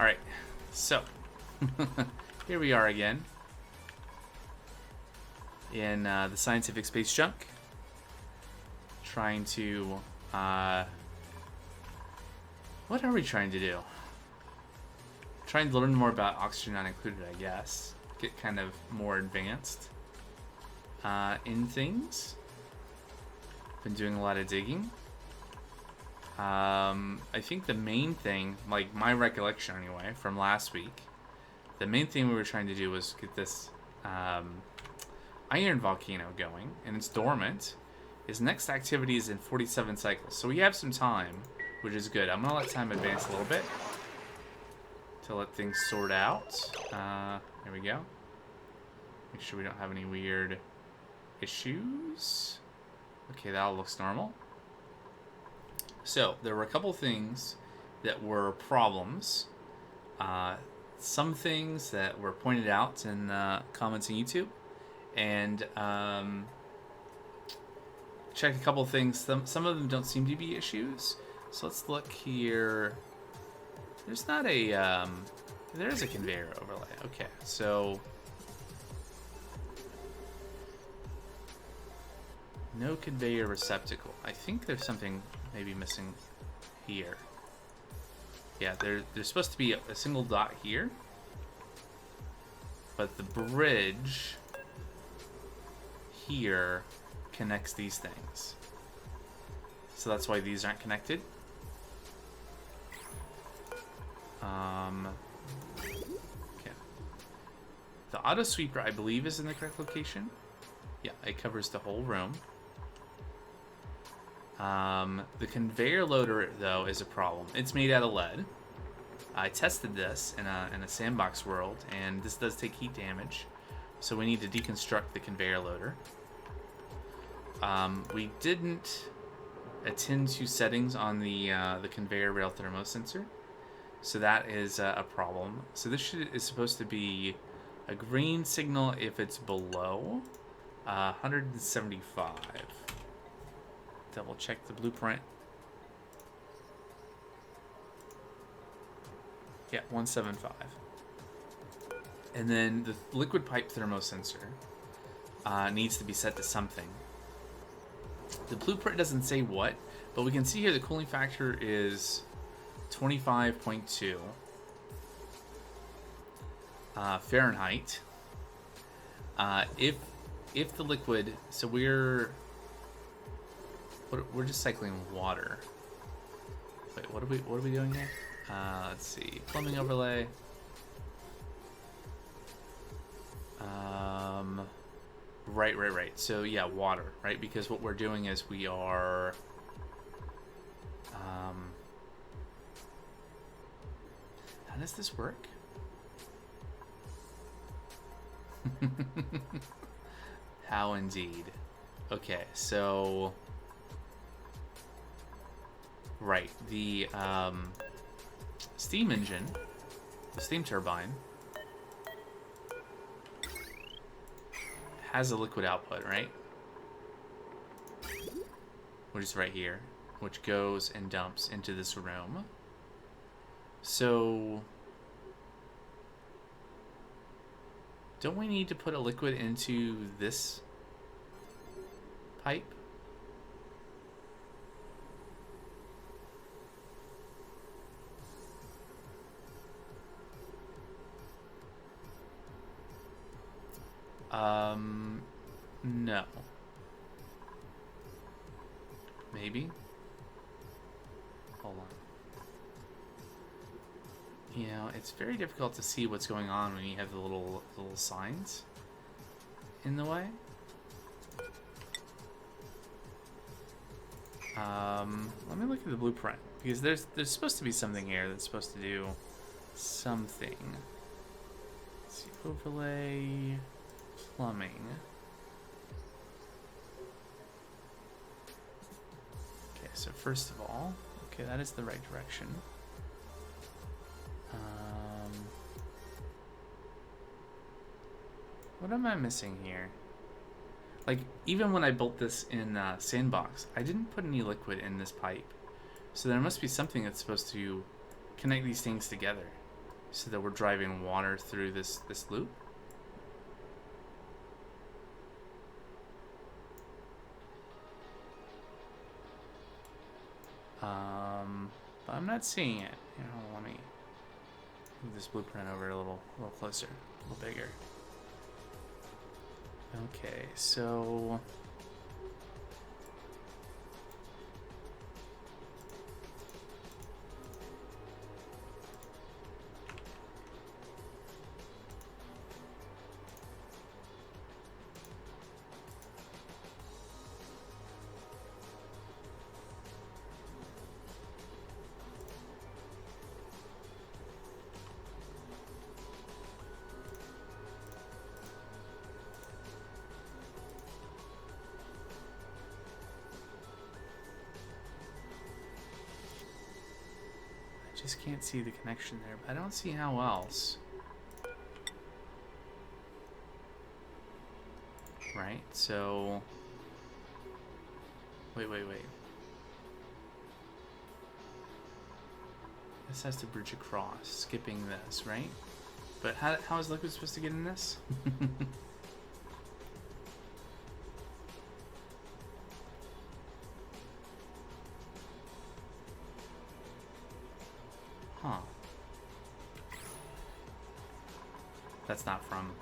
Alright, so here we are again in the scientific space junk, trying to what are we trying to do? Trying to learn more about oxygen not included, I guess. Get kind of more advanced in things. Been doing a lot of digging. I think the main thing, like my recollection anyway, from last week, the main thing we were trying to do was get this iron volcano going, and it's dormant. His next activity is in 47 cycles, so we have some time, which is good. I'm going to let time advance a little bit to let things sort out. There we go. Make sure we don't have any weird issues. Okay, that all looks normal. So, there were a couple things that were problems. Some things that were pointed out in comments on YouTube. And checked a couple things. Some of them don't seem to be issues. So let's look here. There's not a... there's a conveyor overlay. Okay, so... no conveyor receptacle. I think there's something maybe missing here. Yeah, there's supposed to be a single dot here. But the bridge here connects these things. So that's why these aren't connected. Okay. The auto sweeper, I believe, is in the correct location. Yeah, it covers the whole room. The conveyor loader, though, is a problem. It's made out of lead. I tested this in a sandbox world, and this does take heat damage. So we need to deconstruct the conveyor loader. We didn't attend to settings on the conveyor rail thermo sensor. So that is a problem. So this is supposed to be a green signal if it's below 175. Double check the blueprint. Yeah, 175. And then the liquid pipe thermosensor needs to be set to something. The blueprint doesn't say what, but we can see here the cooling factor is 25.2 Fahrenheit. If the liquid, so we're just cycling water. Wait, what are we doing here? Let's see, plumbing overlay. Right. So yeah, water, right? Because what we're doing is we are how does this work? How indeed. Okay, so right, the steam engine, the steam turbine, has a liquid output, right? Which is right here, which goes and dumps into this room. So don't we need to put a liquid into this pipe? No. Maybe? Hold on. You know, it's very difficult to see what's going on when you have the little signs in the way. Let me look at the blueprint, because there's supposed to be something here that's supposed to do something. Let's see, overlay, plumbing. Okay, so first of all, okay, that is the right direction. What am I missing here? Like, even when I built this in Sandbox, I didn't put any liquid in this pipe. So there must be something that's supposed to connect these things together. so that we're driving water through this loop. But I'm not seeing it. You know, let me move this blueprint over a little closer, a little bigger. Okay, so just can't see the connection there, but I don't see how else. Right, so... Wait. This has to bridge across, skipping this, right? But how is Liquid supposed to get in this? Huh. That's not from...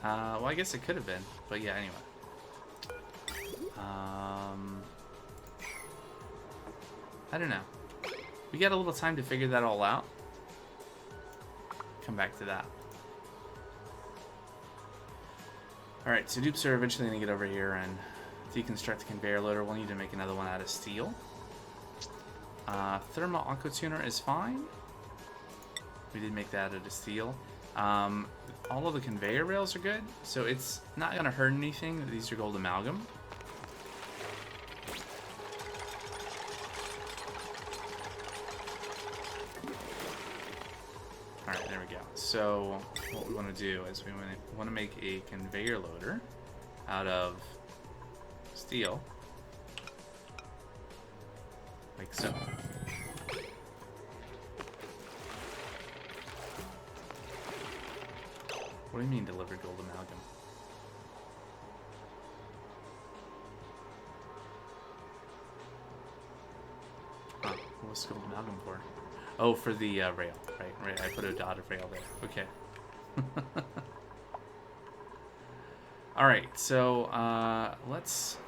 well, I guess it could have been. But yeah, anyway. I don't know. We got a little time to figure that all out. Come back to that. Alright, so dupes are eventually going to get over here and deconstruct the conveyor loader. We'll need to make another one out of steel. Thermal aqua tuner is fine. We did make that out of steel. All of the conveyor rails are good, so it's not going to hurt anything that these are gold amalgam. Alright, there we go. So what we want to do is we want to make a conveyor loader out of steel. Like so. What do you mean delivered gold amalgam? Huh, what was gold amalgam for? Oh, for the rail. Right. I put a dotted rail there. Okay. Alright, so what's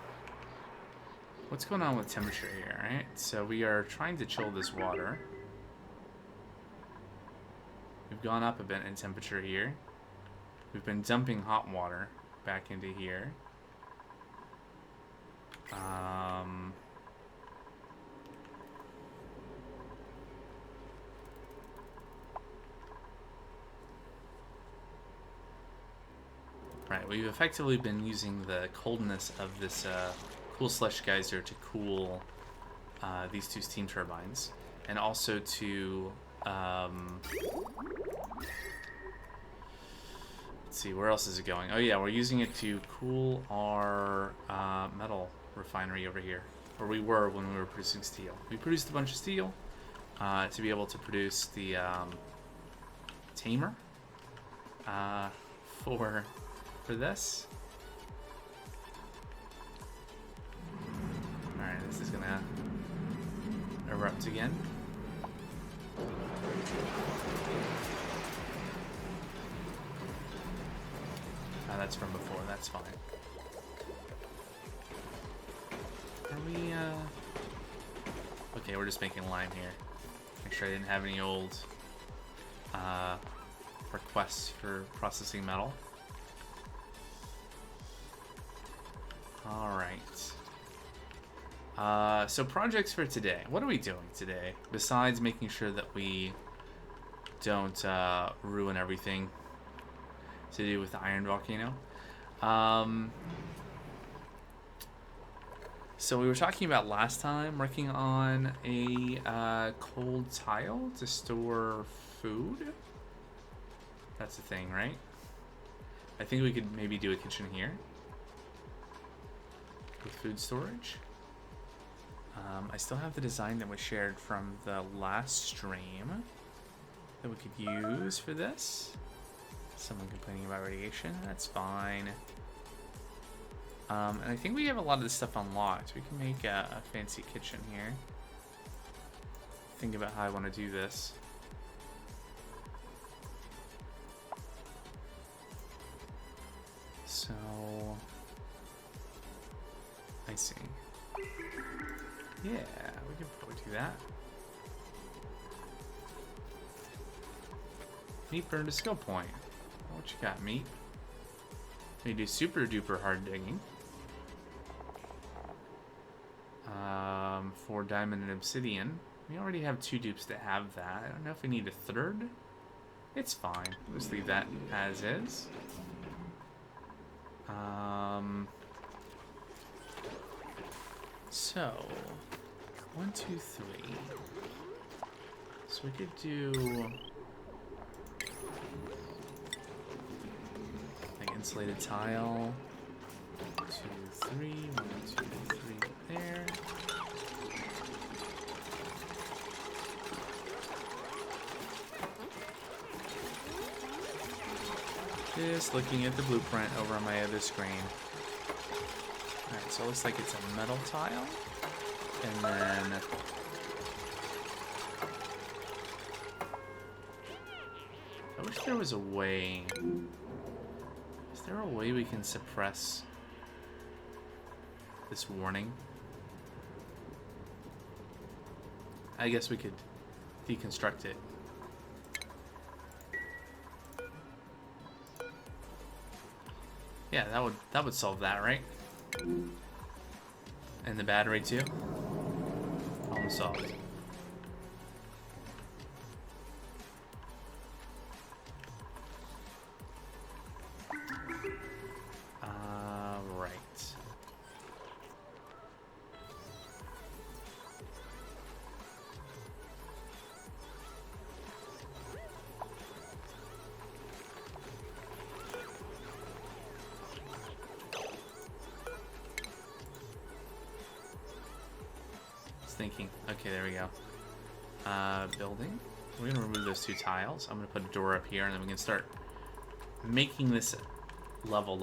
going on with temperature here, right? So we are trying to chill this water. We've gone up a bit in temperature here. We've been dumping hot water back into here. Right, we've effectively been using the coldness of this cool slush geyser to cool these two steam turbines, and also to let's see, where else is it going? Oh yeah, we're using it to cool our metal refinery over here, where we were when we were producing steel. We produced a bunch of steel to be able to produce the tamer for this. Alright, this is gonna erupt again. That's from before, that's fine. Are we, okay, we're just making lime here. Make sure I didn't have any old requests for processing metal. Alright. So projects for today. What are we doing today? Besides making sure that we don't ruin everything to do with the iron volcano. So we were talking about last time working on a cold tile to store food. That's the thing, right? I think we could maybe do a kitchen here with food storage. I still have the design that was shared from the last stream that that we could use for this. Someone complaining about radiation. That's fine. And I think we have a lot of this stuff unlocked. We can make a fancy kitchen here. Think about how I want to do this. So, I see. Yeah, we can probably do that. Meat burned a skill point. What you got, meat? We do super duper hard digging. 4 diamond and obsidian. We already have 2 dupes that have that. I don't know if we need a 3rd. It's fine. We'll just leave that as is. So 1, 2, 3. So we could do like insulated tile. 2, 3. 1, 2, 3 there. Just looking at the blueprint over on my other screen. Alright, so it looks like it's a metal tile. And then I wish there was a way. Is there a way we can suppress this warning? I guess we could deconstruct it. Yeah, that would solve that, right? And the battery too. Problem solved. Right. Thinking. Okay, there we go. Building. We're gonna remove those 2 tiles. I'm gonna put a door up here, and then we can start making this level.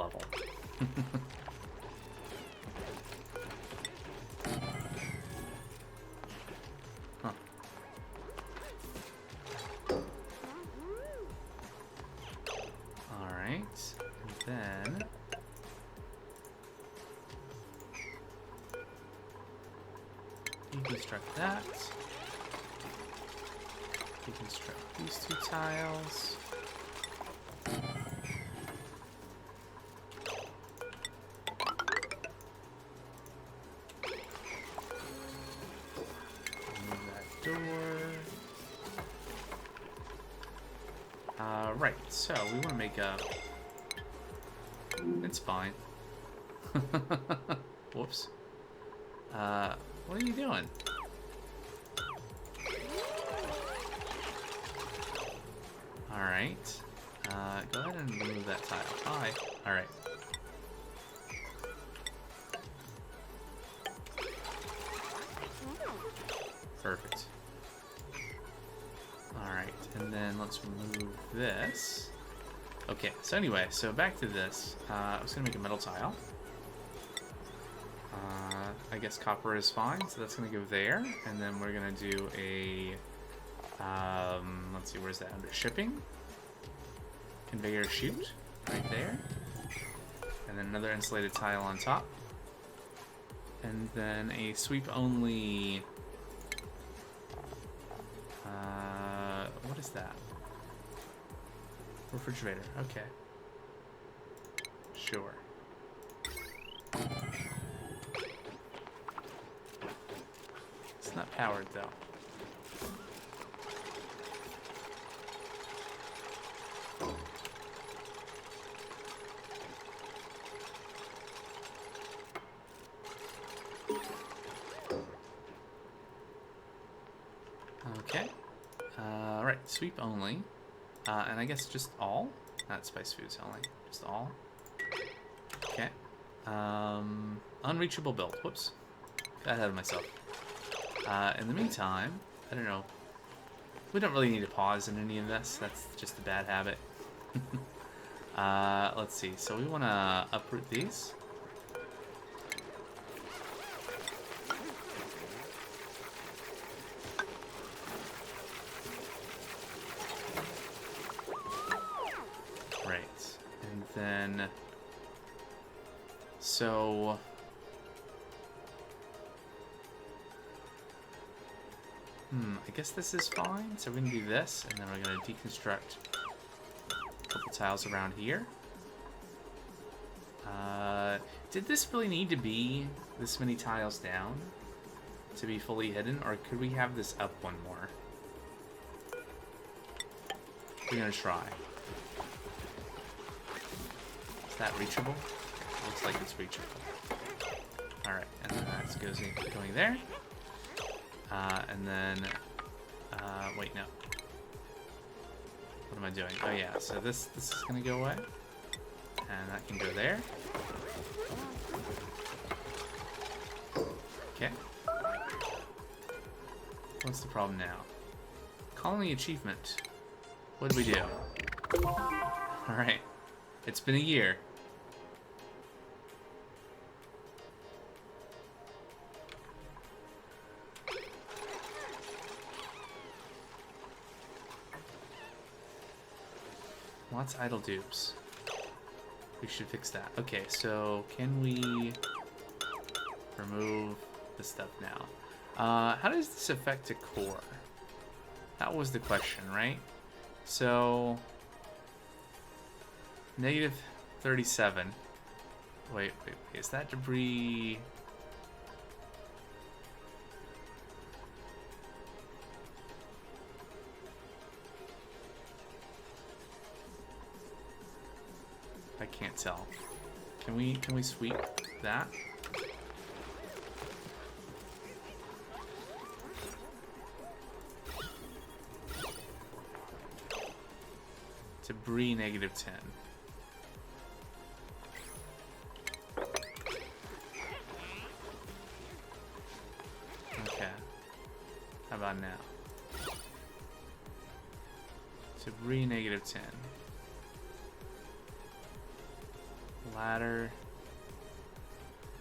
Huh. All right, and then. Deconstruct that. Deconstruct these 2 tiles. Remove that door. Right, so we want to make a... It's fine. Whoops. What are you doing? Alright. Go ahead and remove that tile. Hi. Alright. Perfect. Alright, and then let's remove this. Okay, so anyway, so back to this. I was gonna make a metal tile. I guess copper is fine, so that's going to go there. And then we're going to do a, let's see, where's that? Under shipping. Conveyor chute, right there. And then another insulated tile on top. And then a sweep only, what is that? Refrigerator, okay. Sure. Not powered though. Okay. Right, sweep only. And I guess just all? Not spice foods only. Just all. Okay. Unreachable build. Whoops. Got ahead of myself. In the meantime, I don't know. We don't really need to pause in any of this. That's just a bad habit. Let's see. So we want to uproot these. Right. And then... So... I guess this is fine. So we're going to do this, and then we're going to deconstruct a couple tiles around here. Did this really need to be this many tiles down to be fully hidden, or could we have this up one more? We're going to try. Is that reachable? Looks like it's reachable. Alright, and then that goes going there. And then, wait, no. What am I doing? Oh yeah, so this is gonna go away. And that can go there. Okay. What's the problem now? Colony achievement. What did we do? Alright. It's been a year. Lots idle dupes. We should fix that. Okay, so can we remove the stuff now? How does this affect a core? That was the question, right? So negative 37. Wait, is that debris? I can't tell. Can we sweep that? Debris negative 10. Okay. How about now? Debris negative 10. Ladder.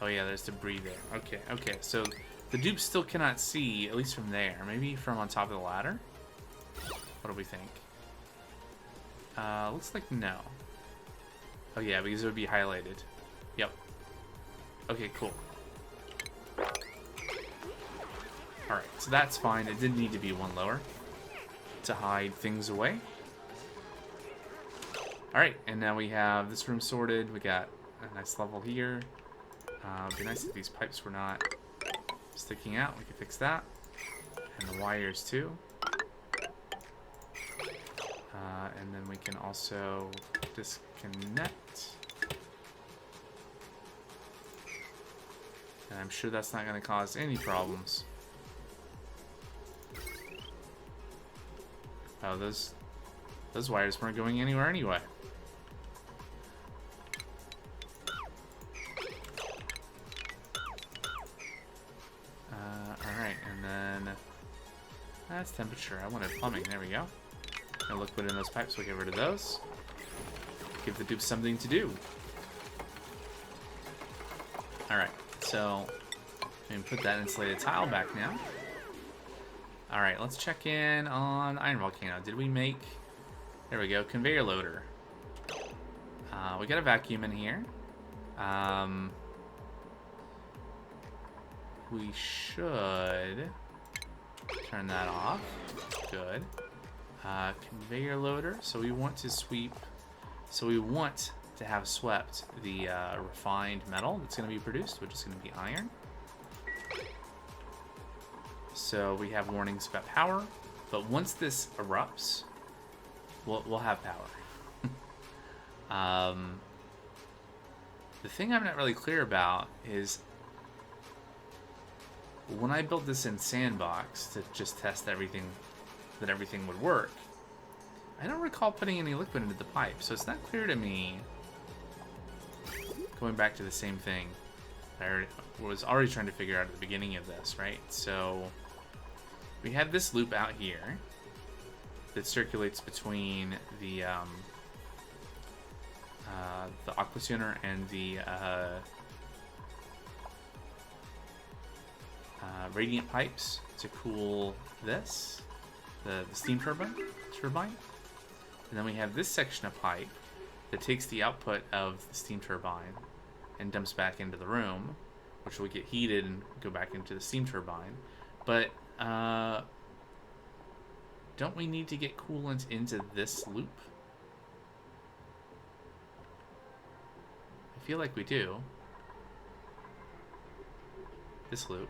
Oh yeah, there's debris there. Okay, okay. So the dupe still cannot see, at least from there. Maybe from on top of the ladder? What do we think? Looks like no. Oh yeah, because it would be highlighted. Yep. Okay, cool. Alright, so that's fine. It didn't need to be one lower to hide things away. Alright, and now we have this room sorted. We got a nice level here. It'd be nice if these pipes were not sticking out. We could fix that. And the wires too. And then we can also disconnect. And I'm sure that's not going to cause any problems. Oh, those wires weren't going anywhere anyway. Alright, and then that's temperature. I wanted plumbing. There we go. No liquid in those pipes. We'll get rid of those. Give the dupe something to do. Alright, so we can put that insulated tile back now. Alright, let's check in on Iron Volcano. Did we make... There we go, conveyor loader. We got a vacuum in here. We should turn that off. Good. Conveyor loader. So we want to sweep. So we want to have swept the refined metal that's going to be produced, which is going to be iron. So we have warnings about power, but once this erupts, we'll have power. The thing I'm not really clear about is when I built this in Sandbox to just test everything, that everything would work, I don't recall putting any liquid into the pipe, so it's not clear to me. Going back to the same thing I was already trying to figure out at the beginning of this, right? So we have this loop out here. that circulates between the aqua tuner and the radiant pipes to cool this, the steam turbine. And then we have this section of pipe that takes the output of the steam turbine and dumps back into the room, which will get heated and go back into the steam turbine. But don't we need to get coolant into this loop? I feel like we do. This loop.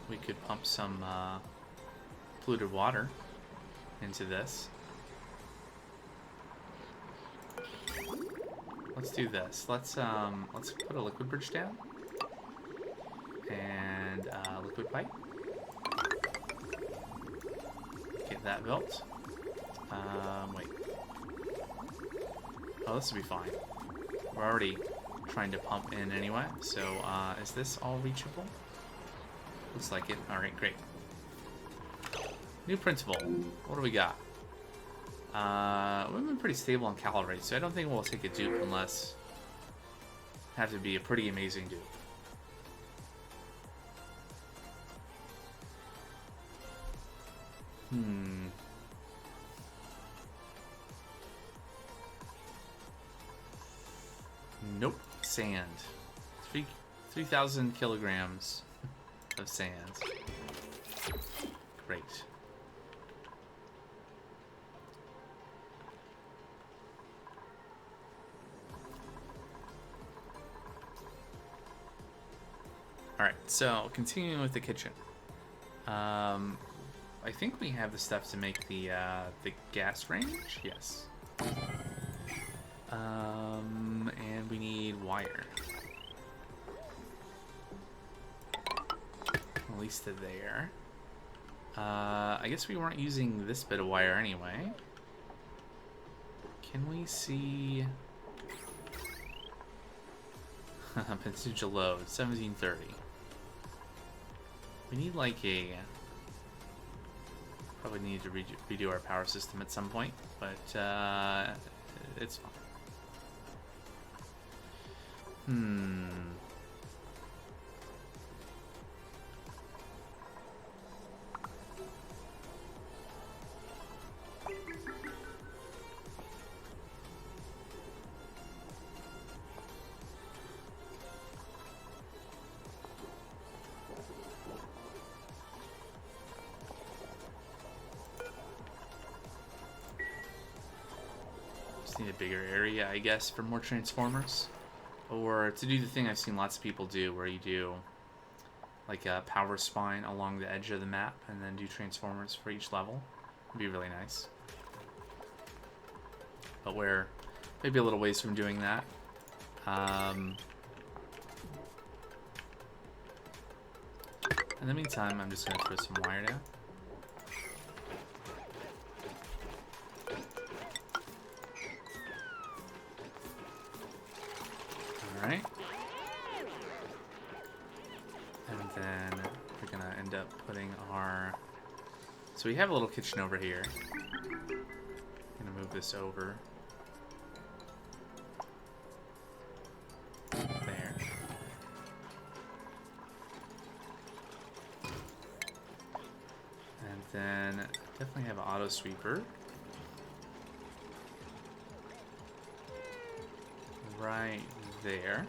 We could pump some polluted water into this. Let's do this. Let's put a liquid bridge down and liquid pipe. Get that built. Wait. Oh, this will be fine. We're already trying to pump in anyway. So is this all reachable? Looks like it. Alright, great. New principle. What do we got? We've been pretty stable on calories, so I don't think we'll take a dupe unless have to be a pretty amazing dupe. Nope. Sand. 3,000 kilograms of sand. Great. Alright, so continuing with the kitchen. I think we have the stuff to make the gas range. Yes. And we need wire. At least to there. I guess we weren't using this bit of wire anyway. Can we see... potential load, 1730. We need like a... Probably need to redo our power system at some point, but it's fine. Need a bigger area, I guess, for more transformers, or to do the thing I've seen lots of people do, where you do like a power spine along the edge of the map and then do transformers for each level. Would be really nice, but we're maybe a little ways from doing that. In the meantime, I'm just going to throw some wire down. Alright. And then we're gonna end up putting our... So we have a little kitchen over here. I'm gonna move this over. There. And then definitely have an auto sweeper. Right there.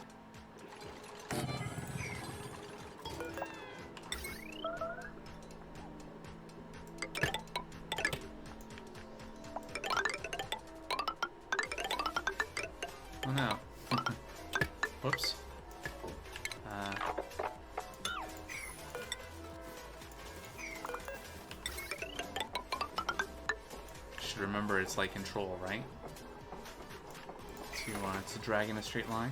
Oh no. Whoops. Should remember it's like control, right? To drag in a straight line.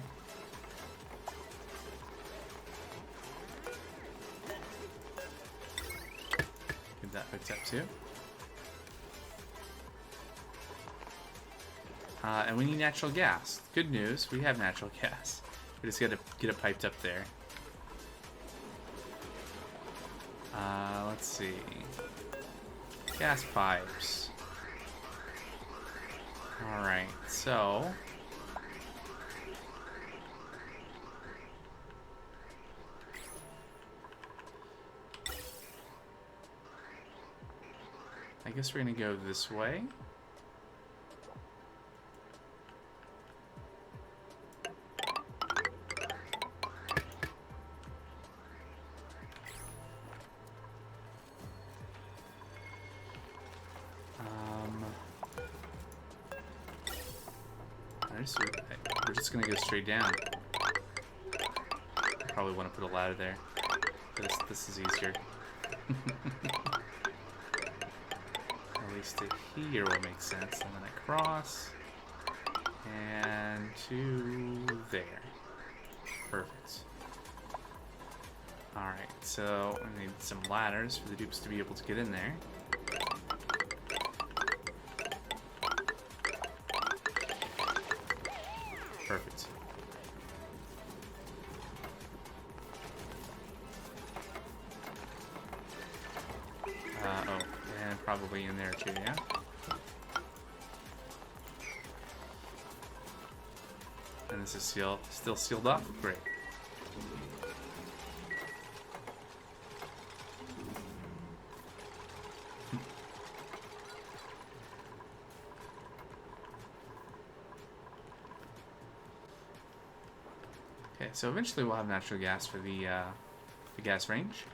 picked up too. And we need natural gas. Good news, we have natural gas. We just gotta get it piped up there. Let's see. Gas pipes. Alright, so... I guess we're gonna go this way. We're just gonna go straight down. Probably want to put a ladder there. This is easier. At least to here will make sense. And then across. And to there. Perfect. Alright, so we need some ladders for the dupes to be able to get in there. Perfect. Oh, and probably in there too, yeah? And this is still sealed up? Great. Okay, so eventually we'll have natural gas for the gas range.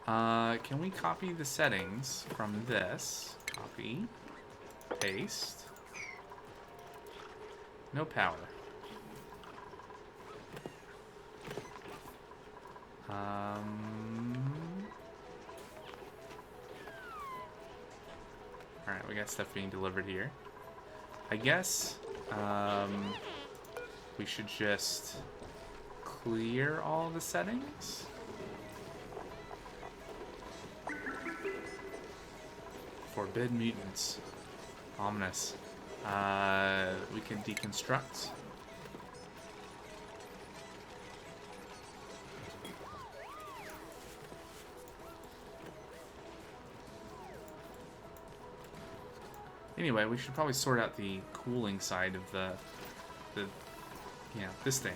Can we copy the settings from this? Copy. Paste. No power. Alright, we got stuff being delivered here. I guess we should just clear all the settings. Forbid mutants. Ominous. We can deconstruct. Anyway, we should probably sort out the cooling side of this thing.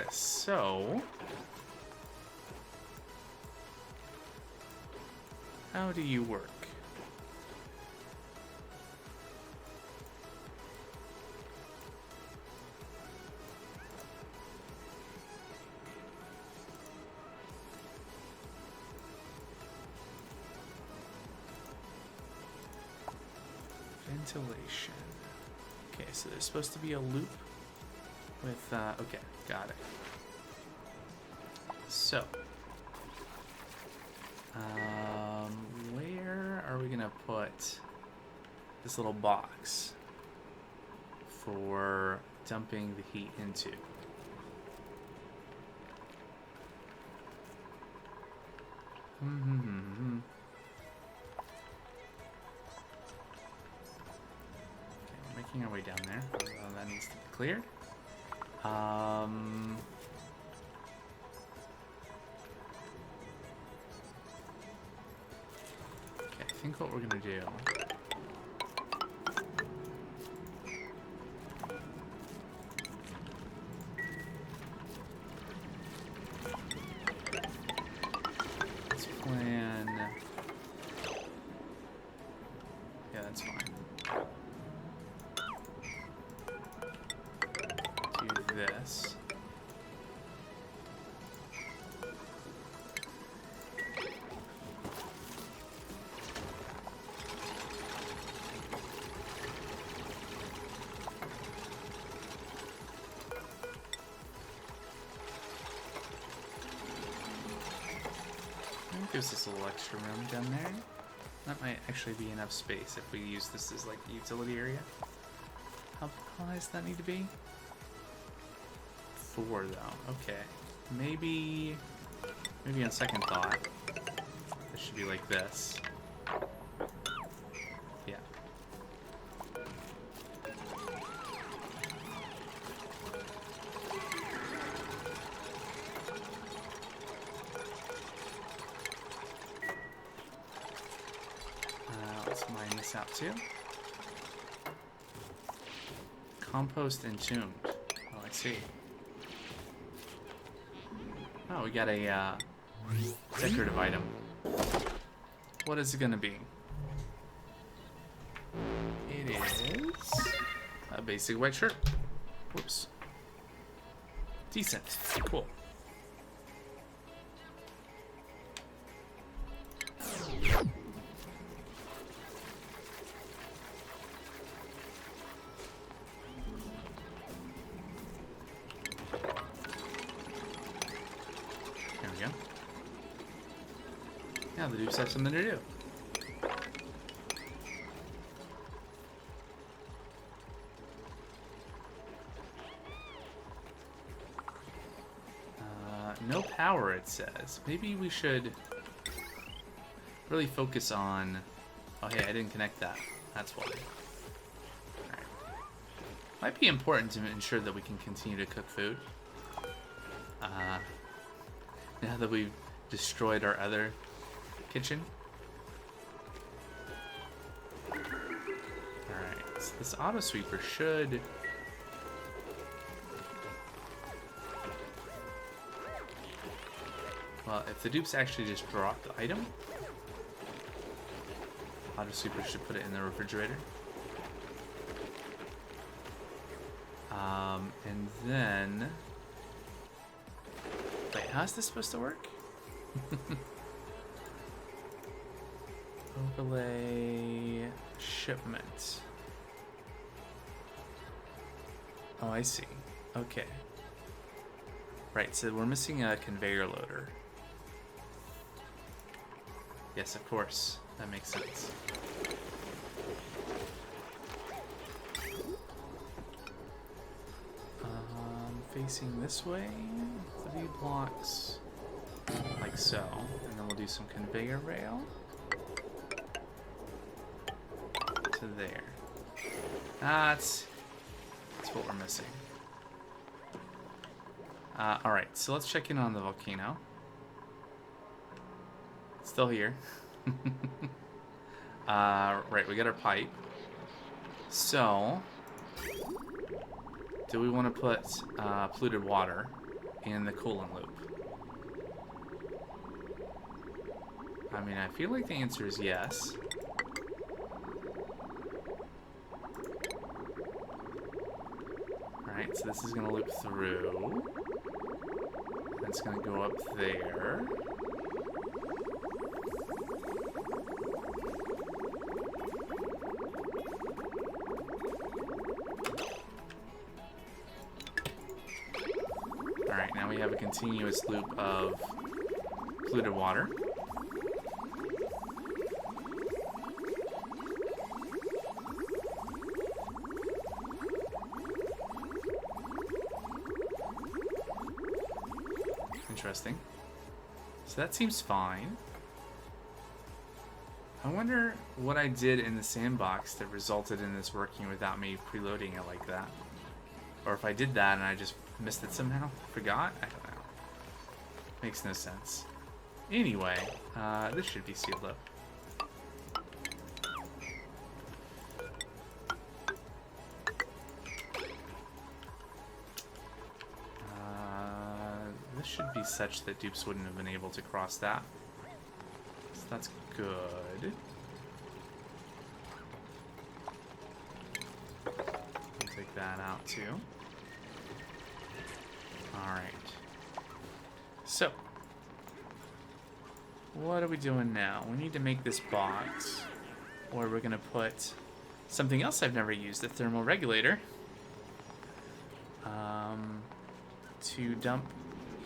So how do you work? Ventilation. Okay, so there's supposed to be a loop with, okay, got it. So, where are we gonna put this little box for dumping the heat into? Making our way down there. That needs to be cleared. Okay, I think what we're gonna do. Let's plan. Yeah, that's fine. This. I think there's this little extra room down there. That might actually be enough space if we use this as like a utility area. How high does that need to be? 4 though. Okay. Maybe on second thought, this should be like this. Yeah. Let's mine this out too. Compost entombed. Oh, I see. Oh, we got a decorative item. What is it gonna be? It is a basic white shirt. Whoops. Decent. Cool. Now the dupes have something to do. No power, it says. Maybe we should really focus on... Oh, hey, I didn't connect that. That's why. Alright. Might be important to ensure that we can continue to cook food. Now that we've destroyed our other kitchen. Alright, so this auto sweeper should... Well, if the dupes actually just drop the item, auto sweeper should put it in the refrigerator. And then... Wait, how's this supposed to work? Overlay shipment. Oh, I see. Okay. Right, so we're missing a conveyor loader. Yes, of course. That makes sense. Facing this way. 3 blocks. Like so. And then we'll do some conveyor rail. To there. That's what we're missing. Alright, so let's check in on the volcano. Still here. Right, we got our pipe. So, do we want to put polluted water in the coolant loop? I mean, I feel like the answer is yes. Alright, so this is going to loop through. It's going to go up there. Alright, now we have a continuous loop of polluted water. Interesting. So that seems fine. I wonder what I did in the sandbox that resulted in this working without me preloading it like that. Or if I did that and I just missed it somehow, forgot? I don't know. Makes no sense. Anyway, this should be sealed up. This should be such that dupes wouldn't have been able to cross that. So that's good. I'll take that out too. Alright. So, what are we doing now? We need to make this box where we're going to put something else I've never used, a thermal regulator, to dump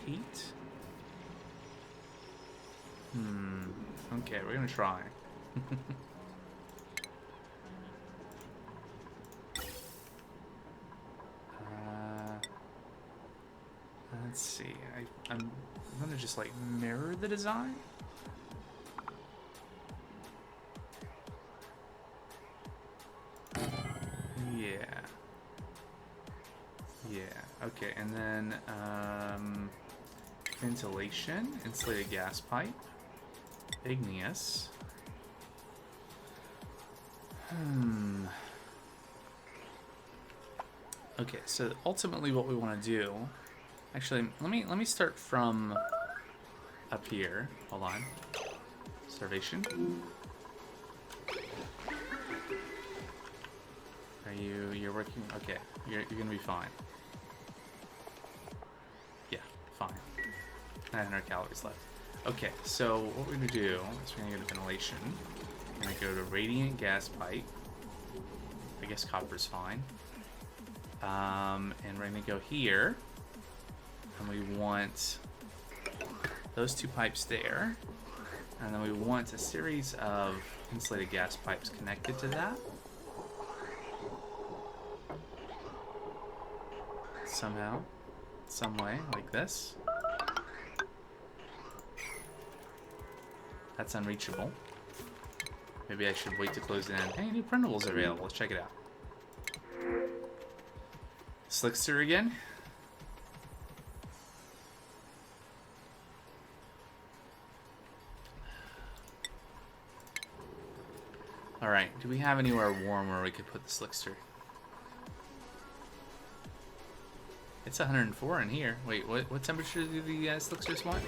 heat. Okay, we're going to try. Let's see. I'm gonna just like mirror the design. Yeah. Yeah. Okay, and then ventilation, insulated gas pipe, igneous. Okay, so ultimately what we want to do, actually, let me start from up here. Hold on. Starvation. You're working? Okay, you're gonna be fine. Yeah, fine. 900 calories left. Okay, so what we're gonna do is we're gonna go to ventilation. We're gonna go to radiant gas pipe. I guess copper's fine. And we're gonna go here, and we want those two pipes there, and then we want a series of insulated gas pipes connected to that. Somehow, some way, like this. That's unreachable. Maybe I should wait to close it in. Hey, new printables are available. Let's check it out. Slickster again. Alright, do we have anywhere warm where we could put the Slickster? It's 104 in here. Wait, what temperature do the Slicksters want?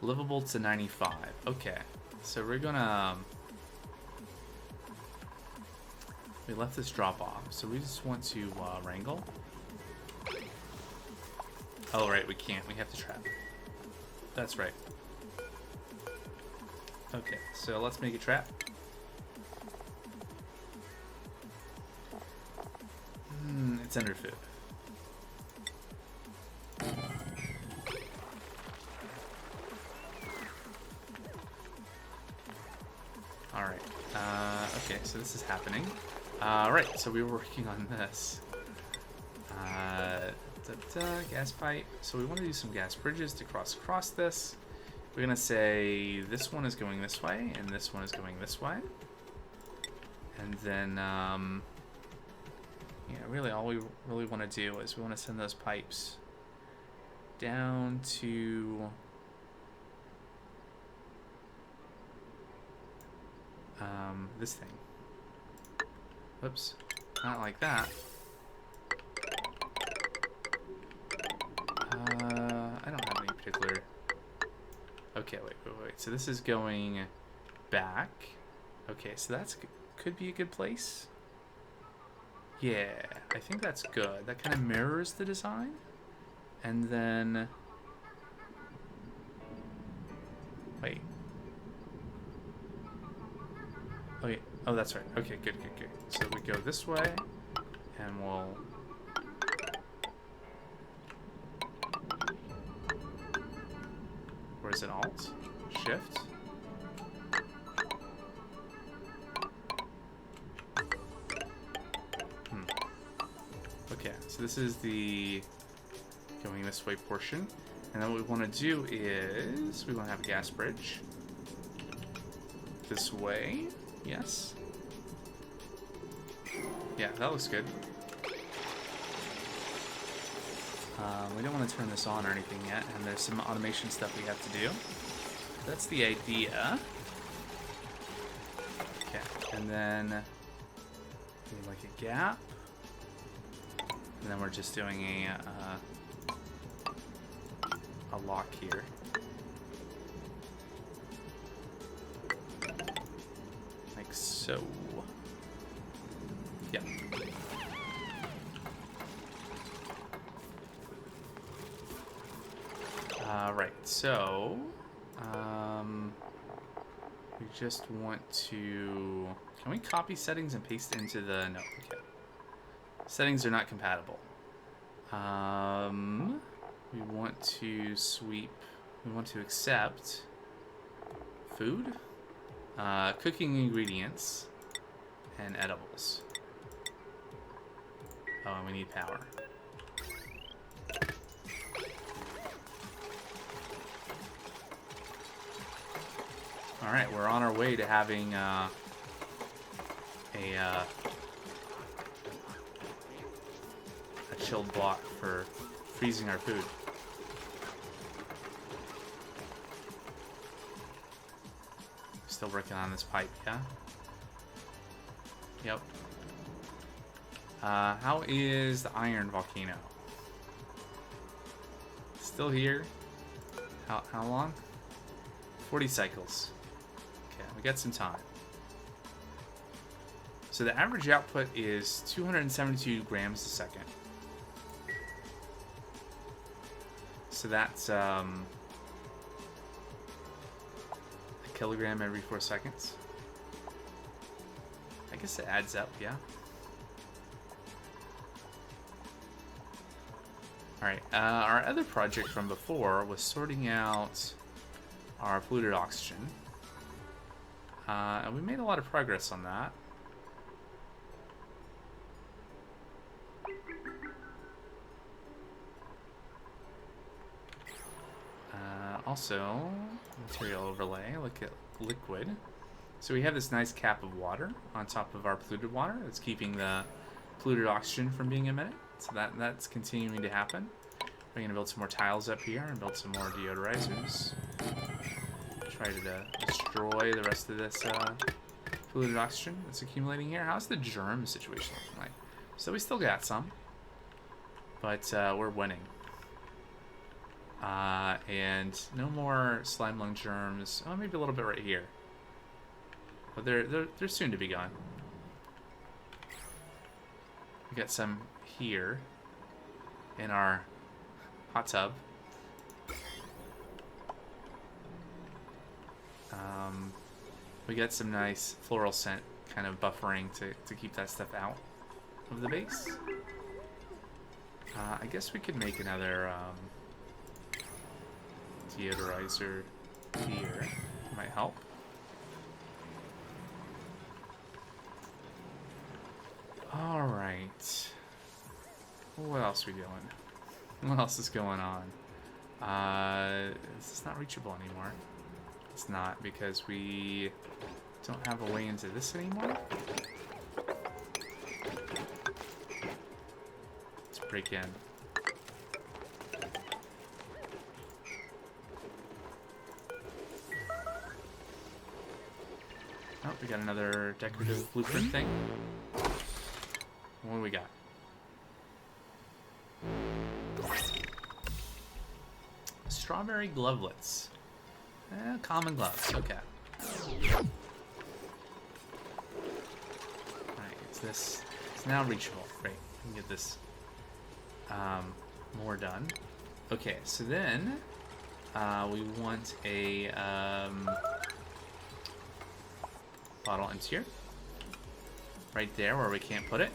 Livable to 95. Okay, so we're gonna... we left this drop off, so we just want to wrangle. Oh, right, we can't. We have to trap. That's right. Okay, so let's make a trap. It's under food. Alright. Okay, so this is happening. Right, so we were working on this. Gas pipe. So we want to do some gas bridges to cross across this. We're going to say this one is going this way, and this one is going this way. And then, yeah, really all we really want to do is we want to send those pipes down to... this thing. Whoops. Not like that. I don't have any particular... Okay, wait. So this is going back. Okay, so that's could be a good place. Yeah, I think that's good. That kind of mirrors the design. And then... wait. Okay. Oh, that's right. Okay, good. So we go this way, and we'll... Where is it? Alt? Shift? Okay, so this is the going this way portion. And then what we want to do is we want to have a gas bridge. This way. Yes. Yeah, that looks good. We don't want to turn this on or anything yet, and there's some automation stuff we have to do. That's the idea. Okay, and then like a gap, and then we're just doing a lock here. Like so. Yeah. Right, so we just want to... Can we copy settings and paste into the... No, okay. Settings are not compatible. We want to sweep... We want to accept food, cooking ingredients, and edibles. Oh, and we need power. Alright, we're on our way to having a chilled block for freezing our food. Still working on this pipe, yeah? Yep. How is the iron volcano? Still here? How long? 40 cycles. Okay, we got some time. So the average output is 272 grams a second. So that's a kilogram every 4 seconds. I guess it adds up, yeah. Alright, our other project from before was sorting out our polluted oxygen. And we made a lot of progress on that. Also, material overlay, look at liquid. So we have this nice cap of water on top of our polluted water that's keeping the polluted oxygen from being emitted. So that's continuing to happen. We're going to build some more tiles up here and build some more deodorizers. Try to destroy the rest of this polluted oxygen that's accumulating here. How's the germ situation looking like? So we still got some, but we're winning. And no more slime lung germs. Oh, maybe a little bit right here. But they're soon to be gone. We got some here in our hot tub. We got some nice floral scent kind of buffering to keep that stuff out of the base. I guess we could make another deodorizer here. Might help. Alright. What else are we doing? What else is going on? This is not reachable anymore. It's not, because we don't have a way into this anymore. Let's break in. Oh, we got another decorative blueprint thing. What do we got? Strawberry glovelets. Common gloves, okay. Alright, it's now reachable. Great, we can get this more done. Okay, so then we want a bottle emptier. Right there where we can't put it.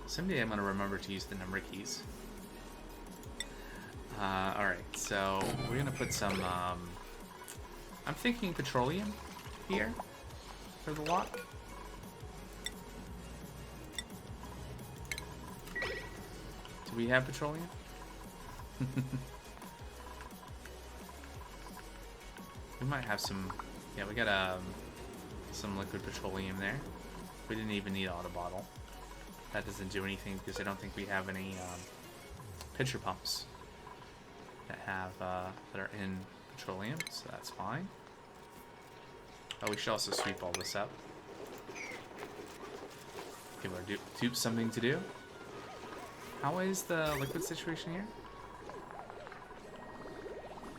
Someday I'm going to remember to use the number keys. Alright, so we're going to put some, I'm thinking petroleum here for the lock. Do we have petroleum? We might have some, yeah, we got some liquid petroleum there. We didn't even need auto bottle. That doesn't do anything because I don't think we have any pitcher pumps that have that are in petroleum, so that's fine. Oh, we should also sweep all this up. Give our dupes something to do. How is the liquid situation here?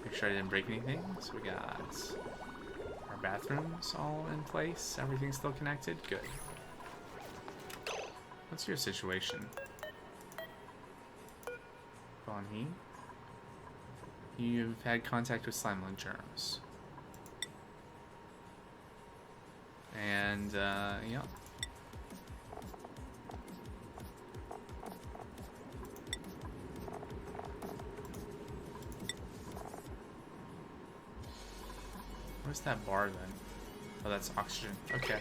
Make sure I didn't break anything. So we got our bathrooms all in place. Everything's still connected. Good. What's your situation? Bonnie? You've had contact with slime lung germs. And, yeah. Where's that bar then? Oh, that's oxygen. Okay.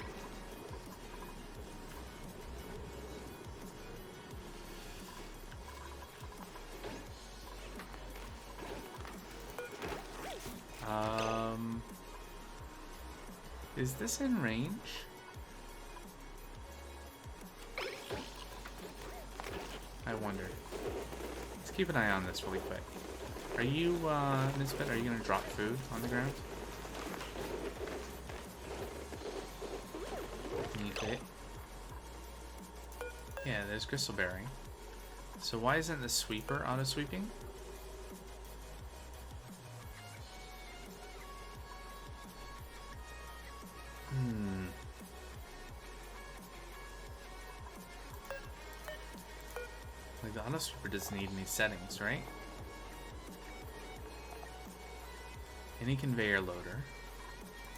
Is this in range? I wonder. Let's keep an eye on this really quick. Are you, Nisbet, are you gonna drop food on the ground? Okay. Yeah, there's Gristleberry. So why isn't the sweeper auto-sweeping? Like, the auto-sweeper doesn't need any settings, right? Any conveyor loader.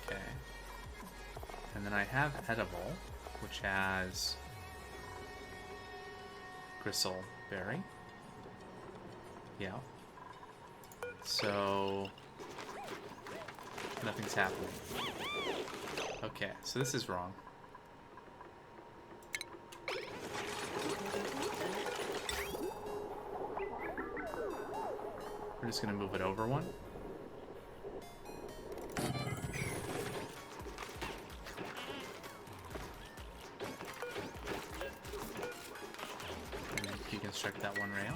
Okay. And then I have edible, which has Gristleberry. Yeah. So nothing's happening. Okay, so this is wrong. We're just gonna move it over one. And then deconstruct that one rail.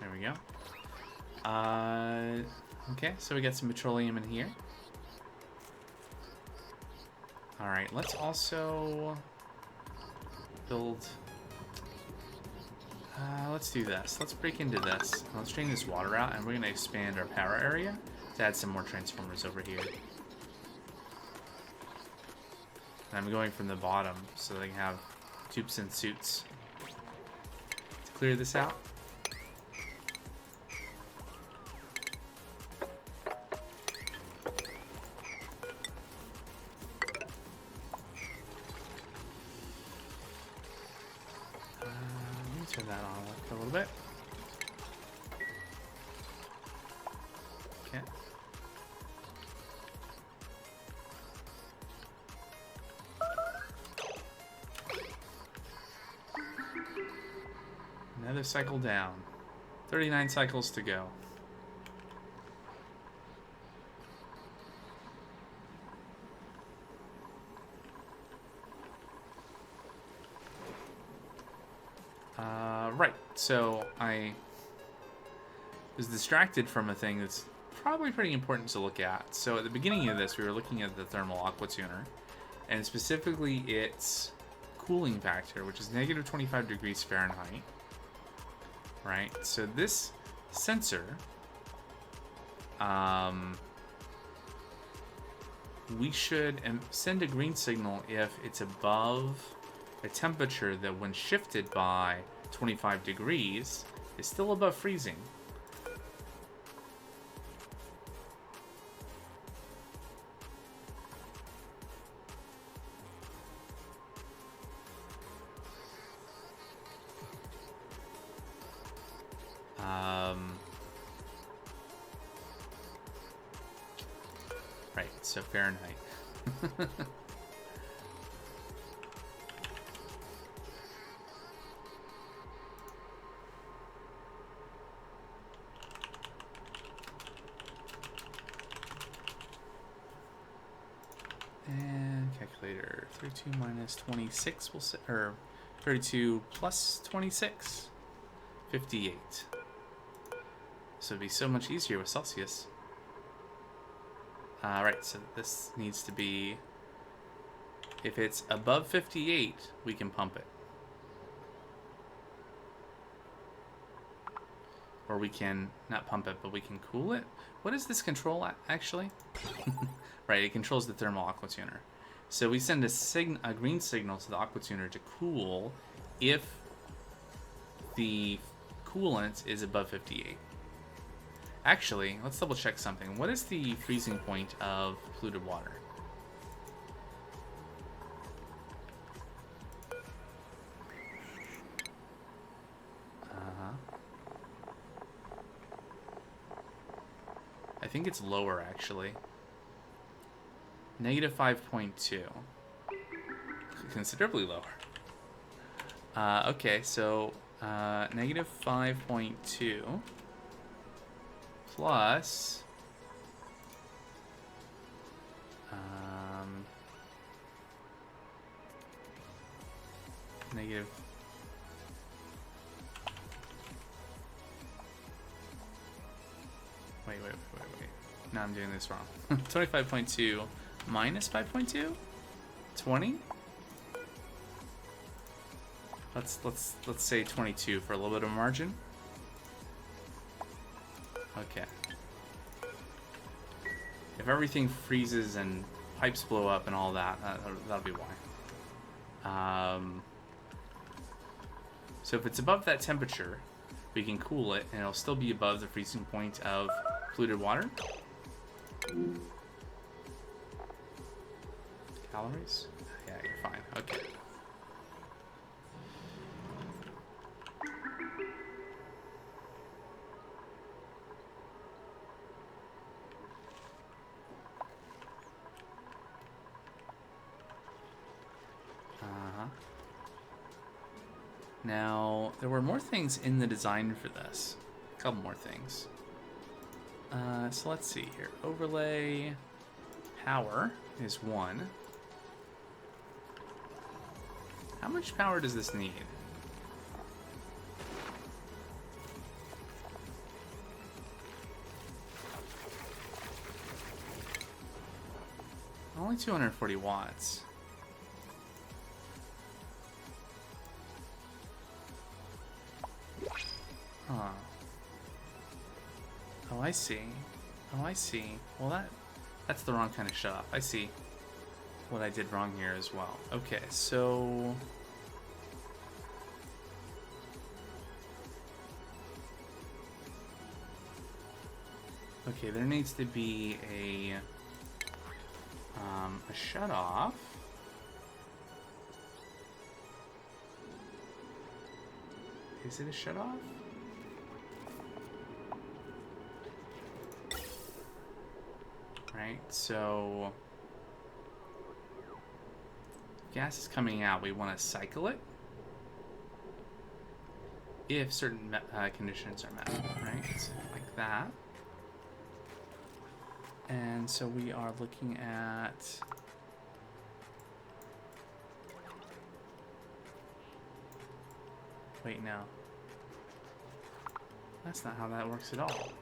There we go. Okay, so we got some petroleum in here. Alright, let's also build... let's do this. Let's break into this. Let's drain this water out, and we're going to expand our power area to add some more transformers over here. And I'm going from the bottom so they can have tubes and suits. Let's clear this out. Turn that on a little bit. Okay. Another cycle down. 39 cycles to go. Right, so I was distracted from a thing that's probably pretty important to look at. So at the beginning of this, we were looking at the thermal aqua tuner, and specifically its cooling factor, which is negative 25 degrees Fahrenheit. Right, so this sensor, we should send a green signal if it's above a temperature that, when shifted by 25 degrees, is still above freezing. Right, so Fahrenheit. And calculator, 32 minus 26 will say, or 32 plus 26, 58. So it'd be so much easier with Celsius. Right, so this needs to be, if it's above 58, we can pump it. Or we can, not pump it, but we can cool it. What does this control actually? Right, it controls the thermal aqua tuner. So we send a green signal to the aqua tuner to cool if the coolant is above 58. Actually, let's double check something. What is the freezing point of polluted water? I think it's lower, actually. Negative 5.2. Considerably lower. Okay, so negative 5.2 plus Negative. Wait. No, I'm doing this wrong. 25.2 minus 5.2? 20? Let's say 22 for a little bit of margin. Okay. If everything freezes and pipes blow up and all that, that'll be why. So if it's above that temperature, we can cool it, and it'll still be above the freezing point of polluted water. Calories? Yeah, you're fine. Okay. Now, there were more things in the design for this. A couple more things. So let's see here. Overlay power is 1. How much power does this need? Only 240 watts. Huh. Oh, I see. Well, that's the wrong kind of shut off. I see what I did wrong here as well. Okay, so... Okay, there needs to be a shut off. Is it a shut off? Right, so gas is coming out. We want to cycle it if certain conditions are met, right? Like that. And so we are looking at wait, no. That's not how that works at all.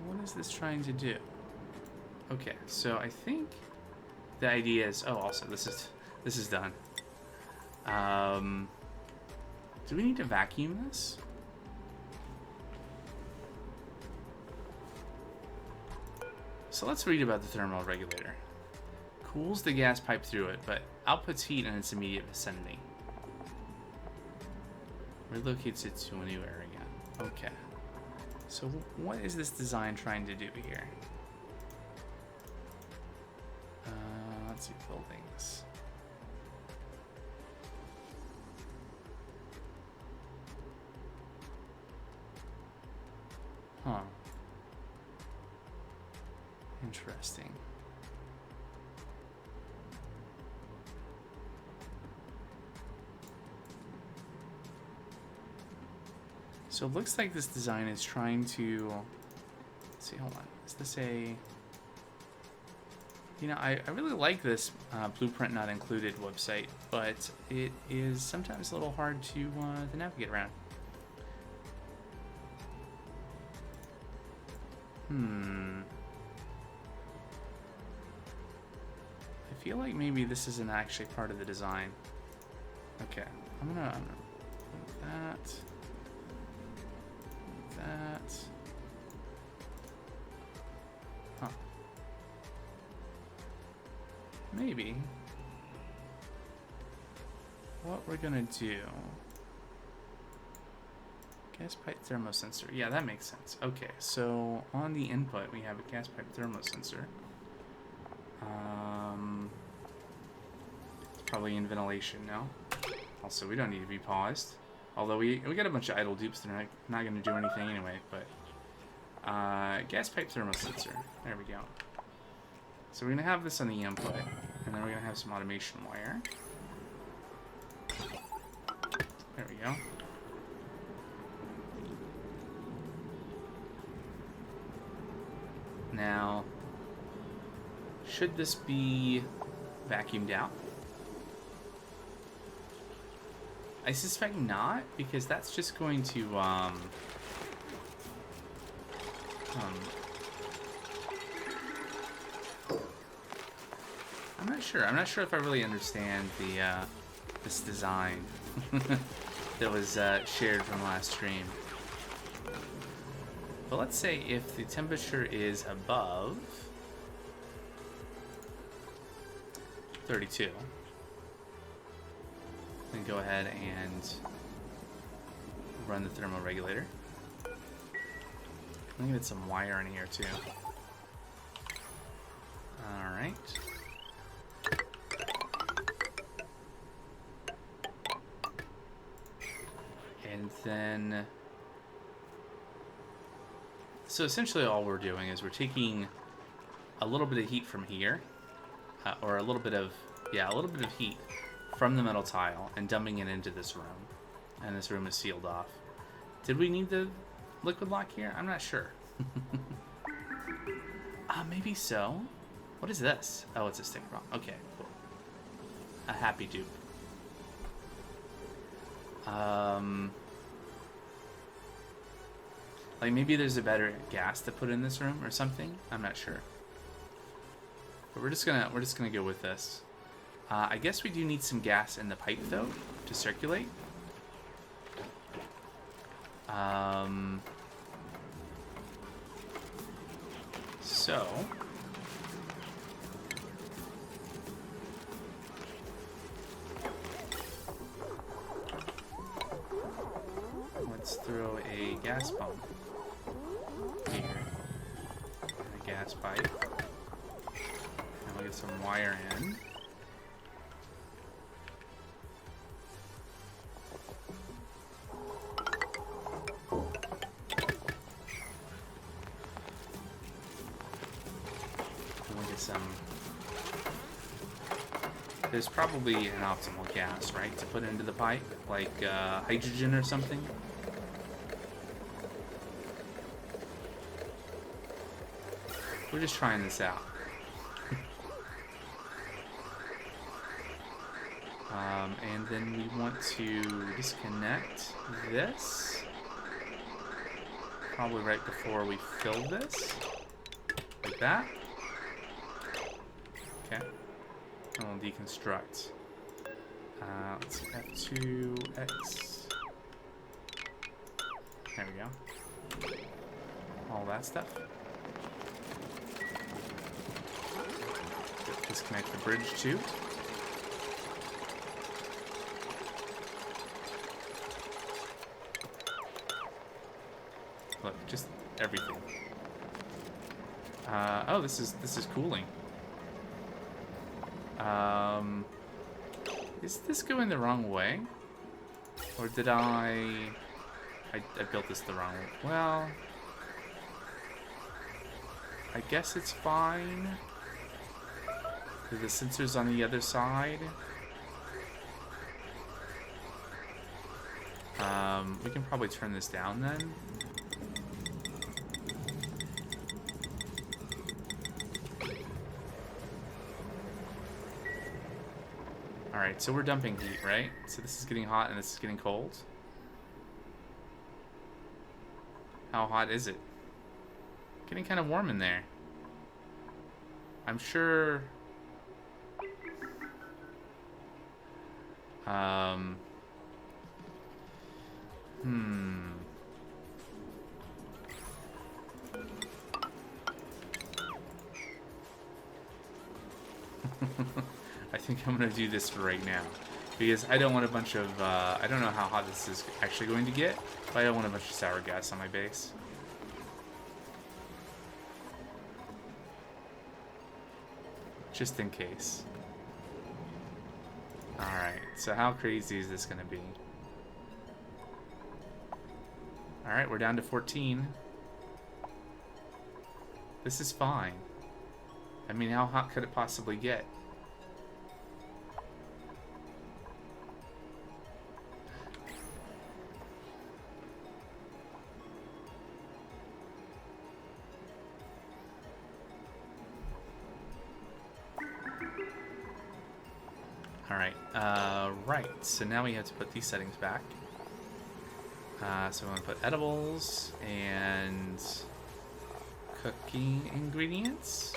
What is this trying to do? Okay, so I think the idea is... Oh, also, this is done. Do we need to vacuum this? So let's read about the thermal regulator. Cools the gas pipe through it, but outputs heat in its immediate vicinity. Relocates it to a new area. Okay. So what is this design trying to do here? Let's see, buildings. Huh. Interesting. So it looks like this design is trying to... Let's see, hold on. Is this a... You know, I really like this blueprint not included website, but it is sometimes a little hard to navigate around. I feel like maybe this isn't actually part of the design. Okay, I'm gonna put that. That. Huh. Maybe. What we're gonna do. Gas pipe thermosensor. Yeah, that makes sense. Okay, so on the input we have a gas pipe thermosensor. It's probably in ventilation now. Also, we don't need to be paused. Although we got a bunch of idle dupes that are not going to do anything anyway, but... gas pipe thermosensor. There we go. So we're going to have this on the input, and then we're going to have some automation wire. There we go. Now, should this be vacuumed out? I suspect not, because that's just going to, I'm not sure. I'm not sure if I really understand the, this design that was shared from last stream. But let's say if the temperature is above 32, then go ahead and run the thermoregulator. Let me get some wire in here too. Alright. And then, so essentially all we're doing is we're taking a little bit of heat from here, or a little bit of heat from the metal tile and dumping it into this room. And this room is sealed off. Did we need the liquid lock here? I'm not sure. Maybe so. What is this? Oh, it's a stick bomb. Okay, cool. A happy dupe. Like maybe there's a better gas to put in this room or something. I'm not sure. But we're just gonna go with this. I guess we do need some gas in the pipe though to circulate. So let's throw a gas pump here and a gas pipe, and we'll get some wire in. There's probably an optimal gas, right, to put into the pipe, like hydrogen or something. We're just trying this out. And then we want to disconnect this, probably right before we fill this, like that. Okay. And we'll deconstruct. Let's see, F2X. There we go. All that stuff. Disconnect the bridge too. Look, just everything. Oh, this is cooling. Is this going the wrong way? Or did I built this the wrong way? Well, I guess it's fine. The sensor's on the other side. We can probably turn this down then. Alright, so we're dumping heat, right? So this is getting hot and this is getting cold. How hot is it? Getting kind of warm in there. I'm sure... I think I'm gonna do this right now because I don't want a bunch of I don't know how hot this is actually going to get, but I don't want a bunch of sour gas on my base. Just in case. Alright, so how crazy is this gonna be? Alright, we're down to 14. This is fine. I mean, how hot could it possibly get? Alright, right. So now we have to put these settings back. So I'm going to put edibles and cooking ingredients.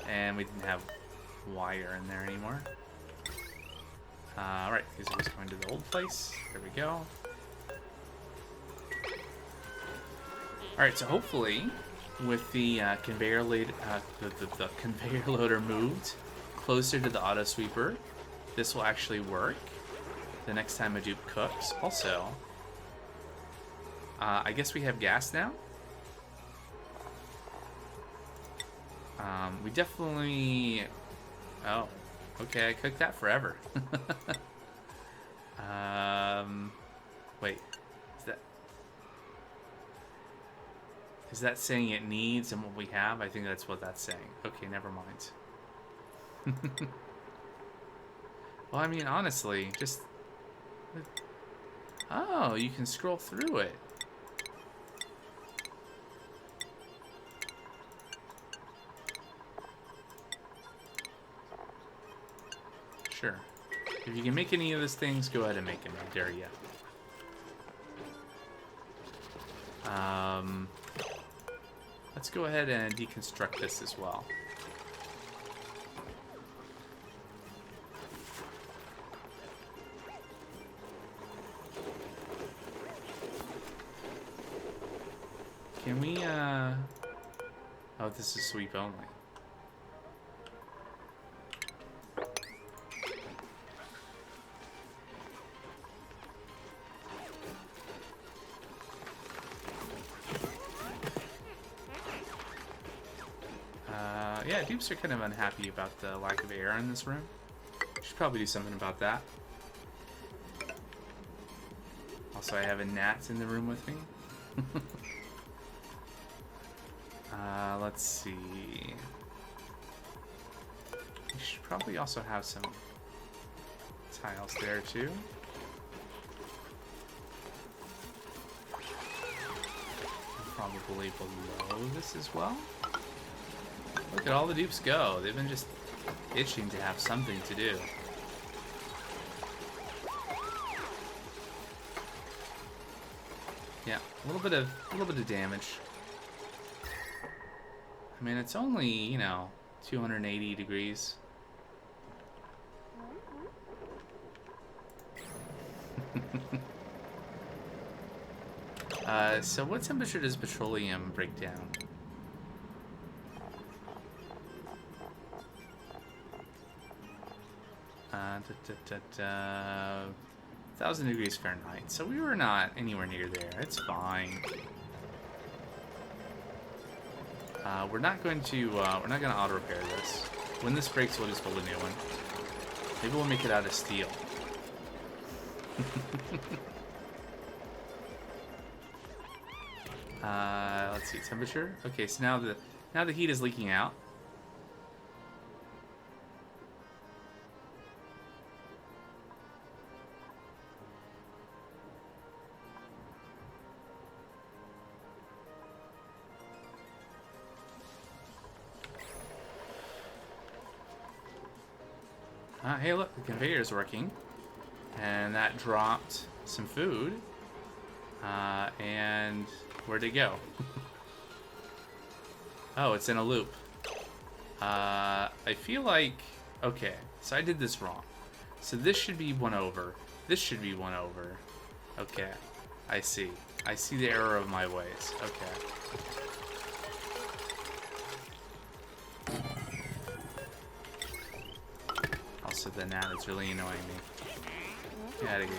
And we didn't have wire in there anymore. Alright, these are just going to the old place. There we go. Alright, so hopefully with the conveyor the conveyor loader moved closer to the auto sweeper, this will actually work the next time a dupe cooks. Also, I guess we have gas now. We definitely... Oh, okay, I cooked that forever. Wait, is that saying it needs and what we have? I think that's what that's saying. Okay, never mind. Well, I mean, honestly, just... Oh, you can scroll through it. Sure. If you can make any of those things, go ahead and make them. I dare you. Let's go ahead and deconstruct this as well. Can we, Oh, this is sweep only. Yeah, dupes are kind of unhappy about the lack of air in this room. Should probably do something about that. Also, I have a gnat in the room with me. Let's see. We should probably also have some tiles there too. Probably below this as well. Look at all the dupes go. They've been just itching to have something to do. Yeah, a little bit of damage. I mean, it's only, you know, 280 degrees. So what temperature does petroleum break down? Uh, 1,000 degrees Fahrenheit. So we were not anywhere near there. It's fine. We're not going to auto repair this. When this breaks, we'll just build a new one. Maybe we'll make it out of steel. Let's see, temperature. Okay, so now the heat is leaking out. Hey, look, the conveyor is working, and that dropped some food. And where'd it go? Oh, it's in a loop. I feel like... Okay, so I did this wrong. So this should be 1 over. This should be 1 over. Okay, I see. I see the error of my ways. Okay. Also, the gnat is really annoying me. Get out of here.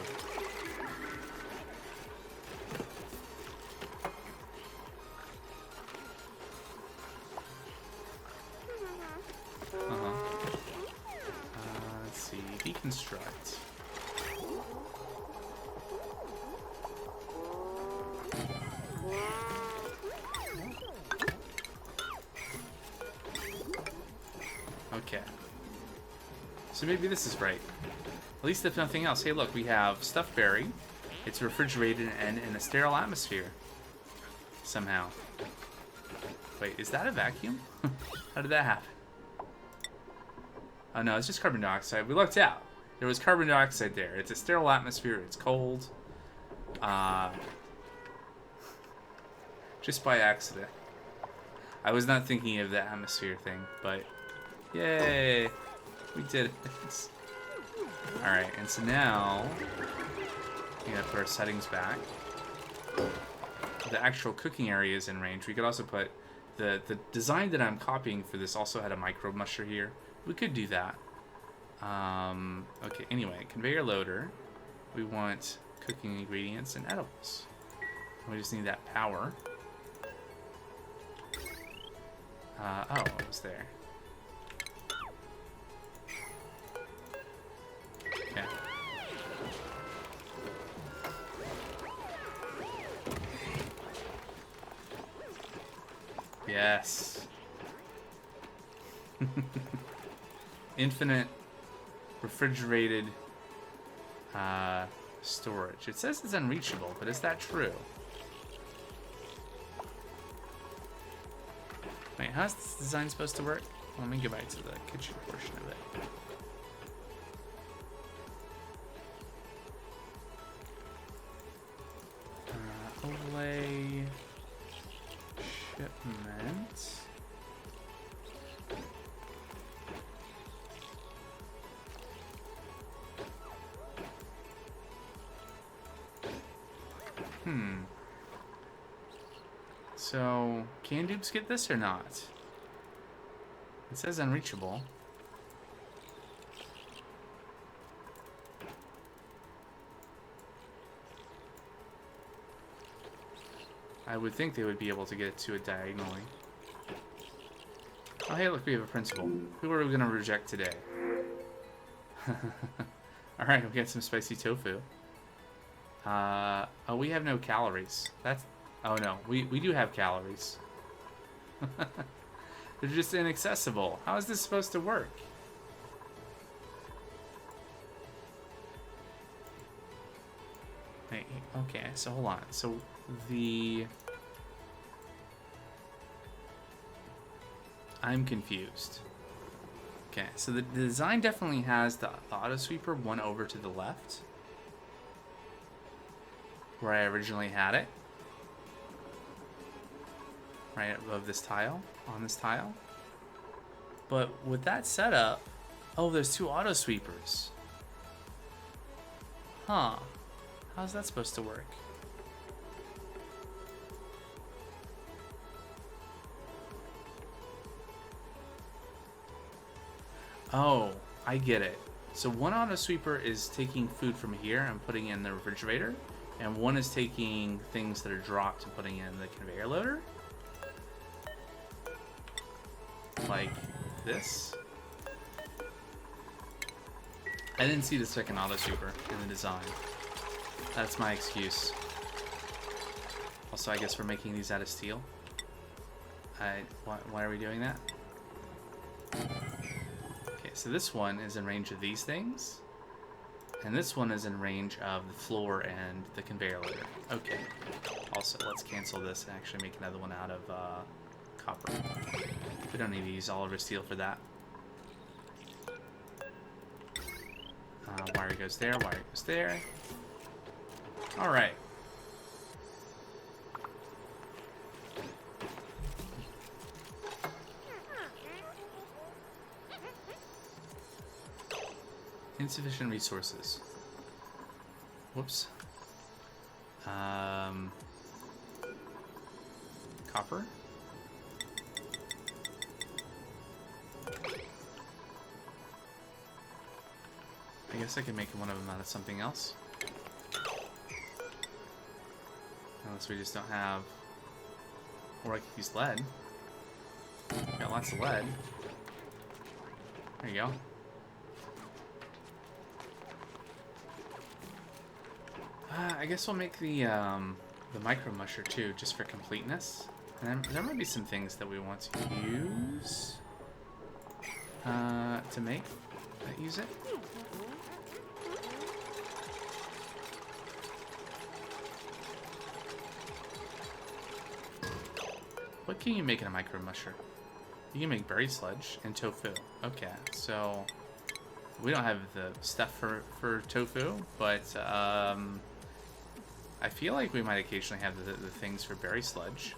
Let's see. Deconstruct. Okay. So maybe this is right. At least if nothing else. Hey, look, we have stuffed berry. It's refrigerated and in a sterile atmosphere. Somehow. Wait, is that a vacuum? How did that happen? Oh no, it's just carbon dioxide. We lucked out. There was carbon dioxide there. It's a sterile atmosphere. It's cold. Just by accident. I was not thinking of the atmosphere thing, but yay, we did it. All right, and so now we gotta put our settings back. The actual cooking area is in range. We could also put the design that I'm copying for this also had a micro musher here. We could do that. Okay, anyway, conveyor loader. We want cooking ingredients and edibles. We just need that power. Oh, it was there. Okay. Yes. Infinite refrigerated storage. It says it's unreachable, but is that true? Wait, how's this design supposed to work? Let me go back to the kitchen portion of it. Overlay shipment. So, can dupes get this or not? It says unreachable. I would think they would be able to get to it diagonally. Oh, hey, look, we have a principal. Who are we going to reject today? Alright, we'll get some spicy tofu. Oh, we have no calories. That's... Oh, no. We do have calories. They're just inaccessible. How is this supposed to work? Wait, okay, so hold on. So, I'm confused. Okay, so the design definitely has the auto sweeper one over to the left, where I originally had it. Right above this tile, on this tile. But with that setup, oh, there's two auto sweepers. Huh. How's that supposed to work? Oh, I get it. So one auto sweeper is taking food from here and putting it in the refrigerator, and one is taking things that are dropped and putting it in the conveyor loader? Like this. I didn't see the second auto sweeper in the design. That's my excuse. Also, I guess we're making these out of steel. Why are we doing that? Okay, so this one is in range of these things, and this one is in range of the floor and the conveyor loader. Okay. Also, let's cancel this and actually make another one out of copper. We don't need to use all of our steel for that. Wire goes there, wire goes there. Alright. Insufficient resources. Whoops. Copper. I guess I could make one of them out of something else. Unless we just don't have... Or I could use lead. Got lots of lead. There you go. I guess we'll make the micro musher too, just for completeness. And then there might be some things that we want to use to make that use it. What can you make in a micro musher? You can make berry sludge and tofu. Okay, so we don't have the stuff for tofu, but I feel like we might occasionally have the things for berry sludge.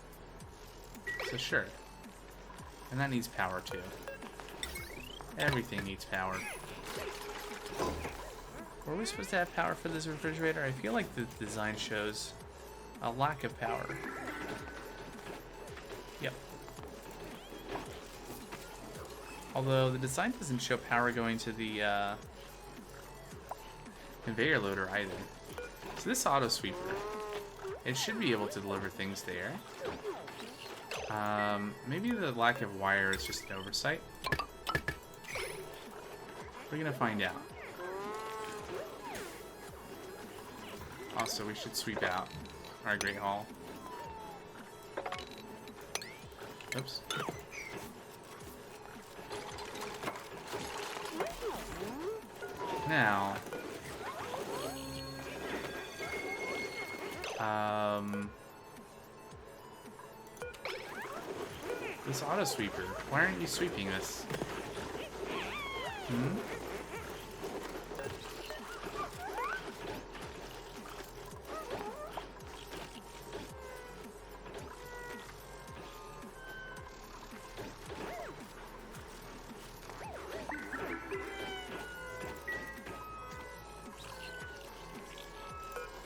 So sure. And that needs power too. Everything needs power. Were we supposed to have power for this refrigerator? I feel like the design shows a lack of power. Yep. Although the design doesn't show power going to the conveyor loader either. So this auto sweeper, it should be able to deliver things there. Maybe the lack of wire is just an oversight. We're gonna find out. Also, we should sweep out our Great Hall. Oops. Now, this auto sweeper. Why aren't you sweeping this? Hmm?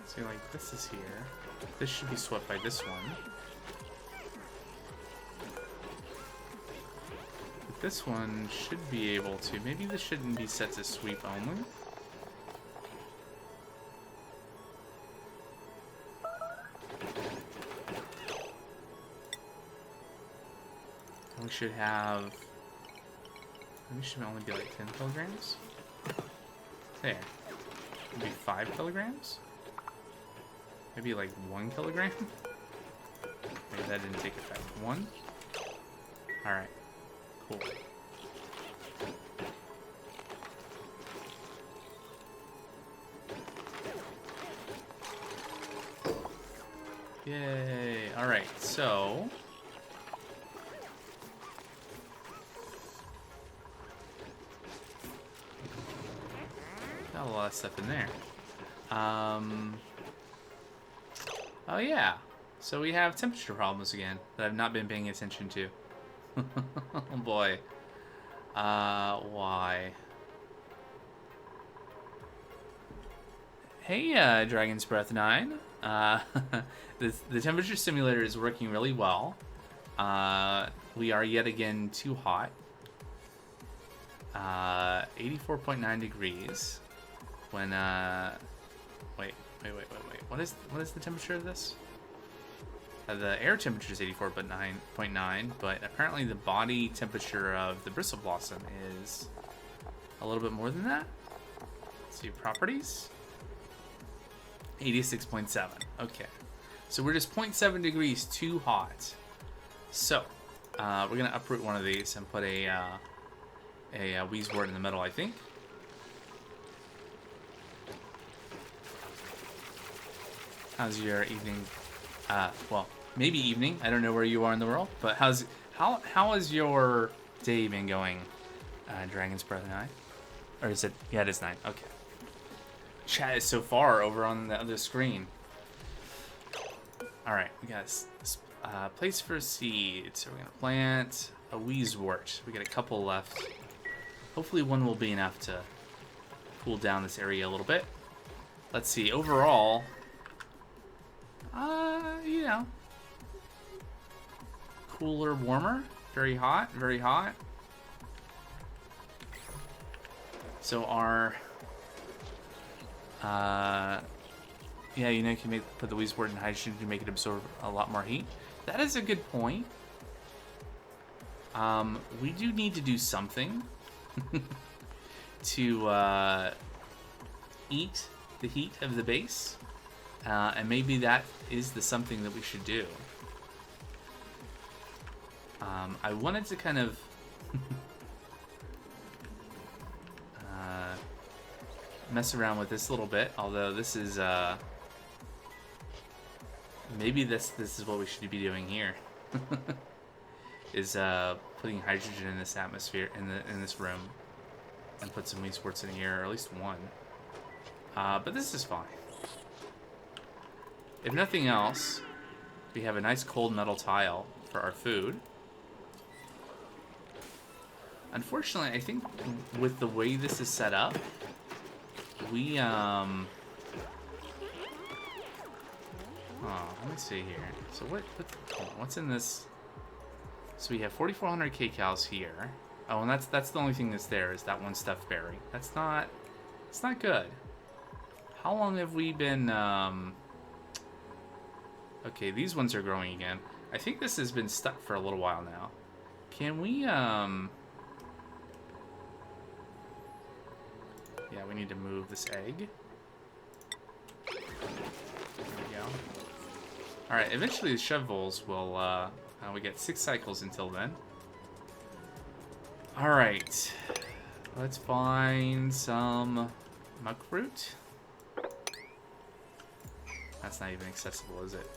So like this is here. This should be swept by this one. But this one should be able to. Maybe this shouldn't be set to sweep only. And we should have. Maybe should only be like 10 kilograms. There. Maybe 5 kilograms. Maybe like 1 kilogram? Maybe that didn't take effect. 1? Alright. Cool. Yay. Alright, so... got a lot of stuff in there. Oh yeah, so we have temperature problems again that I've not been paying attention to. Oh boy. Why? Hey, Dragon's Breath 9. The temperature simulator is working really well. We are yet again too hot. 84.9 degrees. When, wait. What is the temperature of this? The air temperature is 84.9, but apparently the body temperature of the bristle blossom is a little bit more than that. Let's see, properties. 86.7. Okay, so we're just 0.7 degrees too hot. So we're gonna uproot one of these and put a Wheezewort in the middle, I think. How's your evening? Well, maybe evening. I don't know where you are in the world, but how has your day been going, Dragon's Breath 9? Or is it? Yeah, it is 9. Okay. Chat is so far over on the other screen. All right, we got a place for seeds. So we're gonna plant a Wheezewort. We got a couple left. Hopefully, one will be enough to cool down this area a little bit. Let's see. Overall. You know, cooler, warmer, very hot, very hot. So our, yeah, you know, you can put the Wheezewort in hydrogen to make it absorb a lot more heat. That is a good point. We do need to do something to eat the heat of the base. And maybe that is the something that we should do. I wanted to kind of mess around with this a little bit, although this is maybe this is what we should be doing here. Is putting hydrogen in this atmosphere in this room. and put some Wii Sports in here, or at least one. But this is fine. If nothing else, we have a nice cold metal tile for our food. Unfortunately, I think with the way this is set up, we, oh, let me see here. So hold on, what's in this? So we have 4,400 kcals here. Oh, and that's the only thing that's there is that one stuffed berry. It's not good. How long have we been, okay, these ones are growing again. I think this has been stuck for a little while now. Can we, yeah, we need to move this egg. There we go. Alright, eventually the shovels will, we get 6 cycles until then. Alright. Let's find some muck fruit. That's not even accessible, is it?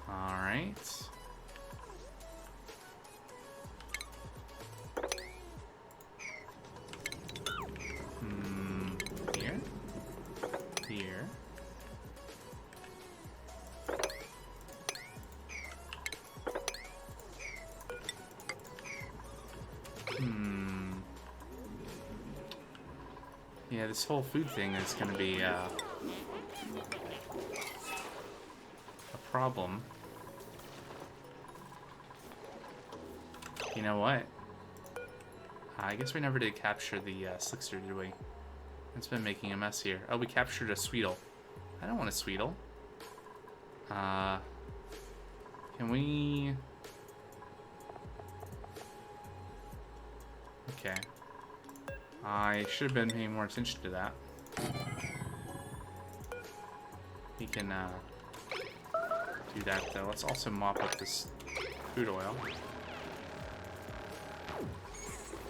Alright. Here. Here. Yeah, this whole food thing is going to be a problem. You know what? I guess we never did capture the Slickster, did we? It's been making a mess here. Oh, we captured a Sweetle. I don't want a Sweetle. Can we... Okay. I should have been paying more attention to that. We can do that though. Let's also mop up this food oil.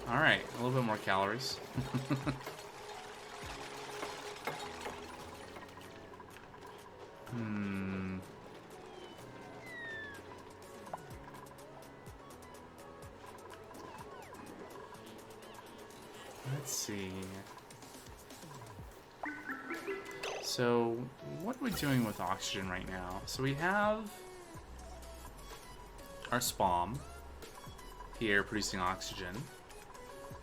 Alright, a little bit more calories. Let's see. So, what are we doing with oxygen right now? So we have our SPOM here producing oxygen,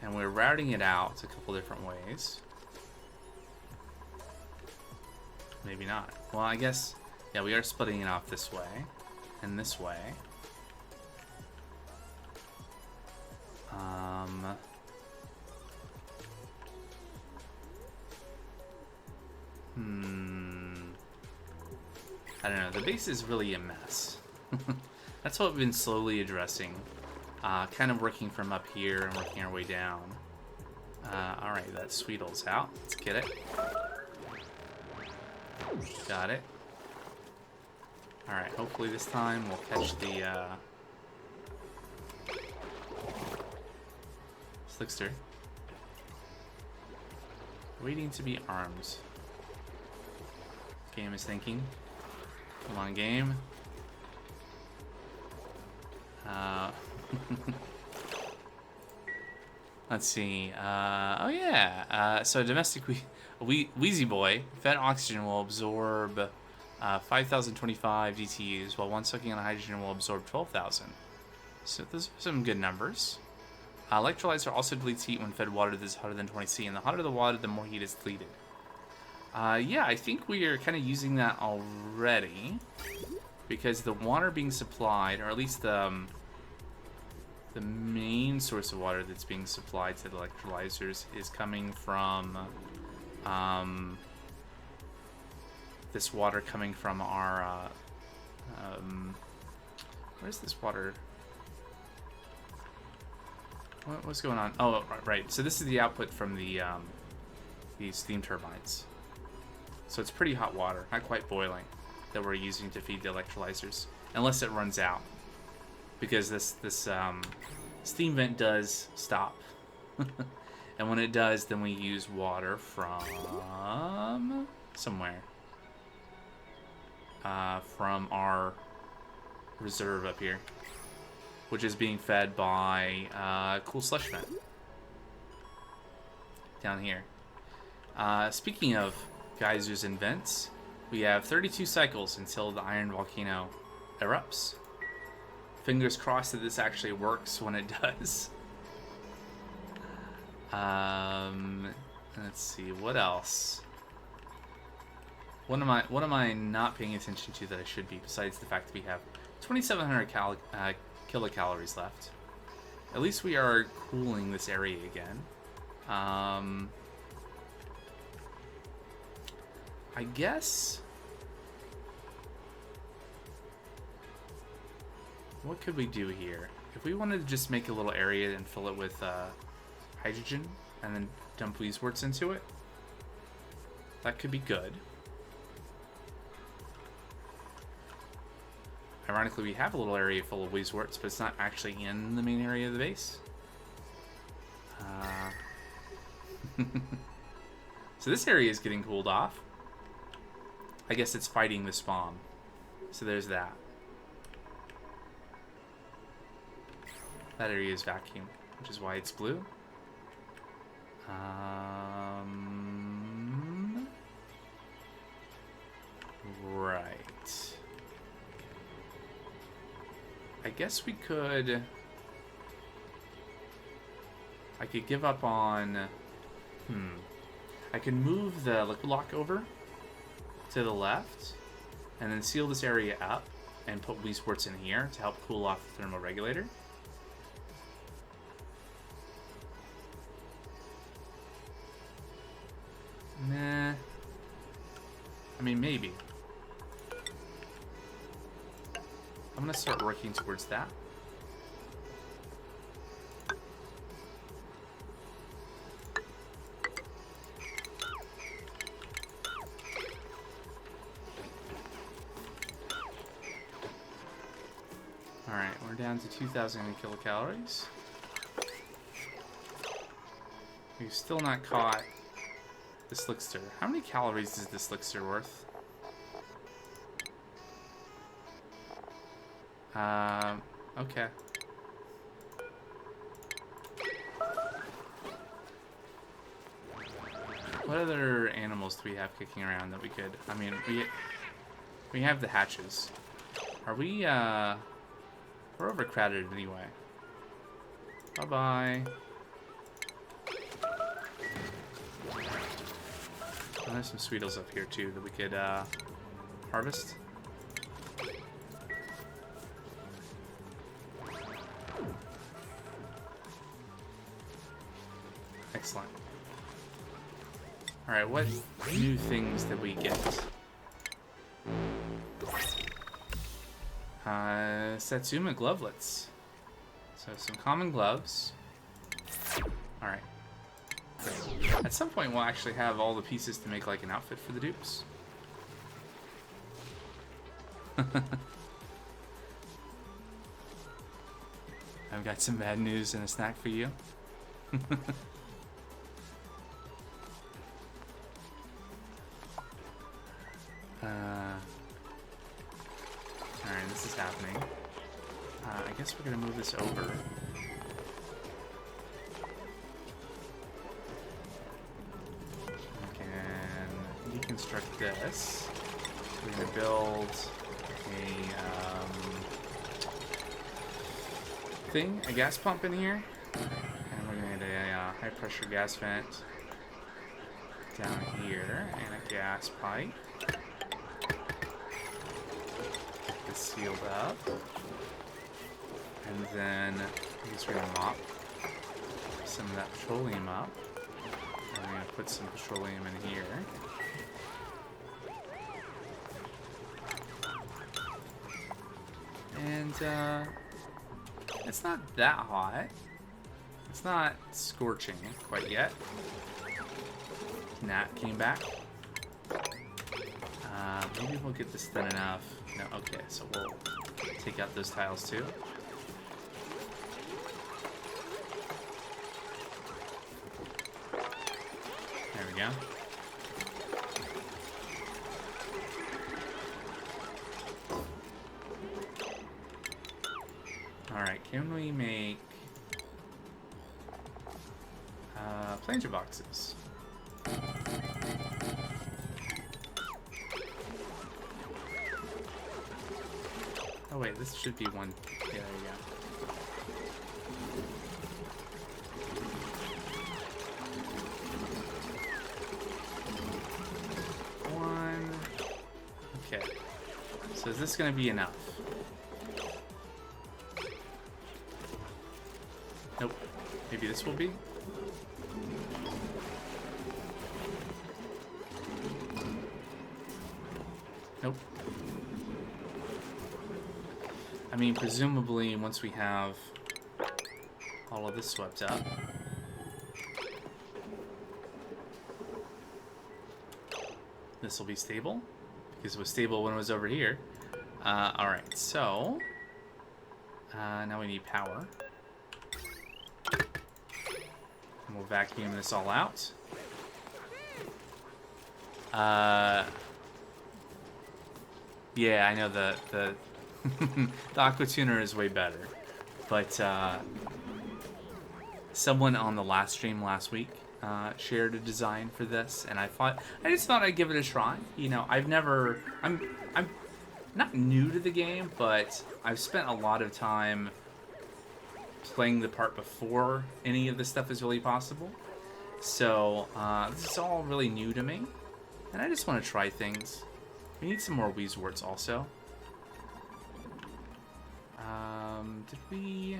and we're routing it out a couple different ways. Maybe not. Well, I guess, yeah, we are splitting it off this way and this way. I don't know. The base is really a mess. That's what we've been slowly addressing. Kind of working from up here and working our way down. Alright, that Sweetle's out. Let's get it. Got it. Alright, hopefully this time we'll catch the Slickster. Waiting to be armed. Game is thinking. Come on, game. Let's see. Oh yeah. So domestic Wheezy Boy fed oxygen will absorb 5,025 DTUs, while one sucking on hydrogen will absorb 12,000. So those are some good numbers. Electrolytes are also deletes heat when fed water that is hotter than 20°C, and the hotter the water, the more heat is deleted. Yeah, I think we are kind of using that already, because the water being supplied, or at least the main source of water that's being supplied to the electrolyzers is coming from this water coming from our where's this water? What's going on? Oh, right. So this is the output from the these steam turbines. So it's pretty hot water, not quite boiling, that we're using to feed the electrolyzers, unless it runs out, because this steam vent does stop, and when it does, then we use water from somewhere, from our reserve up here. which is being fed by cool slush vent down here. Speaking of geysers and vents, we have 32 cycles until the iron volcano erupts. Fingers crossed that this actually works when it does. Let's see, what else? What am I not paying attention to that I should be, besides the fact that we have 2,700 kilocalories left? At least we are cooling this area again. I guess... what could we do here? If we wanted to just make a little area and fill it with hydrogen and then dump Weezeworts into it, that could be good. Ironically, we have a little area full of Weezeworts, but it's not actually in the main area of the base. So this area is getting cooled off. I guess it's fighting the spawn. So there's that. That area is vacuum, which is why it's blue. Right. I guess we could... I could give up on... I can move the liquid lock over to the left and then seal this area up and put Weezeworts in here to help cool off the thermal regulator. Nah. I mean, maybe. I'm gonna start working towards that. Alright, we're down to 2,000 kilocalories. We've still not caught this Elixir. How many calories is this Elixir worth? Okay. What other animals do we have kicking around that we could... I mean, we have the hatches. Are we, we're overcrowded anyway. Bye-bye. Oh, there's some Sweetles up here, too, that we could, harvest. Excellent. Alright, what new things did we get? Satsuma glovelets. So some common gloves. Alright. At some point we'll actually have all the pieces to make like an outfit for the dupes. I've got some bad news and a snack for you. Alright, this is happening. I guess we're gonna move this over. We can deconstruct this. We're gonna build a gas pump in here. And we're gonna get a high pressure gas vent down here and a gas pipe. Get this sealed up. And then I guess we're gonna mop some of that petroleum up. And we're gonna put some petroleum in here. And it's not that hot. It's not scorching quite yet. Gnat came back. Maybe we'll get this thin enough. No, okay, so we'll take out those tiles too. There we go. Alright, can we make plunger boxes? Oh wait, this should be one. Yeah, there you go. One. Okay. So is this going to be enough? Nope. Maybe this will be? Nope. I mean, presumably, once we have all of this swept up, this will be stable, because it was stable when it was over here. Alright, so now we need power. And we'll vacuum this all out. Yeah, I know the the aqua tuner is way better, but someone on the last stream last week shared a design for this, and I just thought I'd give it a try. You know, I'm not new to the game, but I've spent a lot of time playing the part before any of this stuff is really possible. So this is all really new to me, and I just want to try things. We need some more Weezeworts also. Did we...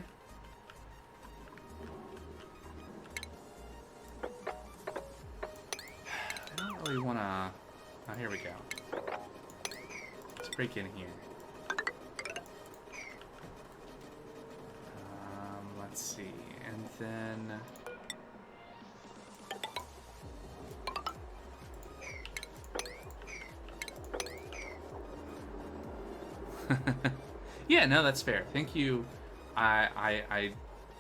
I don't really want to... Oh, here we go. Let's break in here. Let's see. And then... Yeah, no, that's fair. Thank you. I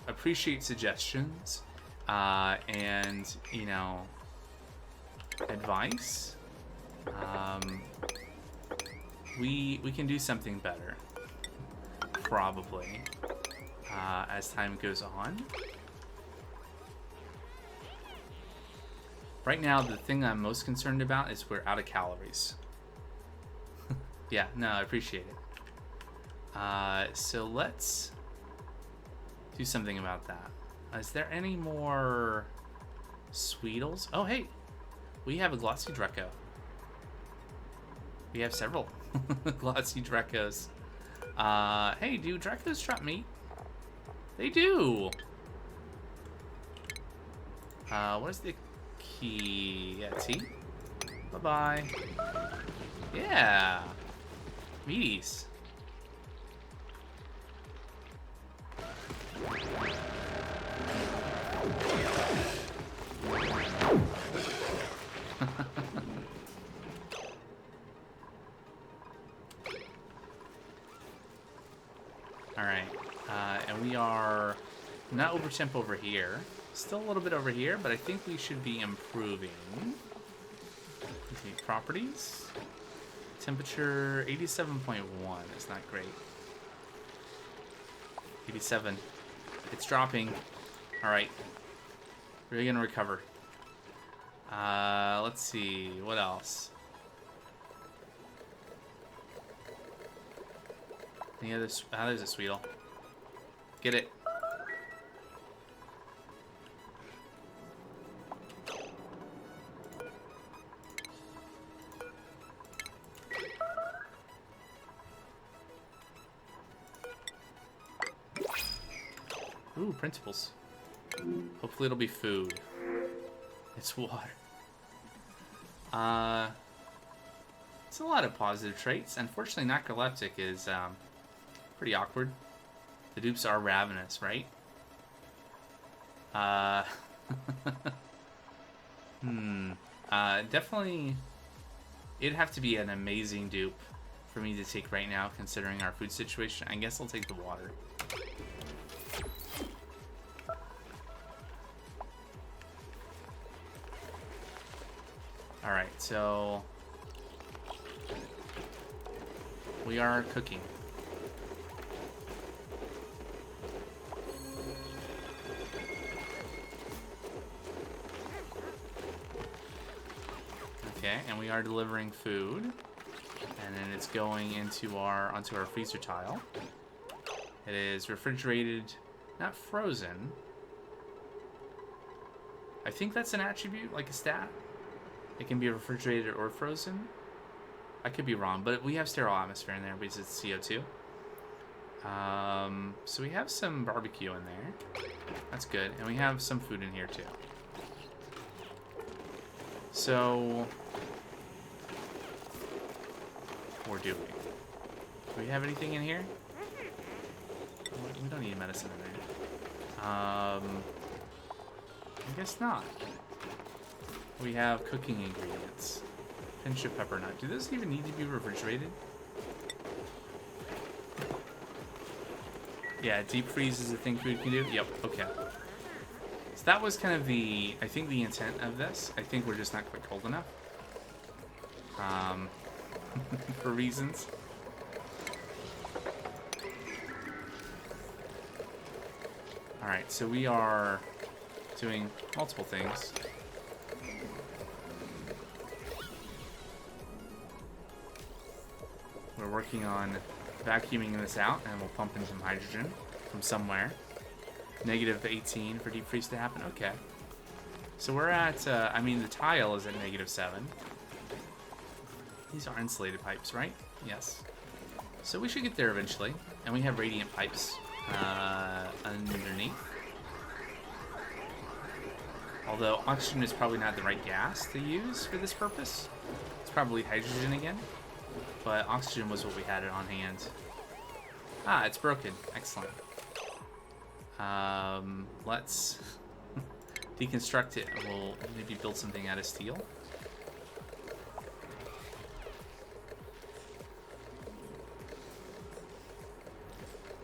appreciate suggestions and, you know, advice. We can do something better, probably, as time goes on. Right now, the thing I'm most concerned about is we're out of calories. Yeah, no, I appreciate it. So let's do something about that. Is there any more Sweetles? Oh, hey, we have a Glossy Dreco. We have several Glossy Drecos. Hey, do Drecos drop meat? They do. Where's the key? Yeah, T. Bye-bye. Yeah. Meaties. Alright, and we are not over temp over here. Still a little bit over here, but I think we should be improving. Okay, properties. Temperature 87.1 is not great. 87. It's dropping. Alright. We're gonna recover. Let's see. What else? Any other... Ah, there's a Sweetle. Get it. Ooh, principles. Hopefully it'll be food. It's water. It's a lot of positive traits. Unfortunately, narcoleptic is pretty awkward. The dupes are ravenous, right? Definitely, it'd have to be an amazing dupe for me to take right now, considering our food situation. I guess I'll take the water. Alright, so we are cooking. Okay, and we are delivering food. And then it's going into onto our freezer tile. It is refrigerated, not frozen. I think that's an attribute, like a stat. It can be refrigerated or frozen. I could be wrong, but we have sterile atmosphere in there because it's CO2. So we have some barbecue in there. That's good. And we have some food in here too. So, or do we? Do we have anything in here? We don't need medicine in there. I guess not. We have cooking ingredients. Pinch of pepper nut. Do those even need to be refrigerated? Yeah, deep freeze is a thing food can do. Yep, okay. So that was kind of the, I think, the intent of this. I think we're just not quite cold enough. For reasons. Alright, so we are doing multiple things. We're working on vacuuming this out, and we'll pump in some hydrogen from somewhere. Negative 18 for deep freeze to happen. Okay. So we're at, I mean, the tile is at negative 7. These are insulated pipes, right? Yes. So we should get there eventually. And we have radiant pipes underneath. Although oxygen is probably not the right gas to use for this purpose. It's probably hydrogen again. But oxygen was what we had on hand. Ah, it's broken. Excellent. Let's deconstruct it. We'll maybe build something out of steel.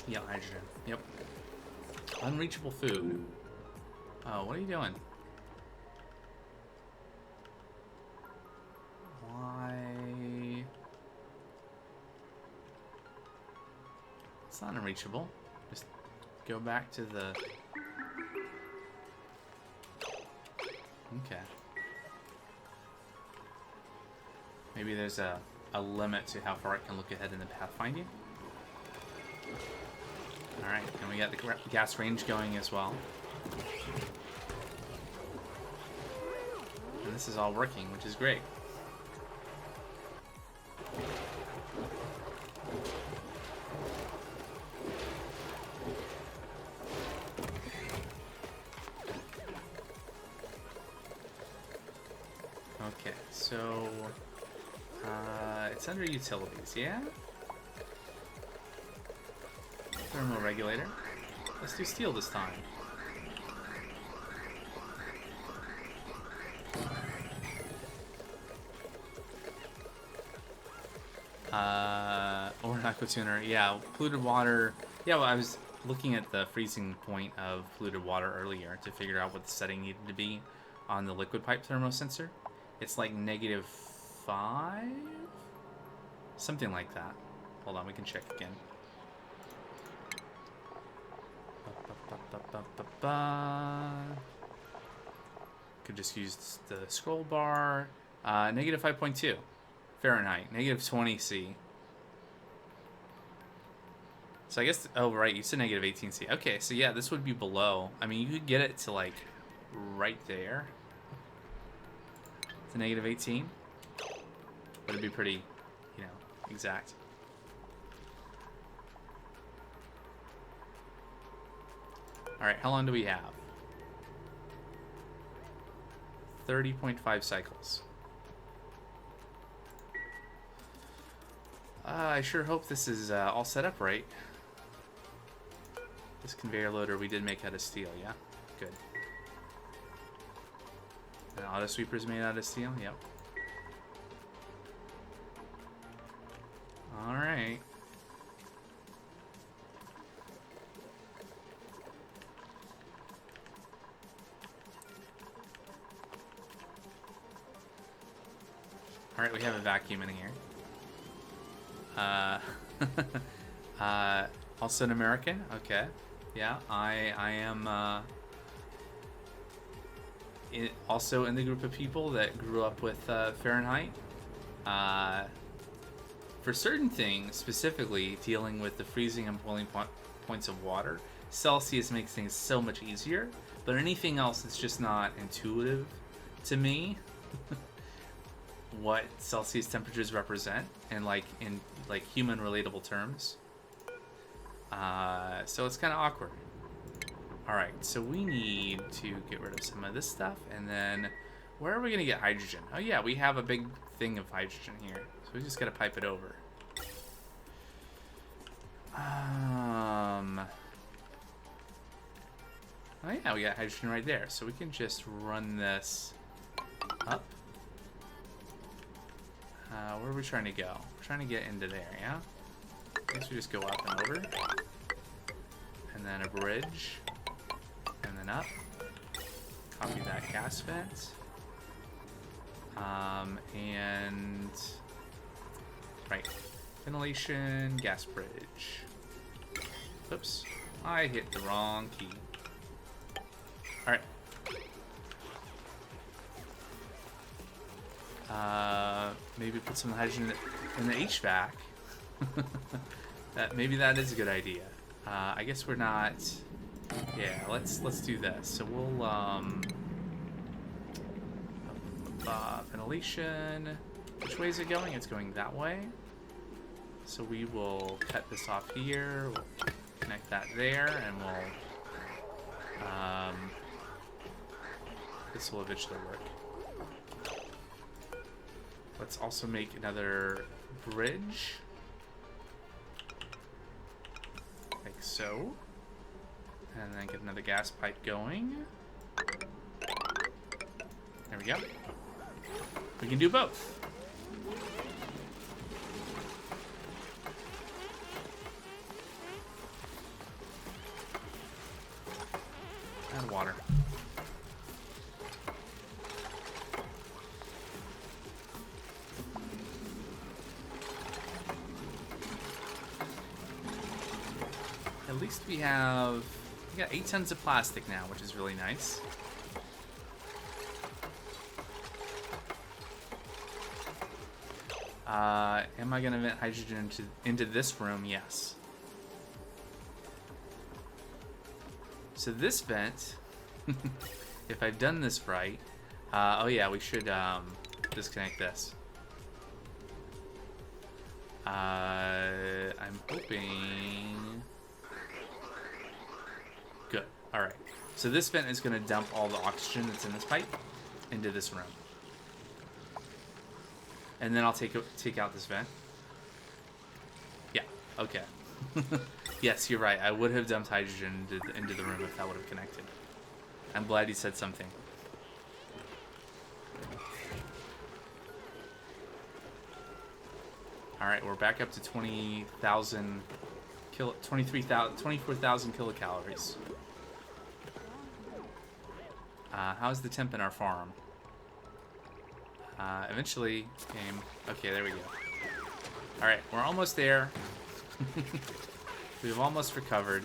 Yeah, hydrogen. Yep. Unreachable food. Oh, what are you doing? Why? It's not unreachable. Just go back to the... Okay. Maybe there's a limit to how far it can look ahead in the pathfinding. Alright, and we got the gas range going as well. And this is all working, which is great. Okay, so it's under utilities, yeah? Thermal regulator. Let's do steel this time. Or an aqua tuner. Yeah, polluted water. Yeah, well, I was looking at the freezing point of polluted water earlier to figure out what the setting needed to be on the liquid pipe thermosensor. It's like -5? Something like that. Hold on, we can check again. Could just use the scroll bar. -5.2 Fahrenheit. -20 C. So I guess, oh right, you said -18 C. Okay, so yeah, this would be below. I mean, you could get it to like right there. To -18. But it'd be pretty, you know, exact. Alright, how long do we have? 30.5 cycles. I sure hope this is all set up right. This conveyor loader we did make out of steel, yeah? Good. An auto sweeper's made out of steel? Yep. Alright. Alright, we have a vacuum in here. Also an American? Okay. Yeah, I am, also in the group of people that grew up with Fahrenheit. For certain things, specifically dealing with the freezing and boiling points of water, Celsius makes things so much easier. But anything else, it's just not intuitive to me what Celsius temperatures represent, and in human relatable terms. So it's kind of awkward. All right, so we need to get rid of some of this stuff, and then where are we gonna get hydrogen? Oh yeah, we have a big thing of hydrogen here, so we just gotta pipe it over. Oh yeah, we got hydrogen right there, so we can just run this up. Where are we trying to go? We're trying to get into there, yeah? I guess we just go up and over. And then a bridge. And then up. Copy that gas vent. And... Right. Ventilation, gas bridge. Oops. I hit the wrong key. Alright. Maybe put some hydrogen in the HVAC. Maybe that is a good idea. I guess we're not. Yeah, let's do this. So we'll ventilation. Which way is it going? It's going that way. So we will cut this off here. We'll connect that there, and we'll. This will eventually work. Let's also make another bridge. Like so. And then get another gas pipe going. There we go. We can do both. And water. At least we got 8 tons of plastic now, which is really nice. Am I gonna vent hydrogen into this room? Yes. So this vent, if I've done this right, oh yeah, we should disconnect this. I'm hoping. Good. All right. So this vent is going to dump all the oxygen that's in this pipe into this room, and then I'll take out this vent. Yeah. Okay. Yes, you're right. I would have dumped hydrogen into the room if that would have connected. I'm glad you said something. All right, we're back up to 24,000 kilocalories. How's the temp in our farm? Eventually came. Okay, there we go. All right, we're almost there. We've almost recovered.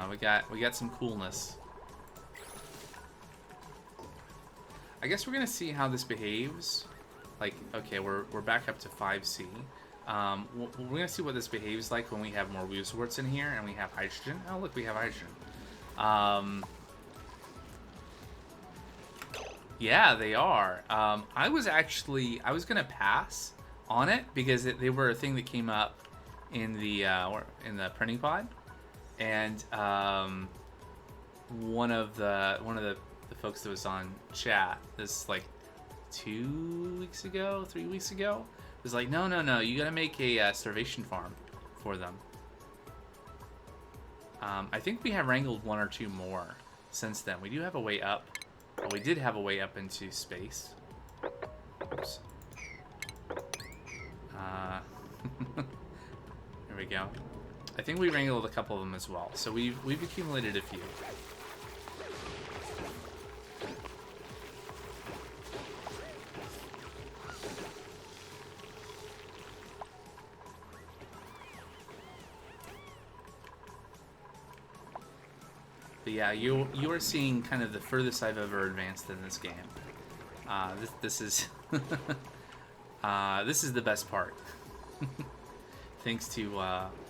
We got some coolness. I guess we're gonna see how this behaves. Like, okay, we're back up to 5C. We're gonna see what this behaves like when we have more Wheelsorts in here and we have hydrogen. Oh, look, we have hydrogen. Yeah, they are. I was gonna pass on it because they were a thing that came up in the printing pod, and one of the folks that was on chat this like 3 weeks ago was like, no, you gotta make a starvation farm for them. I think we have wrangled 1 or 2 more since then. We do have a way up. Well, we did have a way up into space. Oops. There we go. I think we wrangled a couple of them as well. So we've accumulated a few. But yeah, you are seeing kind of the furthest I've ever advanced in this game. This is this is the best part, thanks to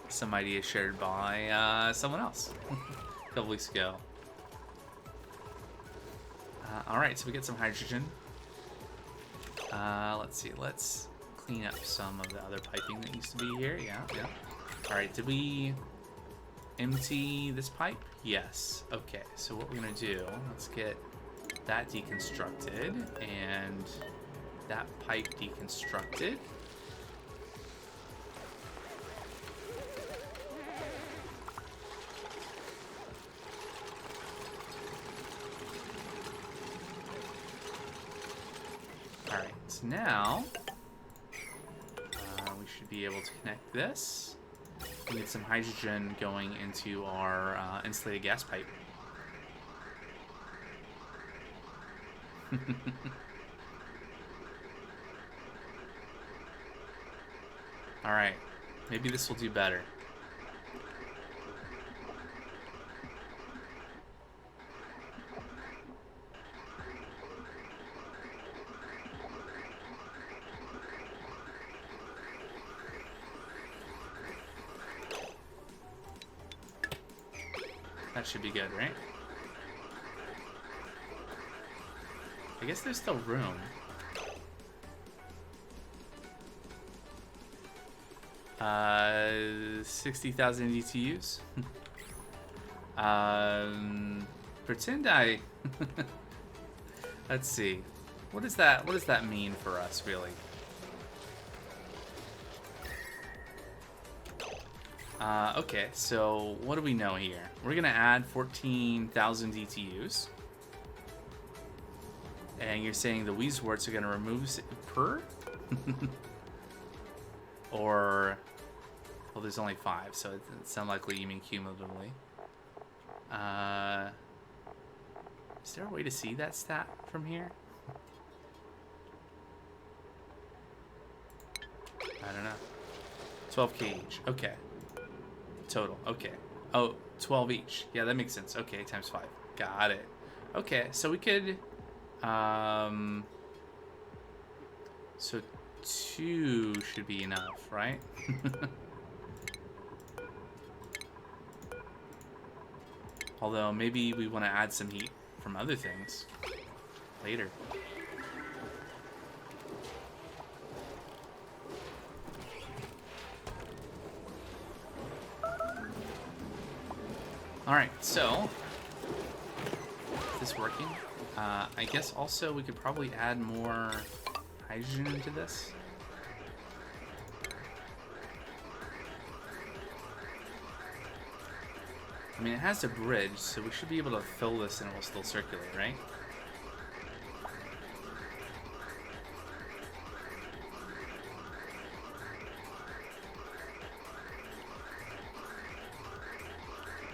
some ideas shared by someone else a couple weeks ago. All right, so we get some hydrogen. Let's see. Let's clean up some of the other piping that used to be here. Yeah. All right, did we empty this pipe? Yes. Okay, so what we're gonna do, let's get that deconstructed and that pipe deconstructed. All right, so now we should be able to connect this and get some hydrogen going into our insulated gas pipe. All right, maybe this will do better. That should be good, right? I guess there's still room. 60,000 ETUs. Pretend I. Let's see. What does that mean for us, really? Okay, so what do we know here? We're gonna add 14,000 DTUs. And you're saying the Weezeworts are gonna remove per? Or, well, there's only 5, so it's unlikely you mean cumulatively. Is there a way to see that stat from here? I don't know. 12k each. Okay. Total. Okay. Oh, 12 each. Yeah, that makes sense. Okay, times 5. Got it. Okay, so we could... So 2 should be enough, right? Although, maybe we want to add some heat from other things later. Alright, so, is this working? I guess also we could probably add more hydrogen into this. I mean, it has a bridge, so we should be able to fill this and it will still circulate, right?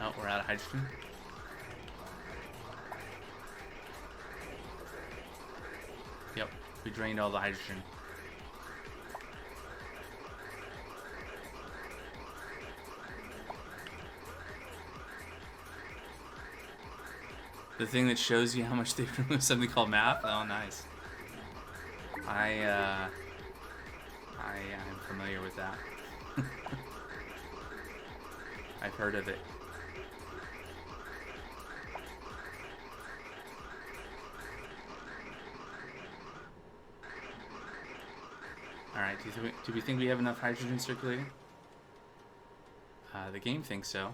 Oh, we're out of hydrogen. Yep, we drained all the hydrogen. The thing that shows you how much they've removed, something called math? Oh, nice. I am familiar with that. I've heard of it. Alright, do we think we have enough hydrogen circulating? The game thinks so.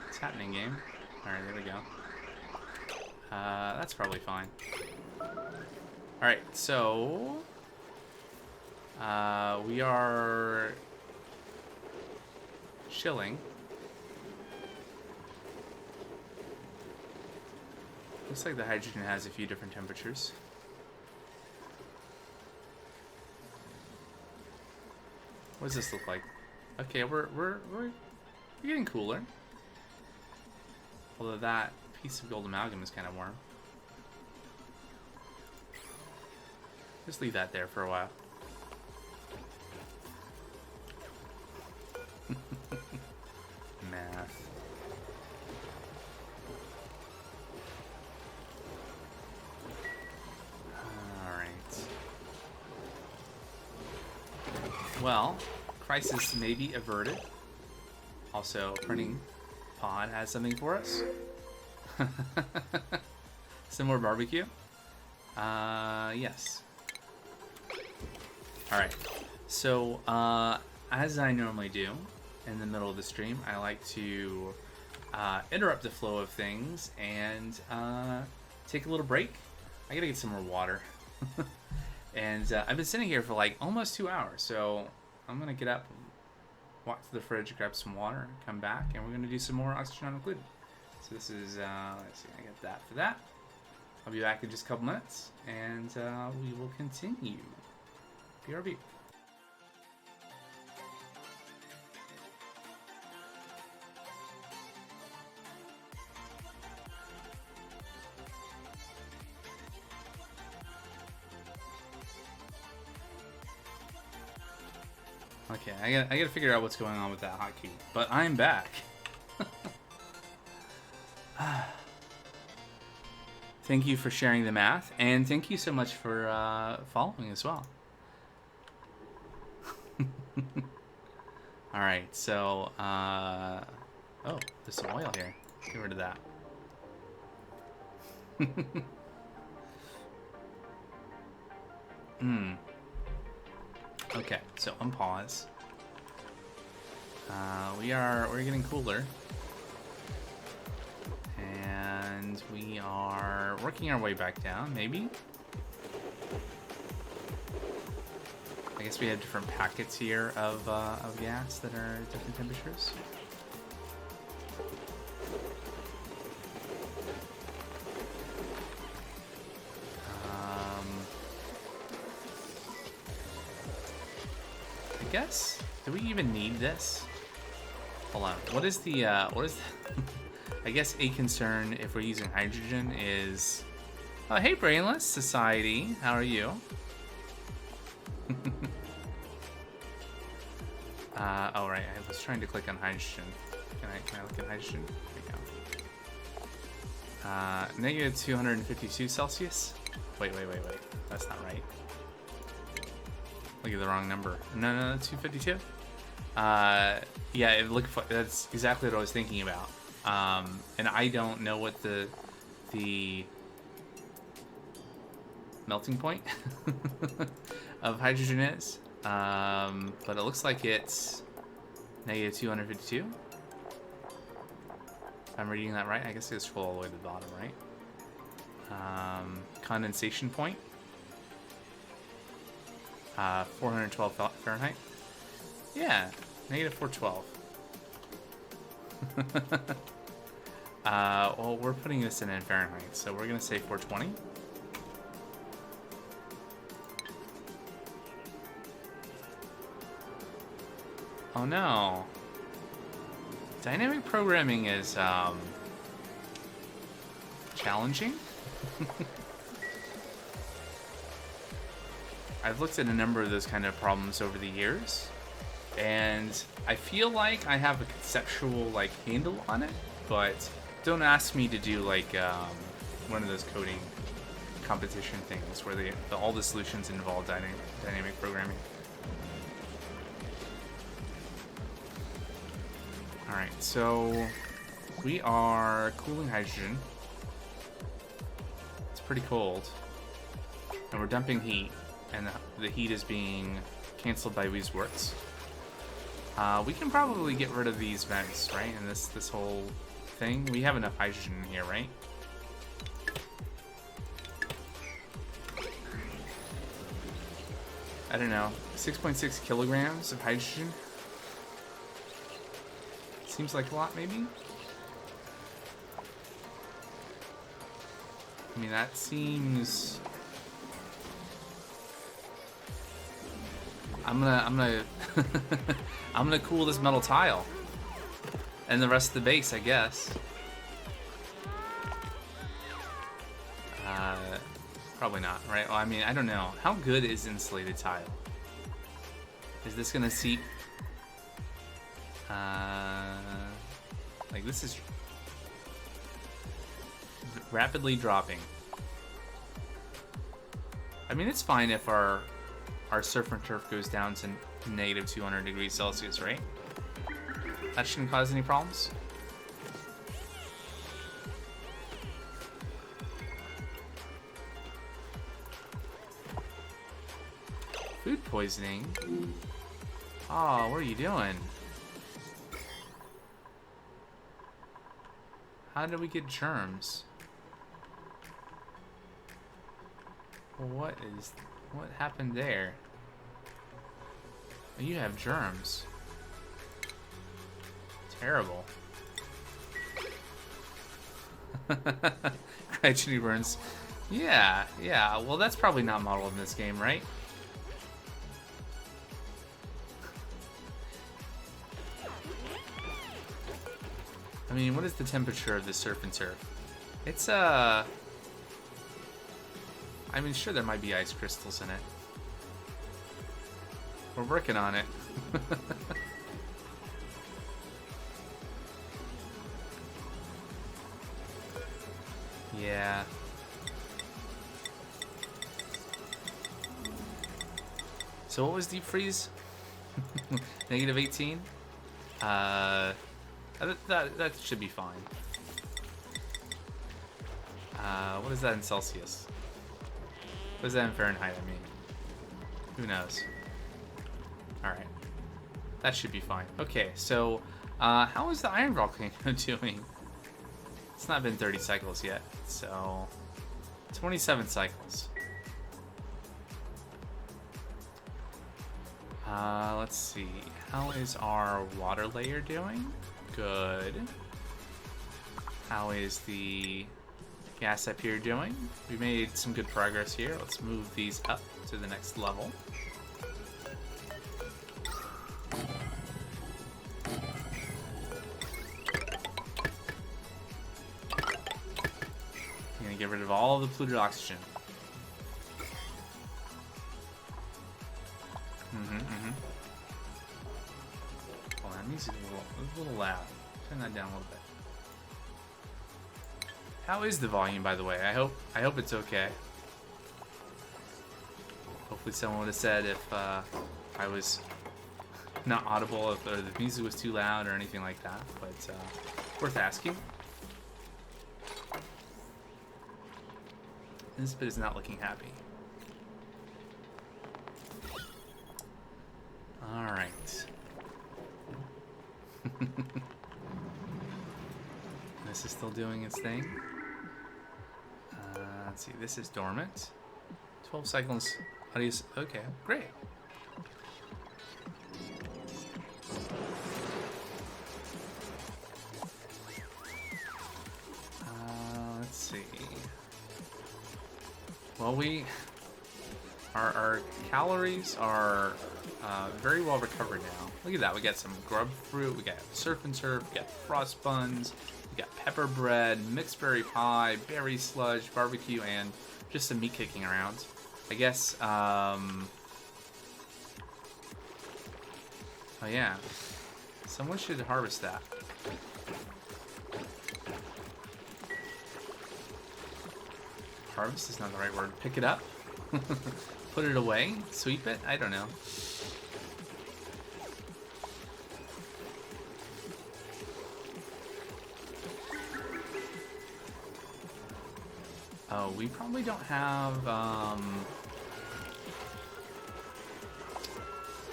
It's happening, game. Alright, there we go. That's probably fine. Alright, so... we are... chilling. Looks like the hydrogen has a few different temperatures. What does this look like? Okay, we're getting cooler. Although that piece of gold amalgam is kind of warm. Just leave that there for a while. Math. Well, crisis may be averted. Also, printing pod has something for us. Some more barbecue. Yes. Alright. So, as I normally do in the middle of the stream, I like to interrupt the flow of things and take a little break. I gotta get some more water. And I've been sitting here for like almost 2 hours, so I'm gonna get up, walk to the fridge, grab some water, come back, and we're gonna do some more oxygen not included. So this is, let's see, I get that for that. I'll be back in just a couple minutes, and we will continue. BRB. Okay, I gotta figure out what's going on with that hotkey, but I'm back. Thank you for sharing the math, and thank you so much for following as well. Alright, so, oh, there's some oil here. Get rid of that. Okay, so unpause. We're getting cooler. And we are working our way back down, maybe? I guess we have different packets here of gas that are different temperatures. I guess, do we even need this? Hold on, what is the, I guess a concern if we're using hydrogen is, oh, hey Brainless Society, how are you? Oh right, I was trying to click on hydrogen. Can I look at hydrogen? There we go. Negative 252 Celsius? Wait, that's not right. Look at the wrong number. No, 252? Yeah, that's exactly what I was thinking about. And I don't know what the melting point of hydrogen is. But it looks like it's negative 252. If I'm reading that right, I guess it's full all the way to the bottom, right? Condensation point. 412 Fahrenheit. Yeah, negative 412. Well, we're putting this in Fahrenheit, so we're gonna say 420. Oh no. Dynamic programming is challenging. I've looked at a number of those kind of problems over the years, and I feel like I have a conceptual handle on it, but don't ask me to do one of those coding competition things where all the solutions involve dynamic programming. Alright, so we are cooling hydrogen. It's pretty cold. And we're dumping heat, and the heat is being canceled by these works. We can probably get rid of these vents, right? And this whole thing. We have enough hydrogen in here, right? I don't know. 6.6 kilograms of hydrogen? Seems like a lot, maybe? I mean, that seems... I'm gonna I'm gonna cool this metal tile and the rest of the base, I guess. Probably not, right? Well, I mean, I don't know. How good is insulated tile? Is this gonna seep? This is rapidly dropping. I mean, it's fine if our our surf and turf goes down to negative 200 degrees Celsius, right? That shouldn't cause any problems. Food poisoning? Oh, what are you doing? How did we get germs? What happened there? Oh, you have germs. Terrible. Cryogeny burns. Yeah. Well, that's probably not modeled in this game, right? I mean, what is the temperature of the surf and turf? It's, I mean, sure, there might be ice crystals in it. We're working on it. Yeah. So what was deep freeze? Negative 18? That should be fine. What is that in Celsius? What is that in Fahrenheit, I mean? Who knows? Alright. That should be fine. Okay, so, how is the iron volcano doing? It's not been 30 cycles yet, so 27 cycles. Let's see. How is our water layer doing? Good. How is the gas up here doing? We made some good progress here. Let's move these up to the next level. Get rid of all the polluted oxygen. Oh, that music's a little loud. Turn that down a little bit. How is the volume, by the way? I hope it's okay. Hopefully someone would have said if I was not audible, if the music was too loud or anything like that. But worth asking. This bit is not looking happy. Alright. This is still doing its thing. Let's see, this is dormant. 12 cycles. Audience. Okay, great. Let's see. Well, our calories are very well recovered now. Look at that. We got some grub fruit. We got surf and turf. We got frost buns. We got pepper bread, mixed berry pie, berry sludge, barbecue, and just some meat kicking around. I guess. Oh yeah. Someone should harvest that. Harvest is not the right word. Pick it up. Put it away. Sweep it. I don't know. Oh, we probably don't have,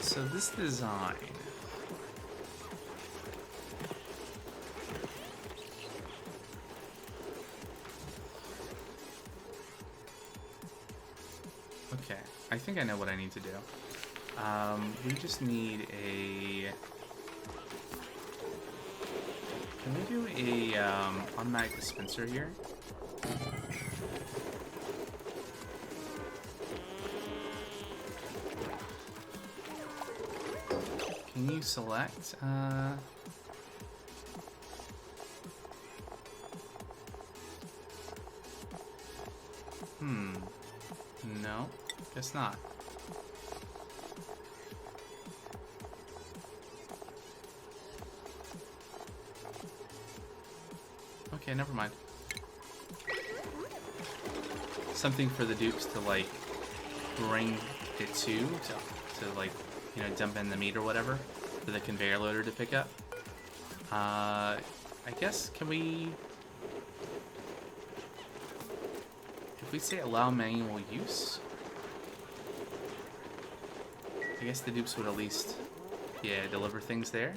so this design. Okay, I think I know what I need to do. We just need a... Can we do a automatic dispenser here? Can you select? No, guess not. Okay, never mind. Something for the dupes to, like, bring it too, to like, you know, dump in the meat or whatever for the conveyor loader to pick up. I guess, can we... If we say allow manual use, I guess the dupes would at least, yeah, deliver things there.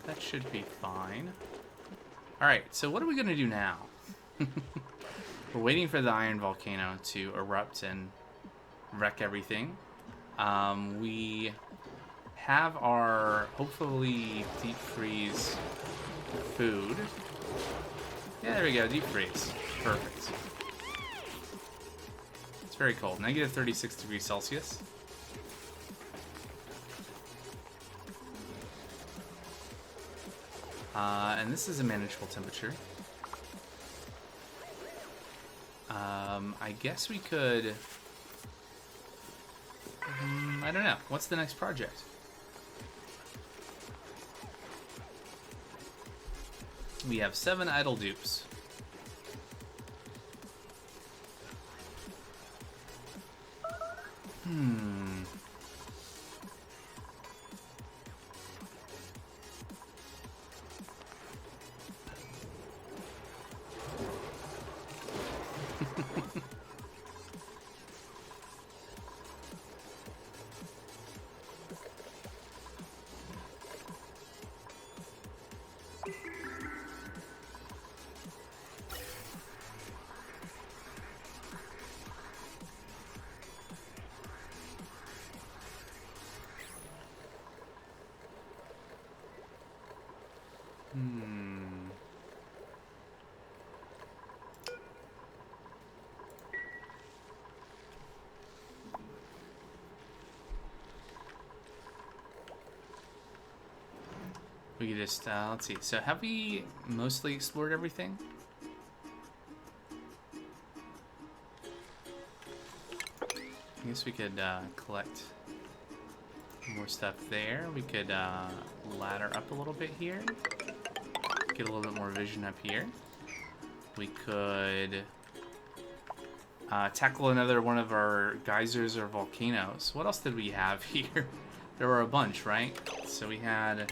That should be fine. Alright, so what are we going to do now? We're waiting for the iron volcano to erupt and wreck everything. We have our, hopefully, deep freeze food. Yeah, there we go, deep freeze. Perfect. It's very cold, negative 36 degrees Celsius. And this is a manageable temperature. I guess we could... I don't know. What's the next project? We have 7 idle dupes. We could just, let's see. So have we mostly explored everything? I guess we could collect more stuff there. We could ladder up a little bit here. Get a little bit more vision up here. We could tackle another one of our geysers or volcanoes. What else did we have here? There were a bunch, right? So we had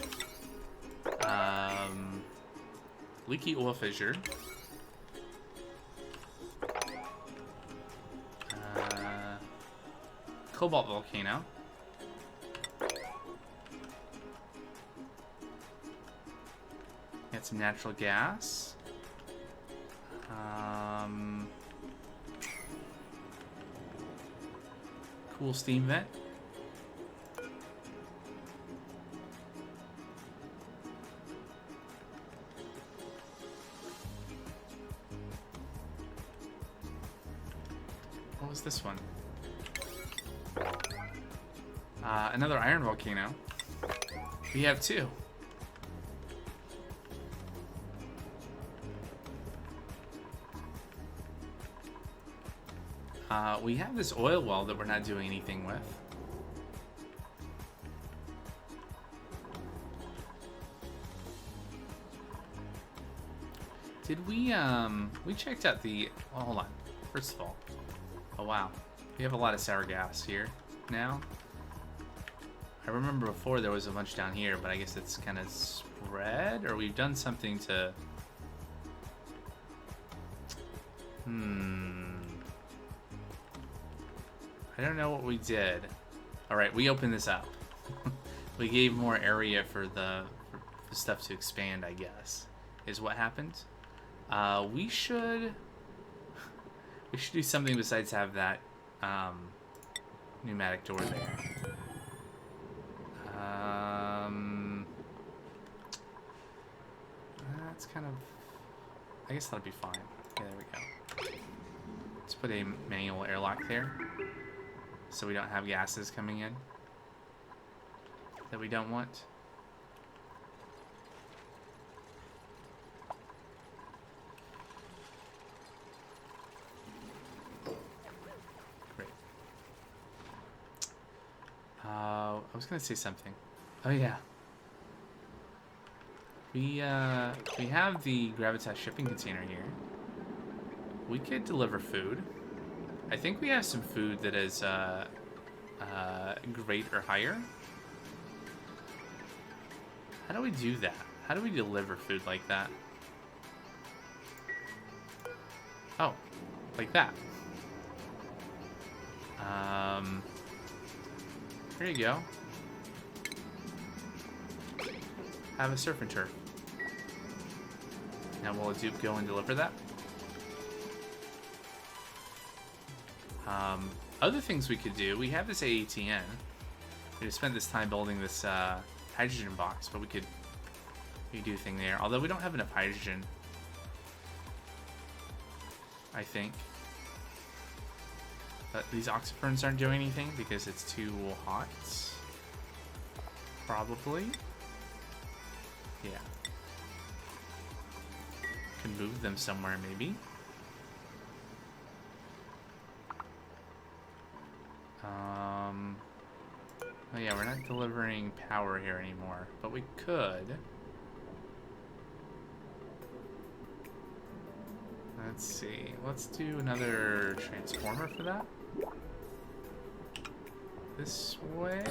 leaky oil fissure. Cobalt volcano. Got some natural gas. Cool steam vent. What was this one? Another iron volcano. We have 2. We have this oil well that we're not doing anything with. Did we checked out the, well, hold on. First of all, oh wow. We have a lot of sour gas here now. I remember before there was a bunch down here, but I guess it's kind of spread, or we've done something to... I don't know what we did. Alright, we opened this up. We gave more area for the stuff to expand, I guess, is what happened. We should do something besides have that pneumatic door there. That's kind of... I guess that'll be fine. Yeah, there we go. Let's put a manual airlock there, so we don't have gases coming in that we don't want. Great. I was gonna say something. Oh yeah. We have the Gravitas shipping container here. We could deliver food. I think we have some food that is great or higher. How do we do that? How do we deliver food like that? Oh, like that. Here you go. Have a surf and turf. Now will a dupe go and deliver that? Other things we could do, we have this AATN. We just spent this time building this hydrogen box, but we could do a thing there. Although we don't have enough hydrogen, I think. But these oxyferns aren't doing anything because it's too hot. Probably. Yeah. Can move them somewhere maybe. Oh yeah, we're not delivering power here anymore, but we could. Let's see. Let's do another transformer for that. This way.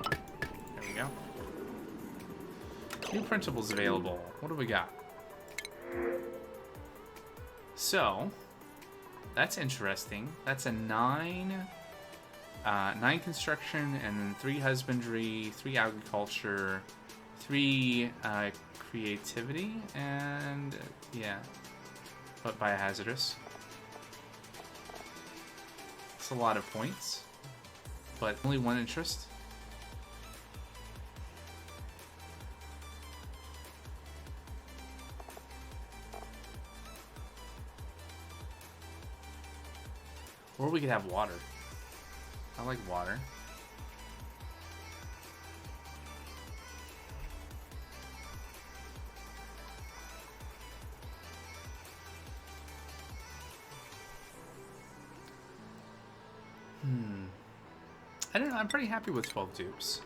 There we go. New printables available. What do we got? So, that's interesting. That's a 9 construction, and then 3 husbandry, 3 agriculture, 3 creativity, and yeah, but biohazardous. It's a lot of points, but only 1 interest. Or we could have water. I like water. I don't know, I'm pretty happy with 12 dupes.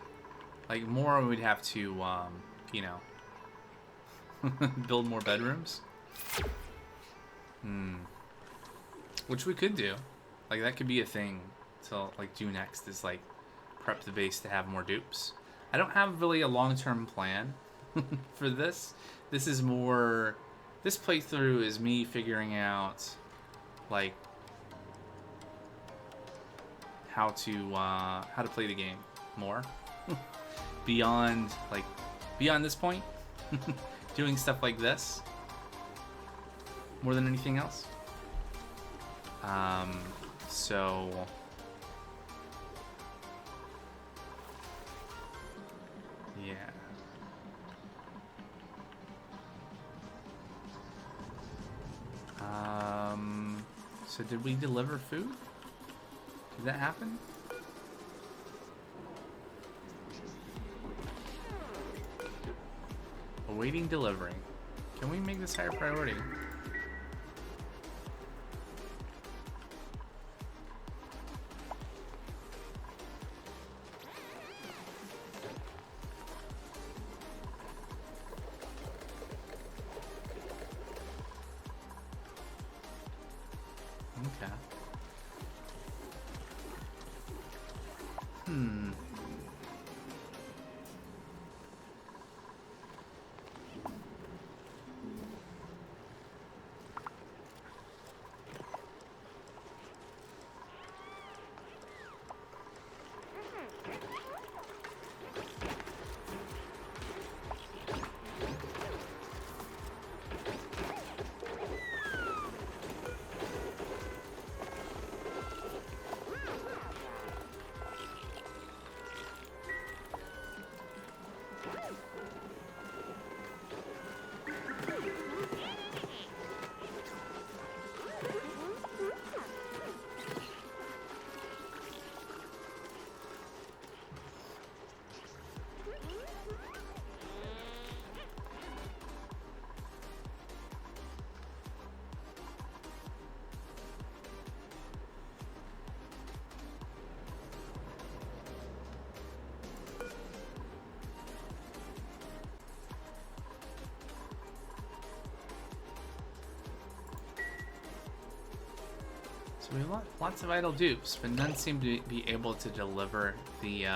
Like, more we'd have to, you know, build more bedrooms. Which we could do. Like, that could be a thing to, like, do next, is, like, prep the base to have more dupes. I don't have really a long-term plan for this. This is more... This playthrough is me figuring out, like, how to play the game more. beyond this point. Doing stuff like this. More than anything else. So yeah. So did we deliver food? Did that happen? Awaiting delivery. Can we make this higher priority? Okay. So we have lots of idle dupes, but none seem to be able to deliver the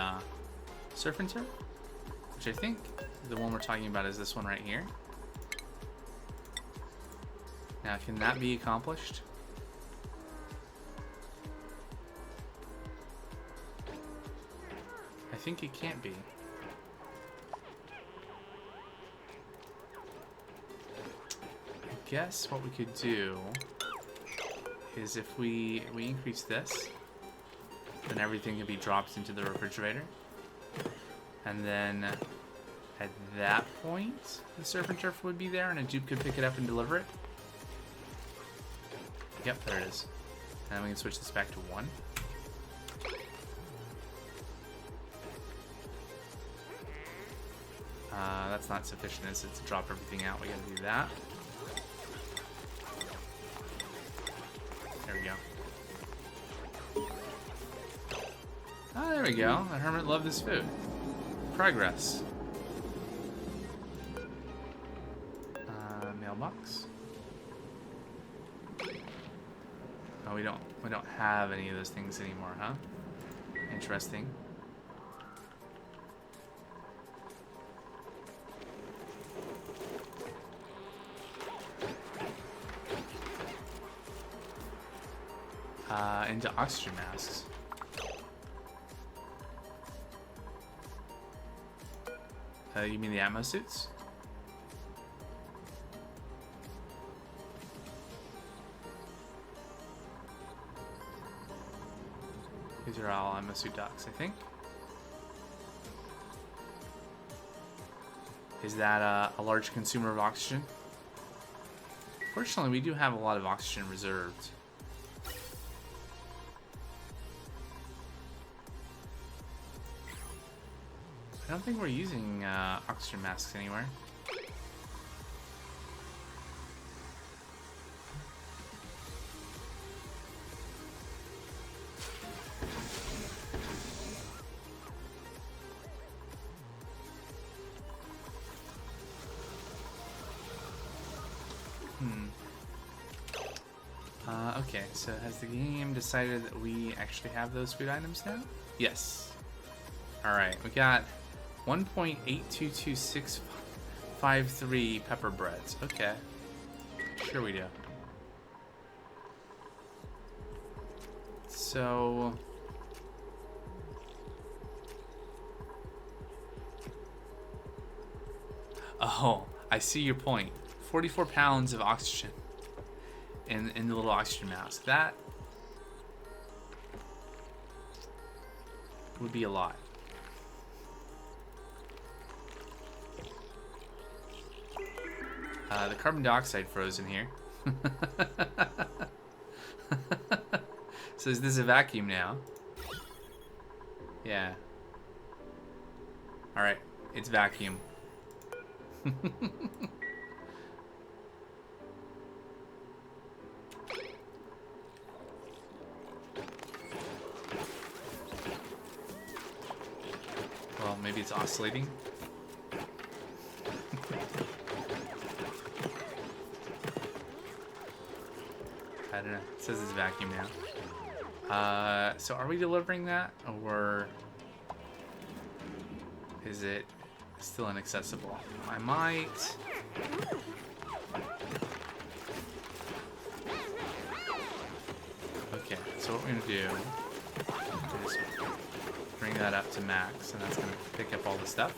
surf and turf, which I think the one we're talking about is this one right here. Now, can that be accomplished? I think it can't be. I guess what we could do is if we increase this, then everything can be dropped into the refrigerator. And then at that point, the surf and turf would be there and a dupe could pick it up and deliver it. Yep, there it is. And then we can switch this back to 1. That's not sufficient, is it, to drop everything out? We gotta do that. There we go. Oh, there we go. The hermit loved his food. Progress. Mailbox. Oh, we don't have any of those things anymore, huh? Interesting. Into oxygen masks. You mean the Atmos suits? These are all Atmos suit docs, I think. Is that a large consumer of oxygen? Fortunately, we do have a lot of oxygen reserved. I don't think we're using oxygen masks anywhere. Okay, so has the game decided that we actually have those food items now? Yes. Alright, we got 1.822653 pepper breads. Okay. Sure we do. So... oh, I see your point. 44 pounds of oxygen in the little oxygen mask. That would be a lot. The carbon dioxide froze in here. So is this a vacuum now? Yeah. Alright, it's vacuum. Well, maybe it's oscillating. I don't know. It says it's vacuum now. So are we delivering that, or is it still inaccessible? I might... okay, so what we're going to do is bring that up to max, and that's going to pick up all the stuff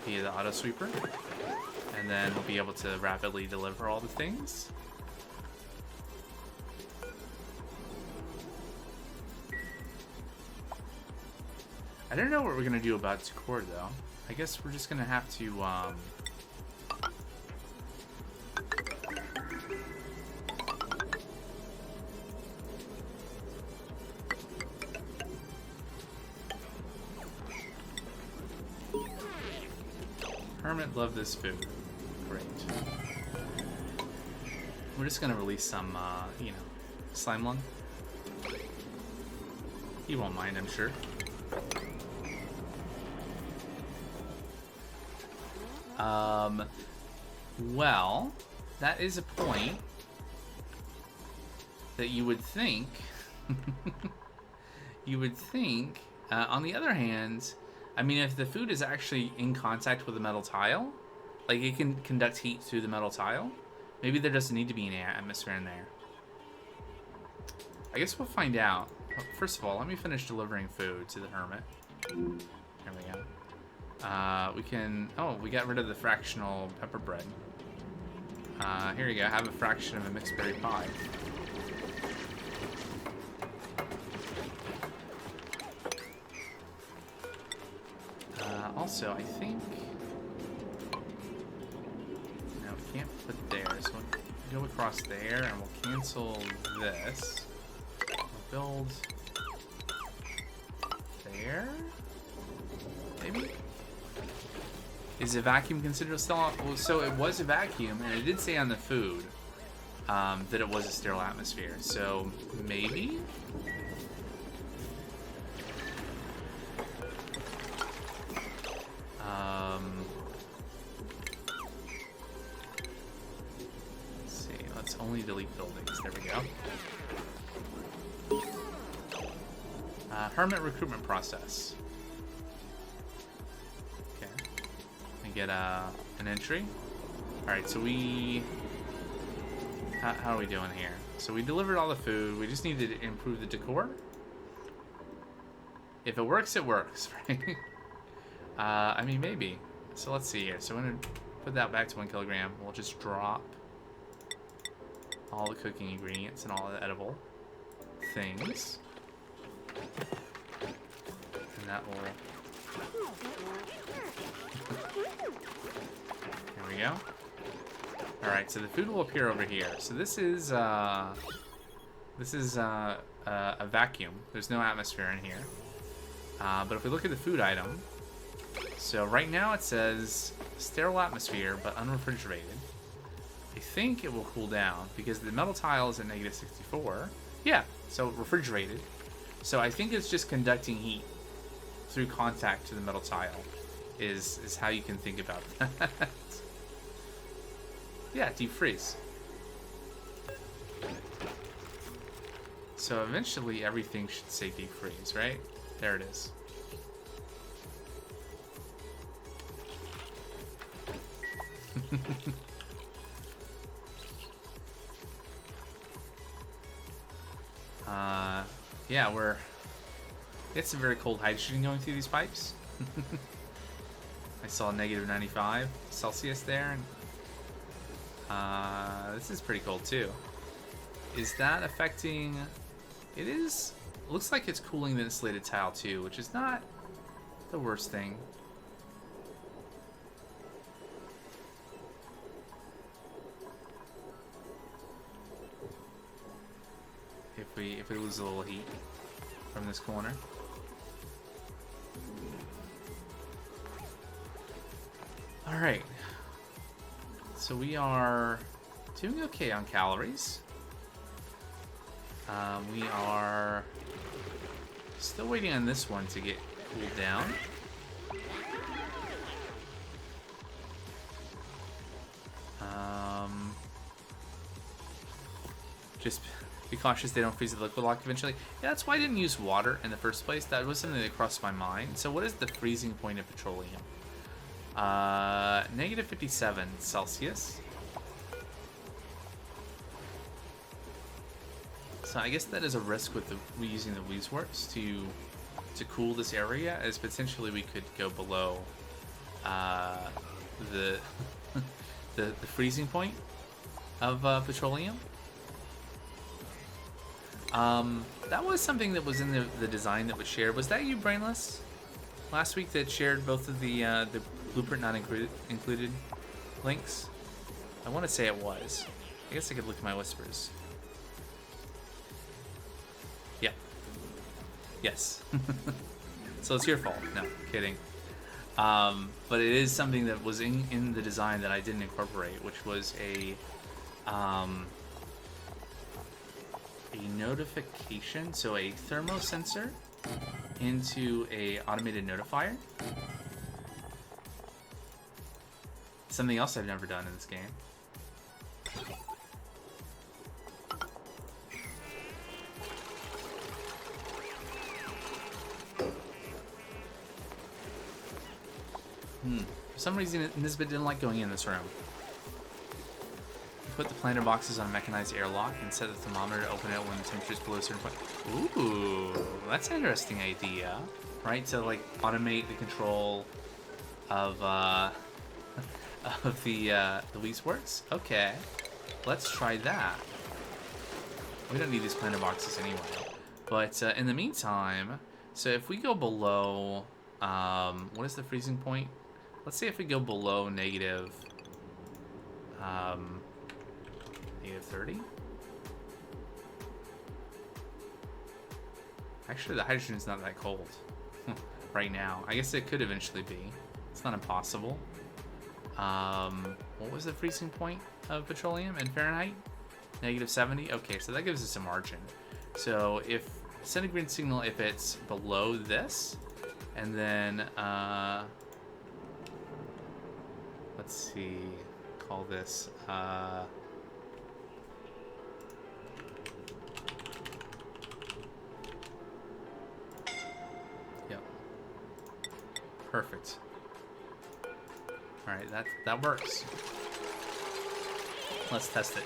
via the auto sweeper, and then we'll be able to rapidly deliver all the things. I don't know what we're gonna do about Score though. I guess we're just gonna have to Hermit loved this food. Great. We're just gonna release some you know, slime lung. He won't mind, I'm sure. Well, that is a point that you would think You would think. On the other hand, I mean, if the food is actually in contact with the metal tile, like it can conduct heat through the metal tile, maybe there doesn't need to be any atmosphere in there. I guess we'll find out. First of all, let me finish delivering food to the hermit. There we go. We can... Oh, we got rid of the fractional pepper bread. Here you go. Have a fraction of a mixed berry pie. Also, I think... No, we can't put there, so we'll go across there, and we'll cancel this. We'll build... there? Maybe? Is a vacuum considered a sterile? Well, so it was a vacuum, and it did say on the food that it was a sterile atmosphere. So maybe? Let's see. Let's only delete buildings. There we go. Hermit recruitment process. Okay. We get an entry. Alright, so we... How are we doing here? So we delivered all the food. We just need to improve the decor. If it works, it works, right? I mean, maybe. So let's see here. So I'm going to put that back to 1 kilogram. We'll just drop all the cooking ingredients and all the edible things. And that will... There we go. Alright, so the food will appear over here. So this is a vacuum. There's no atmosphere in here. But if we look at the food item, so right now it says sterile atmosphere, but unrefrigerated. I think it will cool down because the metal tile is at negative 64. Yeah, so refrigerated. So I think it's just conducting heat through contact to the metal tile is how you can think about that. Yeah, deep freeze. So eventually everything should say deep freeze, right? There it is. Yeah, it's some very cold hydrogen going through these pipes. I saw negative 95 Celsius there. And, this is pretty cold too. Is that affecting... It is... Looks like it's cooling the insulated tile too, which is not the worst thing. If we lose a little heat from this corner. Alright. So we are doing okay on calories. We are still waiting on this one to get cooled down. Just be cautious they don't freeze the liquid lock eventually. Yeah, that's why I didn't use water in the first place. That was something that crossed my mind. So what is the freezing point of petroleum? Negative 57 Celsius. So I guess that is a risk with using the Weaseworks to cool this area, as potentially we could go below the the freezing point of petroleum. That was something that was in the design that was shared. Was that you, Brainless, last week that shared both of the blueprint not included links? I want to say it was. I guess I could look at my whispers. Yeah. Yes. So it's your fault. No, kidding. But it is something that was in the design that I didn't incorporate, which was a notification, so a thermo sensor into a automated notifier. Something else I've never done in this game. For some reason, Nisbet didn't like going in this room. Put the planter boxes on a mechanized airlock and set the thermometer to open it when the temperature is below a certain point. Ooh, that's an interesting idea, right? To like automate the control of of the Wii Sports. Okay, let's try that. We don't need these planter boxes anyway. But in the meantime, so if we go below, what is the freezing point? Let's say if we go below negative. Negative 30? Actually, the hydrogen's not that cold right now. I guess it could eventually be. It's not impossible. What was the freezing point of petroleum in Fahrenheit? Negative 70? Okay, so that gives us a margin. So if send a green signal if it's below this, and then let's see, call this yep, perfect. All right, that works. Let's test it.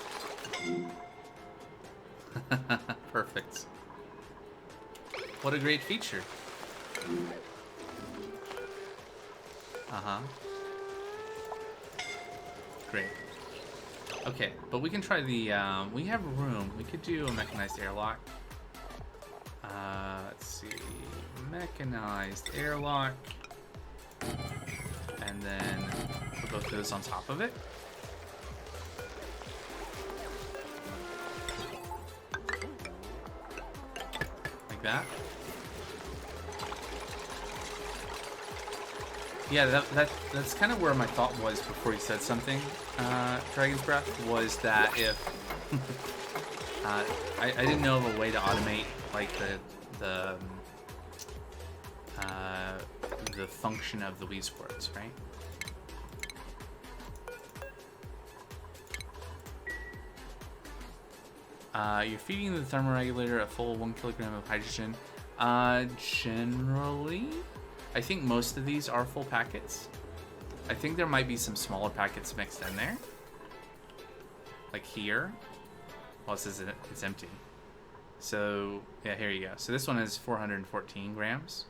Perfect. What a great feature. Great. Okay, but we can try the, we have room. We could do a mechanized airlock. Let's see. Mechanized airlock. And then put both of those on top of it. Like that. Yeah, that's kind of where my thought was before you said something, Dragon's Breath, was that if I didn't know of a way to automate like the function of the Wii Sports, right? You're feeding the thermoregulator a full 1 kilogram of hydrogen. Generally, I think most of these are full packets. I think there might be some smaller packets mixed in there. Like here. Well, it says it's empty. So, yeah, here you go. So this one is 414 grams.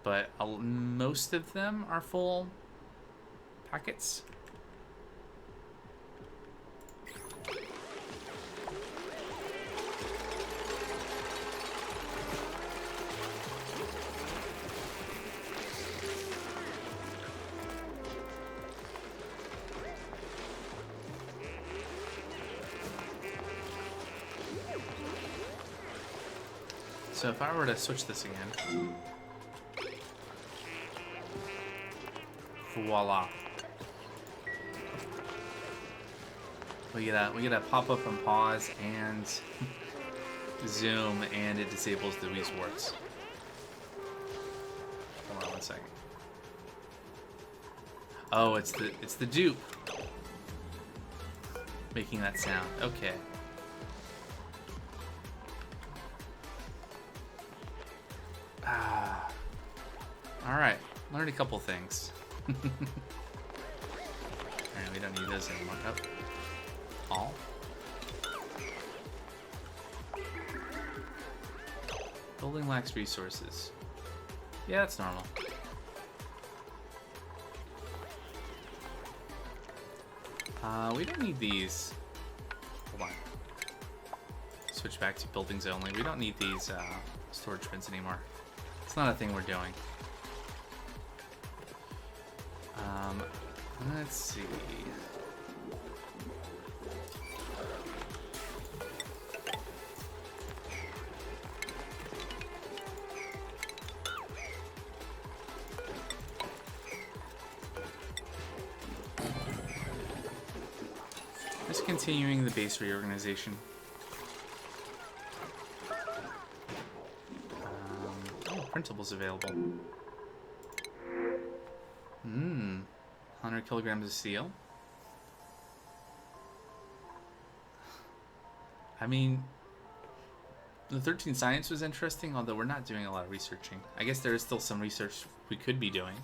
But most of them are full packets. So if I were to switch this again, voila, we get a pop up and pause and zoom, and it disables the Wii Sports. Hold on 1 second. Oh, it's the dupe making that sound. Okay. Alright, learned a couple things. Alright, we don't need those anymore. Oh. All. Building lacks resources. Yeah, that's normal. We don't need these. Hold on. Switch back to buildings only. We don't need these storage bins anymore. It's not a thing we're doing. Let's see. Just continuing the base reorganization. Printables available. 100 kilograms of steel. I mean, the 13 science was interesting, although we're not doing a lot of researching. I guess there is still some research we could be doing.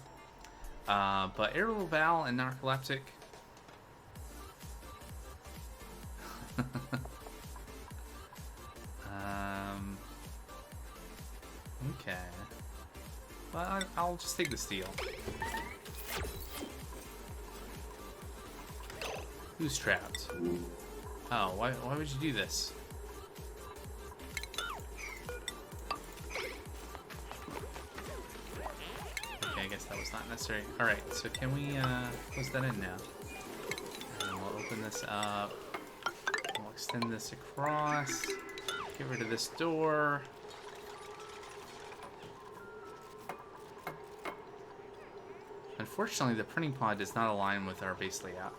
But irritable bowel and narcoleptic. Okay. Well, I'll just take the steel. Who's trapped? Oh, why would you do this? Okay, I guess that was not necessary. Alright, so can we close that in now? And we'll open this up. We'll extend this across. Get rid of this door. Unfortunately, the printing pod does not align with our base layout.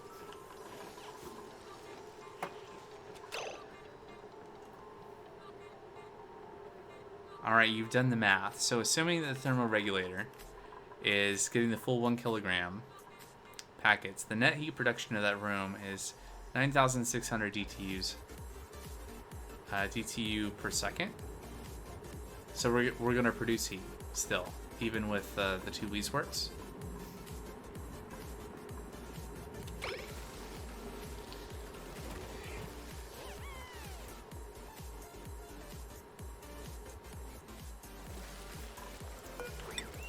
Alright, you've done the math. So assuming that the thermoregulator is getting the full 1 kilogram packets, the net heat production of that room is 9,600 DTUs. DTU per second. So we're going to produce heat still, even with the 2 lease works.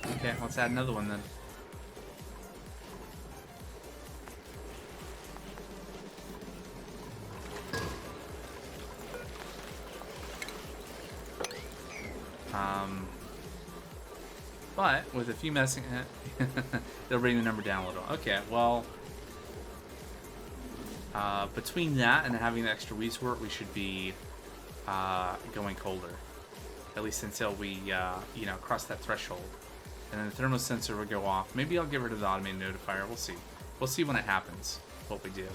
Okay, let's add another one then. But with a few messing, they'll bring the number down a little. Okay, well, between that and having the extra Weezwort, we should be going colder, at least until we, you know, cross that threshold. And then the thermal sensor will go off. Maybe I'll get rid of the automated notifier. We'll see. We'll see when it happens what we do.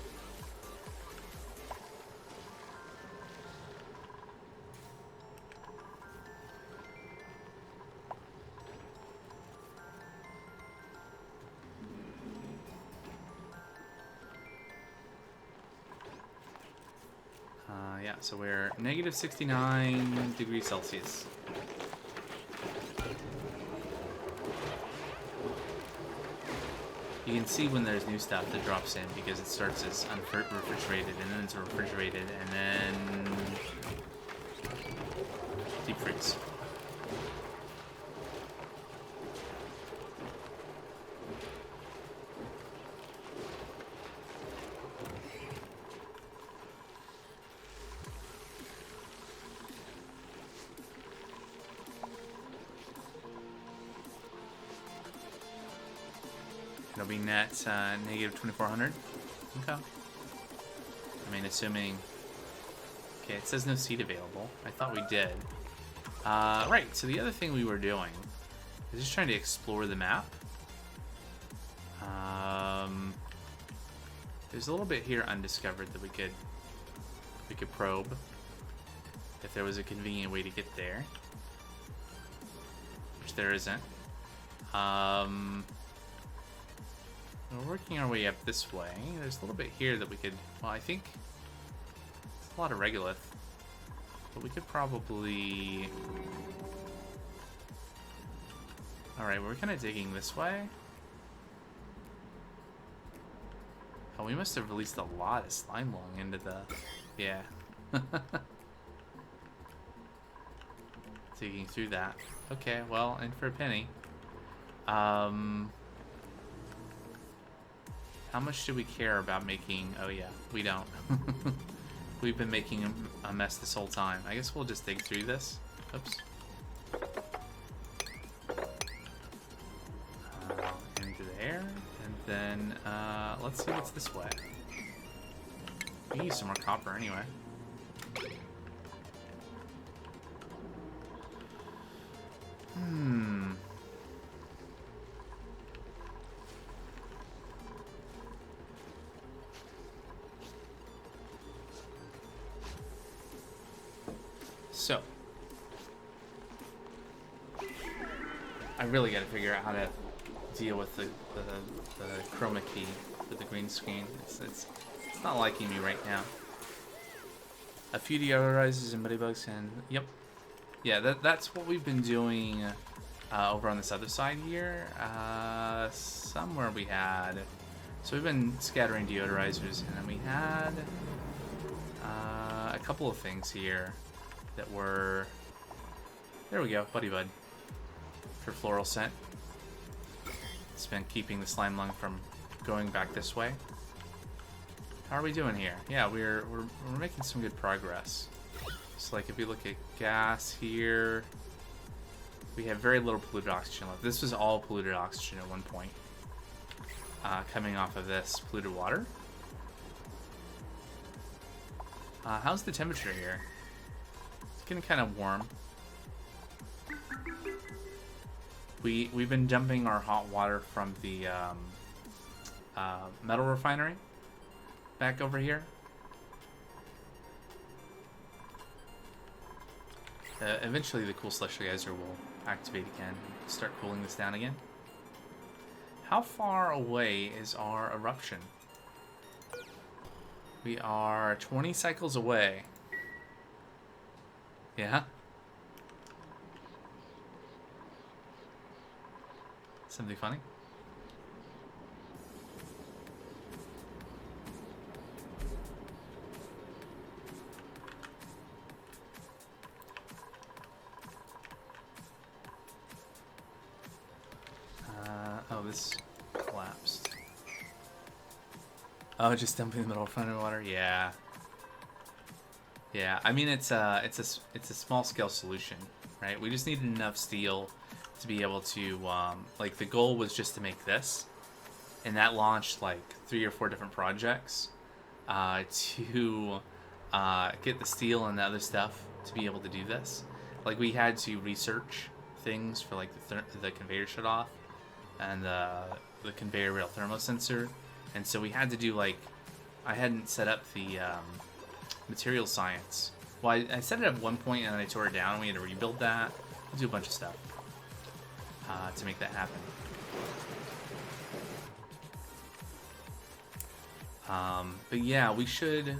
Yeah, so we're negative 69 degrees Celsius. You can see when there's new stuff that drops in because it starts as refrigerated and then it's refrigerated and then deep freeze. It'll be net negative 2400. Okay. I mean, assuming... Okay, it says no seat available. I thought we did. Right, so the other thing we were doing is just trying to explore the map. There's a little bit here undiscovered that we could probe if there was a convenient way to get there, which there isn't. We're working our way up this way. There's a little bit here that we could... Well, I think... It's a lot of regolith. But we could probably... Alright, we're kind of digging this way. Oh, we must have released a lot of slime lung into the... Yeah. Digging through that. Okay, well, in for a penny. How much do we care about making... Oh yeah, we don't. We've been making a mess this whole time. I guess we'll just dig through this. Oops. Into there. And then, let's see what's this way. We can use some more copper anyway. So, I really got to figure out how to deal with the chroma key with the green screen. It's not liking me right now. A few deodorizers and buddy bugs and yep, yeah, that's what we've been doing over on this other side here. Somewhere we had... So we've been scattering deodorizers, and then we had a couple of things here that were... There we go, Buddy Bud. For floral scent. It's been keeping the slime lung from going back this way. How are we doing here? Yeah, we're making some good progress. So like if we look at gas here, we have very little polluted oxygen left. This was all polluted oxygen at one point. Coming off of this polluted water. How's the temperature here? It's getting kind of warm. We've been dumping our hot water from the metal refinery back over here. Eventually the cool celestial geyser will activate again and start cooling this down again. How far away is our eruption? We are 20 cycles away. Yeah? Something funny? Oh, this collapsed. Oh, just dumping the middle of front of water? Yeah. Yeah, I mean, it's a small scale solution, right? We just needed enough steel to be able to, like, the goal was just to make this, and that launched, like, 3 or 4 different projects to get the steel and the other stuff to be able to do this. Like, we had to research things for, like, the conveyor shut off and the conveyor rail thermosensor, and so we had to do, like, I hadn't set up the material science. Well, I set it up at one point and then I tore it down and we had to rebuild that, do a bunch of stuff to make that happen. But yeah, we should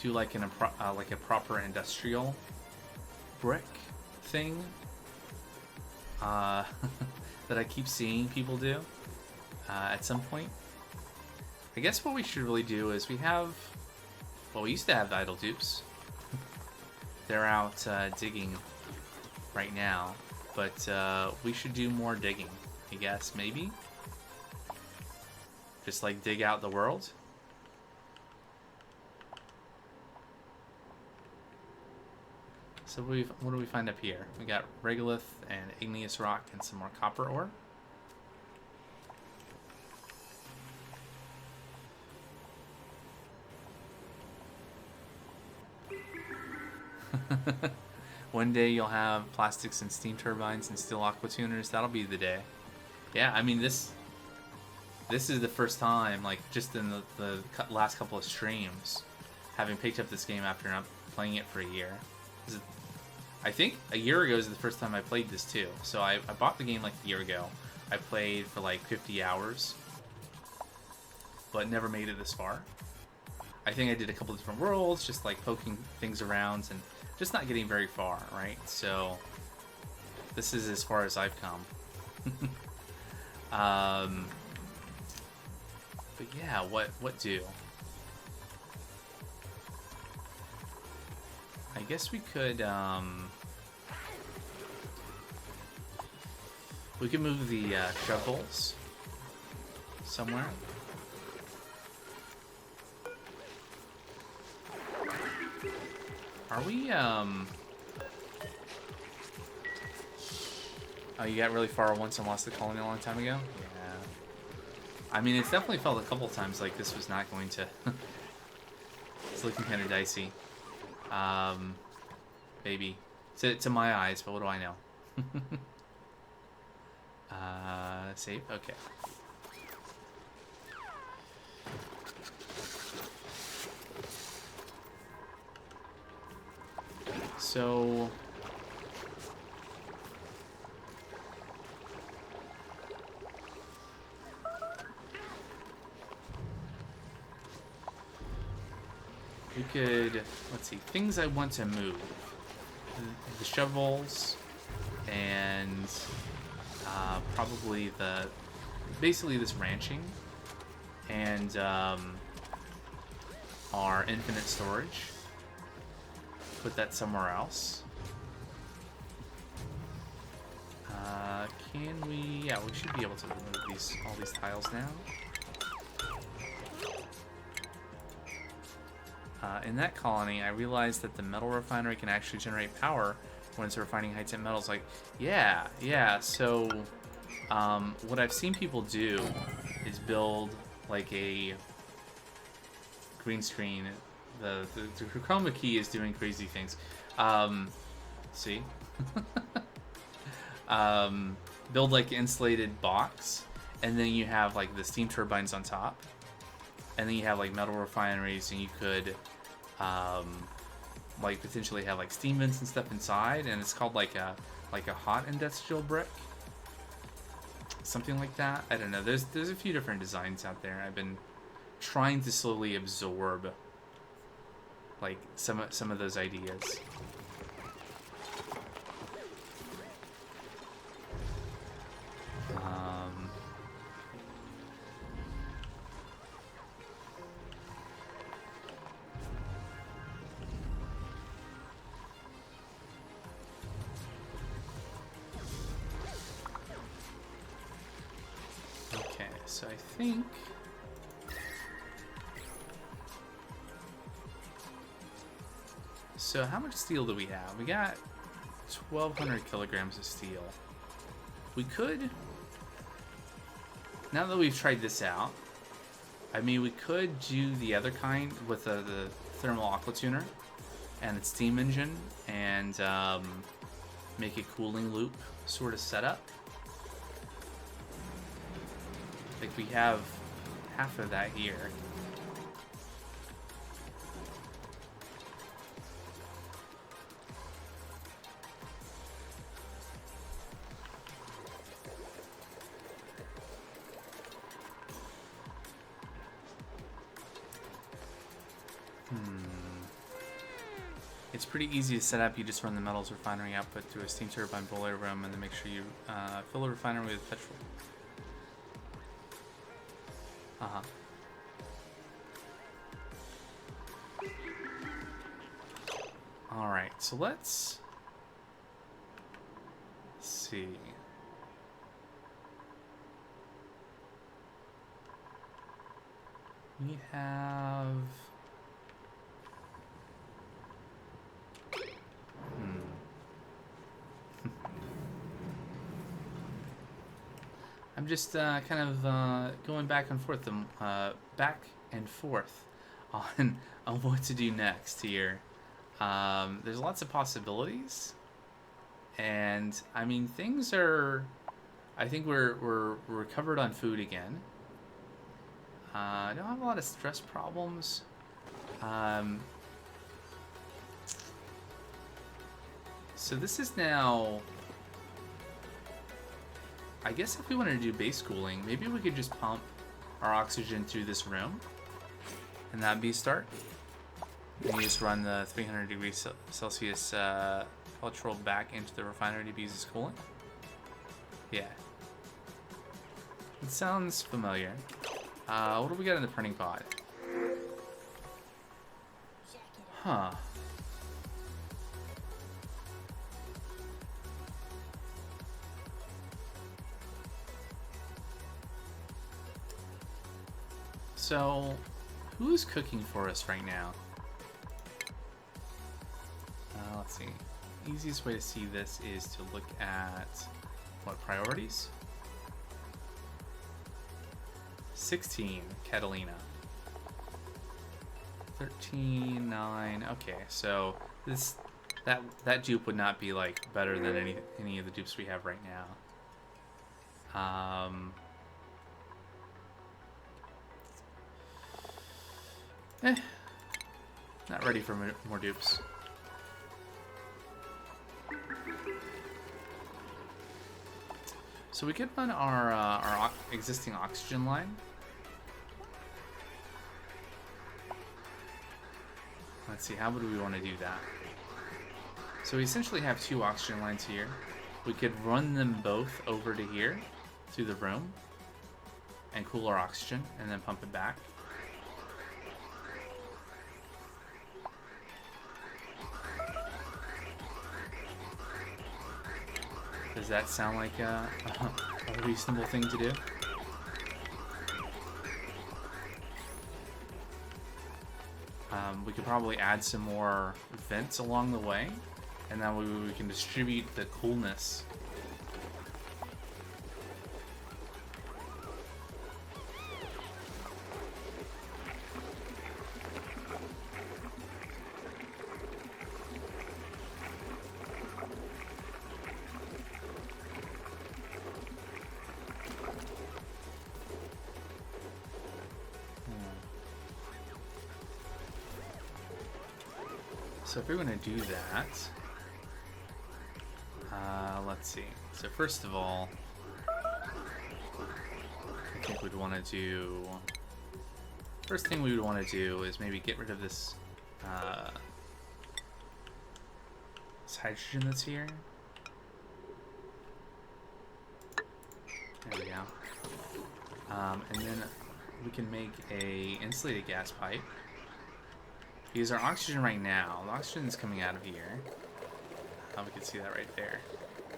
do like like a proper industrial brick thing that I keep seeing people do at some point. I guess what we should really do is we used to have the idle dupes. They're out digging right now, but we should do more digging, I guess, maybe? Just like dig out the world? So what do we find up here? We got regolith and igneous rock and some more copper ore. One day you'll have plastics and steam turbines and steel aqua tuners. That'll be the day. Yeah, I mean this is the first time, like just in the last couple of streams, having picked up this game after not playing it for a year. I think a year ago is the first time I played this too. So I bought the game like a year ago. I played for like 50 hours, but never made it this far. I think I did a couple of different worlds, just like poking things around and just not getting very far, right? So this is as far as I've come. But yeah, what do? I guess we could move the shovels somewhere. Are we oh, you got really far once and lost the colony a long time ago? Yeah. I mean, it's definitely felt a couple times like this was not going to it's looking kind of dicey. Maybe. To my eyes, but what do I know? Save? Okay. So... we could, let's see, things I want to move. The shovels and probably basically this ranching and our infinite storage. Put that somewhere else. Can we? Yeah, we should be able to remove all these tiles now. In that colony, I realized that the metal refinery can actually generate power when it's refining high-temp metals. Like, yeah. So, what I've seen people do is build like a green screen. The chroma key is doing crazy things. See? Build like an insulated box, and then you have like the steam turbines on top, and then you have like metal refineries, and you could like potentially have like steam vents and stuff inside, and it's called like a hot industrial brick, something like that. I don't know. There's a few different designs out there. I've been trying to slowly absorb like some of those ideas. Okay, so I think so how much steel do we have? We got 1,200 kilograms of steel. We could, now that we've tried this out, I mean, we could do the other kind with the thermal aqua tuner and its steam engine and make a cooling loop sort of setup. Like we have half of that here. It's pretty easy to set up. You just run the metals refinery output through a steam turbine boiler room, and then make sure you fill the refinery with petrol. Alright, so let's see. We have... I'm just kind of going back and forth on what to do next here. There's lots of possibilities, and I mean things are. I think we're recovered on food again. I don't have a lot of stress problems. So this is now. I guess if we wanted to do base cooling, maybe we could just pump our oxygen through this room, and that'd be a start. And you just run the 300 degrees Celsius petrol back into the refinery to be used as cooling. Yeah. It sounds familiar. What do we got in the printing pod? Huh. So, who's cooking for us right now? Let's see. Easiest way to see this is to look at what priorities? 16, Catalina. 13, 9. Okay, so that dupe would not be like better than any of the dupes we have right now. Not ready for more dupes. So we could run our existing oxygen line. Let's see, how would we want to do that? So we essentially have two oxygen lines here. We could run them both over to here, to the room, and cool our oxygen, and then pump it back. Does that sound like a reasonable thing to do? We could probably add some more vents along the way, and that way we can distribute the coolness. So if we're going to do that, let's see. So first of all, I think we'd want to do... First thing we would want to do is maybe get rid of this, this hydrogen that's here. There we go. And then we can make a insulated gas pipe. Because our oxygen right now, the oxygen is coming out of here. We can see that right there.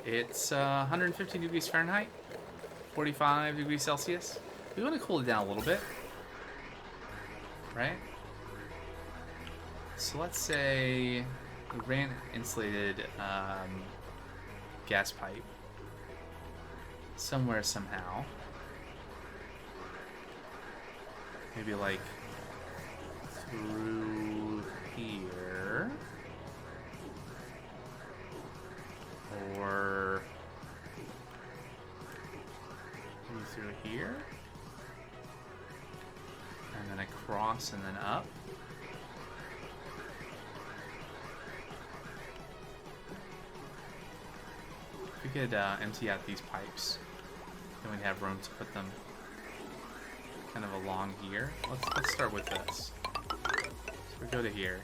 It's 150 degrees Fahrenheit, 45 degrees Celsius. We want to cool it down a little bit, right? So let's say we ran insulated gas pipe somewhere, somehow. Maybe like through here, or maybe through here, and then across and then up. We could empty out these pipes, then we'd have room to put them kind of along here. Let's start with this. So we go to here.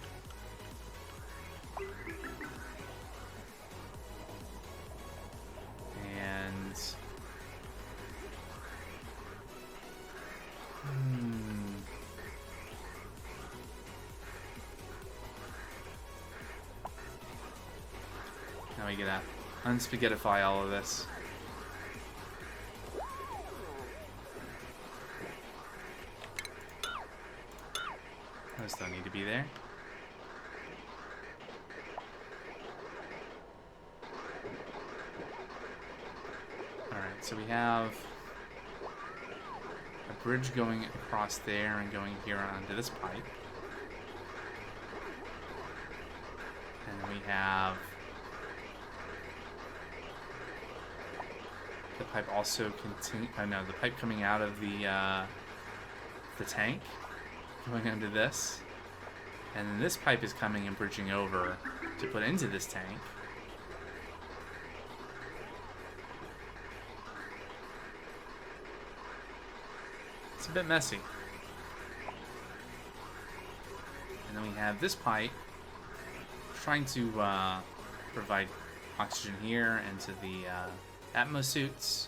And now we gotta unspaghettify all of this. Those don't need to be there. Alright, so we have a bridge going across there and going here onto this pipe. And then we have the pipe also the pipe coming out of the tank, going under this, and then this pipe is coming and bridging over to put into this tank. It's a bit messy. And then we have this pipe trying to provide oxygen here into the atmosuits.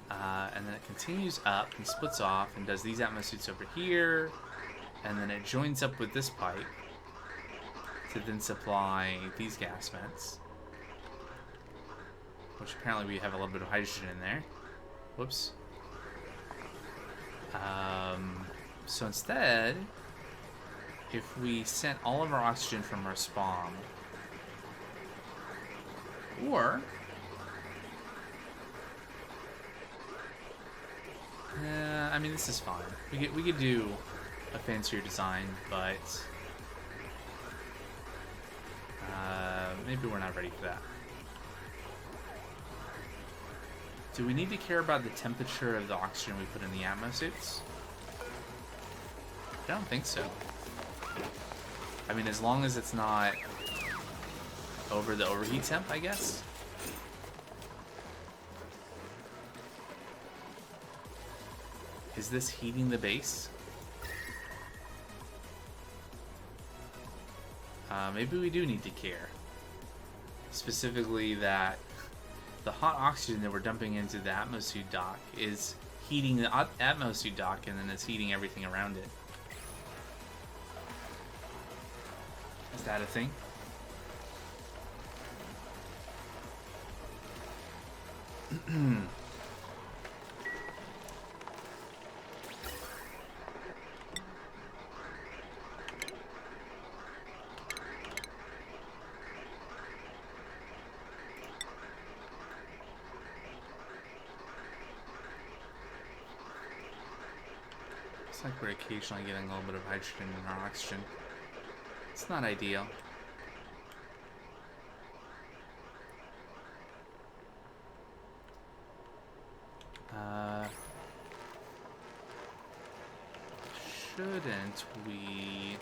And then it continues up and splits off and does these atmosuits over here, and then it joins up with this pipe to then supply these gas vents, which apparently we have a little bit of hydrogen in there. Whoops. So instead, if we sent all of our oxygen from our spawn, or I mean, this is fine. We could do a fancier design, but maybe we're not ready for that. Do we need to care about the temperature of the oxygen we put in the atmosuits? I don't think so. I mean, as long as it's not over the overheat temp, I guess. Is this heating the base? Maybe we do need to care. Specifically that the hot oxygen that we're dumping into the atmosuit dock is heating the atmosuit dock, and then it's heating everything around it. Is that a thing? Looks like we're occasionally getting a little bit of hydrogen in our oxygen. It's not ideal. Shouldn't we...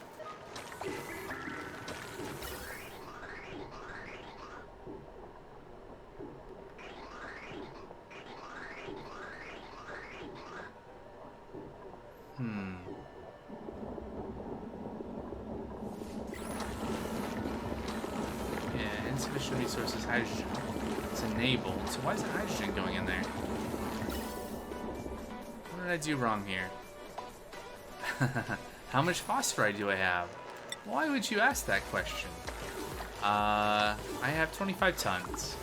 Yeah, insufficient resources, hydrogen. It's enabled. So why is the hydrogen going in there? What did I do wrong here? How much phosphorite do I have? Why would you ask that question? I have 25 tons.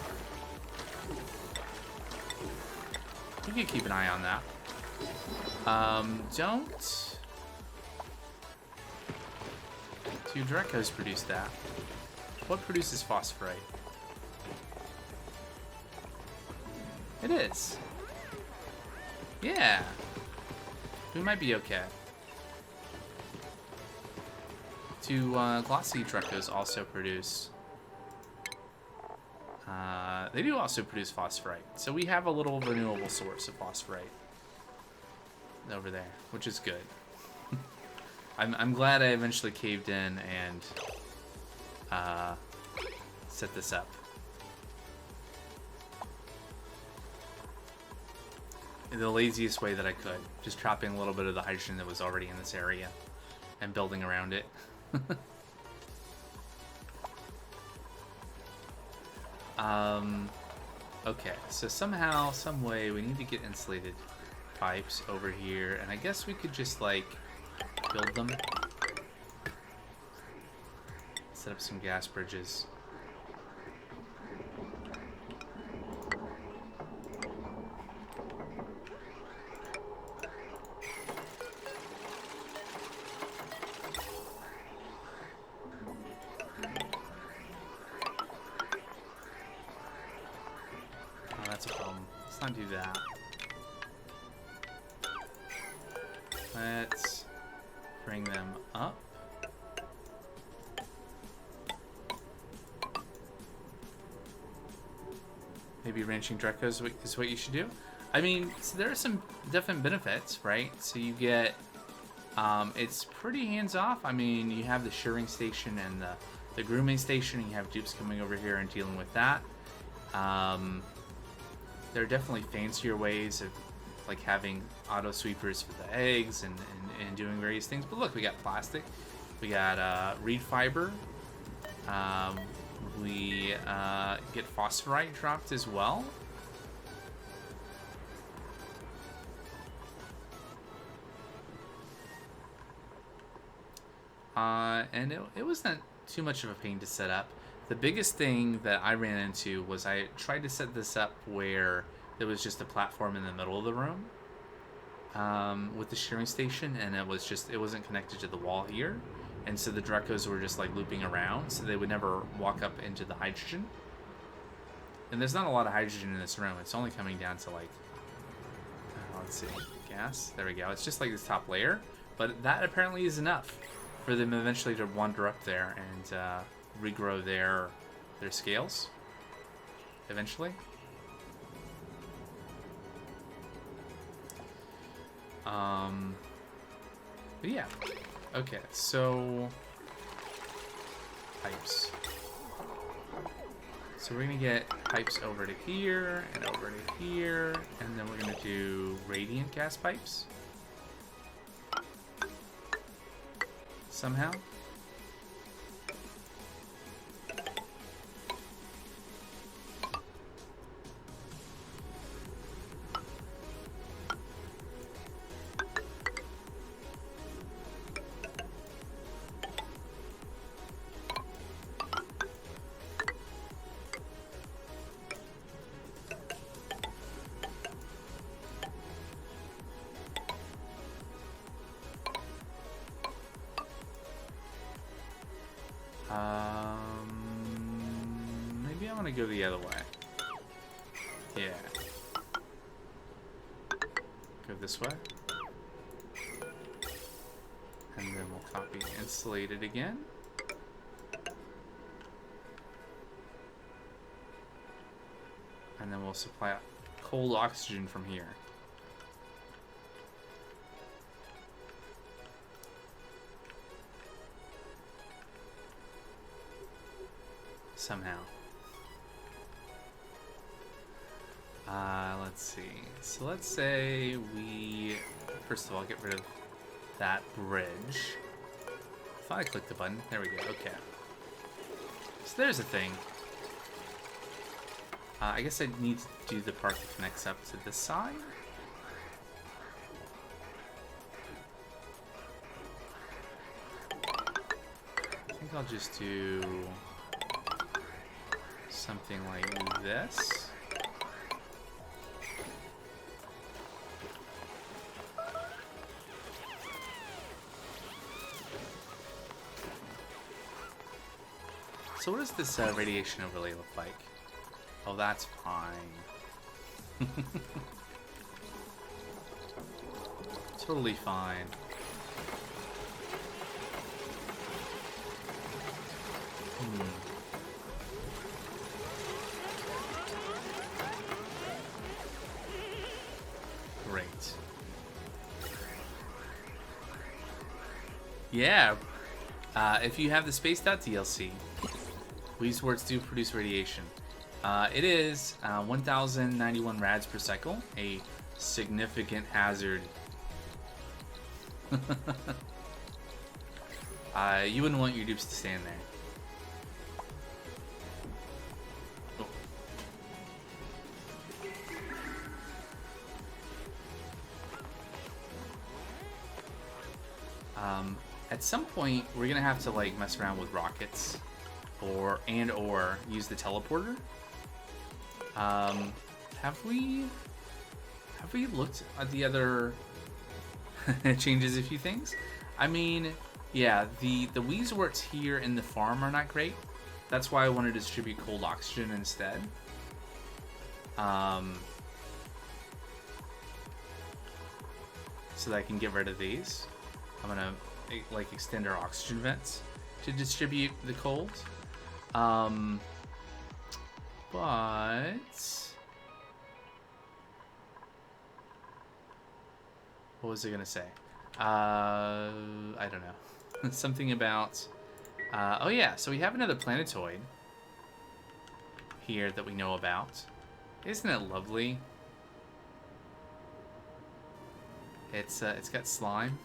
You can keep an eye on that. Don't... Do Drecos produce that? What produces phosphorite? It is. Yeah. We might be okay. Do glossy Drecos also produce... they do also produce phosphorite. So we have a little renewable source of phosphorite over there, which is good. I'm glad I eventually caved in and set this up. In the laziest way that I could. Just trapping a little bit of the hydrogen that was already in this area and building around it. Okay, so somehow, some way, we need to get insulated pipes over here, and I guess we could just, like, build them. Set up some gas bridges. Oh, that's a problem. Let's not do that. Let's bring them up. Maybe ranching Drecos is what you should do. I mean, so there are some definite benefits, right? So you get, it's pretty hands-off. I mean, you have the shearing station and the grooming station, and you have dupes coming over here and dealing with that. There are definitely fancier ways of, like, having auto sweepers for the eggs and doing various things. But look, we got plastic, we got reed fiber. We get phosphorite dropped as well. And it wasn't too much of a pain to set up. The biggest thing that I ran into was I tried to set this up where there was just a platform in the middle of the room with the shearing station, and it wasn't connected to the wall here. And so the Drecos were just like looping around, so they would never walk up into the hydrogen. And there's not a lot of hydrogen in this room. It's only coming down to, like, let's see, gas. There we go. It's just like this top layer, but that apparently is enough for them eventually to wander up there and regrow their scales eventually. But yeah. Okay, so pipes. So we're gonna get pipes over to here and over to here, and then we're gonna do radiant gas pipes somehow. want to go the other way. Yeah. Go this way. And then we'll copy insulate it again. And then we'll supply cold oxygen from here. Somehow. Let's see. So let's say we, first of all, get rid of that bridge. I thought I clicked the button. There we go. Okay. So there's a thing. I guess I need to do the part that connects up to this side. I think I'll just do something like this. So what does this radiation overlay look like? Oh, that's fine. Totally fine. Great. Yeah. If you have the Spaced Out DLC, Wheeze Warts do produce radiation. It is 1,091 rads per cycle, a significant hazard. You wouldn't want your dupes to stand there. At some point, we're gonna have to like mess around with rockets, or use the teleporter. Have we looked at the other? It changes a few things. I mean, yeah, the Wheeze Warts here in the farm are not great. That's why I want to distribute cold oxygen instead. So that I can get rid of these. I'm gonna like extend our oxygen vents to distribute the cold. But what was I gonna say? I don't know. Something about. Oh yeah, so we have another planetoid here that we know about. Isn't it lovely? It's got slime.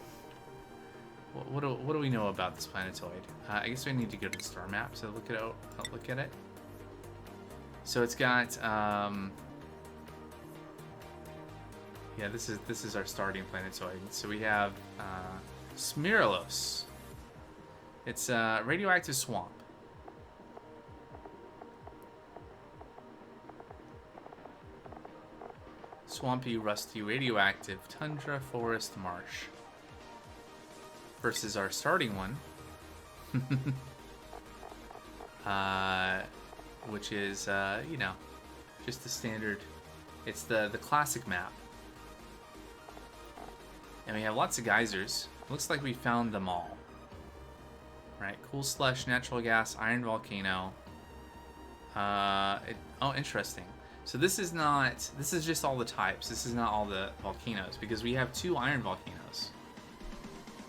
What do we know about this planetoid? I guess we need to go to the star map to look at it. So it's got yeah, this is our starting planetoid. So we have Smirlos. It's a radioactive swamp. Swampy, rusty, radioactive tundra, forest, marsh. Versus our starting one, which is, you know, just the standard. It's the classic map. And we have lots of geysers. Looks like we found them all. Right, cool slush, natural gas, iron volcano. Oh, interesting. So this is just all the types. This is not all the volcanoes, because we have 2 iron volcanoes.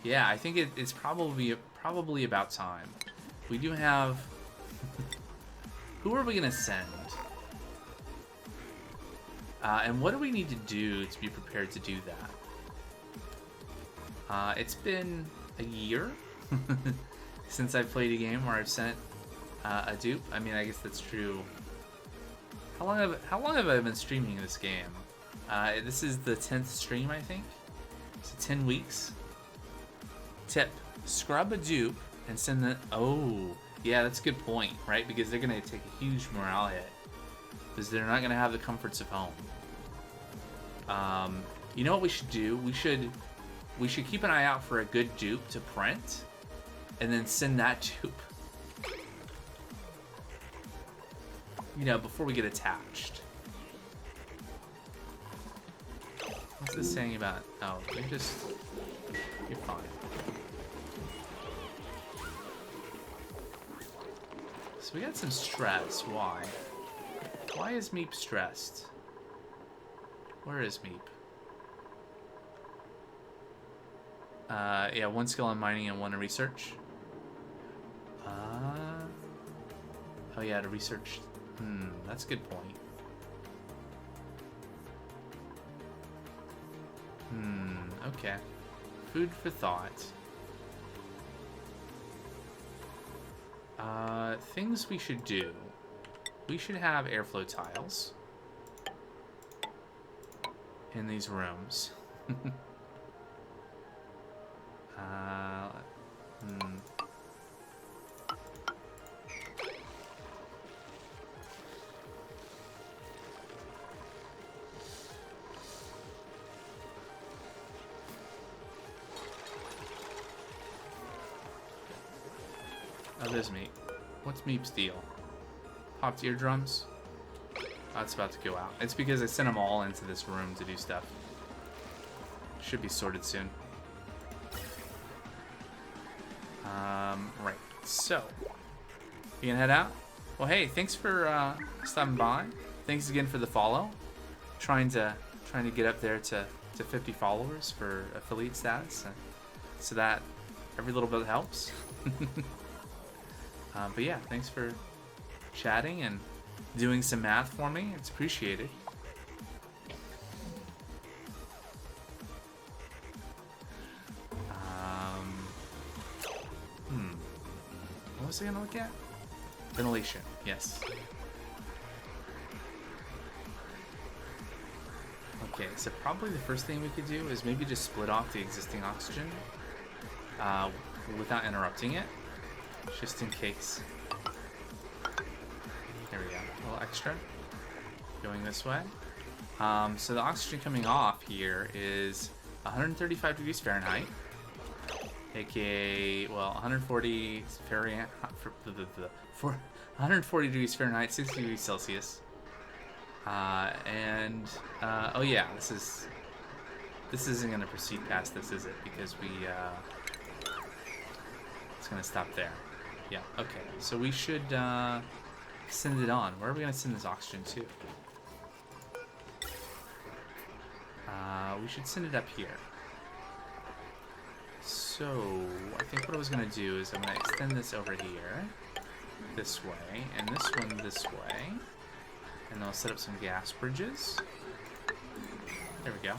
Yeah, I think it's probably about time. We do have. Who are we gonna send? And what do we need to do to be prepared to do that? It's been a year since I've played a game where I've sent a dupe. I mean, I guess that's true. How long have I been streaming this game? This is the 10th stream, I think. So 10 weeks. Tip: scrub a dupe and send the. Oh, yeah, that's a good point, right? Because they're gonna take a huge morale hit because they're not gonna have the comforts of home. You know what we should do? We should keep an eye out for a good dupe to print, and then send that dupe. you know, before we get attached. What's this saying about? Oh, you're fine. So we got some stress. Why? Why is Meep stressed? Where is Meep? Yeah, 1 skill in mining and 1 in research. Oh yeah, to research. That's a good point. Okay. Food for thought. Things we should do. We should have airflow tiles in these rooms. Oh, there's Meep. What's Meep's deal? Popped eardrums? Oh, it's about to go out. It's because I sent them all into this room to do stuff. Should be sorted soon. Right. So, you gonna head out? Well, hey, thanks for stopping by. Thanks again for the follow. Trying to get up there to 50 followers for affiliate status, so that every little bit helps. But yeah, thanks for chatting and doing some math for me. It's appreciated. What was I gonna look at? Ventilation, yes. Okay, so probably the first thing we could do is maybe just split off the existing oxygen without interrupting it, just in case. There we go, a little extra going this way. So the oxygen coming off here is 135 degrees Fahrenheit, aka, well, 140 Fahrenheit, 140 degrees Fahrenheit, 60 degrees Celsius. Oh yeah, this isn't going to proceed past this, is it? Because it's going to stop there. Yeah, okay. So we should send it on. Where are we going to send this oxygen to? We should send it up here. So I think what I was going to do is I'm going to extend this over here, this way, and this one this way. And I'll set up some gas bridges. There we go.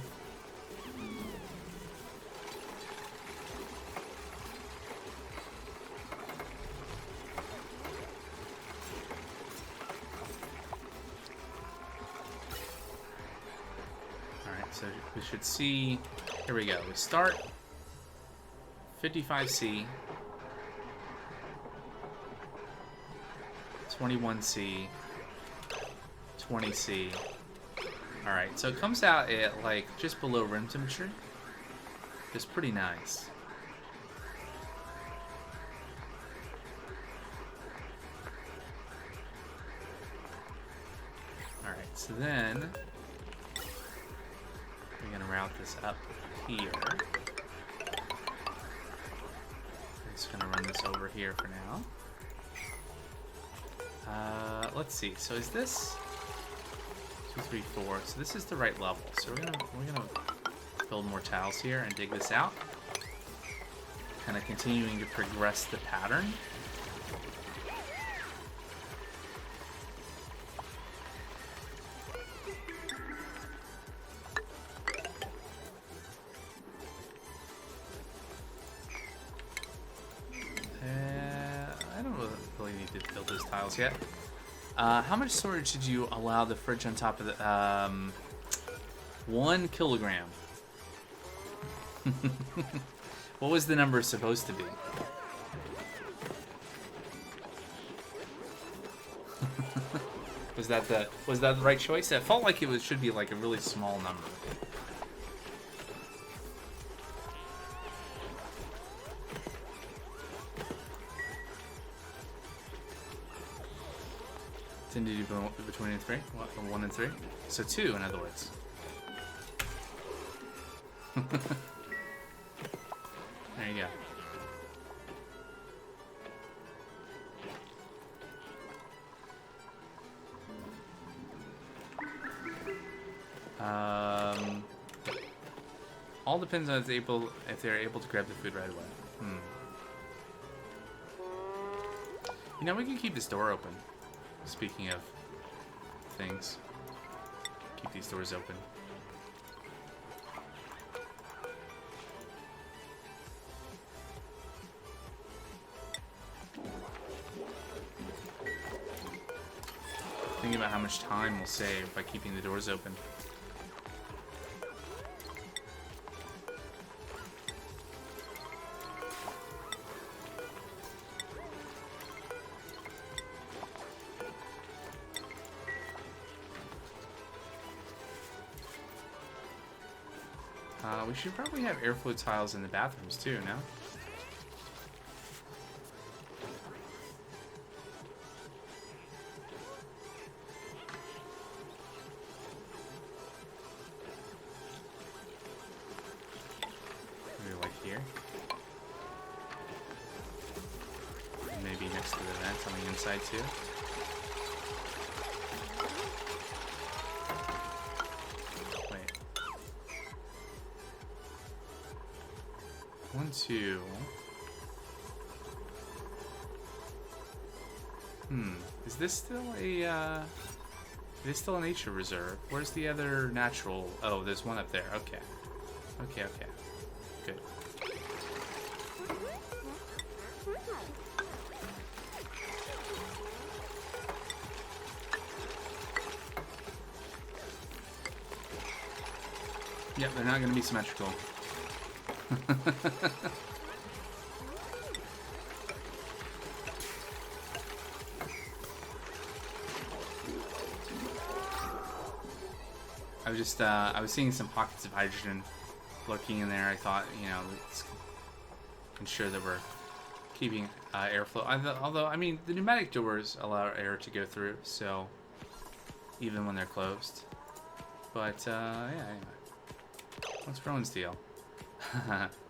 Alright, so we should see... Here we go. We start 55C, 21C, 20C. Alright, so it comes out at like just below room temperature. It's pretty nice. Alright, so then we're gonna route this up here. I'm just gonna run this over here for now. Let's see. So is this 2, 3, 4? So this is the right level. So we're gonna build more tiles here and dig this out. Kind of continuing to progress the pattern. I don't really need to build those tiles yet. How much storage did you allow the fridge on top of the... 1 kilogram. What was the number supposed to be? Was that the right choice? It felt like it should be like a really small number. 10 to do between and 3? What, 1 and 3? So 2, in other words. There you go. All depends on if they're able to grab the food right away. You know, we can keep this door open. Speaking of things, keep these doors open. Think about how much time we'll save by keeping the doors open. We should probably have airflow tiles in the bathrooms too, no? Maybe like here. And maybe next to the vent on the inside too. Wait. 1, 2. Is this still a, is this still a nature reserve? Where's the other natural? Oh, there's one up there. Okay. Okay, okay. Good. Yep, they're not going to be symmetrical. I was seeing some pockets of hydrogen lurking in there. I thought, you know, let's ensure that we're keeping airflow. Although, I mean, the pneumatic doors allow air to go through, so even when they're closed. But yeah, anyway. What's Rowan's deal?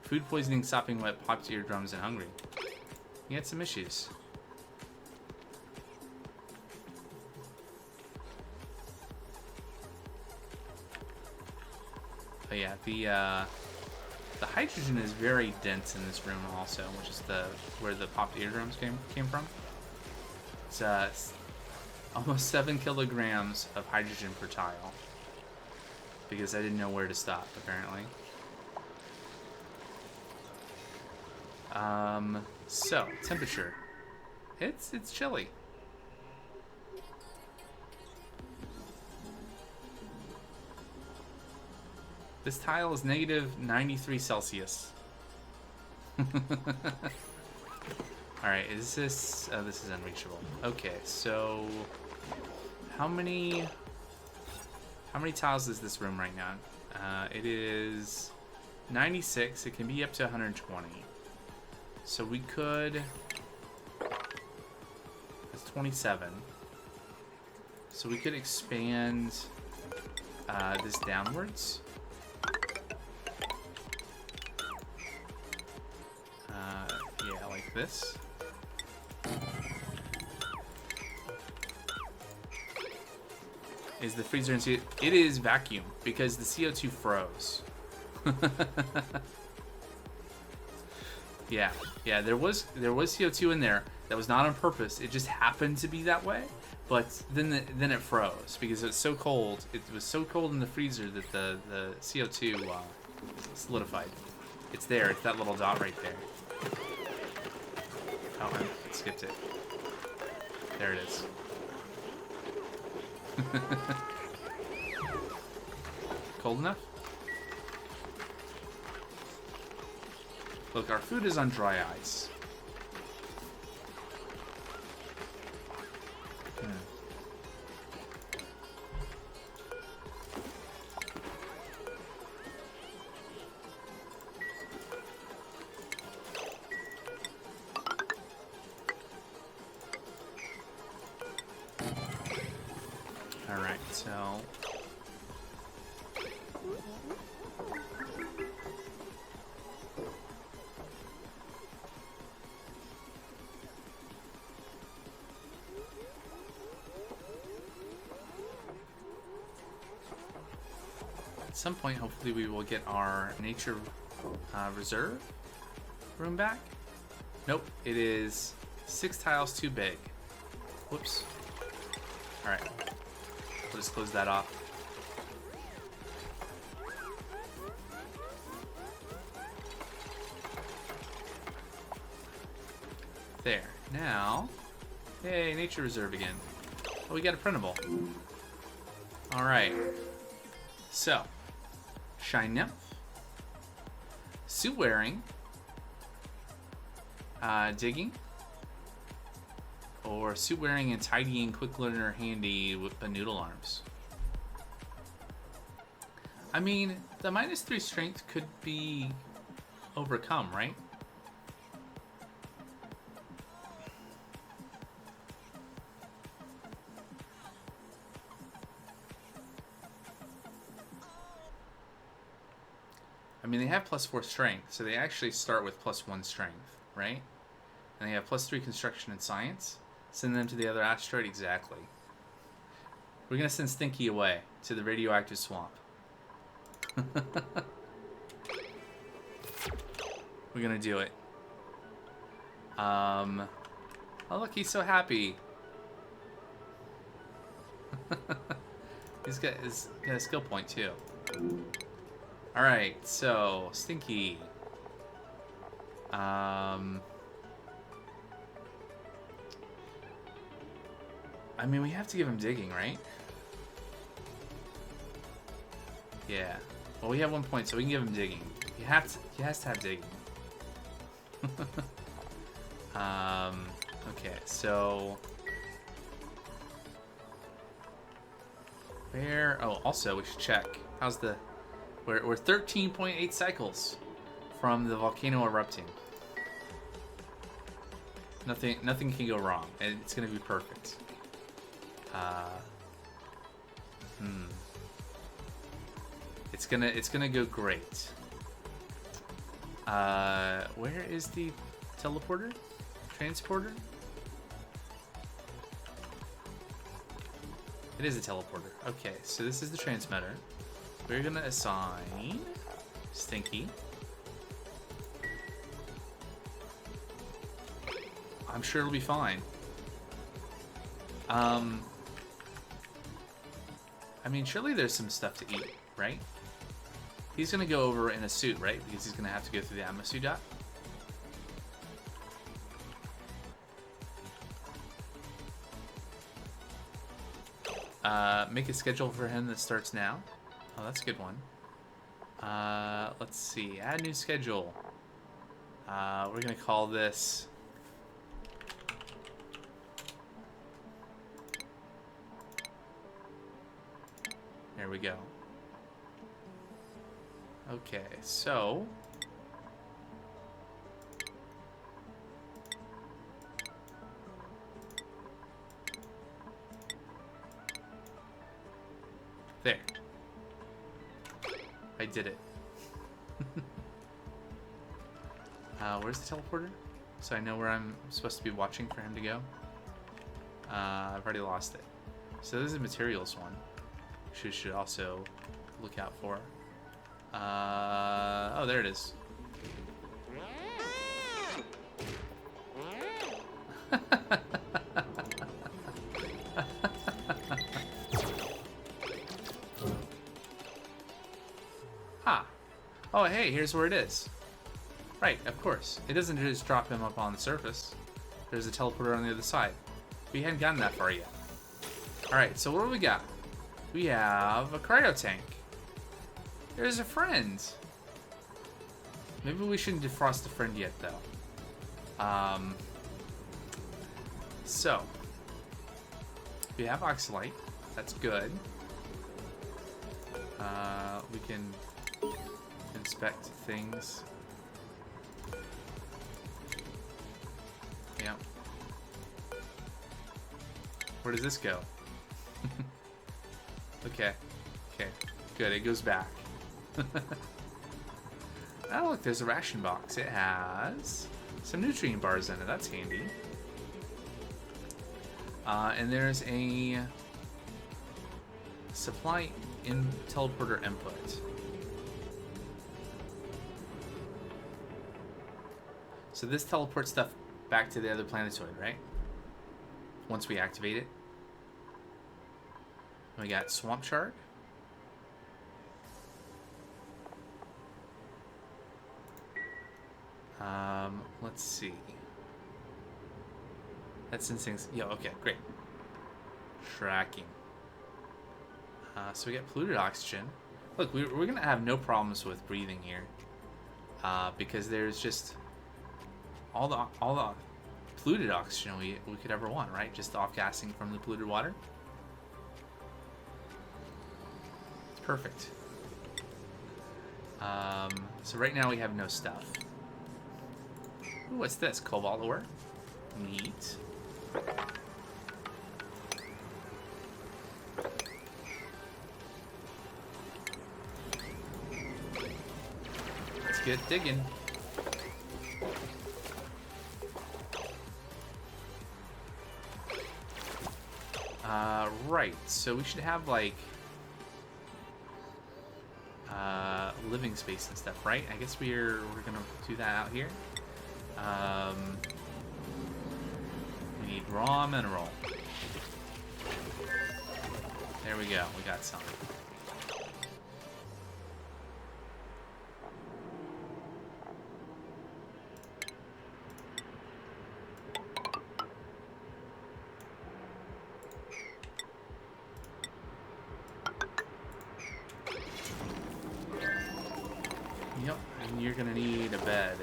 Food poisoning, sopping wet, popped eardrums, and hungry. He had some issues. But yeah, the hydrogen is very dense in this room also, which is where the popped eardrums came from. It's almost 7 kilograms of hydrogen per tile. Because I didn't know where to stop, apparently. So, temperature. It's chilly. This tile is negative 93 Celsius. Alright, is this... Oh, this is unreachable. Okay, so... How many tiles is this room right now? It is 96. It can be up to 120. So we could... That's 27. So we could expand this downwards. Yeah, like this. Is the freezer in CO2? It is vacuum because the CO2 froze. Yeah, there was CO2 in there. That was not on purpose. It just happened to be that way. But then it froze because it was so cold. It was so cold in the freezer that the CO2 solidified. It's there. It's that little dot right there. Oh, I skipped it. There it is. Cold enough? Look, our food is on dry ice. Alright, so... At some point, hopefully, we will get our nature reserve room back. Nope, it is 6 tiles too big. Whoops. Alright. We'll just close that off. There. Now, hey, nature reserve again. Oh, we got a printable. Alright. So, Shine Nymph. Suit wearing. Digging. Or suit wearing and tidying, quick learner, handy with the noodle arms. I mean, the -3 strength could be overcome, right? I mean, they have +4 strength, so they actually start with +1 strength, right? And they have +3 construction and science. Send them to the other asteroid? Exactly. We're going to send Stinky away to the radioactive swamp. We're going to do it. Oh, look, he's so happy. He's got a skill point, too. Alright, so, Stinky. I mean, we have to give him digging, right? Yeah. Well, we have 1 point, so we can give him digging. He has to have digging. Okay, so... Where... Oh, also, we should check. How's the... We're 13.8 cycles from the volcano erupting. Nothing can go wrong. It's gonna be perfect. It's gonna go great. Where is the teleporter? Transporter? It is a teleporter. Okay, so this is the transmitter. We're gonna assign Stinky. I'm sure it'll be fine. I mean, surely there's some stuff to eat, right? He's gonna go over in a suit, right? Because he's gonna have to go through the atmosphere dot. Make a schedule for him that starts now. Oh, that's a good one. Let's see. Add new schedule. We're gonna call this... There we go. Okay, so... There. I did it. Where's the teleporter? So I know where I'm supposed to be watching for him to go. I've already lost it. So this is a materials one. Should also look out for. Oh, there it is. Ha! Oh, hey, here's where it is. Right, of course. It doesn't just drop him up on the surface. There's a teleporter on the other side. We hadn't gotten that far yet. Alright, so what do we got? We have a cryo tank. There's a friend. Maybe we shouldn't defrost the friend yet, though. So we have oxalite. That's good. We can inspect things. Yeah. Where does this go? Okay. Okay. Good. It goes back. Oh, look, there's a ration box. It has some nutrient bars in it. That's handy. And there's a supply in teleporter input. So this teleports stuff back to the other planetoid, right? Once we activate it. We got swamp chart. Let's see. That's instinct. Yeah, okay, great. Tracking. So we got polluted oxygen. Look, we're gonna have no problems with breathing here, because there's just all the polluted oxygen we could ever want, right? Just off-gassing from the polluted water. It's perfect. So right now we have no stuff. Ooh, what's this? Cobalt ore. Neat. Let's get digging. Right. So we should have like living space and stuff, right? I guess we're gonna do that out here. We need raw mineral. There we go. We got some. Yep, and you're gonna need a bed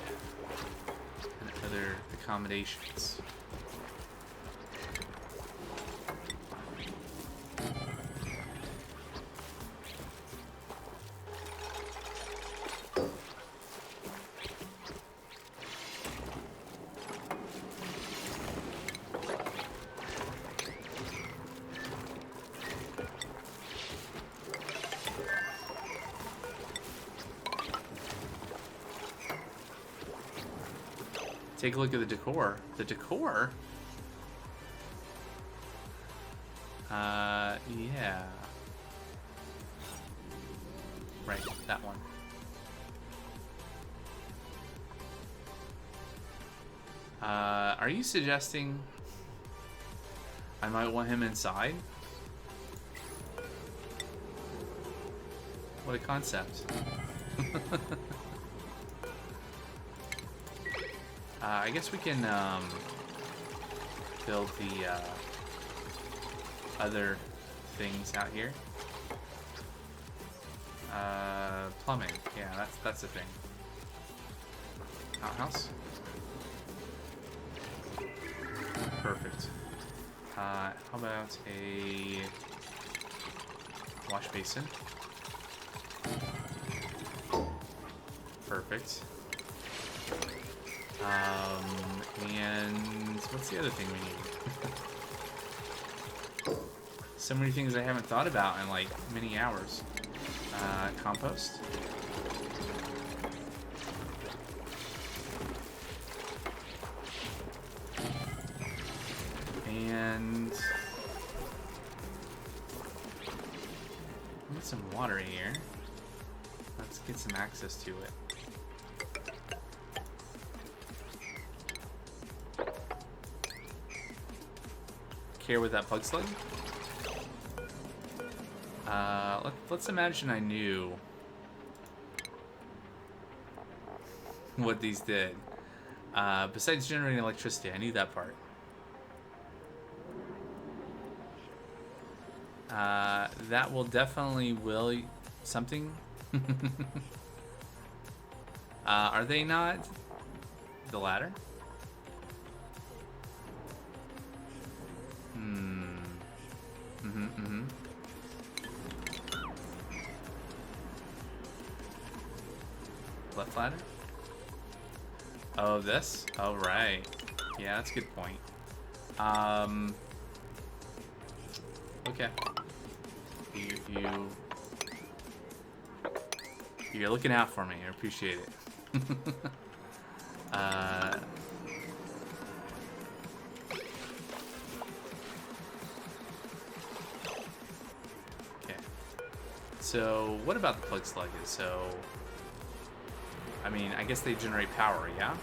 and other accommodations. Take a look at the decor. The decor? Yeah. Right, that one. Are you suggesting I might want him inside? What a concept. I guess we can build the other things out here. Plumbing, yeah, that's the thing. Outhouse. Perfect. How about a wash basin? Perfect. And what's the other thing we need? So many things I haven't thought about in like many hours. Compost. And we need some water here. Let's get some access to it. Care with that bug slug? Let's imagine I knew what these did. Besides generating electricity, I knew that part. That will definitely will something. Are they not the latter? Left ladder? Oh, this? Oh, right. Yeah, that's a good point. Okay. You're looking out for me. I appreciate it. Okay. So, what about the plug slugges? So, I mean, I guess they generate power, yeah? And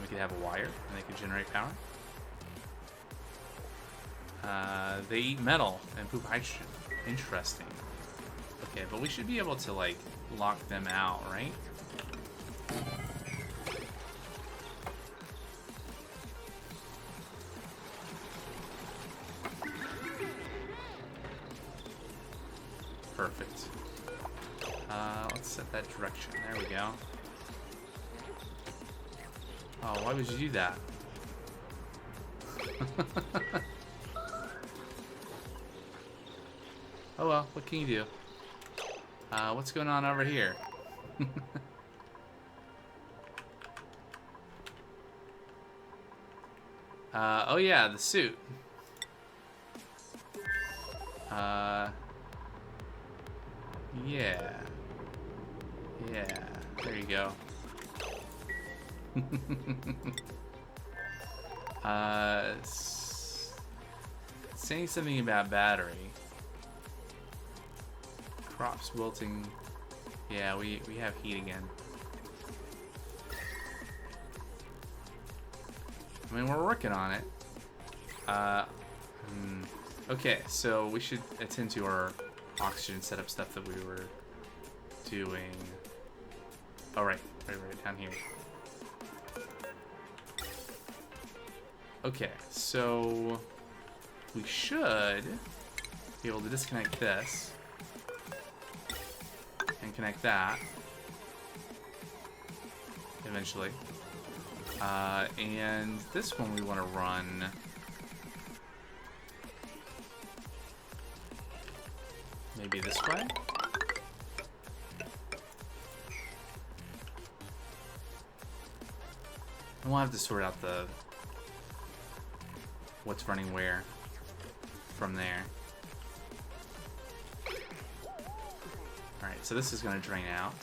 we could have a wire, and they could generate power. They eat metal and poop hydrogen. Interesting. Okay, but we should be able to, like, lock them out, right? Perfect. Let's set that direction. There we go. Oh, why would you do that? Oh well, what can you do? What's going on over here? Oh yeah, the suit. Yeah. Yeah, there you go. Saying something about battery. Crops wilting. Yeah, we have heat again. I mean, we're working on it. Okay, so we should attend to our oxygen setup stuff that we were doing. Oh, right down here. Okay, so we should be able to disconnect this and connect that eventually. And this one we want to run. Maybe this way? And we'll have to sort out the what's running where from there. Alright, so this is going to drain out.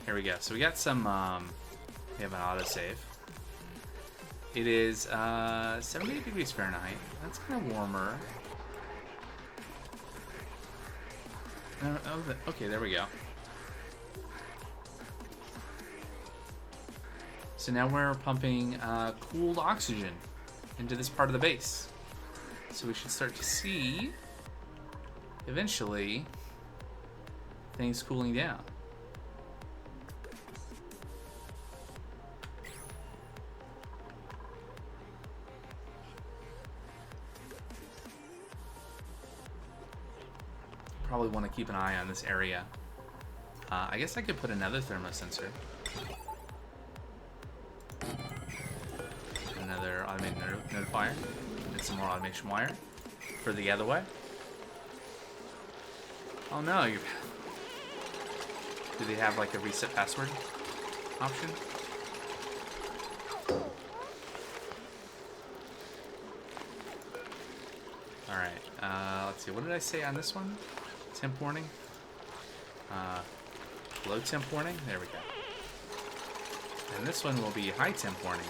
Here we go. So we got some, we have an autosave. It is 78 degrees Fahrenheit. That's kind of warmer. Okay, there we go. So now we're pumping cooled oxygen into this part of the base. So we should start to see, eventually, things cooling down. Probably want to keep an eye on this area. I guess I could put another thermosensor. Another automated notifier. And some more automation wire for the other way. Oh no, do they have like a reset password option? Alright, let's see, what did I say on this one? Temp warning? Low temp warning? There we go. And this one will be high temp warning.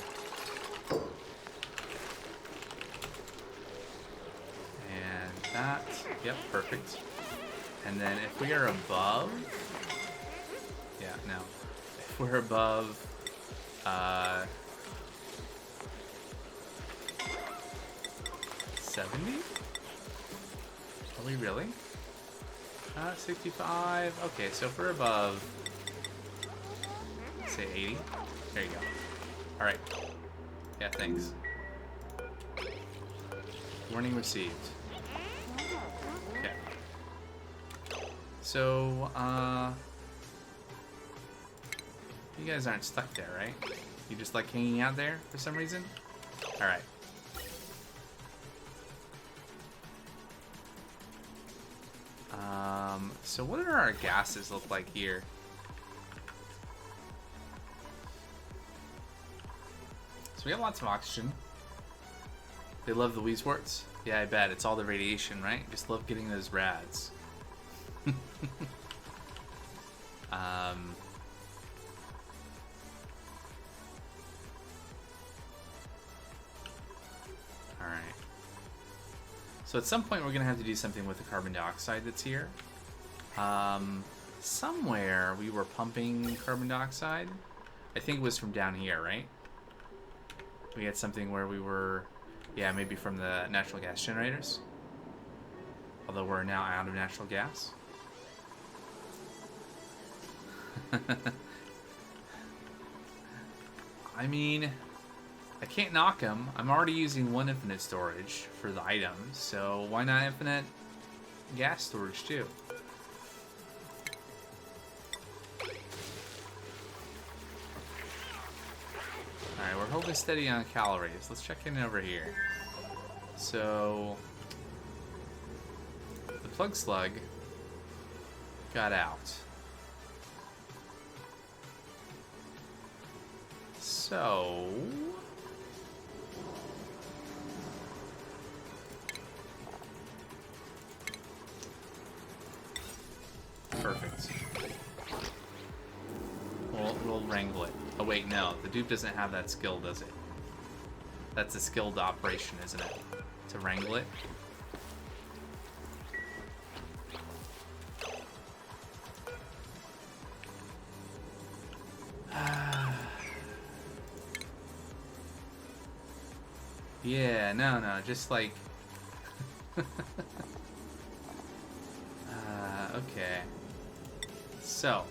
And that, yep, perfect. And then if we are above, yeah, no. If we're above, 70? Are we really? 65. Okay, so if we're above, say 80. There you go. All right. Yeah, thanks. Warning received. Okay. So, you guys aren't stuck there, right? You just like hanging out there for some reason? All right. So what do our gases look like here? So we have lots of oxygen. They love the Weezeworts? Yeah, I bet. It's all the radiation, right? Just love getting those rads. Alright. So at some point we're going to have to do something with the carbon dioxide that's here. Somewhere we were pumping carbon dioxide. I think it was from down here, right? We had something where we were... Yeah, maybe from the natural gas generators. Although we're now out of natural gas. I mean, I can't knock them. I'm already using one infinite storage for the items, so why not infinite gas storage too? Alright, we're holding steady on calories. Let's check in over here. So, the plug slug got out. So, perfect. We'll wrangle it. Oh wait, no. The dupe doesn't have that skill, does it? That's a skilled operation, isn't it? To wrangle it. Yeah, no, just like... okay. So.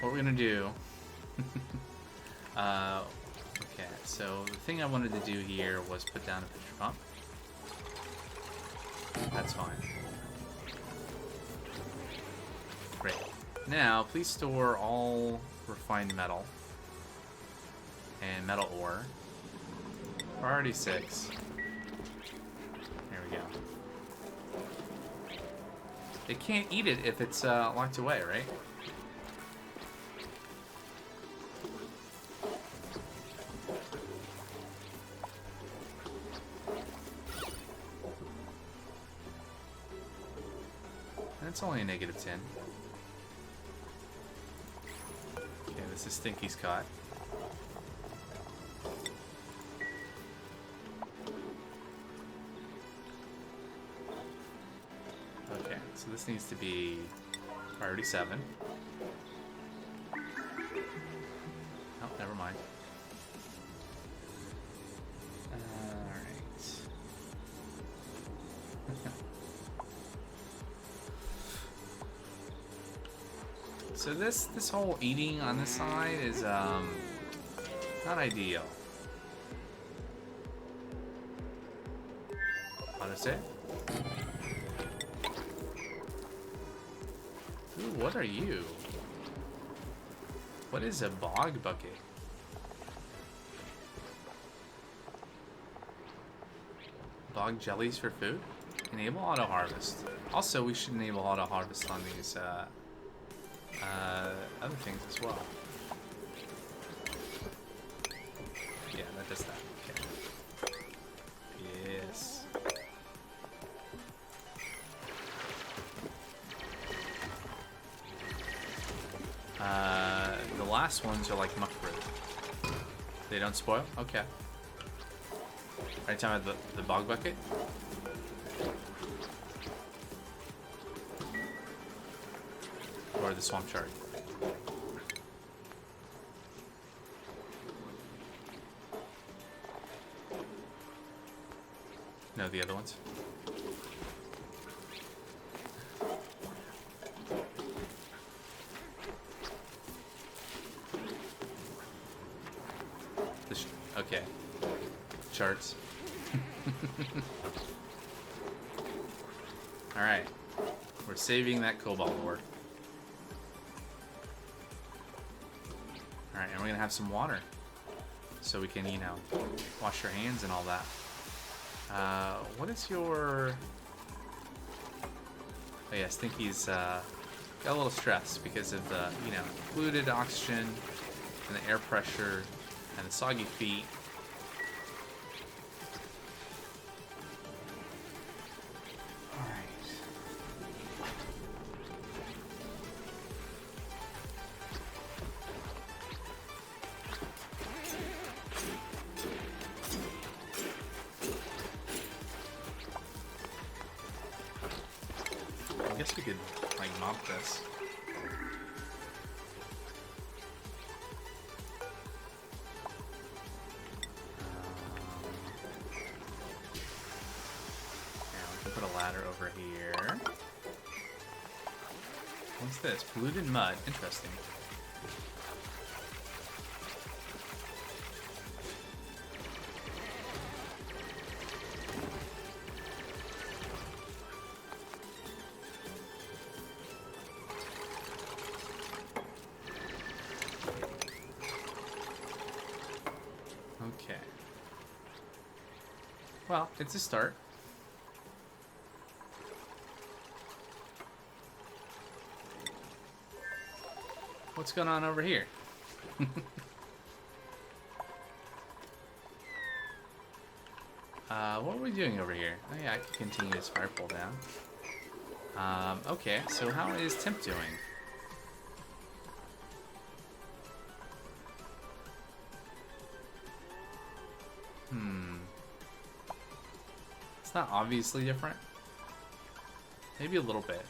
What we're gonna do... okay, so the thing I wanted to do here was put down a pressure pump. That's fine. Great. Now, please store all refined metal and metal ore. Priority 6. There we go. They can't eat it if it's locked away, right? That's only a -10. Okay, this is Stinky's caught. Okay, so this needs to be priority 7. Oh, never mind. Alright. So this whole eating on this side is not ideal. Autosave. Ooh, what are you? What is a bog bucket? Bog jellies for food? Enable auto harvest. Also, we should enable auto harvest on these other things as well. Yeah, that does that. Okay. Yes. The last ones are like muck fruit. They don't spoil? Okay. Are you talking about the bog bucket? Or the swamp chart? No, the other ones. Okay. Charts. Alright. We're saving that cobalt ore. Alright, and we're gonna have some water. So we can, you know, wash our hands and all that. What is your... Oh yes, I think he's got a little stress because of the, you know, polluted oxygen and the air pressure and the soggy feet. I guess we could, like, mop this. Yeah, we can put a ladder over here. What's this? Polluted mud. Interesting. Okay. Well, it's a start. What's going on over here? What are we doing over here? Oh yeah, I can continue this fire pull down. Okay, so how is Temp doing? It's not obviously different. Maybe a little bit.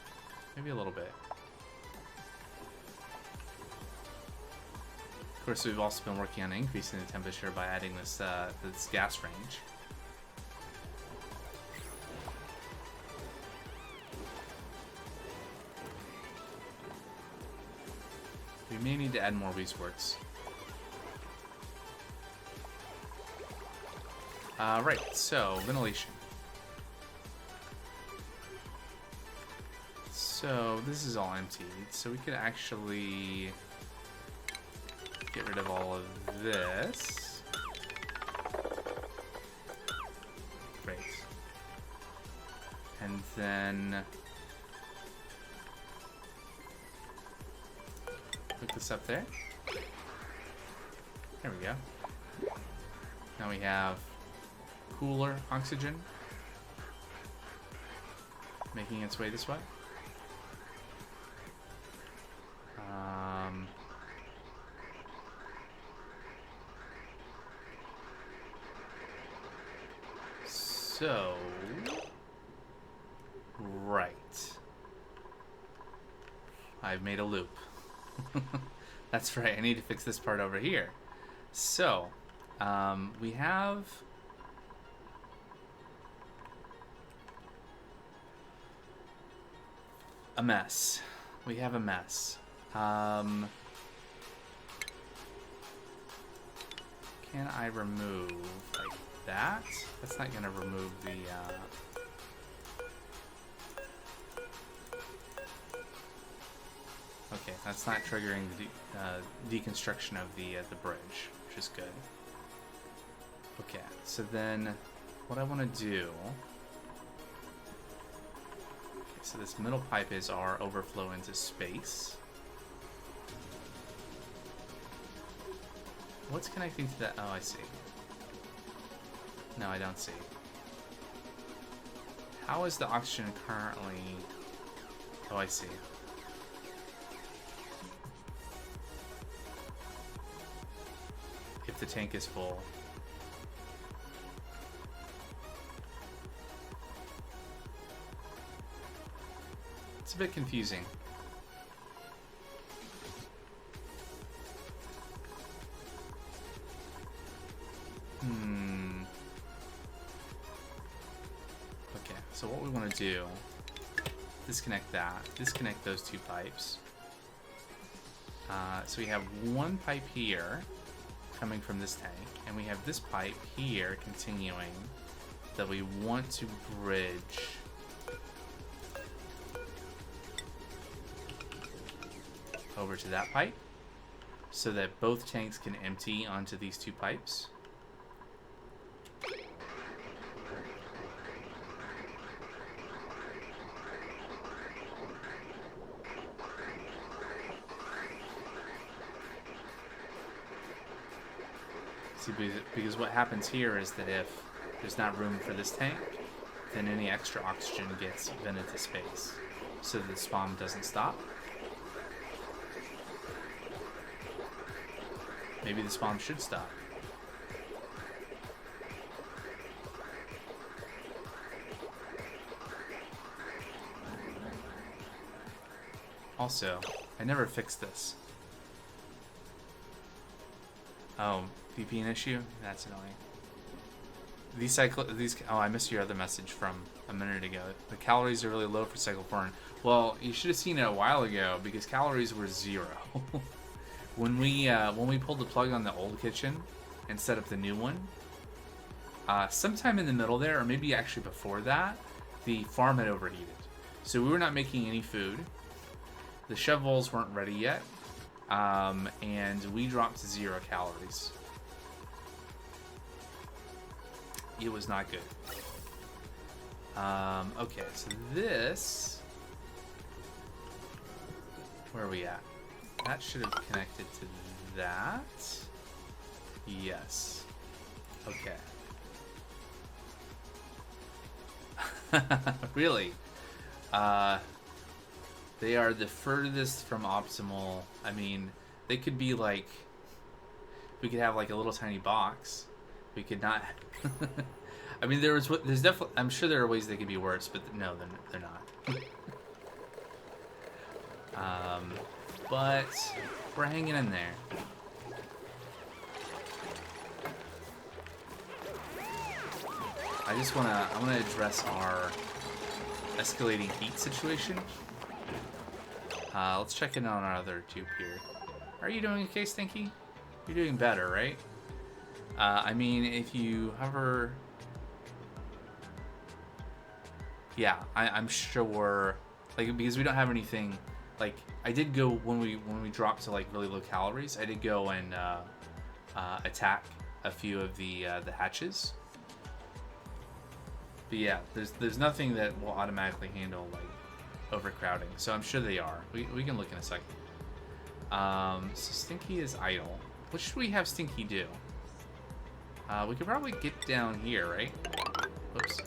Maybe a little bit. Of course, we've also been working on increasing the temperature by adding this this gas range. We may need to add more resorts. Right, so ventilation. So this is all empty, so we could actually get rid of all of this. Great. And then hook this up there. There we go. Now we have cooler oxygen making its way this way. So, right. I've made a loop. That's right, I need to fix this part over here. So, we have a mess. We have a mess. Can I remove like that? That's not gonna remove the okay, that's not triggering the deconstruction of the bridge, which is good. Okay, so then what I want to do. Okay, so this middle pipe is our overflow into space. What's connecting to that? Oh, I see. No, I don't see. How is the oxygen currently? Oh, I see. If the tank is full. It's a bit confusing. Okay, so what we want to do, disconnect that, disconnect those two pipes. So we have one pipe here coming from this tank, and we have this pipe here continuing that we want to bridge over to that pipe so that both tanks can empty onto these two pipes. See, because what happens here is that if there's not room for this tank, then any extra oxygen gets vented to space, so the spawn doesn't stop. Maybe the spawn should stop. Also, I never fixed this. Oh, VPN issue? That's annoying. Oh, I missed your other message from a minute ago. The calories are really low for cycloporine. Well, you should have seen it a while ago because calories were 0. When we pulled the plug on the old kitchen and set up the new one, sometime in the middle there, or maybe actually before that, the farm had overheated. So we were not making any food. The shovels weren't ready yet, and we dropped to 0 calories. It was not good. Okay, so this... Where are we at? That should have connected to that. Yes. Okay. Really? They are the furthest from optimal. I mean, they could be like... We could have like a little tiny box. We could not... I mean, there's definitely... I'm sure there are ways they could be worse, but no, they're not. But we're hanging in there. I want to address our escalating heat situation. Let's check in on our other tube here. Are you doing okay, Stinky? You're doing better, right? I mean, if you hover... Yeah, I'm sure... Like, because we don't have anything... Like, I did go, when we dropped to, like, really low calories, I did go and attack a few of the hatches. But yeah, there's nothing that will automatically handle, like, overcrowding. So I'm sure they are. We can look in a second. So Stinky is idle. What should we have Stinky do? We could probably get down here, right? Oops.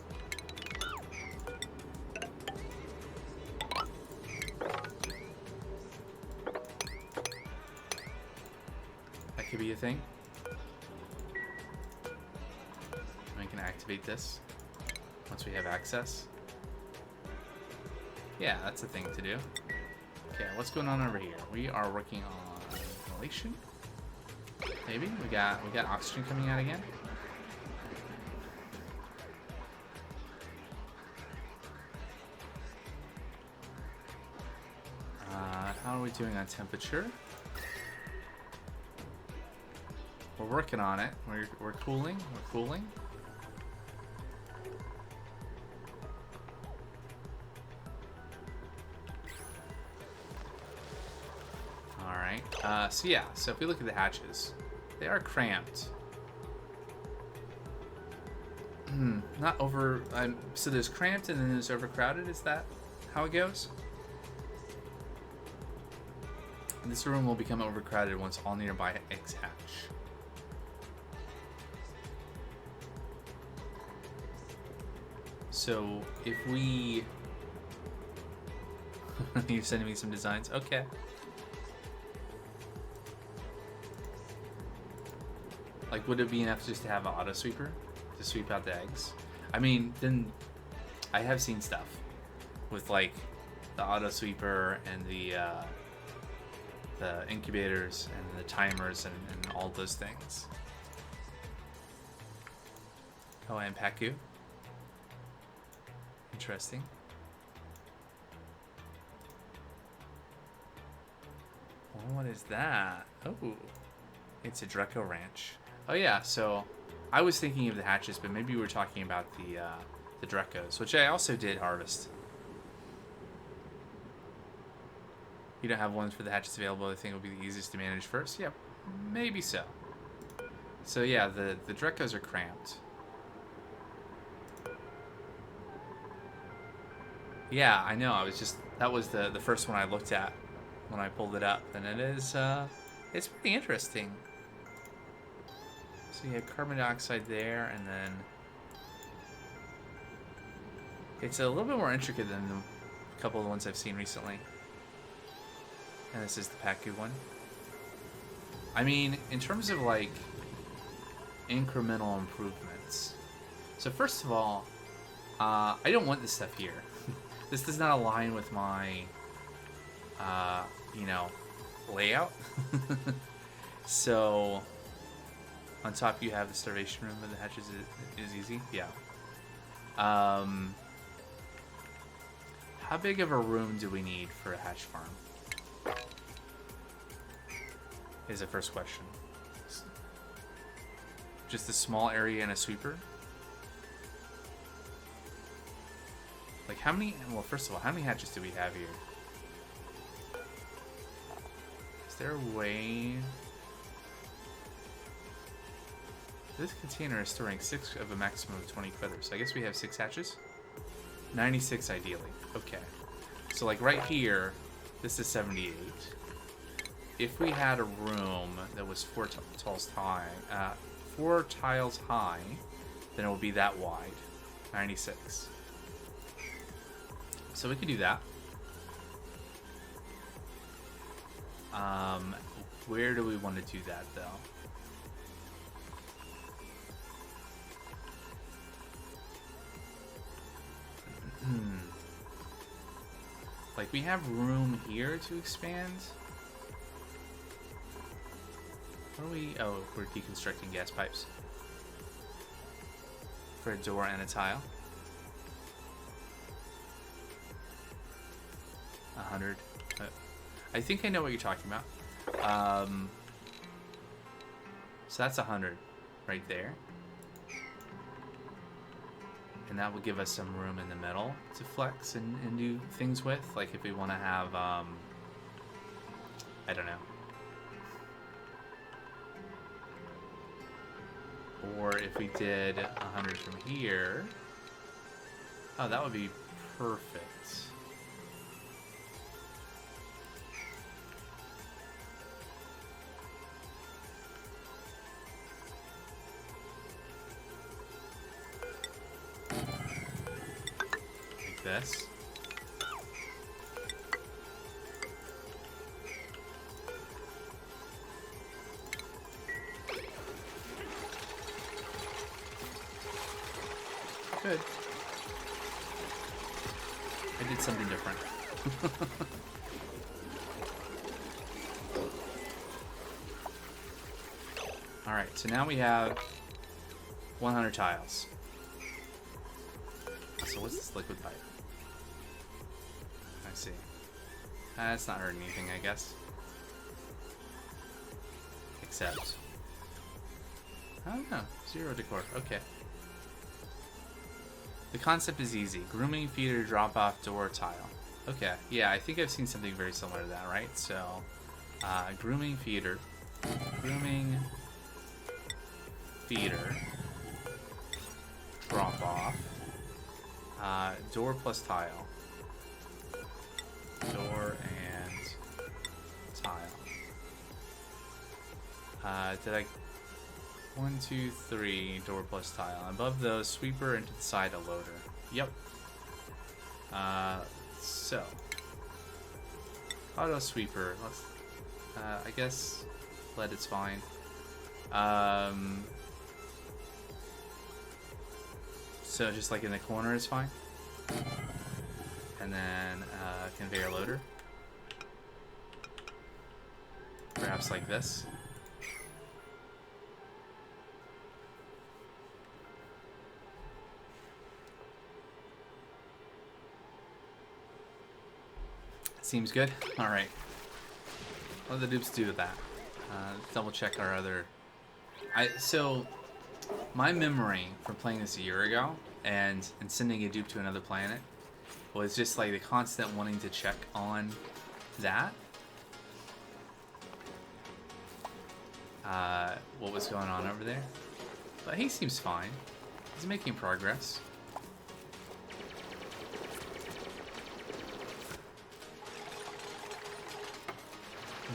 That could be a thing. We can activate this once we have access. Yeah, that's a thing to do. Okay, what's going on over here? We are working on ventilation. Maybe we got oxygen coming out again. How are we doing on temperature? We're working on it. We're cooling. We're cooling. All right. So yeah. So if we look at the hatches, they are cramped. Not over. So there's cramped and then there's overcrowded. Is that how it goes? This room will become overcrowded once all nearby eggs hatch. So if we... You're sending me some designs? Okay. Like, would it be enough just to have an auto sweeper to sweep out the eggs? I mean, then I have seen stuff with like the auto sweeper and the incubators and the timers and all those things. Oh, and Paku. Interesting. Oh, what is that? Oh, it's a Draco Ranch. Oh yeah, so I was thinking of the hatches, but maybe we were talking about the Dracos, which I also did harvest. You don't have ones for the hatches available. I think it would be the easiest to manage first. Yeah, maybe so. So yeah, the Dracos are cramped. Yeah, I know. That was the first one I looked at when I pulled it up, and it is it's pretty interesting. So you have carbon dioxide there, and then it's a little bit more intricate than a couple of the ones I've seen recently. And this is the Paku one. I mean, in terms of like incremental improvements. So first of all, I don't want this stuff here. This does not align with my, you know, layout. So on top you have the starvation room where the hatches is easy. Yeah. How big of a room do we need for a hatch farm? Is the first question. Just a small area and a sweeper? Like how many, well first of all, how many hatches do we have here? Is there a way... This container is storing 6 of a maximum of 20 feathers. So I guess we have 6 hatches? 96 ideally. Okay. So like right here, this is 78. If we had a room that was 4 tiles high, 4 tiles high, then it would be that wide. 96. So we could do that. Where do we want to do that though? Like we have room here to expand. What are we? Oh, we're deconstructing gas pipes for a door and a tile. 100. I think I know what you're talking about. So that's 100 right there. And that will give us some room in the middle to flex and do things with. Like if we want to have, I don't know. Or if we did 100 from here. Oh, that would be perfect. This. Good. I did something different. Alright, so now we have 100 tiles. So what's this liquid pipe? I see. That's not hurting anything, I guess. Except... I don't know. 0 decor. Okay. The concept is easy. Grooming, feeder, drop-off, door, tile. Okay. Yeah, I think I've seen something very similar to that, right? So, grooming, feeder. Grooming, feeder. Drop-off. Door plus tile. Door and tile. Did I... 1, 2, 3, door plus tile. Above those, sweeper, and to the side, a loader. Yep. So. Auto sweeper. Let's, I guess lead is fine. So just like in the corner is fine. And then conveyor loader. Perhaps like this. Seems good. All right. What do the dupes do with that? Double check our other. So my memory from playing this a year ago and sending a dupe to another planet was just like the constant wanting to check on that. What was going on over there? But he seems fine. He's making progress.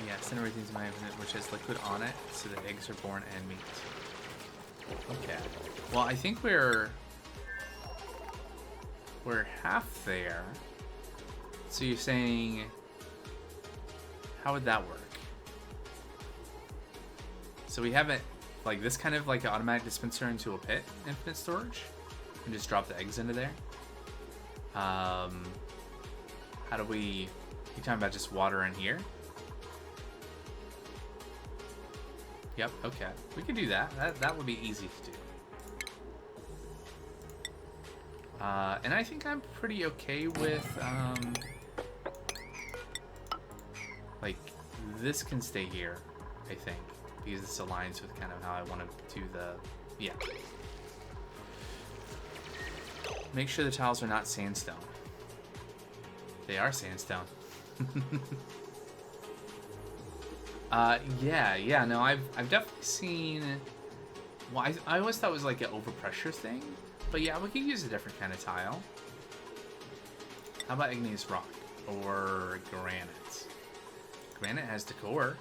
Yeah, send everything to my infinite, which has liquid on it, so the eggs are born and meat. Okay. Well, I think we're half there. So you're saying, how would that work? So we have it like this, kind of like an automatic dispenser into a pit, infinite storage, and just drop the eggs into there. How do we? You talking about just water in here? Yep. Okay, we can do that. That would be easy to do. And I think I'm pretty okay with like this can stay here, I think, because this aligns with kind of how I want to do the, yeah. Make sure the tiles are not sandstone. They are sandstone. Yeah, no, I've definitely seen, well, I always thought it was like an overpressure thing, but yeah, we could use a different kind of tile. How about igneous rock or granite? Granite has decor.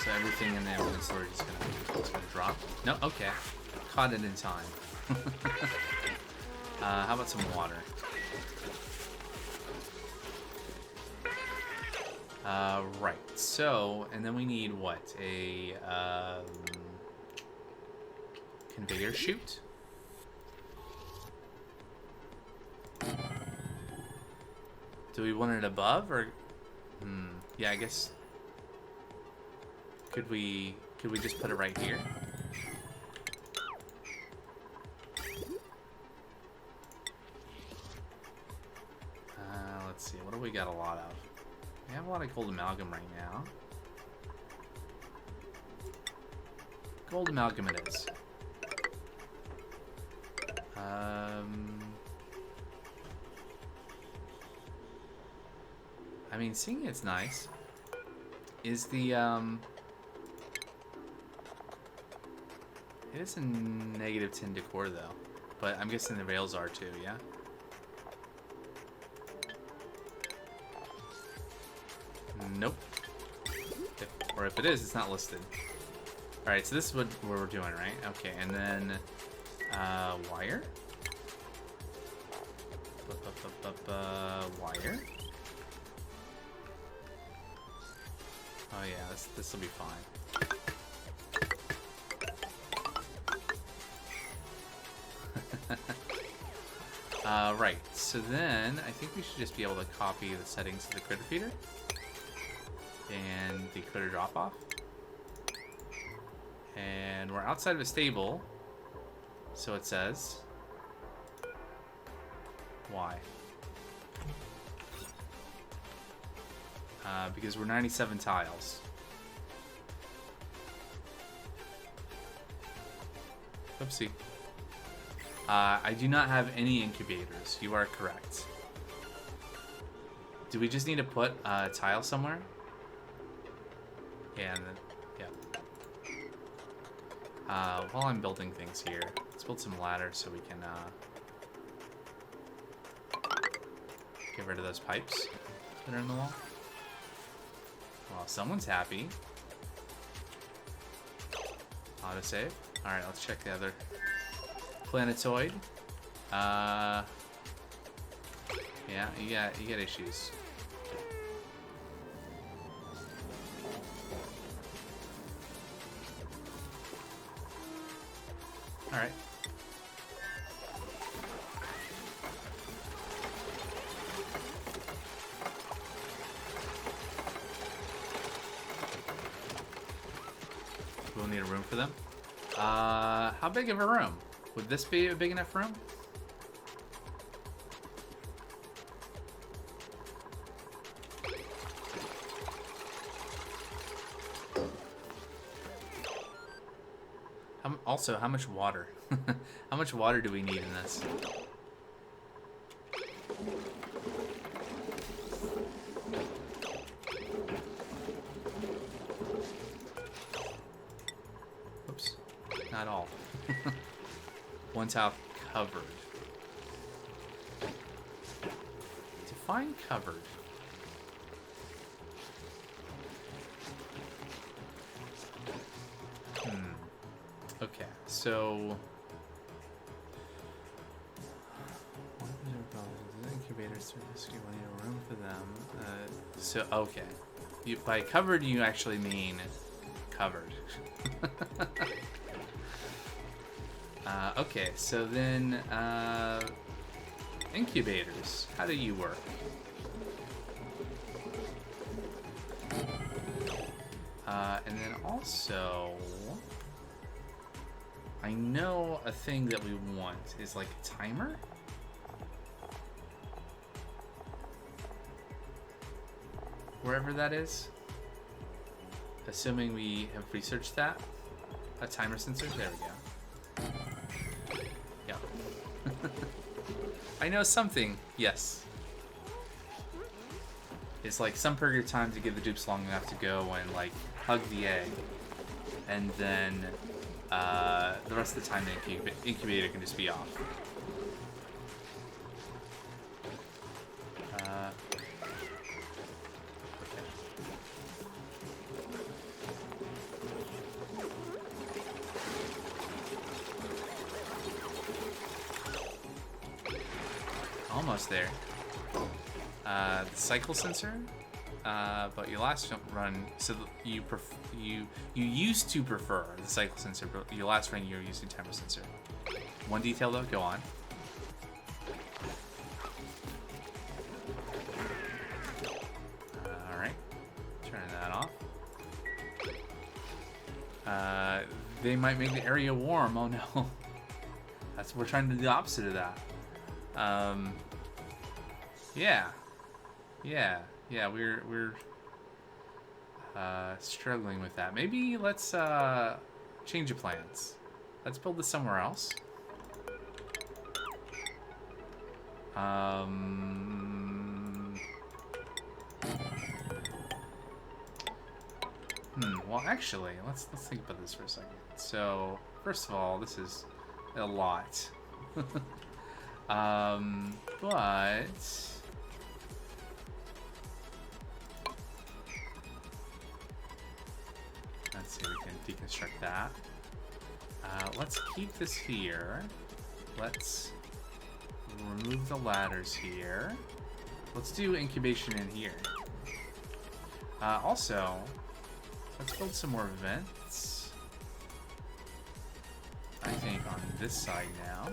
So everything in there with the storage is gonna drop. No, okay. Caught it in time. How about some water? Right. So, and then we need what? A conveyor chute. Do we want it above or? Yeah, I guess. Could we just put it right here? Let's see. What do we got a lot of? We have a lot of gold amalgam right now. Gold amalgam it is. I mean, seeing it's nice. Is the it is a -10 decor though, but I'm guessing the rails are too, yeah? Nope. Or if it is, it's not listed. Alright, so this is what we're doing, right? Okay, and then wire. Wire. Oh yeah, this will be fine. Right, so then I think we should just be able to copy the settings of the critter feeder and the critter drop off. And we're outside of a stable, so it says. Why? Because we're 97 tiles. Oopsie. I do not have any incubators. You are correct. Do we just need to put a tile somewhere? Yeah, and then, yeah. While I'm building things here, let's build some ladders so we can get rid of those pipes that are in the wall. Well, someone's happy. Autosave. Alright, let's check the other planetoid. Yeah, you got issues. Alright. We'll need a room for them. How big of a room? Would this be a big enough room? Also, how much water? How much water do we need in this? One tile covered. Define covered. Okay, so incubators to rescue when you have room for them. So okay, by covered you actually mean covered. Okay, so then incubators. How do you work? And then also, I know a thing that we want is like a timer. Wherever that is. Assuming we have researched that. A timer sensor? There we go. Yeah. I know something. Yes. It's like some period of time to give the dupes long enough to go and like hug the egg. And then the rest of the time the incubator can just be off. Almost there. The cycle sensor, but your last run, so you used to prefer the cycle sensor, but your last run you were using timer sensor. One detail though, go on. All right, turning that off. They might make the area warm. Oh no, we're trying to do the opposite of that. Yeah, we're struggling with that. Maybe let's change of plans. Let's build this somewhere else. Well, actually, let's think about this for a second. So, first of all, this is a lot. But let's see, we can deconstruct that. Let's keep this here. Let's remove the ladders here. Let's do incubation in here. Also, let's build some more vents. I think on this side now.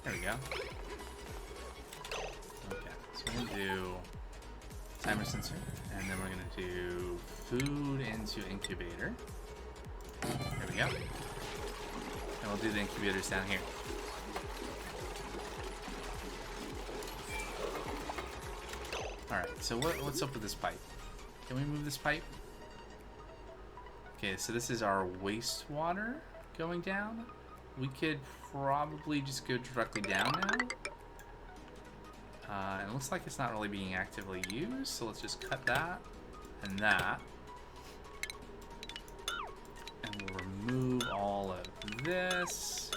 There we go. Okay, so we're gonna do timer sensor, and then we're gonna do food into incubator. There we go. And we'll do the incubators down here. Alright, so what's up with this pipe? Can we move this pipe? Okay, so this is our wastewater going down. We could probably just go directly down now. And it looks like it's not really being actively used, so let's just cut that and that. And we'll remove all of this.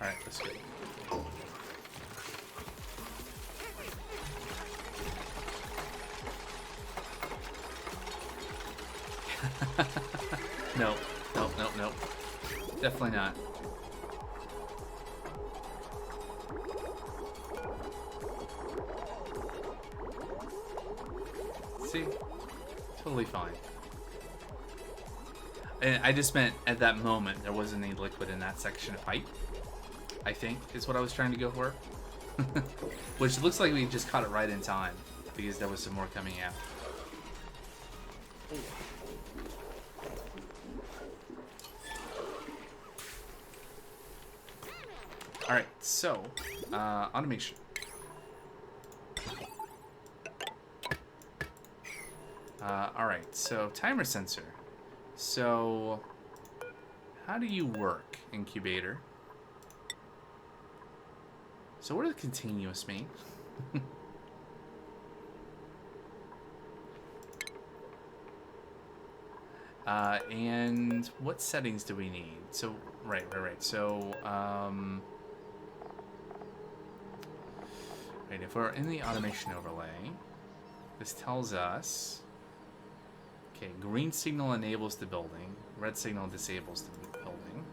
Alright, let's go. Nope. Definitely not. See? Totally fine. And I just meant at that moment there wasn't any liquid in that section of pipe. I think is what I was trying to go for. Which looks like we just caught it right in time because there was some more coming out. Alright, so, automation. Alright, so timer sensor. So, how do you work, incubator? So what does continuous mean? And what settings do we need? So, right. So, right, if we're in the automation overlay, this tells us, okay, green signal enables the building, red signal disables the building.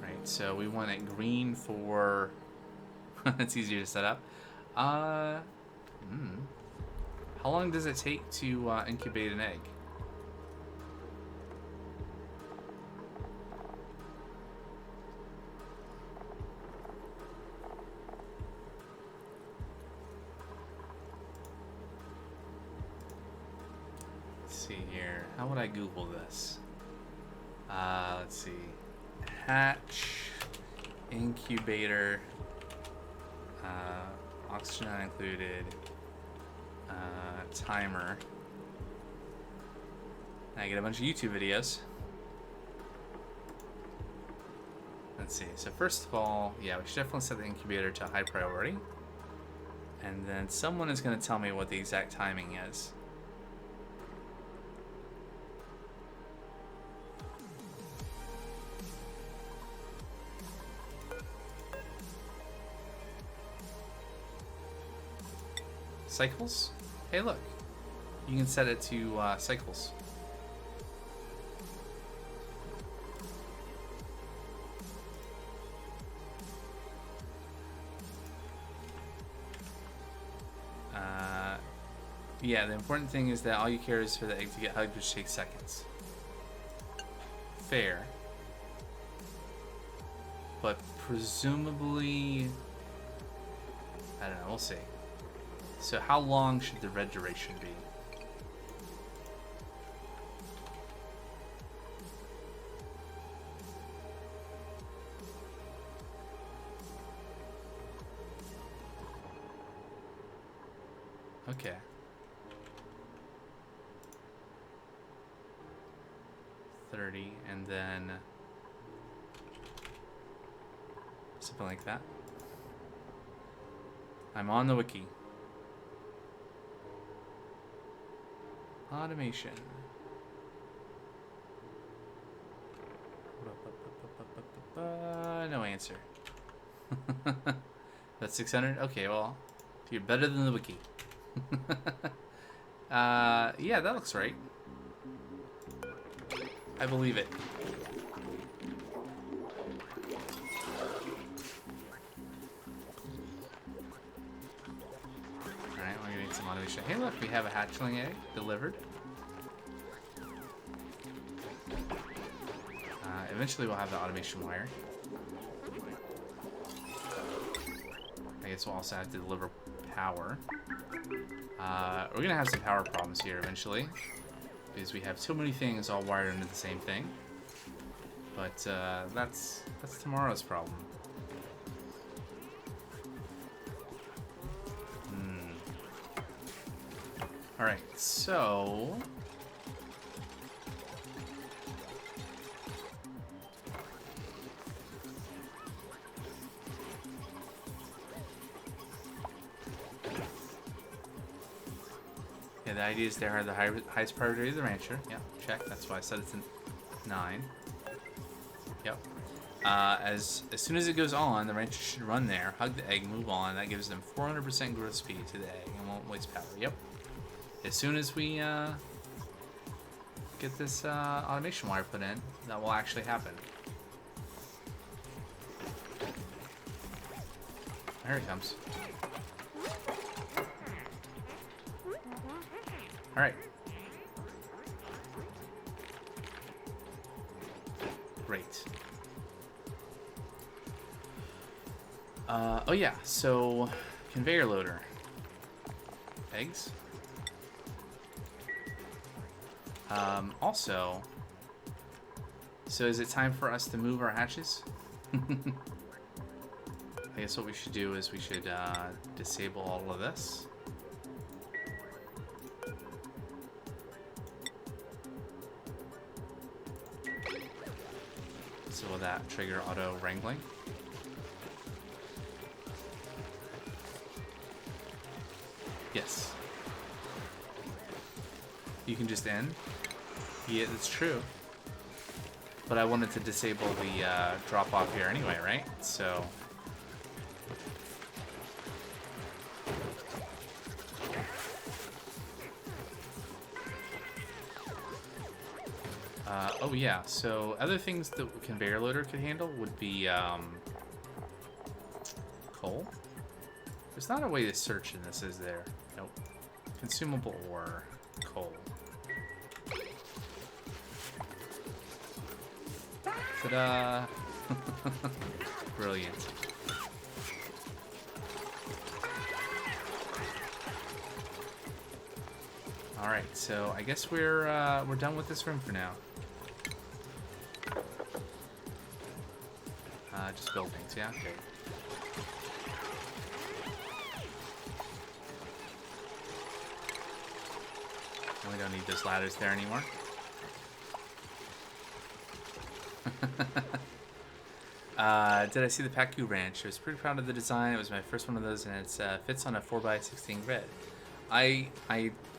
Right, so we want it green for, it's easier to set up. How long does it take to incubate an egg? See here. How would I Google this? Let's see. Hatch incubator. Oxygen not included. Timer. I get a bunch of YouTube videos. Let's see. So first of all, yeah, we should definitely set the incubator to high priority. And then someone is going to tell me what the exact timing is. Cycles? Hey, look. You can set it to cycles. Yeah, the important thing is that all you care is for the egg to get hugged, which takes seconds. Fair. But presumably... I don't know, we'll see. So how long should the red duration be? Okay. 30, and then something like that. I'm on the wiki. Automation. No answer. That's 600? Okay, well, you're better than the wiki. Yeah, that looks right. I believe it. Alright, we're gonna need some automation. Hey look, we have a hatchling egg delivered. Eventually we'll have the automation wire. I guess we'll also have to deliver power. We're gonna have some power problems here eventually, because we have too many things all wired into the same thing. But that's tomorrow's problem. All right, so yeah, the ideas there are the highest priority of the rancher. Yeah, check. That's why I said it's in 9. Yep. As soon as it goes on, the rancher should run there, hug the egg, move on. That gives them 400% growth speed to the egg and won't waste power. Yep. As soon as we get this automation wire put in, that will actually happen. Here he comes. All right. Great. Oh yeah, so conveyor loader. Eggs. Also, so is it time for us to move our hatches? I guess what we should do is we should disable all of this. So will that trigger auto wrangling? Yes. You can just end. Yeah, that's true. But I wanted to disable the drop off here anyway, right? So. Oh yeah, so other things the conveyor loader could handle would be coal. There's not a way to search in this, is there? Nope. Consumable ore, coal. Ta-da! Brilliant. All right, so I guess we're done with this room for now. Just buildings, yeah, okay. And we don't need those ladders there anymore. Did I see the Pacu Ranch? I was pretty proud of the design. It was my first one of those, and it fits on a 4x16 grid. I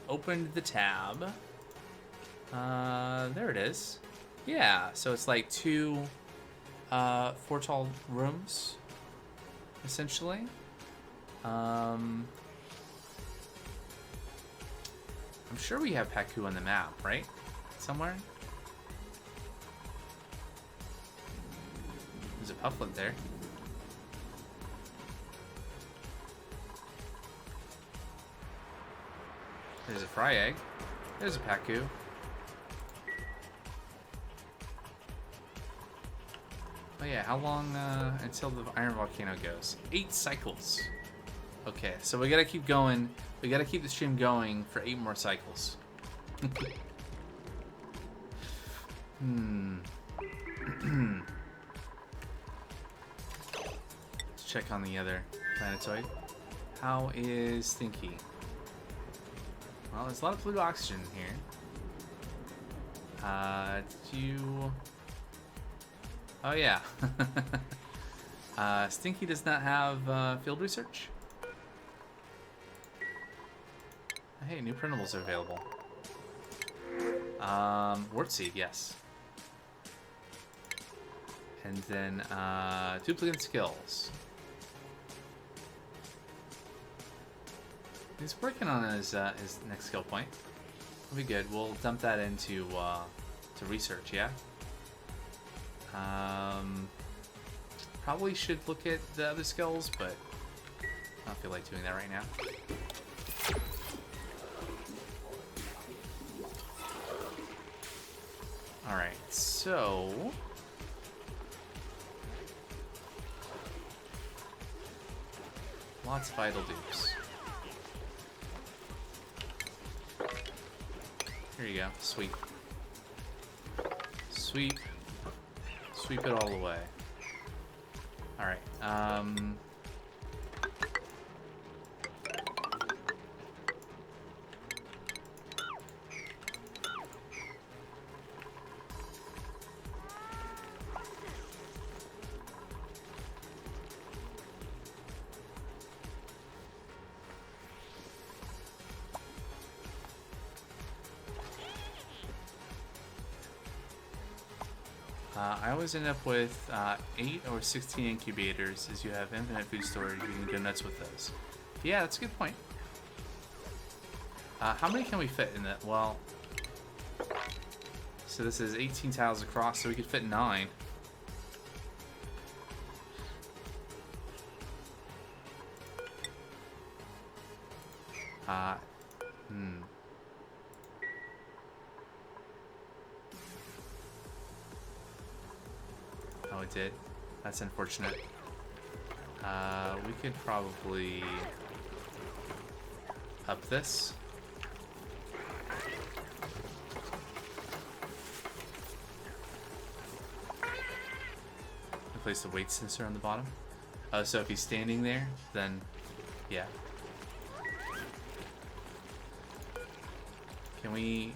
opened the tab. There it is. Yeah, so it's like two 4 tall rooms, essentially. I'm sure we have Pacu on the map, right? Somewhere? There's a pufflet there. There's a fry egg. There's a Pacu. Oh yeah, how long until the iron volcano goes? 8 cycles. Okay, so we gotta keep going. We gotta keep the stream going for 8 more cycles. Let's check on the other planetoid. How is Stinky? Well, there's a lot of blue oxygen here. Did you... Oh yeah. Stinky does not have field research. Hey, new printables are available. Wart seed, yes. And then duplicate skills. He's working on his next skill point. That'll be good. We'll dump that into to research, yeah. Probably should look at the other skills, but I don't feel like doing that right now. Alright, so... lots of idle dupes. Here you go. Sweep. Sweep. Sweep it all away. Alright, I always end up with 8 or 16 incubators, as you have infinite food storage. You can go nuts with those. Yeah, that's a good point. How many can we fit in that? Well, so this is 18 tiles across, so we could fit 9. Oh, it did. That's unfortunate. We could probably up this. Place the weight sensor on the bottom. So if he's standing there, then yeah. Can we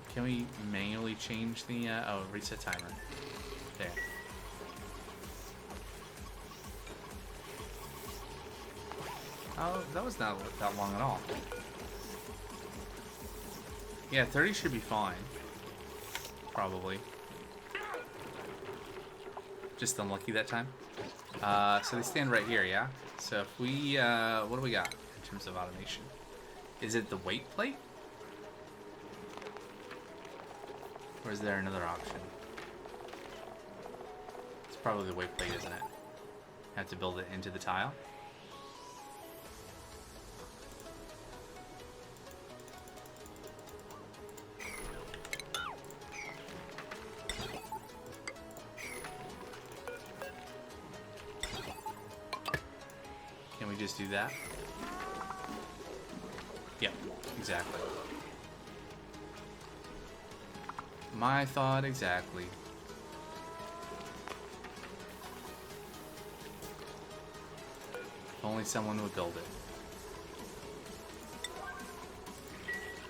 manually change the oh, reset timer? There. Oh, that was not that long at all. Yeah, 30 should be fine. probably. Just unlucky that time. So they stand right here, yeah? So if we, what do we got in terms of automation? Is it the weight plate? Or is there another option? It's probably the weight plate, isn't it? Have to build it into the tile. Can we just do that? Yep, exactly. My thought exactly. If only someone would build it.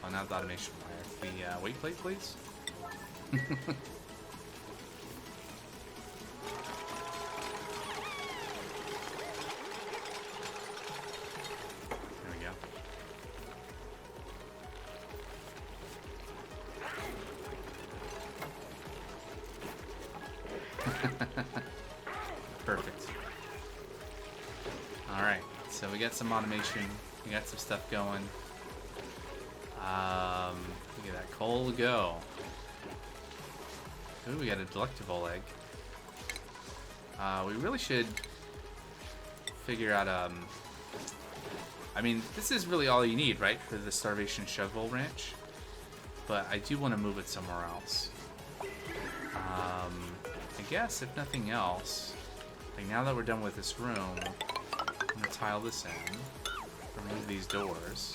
Oh, not the automation wire. The weight plate, please. There we go. Perfect. Alright, so we got some automation. We got some stuff going. Look at that coal go. Ooh, we got a delectable egg. We really should figure out, I mean, this is really all you need, right, for the Starvation Shovel Ranch? But I do want to move it somewhere else. I guess, if nothing else, like now that we're done with this room, I'm going to tile this in, remove these doors,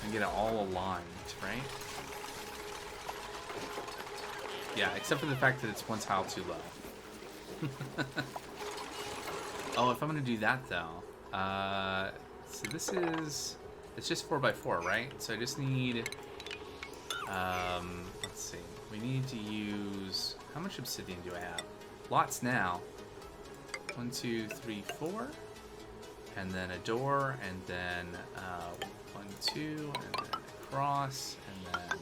and get it all aligned, right? Yeah, except for the fact that it's one tile too low. Oh, if I'm going to do that, though, so this is, it's just 4x4, right? So I just need, let's see, we need to use, how much obsidian do I have? Lots now. 1, 2, 3, 4, and then a door, and then 1, 2, and then across, and then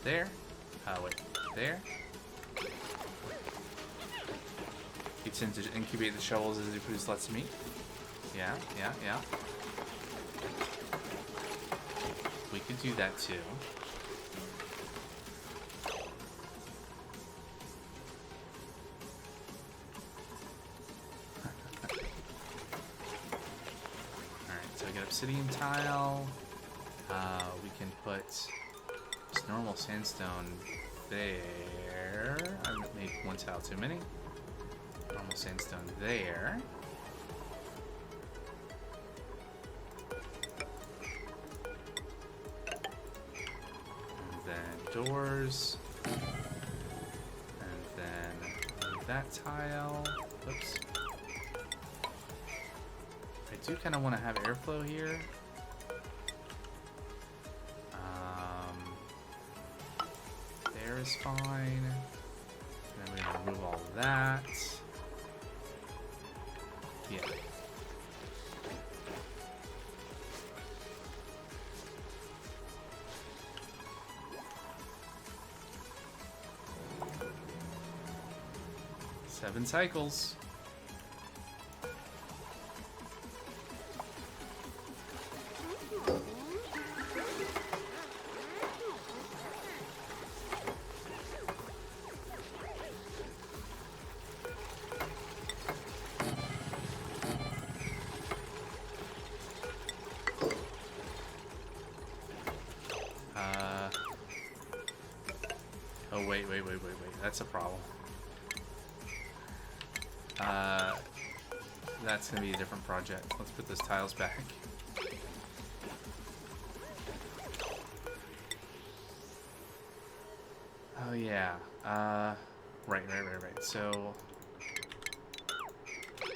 there. Wait, there. You tend to incubate the shovels as it produces lots of meat. Yeah, yeah, yeah. We could do that too. Obsidian tile. We can put just normal sandstone there. I made one tile too many. Normal sandstone there. And then doors. And then that tile. Oops. I do kind of want to have airflow here. There is fine. And then we remove all of that. Yeah. Seven cycles. Oh, wait. That's a problem. That's gonna be a different project. Let's put those tiles back. Oh, yeah. Right. So,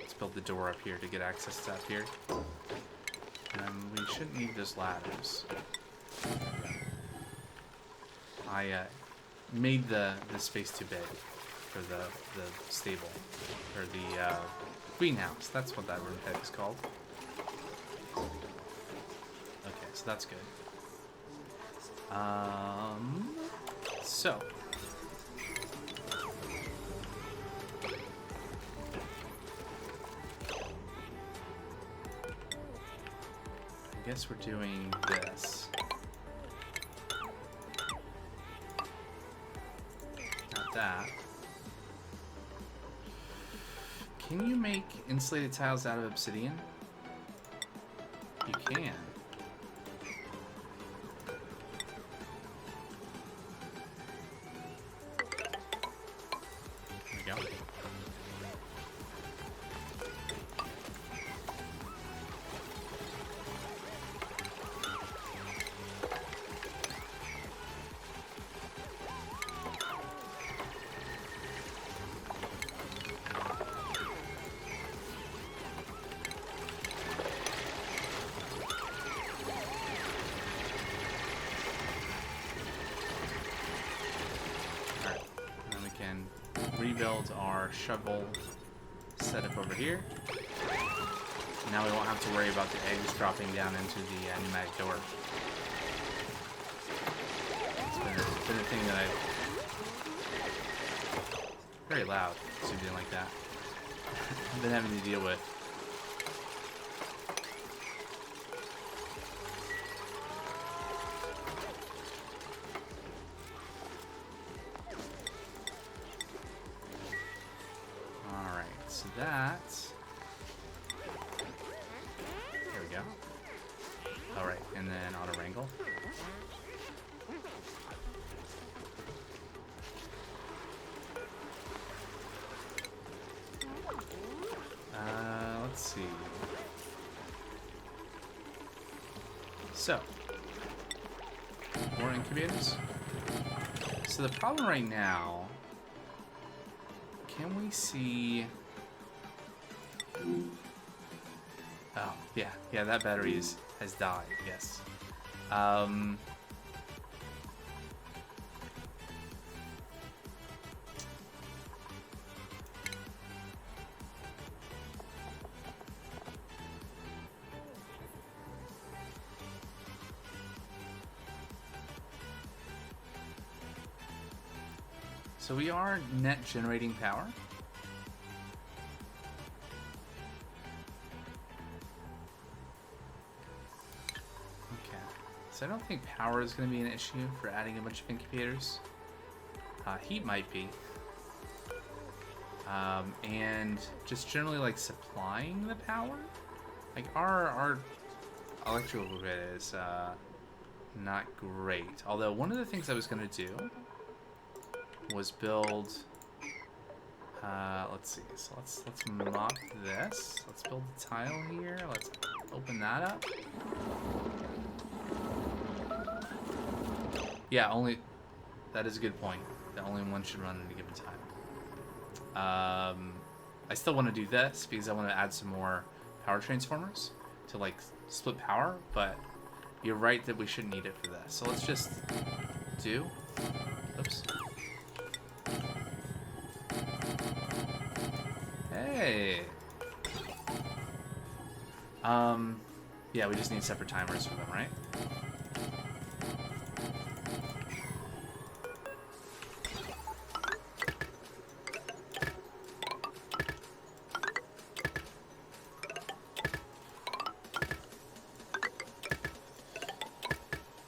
let's build the door up here to get access to up here. And we shouldn't need those ladders. I made the space too big for the stable, or the greenhouse. That's what that room head is called. Okay, so that's good. So. I guess we're doing this. Not that. Can you make insulated tiles out of obsidian? You can. There we go. Rebuild our shovel setup over here. Now we won't have to worry about the eggs dropping down into the pneumatic door. It's been a thing that I've... Very loud, something like that. I've been having to deal with. So that... There we go. Alright, and then auto wrangle. Let's see. So. More incubators. So the problem right now... Can we see... Oh, yeah, that battery has died, yes. So we are net generating power. So I don't think power is going to be an issue for adding a bunch of incubators. Heat might be. And just generally like supplying the power. Like our electrical grid is not great. Although one of the things I was going to do was build... let's see. So let's mop this. Let's build a tile here. Let's open that up. Yeah, only... That is a good point. That only one should run at a given time. I still want to do this because I want to add some more power transformers to, like, split power, but you're right that we shouldn't need it for this. So let's just do... Oops. Hey! Yeah, we just need separate timers for them, right?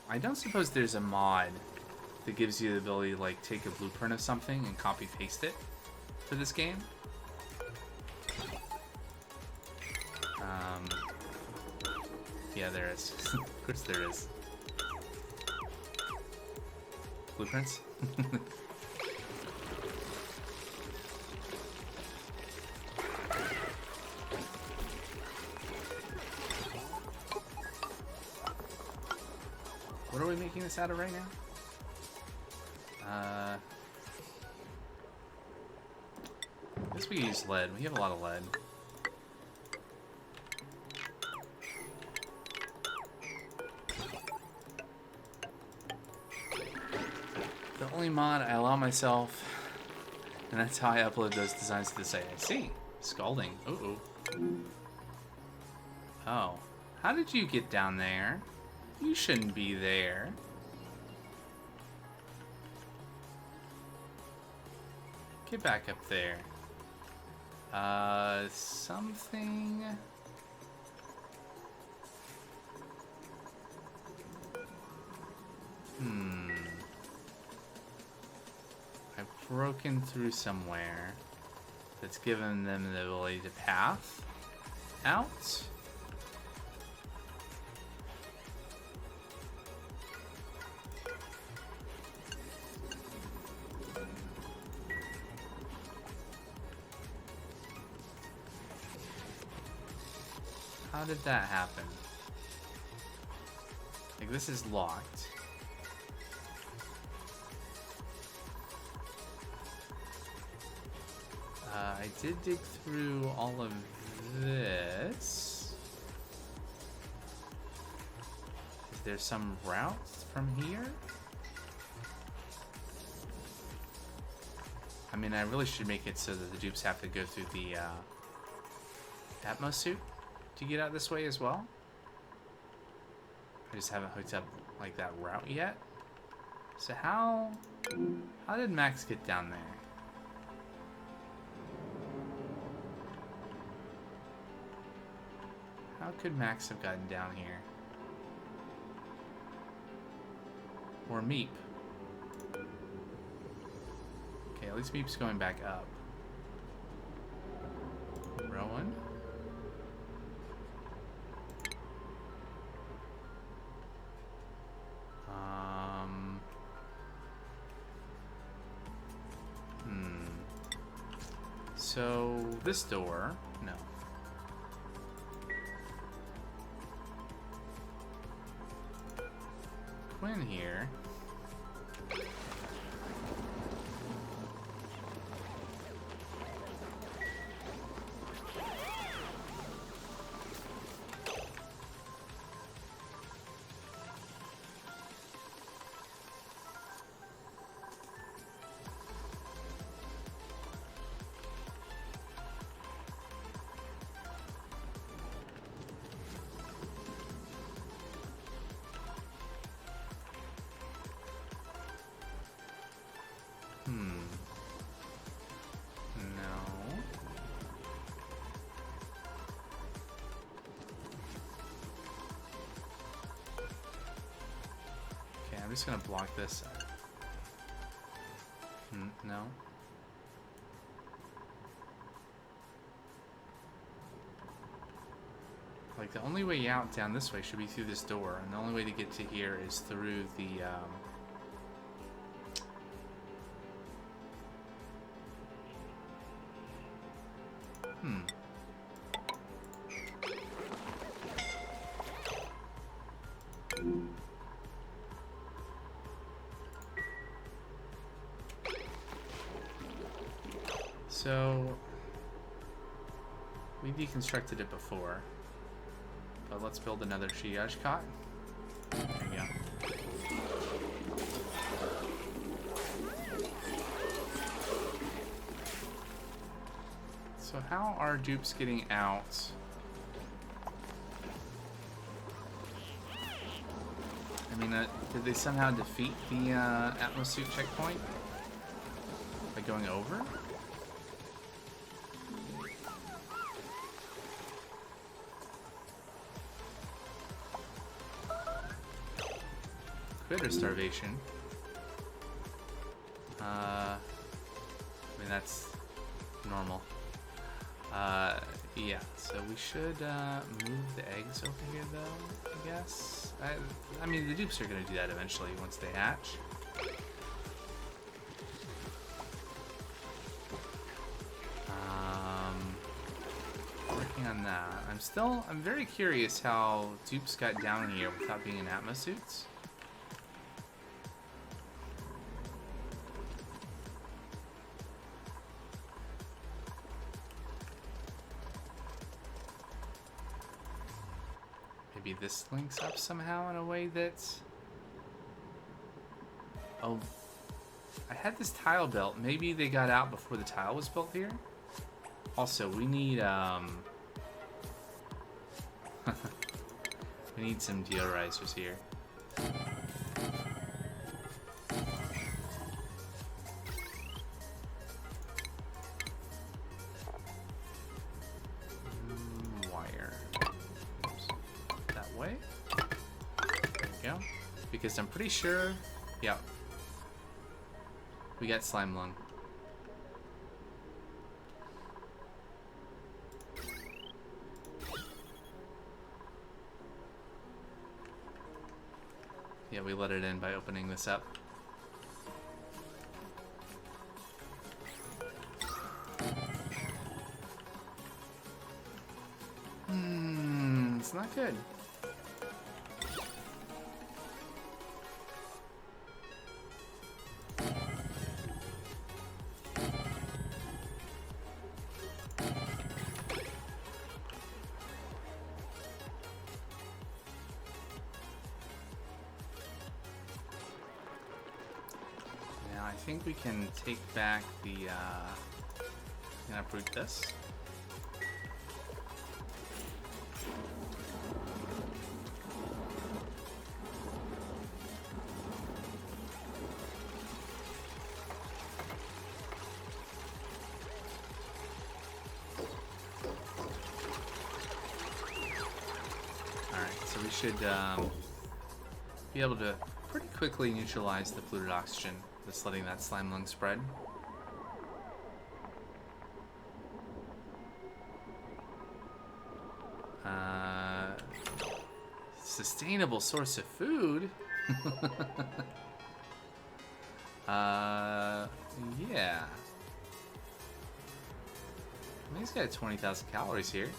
I don't suppose there's a mod that gives you the ability to like take a blueprint of something and copy paste it for this game. Yeah, there is. Of course there is. Blueprints? What are we making this out of right now? I guess we use lead. We have a lot of lead. The only mod I allow myself, and that's how I upload those designs to the site. I see. Scalding. Uh-oh. Oh. How did you get down there? You shouldn't be there. Get back up there. Something... I've broken through somewhere that's given them the ability to path out. How did that happen? Like, this is locked. I did dig through all of this. Is there some route from here? I mean, I really should make it so that the dupes have to go through the Atmos suit to get out this way as well. I just haven't hooked up like that route yet. So how did Max get down there? How could Max have gotten down here? Or Meep? Okay, at least Meep's going back up. Rowan? So, this door, no. Quinn here. I'm just gonna block this. No. Like, the only way out down this way should be through this door, and the only way to get to here is through the, So, we deconstructed it before, but let's build another triage cot. There you go. So how are dupes getting out? I mean, did they somehow defeat the Atmos suit checkpoint by going over? Critter starvation. I mean, that's normal. Yeah, so we should move the eggs over here, though, I guess. I mean, the dupes are going to do that eventually once they hatch. Working on that. I'm very curious how dupes got down here without being in Atmos suits. Maybe this links up somehow in a way that's... Oh, I had this tile built. Maybe they got out before the tile was built here. Also, we need we need some deodorizers here. I'm pretty sure... Yeah. We got slime lung. Yeah, we let it in by opening this up. It's not good. I think we can take back the, gonna uproot this. Alright, so we should, be able to pretty quickly neutralize the polluted oxygen. Just letting that slime lung spread. Sustainable source of food? Yeah. I mean, he's got 20,000 calories here.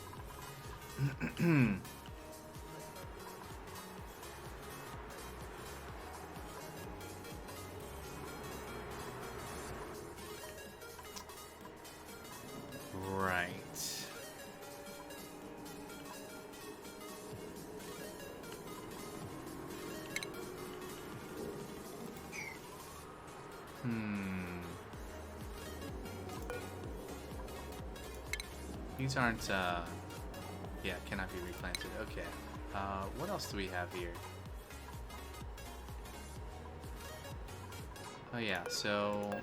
These aren't, yeah, cannot be replanted. Okay. What else do we have here? Oh yeah, so...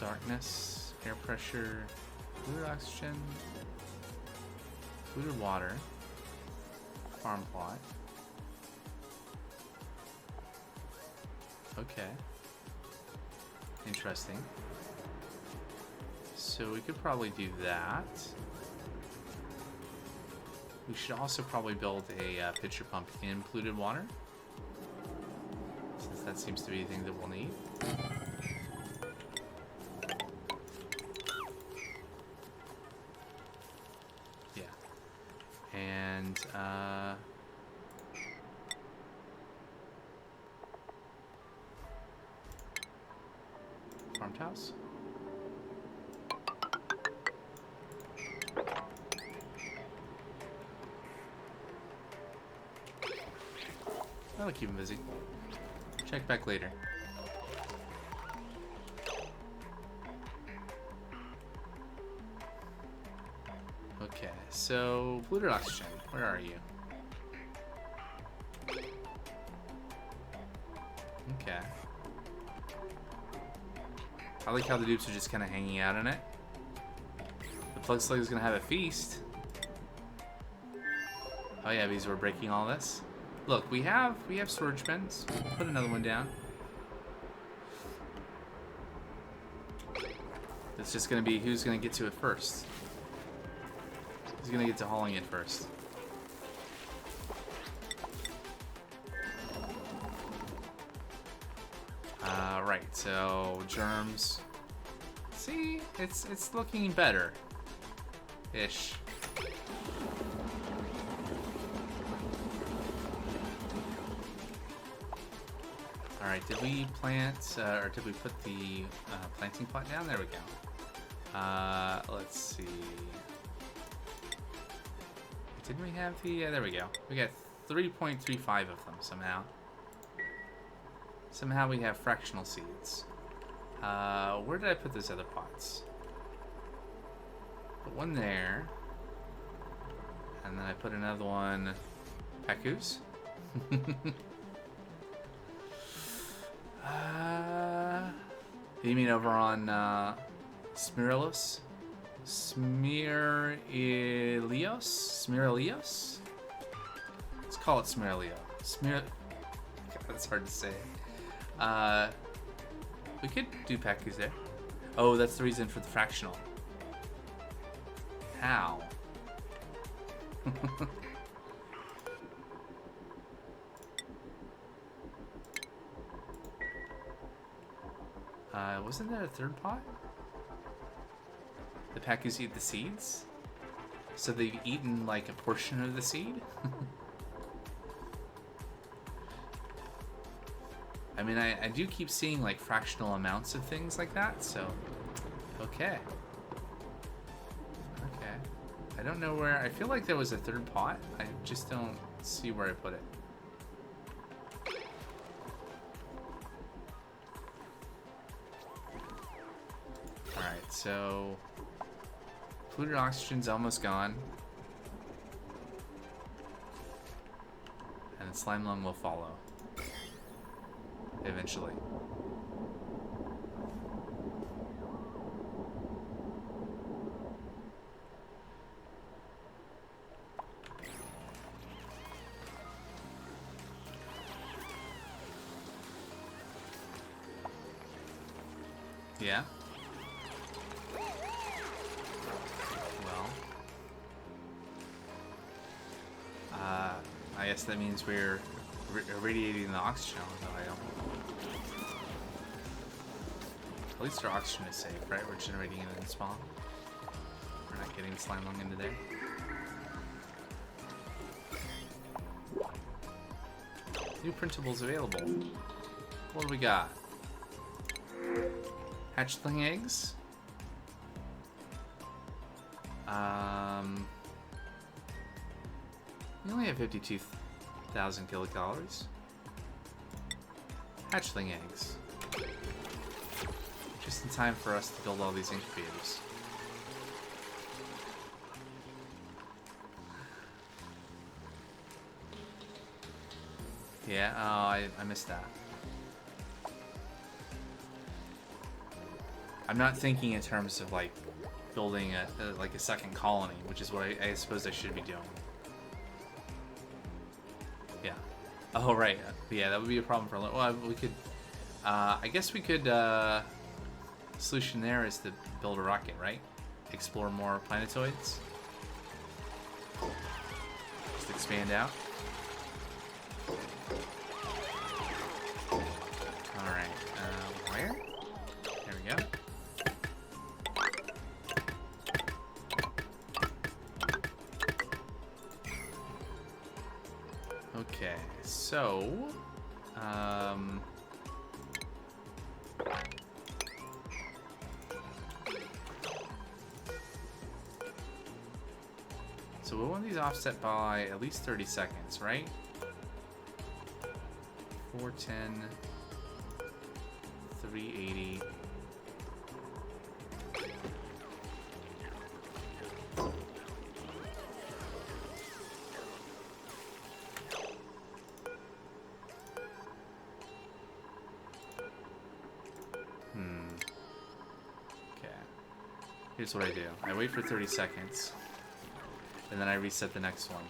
Darkness, air pressure, fluid oxygen, fluid water, farm plot. Okay. Interesting. So we could probably do that. We should also probably build a pitcher pump in polluted water, since that seems to be the thing that we'll need. Yeah. And, farmhouse. That'll keep him busy. Check back later. Okay, so polluted oxygen, where are you? Okay. I like how the dupes are just kind of hanging out in it. The plug slug is gonna have a feast. Oh yeah, because we're breaking all this. Look, we have storage bins. Put another one down. It's just gonna be who's gonna get to it first. Who's gonna get to hauling it first? Right, so germs. See, it's looking better. Ish. Alright, did we plant, or did we put the planting pot down? There we go. Let's see. Didn't we have the, there we go. We got 3.35 of them somehow. Somehow we have fractional seeds. Where did I put those other pots? Put one there. And then I put another one... Pacus? You mean over on Smirillus? Smirilios? Let's call it Smirelio. That's hard to say. We could do Peku's there. Oh, that's the reason for the fractional. How? Wasn't there a third pot? The Pecus eat the seeds? So they've eaten like a portion of the seed? I mean, I do keep seeing like fractional amounts of things like that, so... Okay. Okay. I don't know where... I feel like there was a third pot. I just don't see where I put it. Alright, so... polluted oxygen's almost gone. And then slime lung will follow. Eventually. Yeah. Well. I guess that means we're irradiating the oxygen, although I don't... At least our oxygen is safe, right? We're generating it in spawn. We're not getting slime lung into there. New printables available. What do we got? Hatchling eggs. We only have 52,000 kilocalories. Hatchling eggs. Just in time for us to build all these incubators. Yeah, oh, I missed that. I'm not thinking in terms of like building like a second colony, which is what I suppose I should be doing. Yeah. Oh right. Yeah, that would be a problem for. Well, we could. I guess we could. Solution there is to build a rocket, right? Explore more planetoids. Just expand out. All right. Where? There we go. Okay, so, so we want these offset by at least 30 seconds, right? 410, 380. Here's what I do. I wait for 30 seconds, and then I reset the next one.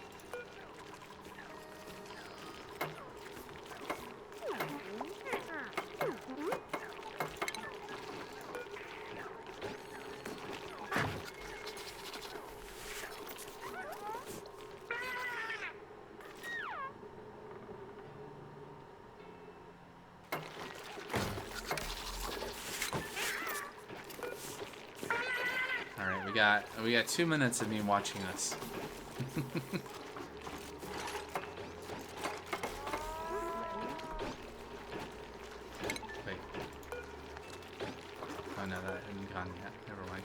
We got 2 minutes of me watching this. Wait. Oh no, that hadn't gone yet. Never mind.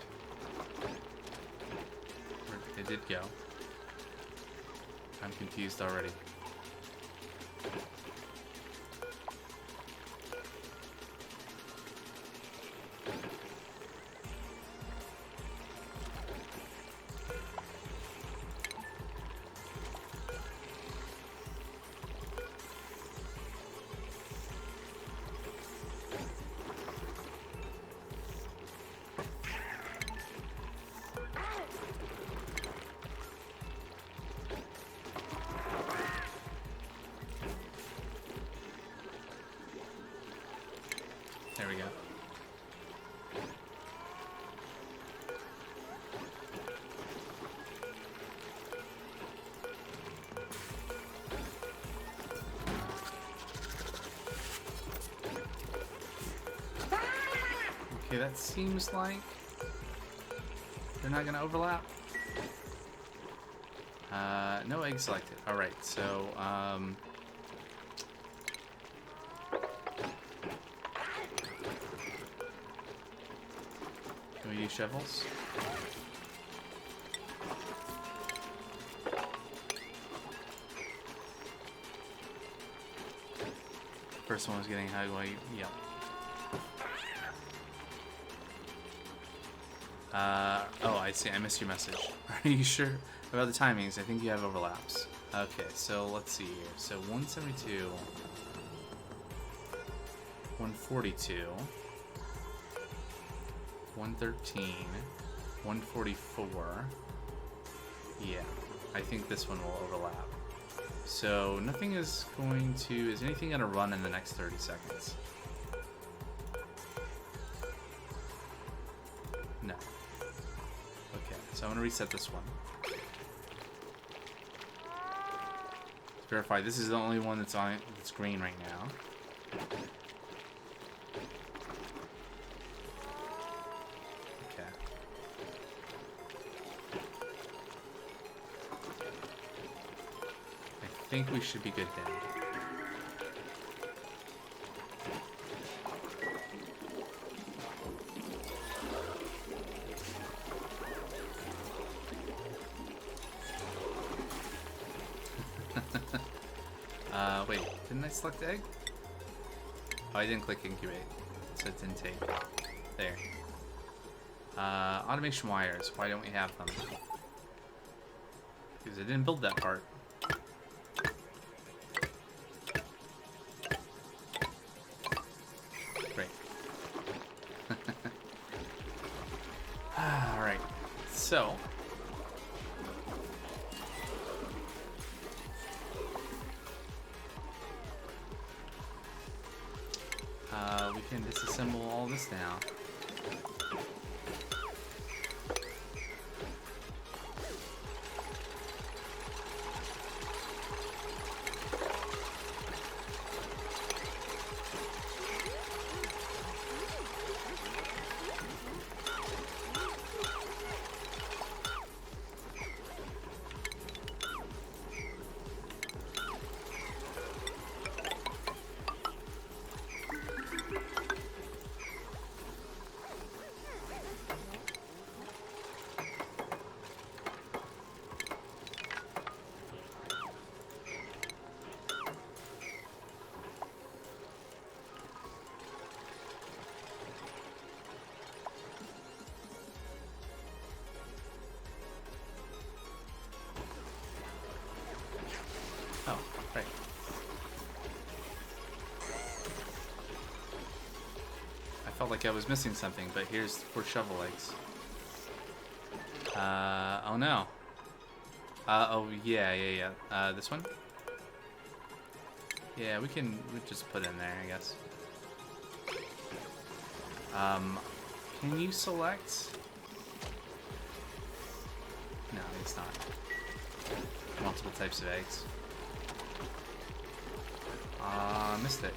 It did go. I'm confused already. Okay, that seems like they're not gonna overlap. No egg selected. Alright, so, can we use shovels? First one was getting high. Yep. Oh, I see. I missed your message. Are you sure about the timings? I think you have overlaps. Okay, so let's see here. So 172, 142, 113, 144. Yeah, I think this one will overlap. So nothing is going to... Is anything going to run in the next 30 seconds? No. Okay, so I'm going to reset this one. Let's verify this is the only one that's on that's green right now. Okay. I think we should be good then. Wait, didn't I select egg? Oh, I didn't click incubate, so it didn't take. There. Automation wires, why don't we have them? Because I didn't build that part. Great. Alright, so... we can disassemble all this now. Oh, right. I felt like I was missing something, but here's 4 shovel eggs. Oh no. Oh yeah. This one? Yeah, we just put in there, I guess. Can you select? No, it's not. Multiple types of eggs. Missed it.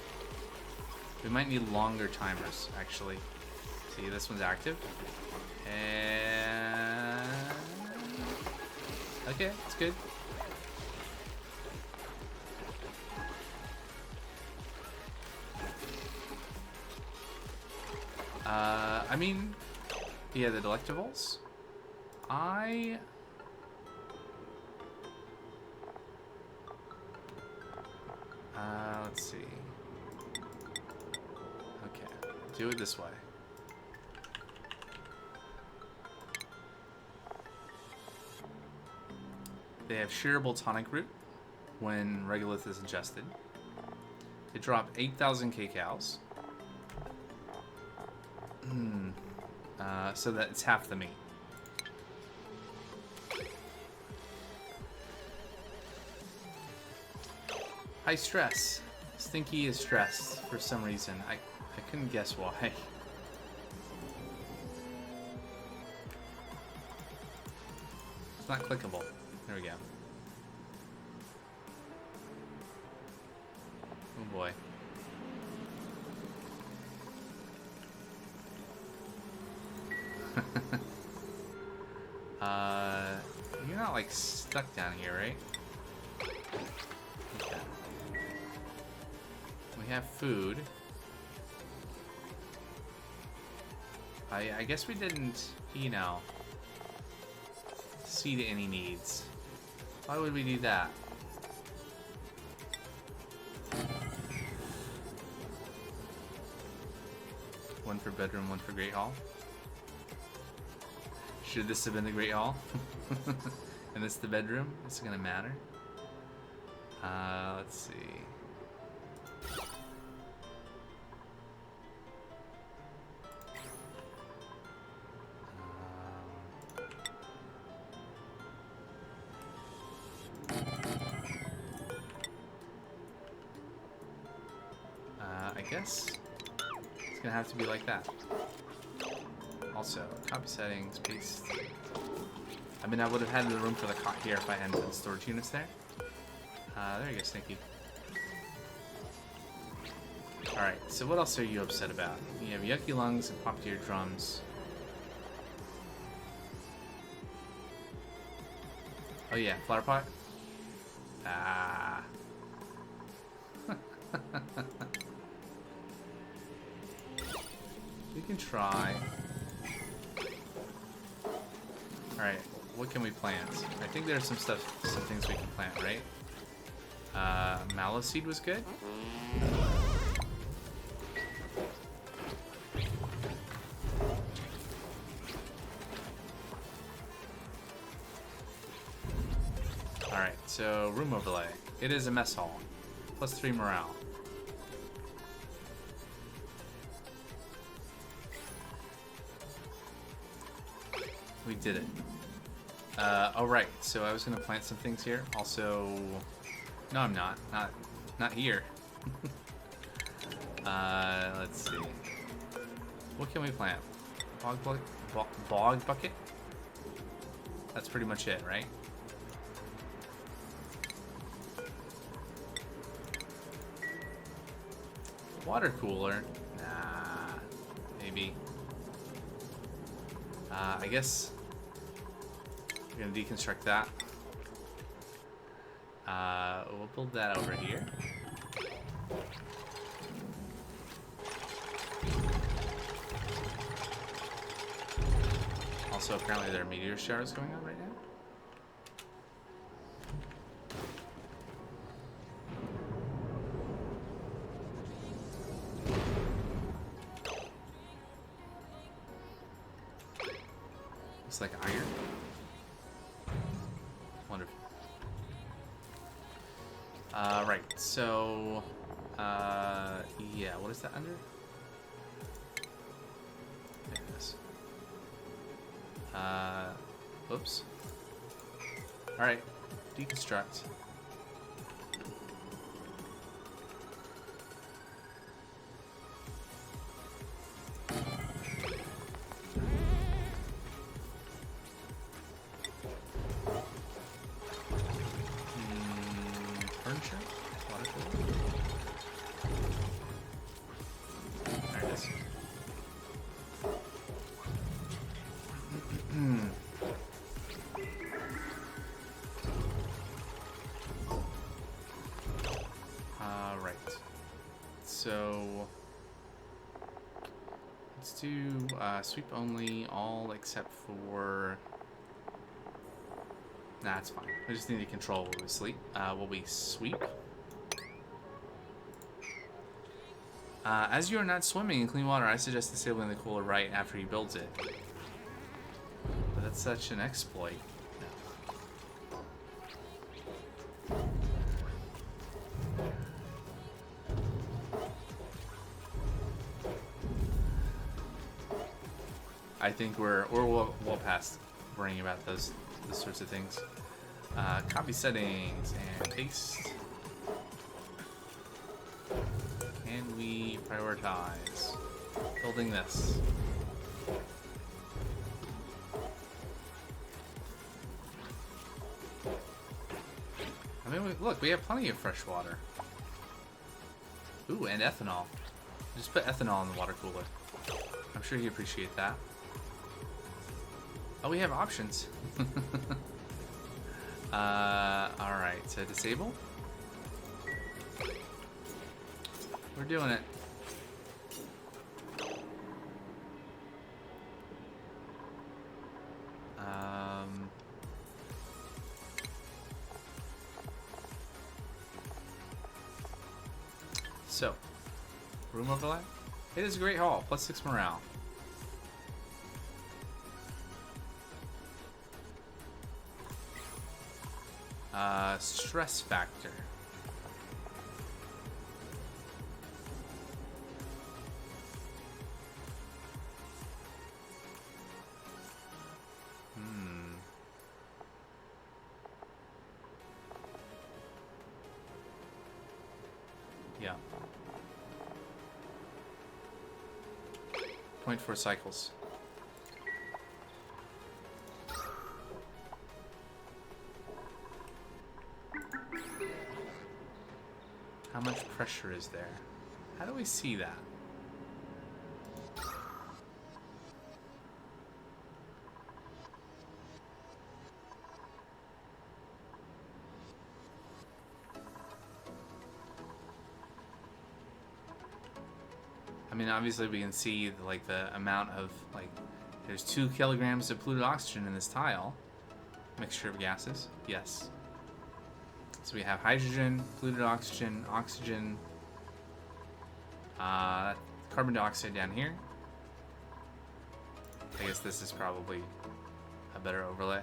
We might need longer timers, actually. See, this one's active. And... okay, it's good. I mean... yeah, the delectables. Let's see. Okay, do it this way. They have shearable tonic root when regolith is ingested. They drop 8,000 kcals. So that it's half the meat. High stress. Stinky is stressed for some reason. I couldn't guess why. It's not clickable. There we go. Oh boy. You're not like stuck down here, right? Okay. We have food. I guess we didn't, you know, see to any needs. Why would we do that? One for bedroom, one for Great Hall. Should this have been the Great Hall? And this the bedroom? Is it gonna matter? Let's see. I guess it's gonna have to be like that. Also, copy settings, paste. I mean, I would have had the room for the cot here if I hadn't put storage units there. There you go, Stinky. Alright, so what else are you upset about? You have yucky lungs and popped eardrums. Oh yeah, flower pot? Ah. We can try. Alright, what can we plant? I think there's some things we can plant, right? Mallow seed was good. Alright, so room overlay. It is a mess hall. +3 morale. We did it. Alright, so I was gonna plant some things here. Also, no, I'm not. Not here. Let's see. What can we plant? Bog bucket? That's pretty much it, right? Water cooler? Nah, maybe. I guess we're gonna deconstruct that. We'll build that over here. Also, apparently there are meteor showers going on right now. Looks like iron. Wonderful. Right, so, yeah, what is that under? There it is. Whoops. Alright, deconstruct. Furniture? Water cooler? There it is. Right. So let's do sweep only, all except for. Nah, it's fine. I just need to control while we sleep. While we sweep. As you are not swimming in clean water, I suggest disabling the cooler right after he builds it. But that's such an exploit. I think we're well past worrying about those sorts of things. Copy settings and paste. Can we prioritize building this? I mean, look, we have plenty of fresh water. Ooh, and ethanol. Just put ethanol in the water cooler. I'm sure you appreciate that. Oh, we have options. Alright, so disable. We're doing it. So, room overlay. It is a great haul, +6 morale. Stress factor. Yeah. 0.4 cycles. How much pressure is there? How do we see that? I mean, obviously we can see like the amount of like there's 2 kilograms of polluted oxygen in this tile. Mixture of gases. Yes. So we have hydrogen, polluted oxygen, oxygen, carbon dioxide down here. I guess this is probably a better overlay.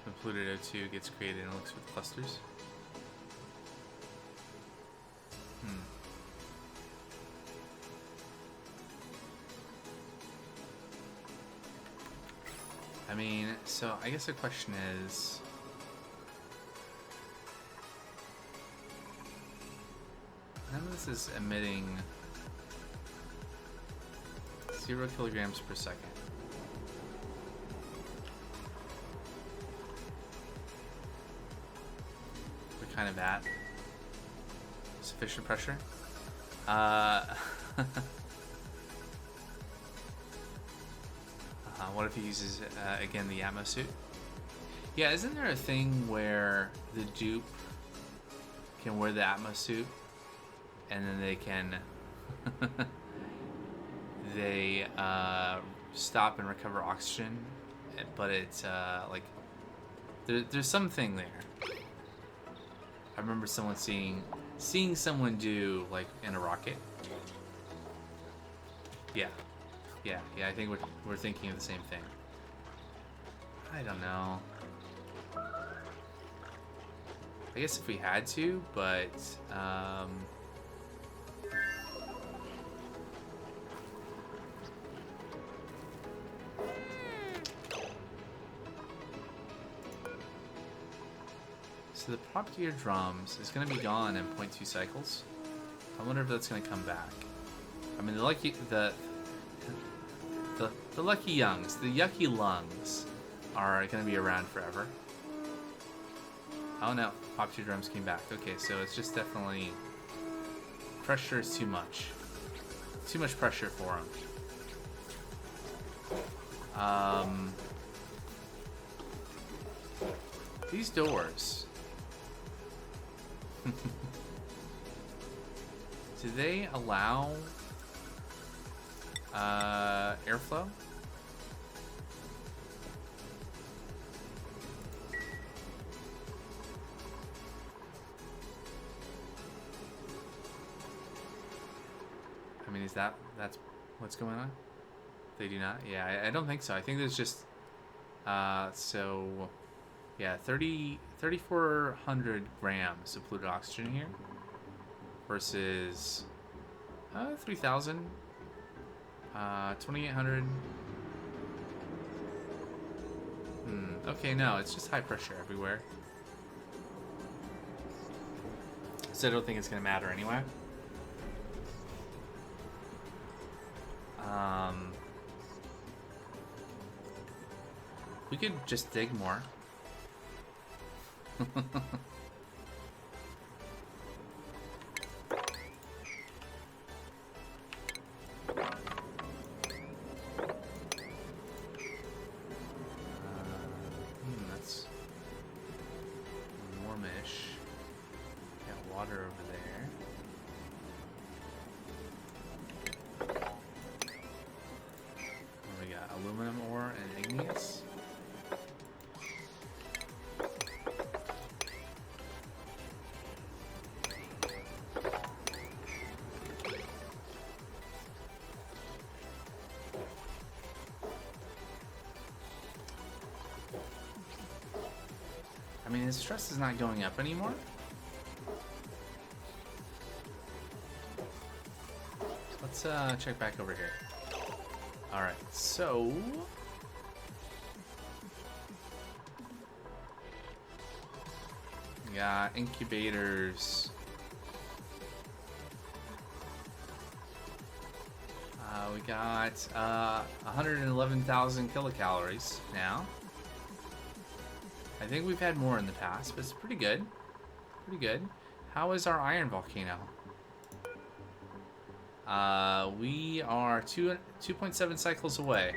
The polluted O2 gets created and looks with clusters. I mean, so I guess the question is, none of this is emitting 0 kilograms per second. We're kind of at sufficient pressure. What if he uses, again, the Atmo suit? Yeah, isn't there a thing where the dupe can wear the Atmo suit and then they can they stop and recover oxygen, but it's like there's something there. I remember someone seeing someone do like in a rocket. Yeah. Yeah, I think we're thinking of the same thing. I don't know. I guess if we had to, but so the prop gear drums is going to be gone in 0.2 cycles. I wonder if that's going to come back. I mean, the lucky youngs, the yucky lungs, are going to be around forever. Oh no, pop 2 drums came back. Okay, so it's just definitely pressure is too much. Too much pressure for him. These doors. Do they allow airflow? I mean, that's what's going on? They do not? Yeah, I don't think so. I think there's just so yeah, 3,400 grams of polluted oxygen here versus 3,000, 2,800. Okay, no, it's just high pressure everywhere. So I don't think it's gonna matter anyway. We could just dig more. That's warmish. Got water over there. What do we got? Aluminum ore and igneous. I mean, his stress is not going up anymore. Let's check back over here. Alright, so... we got incubators. We got 111,000 kilocalories now. I think we've had more in the past, but it's pretty good. Pretty good. How is our iron volcano? We are 2.7 cycles away.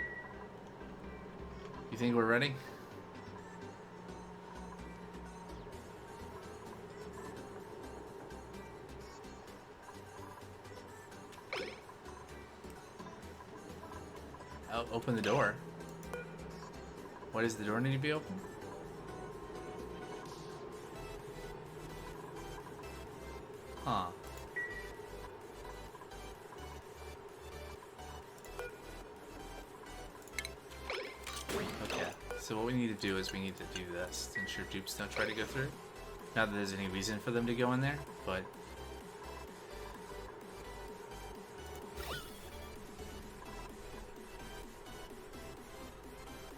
You think we're ready? Oh, open the door. Why does the door need to be open? Huh. Okay, so what we need to do is we need to do this to ensure dupes don't try to go through. Not that there's any reason for them to go in there, but...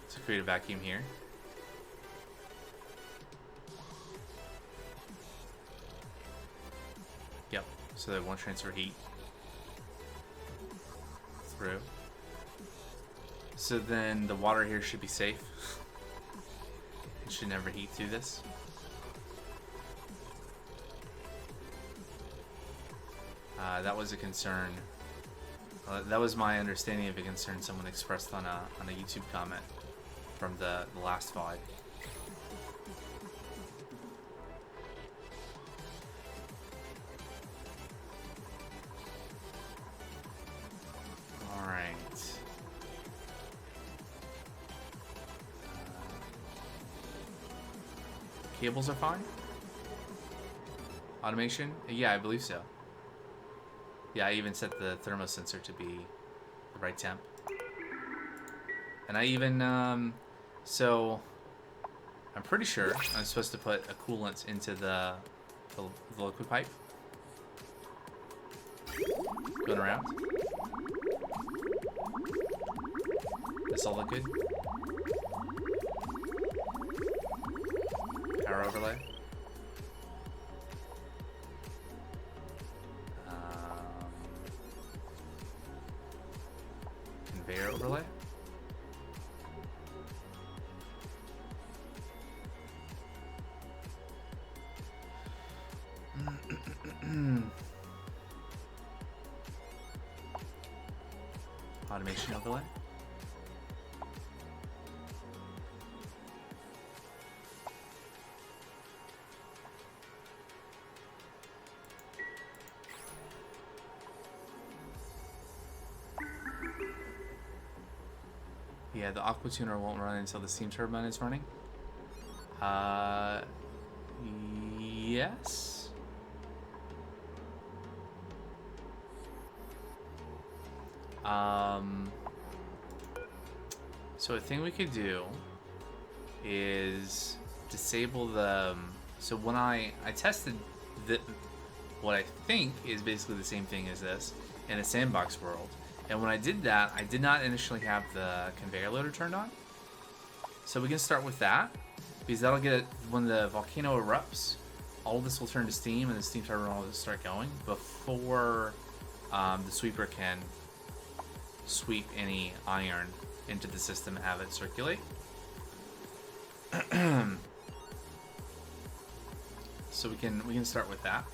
to create a vacuum here. Yep, so that won't transfer heat through. So then the water here should be safe. It should never heat through this. That was a concern. That was my understanding of a concern someone expressed on a YouTube comment from the last VOD. Cables are fine? Automation? Yeah, I believe so. Yeah, I even set the thermosensor to be the right temp. And I even, so I'm pretty sure I'm supposed to put a coolant into the liquid pipe. Going around. This all look good? Power overlay. Conveyor overlay. Automation overlay. Yeah, the aqua tuner won't run until the steam turbine is running. Yes. So a thing we could do is disable the. So when I tested what I think is basically the same thing as this in a sandbox world. And when I did that, I did not initially have the conveyor loader turned on. So we can start with that, because that'll get it when the volcano erupts. All of this will turn to steam, and the steam turbine will start going before the sweeper can sweep any iron into the system and have it circulate. So we can start with that.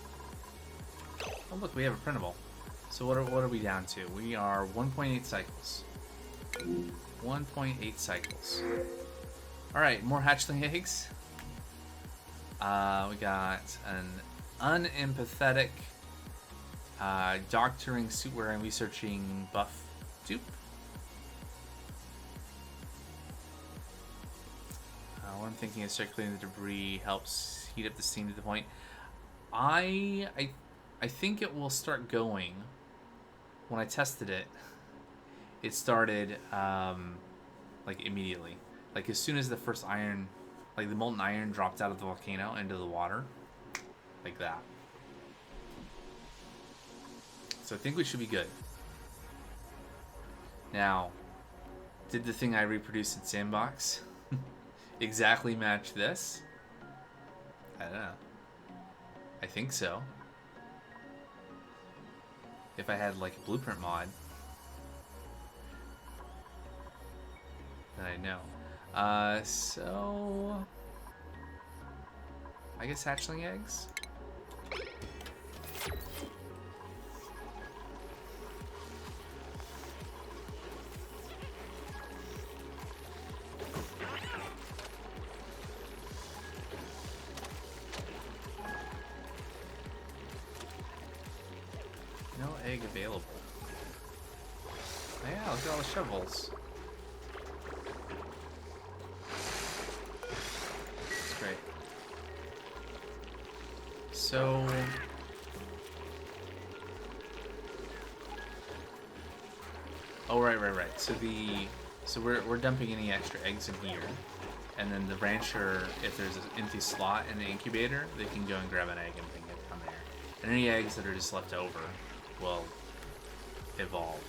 Oh look, we have a printable. So what are we down to? We are 1.8 cycles. 1.8 cycles. All right, more hatchling eggs. We got an unempathetic, doctoring, suit-wearing, researching buff dupe. What I'm thinking is circulating the debris helps heat up the steam to the point. I think it will start going. When I tested it, it started like immediately. Like as soon as the first iron, like the molten iron dropped out of the volcano into the water, like that. So I think we should be good. Now, did the thing I reproduced in Sandbox exactly match this? I don't know. I think so. If I had like a blueprint mod, then I know. So I guess hatchling eggs. No egg available. Oh yeah, look at all the shovels. That's great. So oh right. So we're dumping any extra eggs in here. And then the rancher, if there's an empty slot in the incubator, they can go and grab an egg and bring it from there. And any eggs that are just left over will evolve.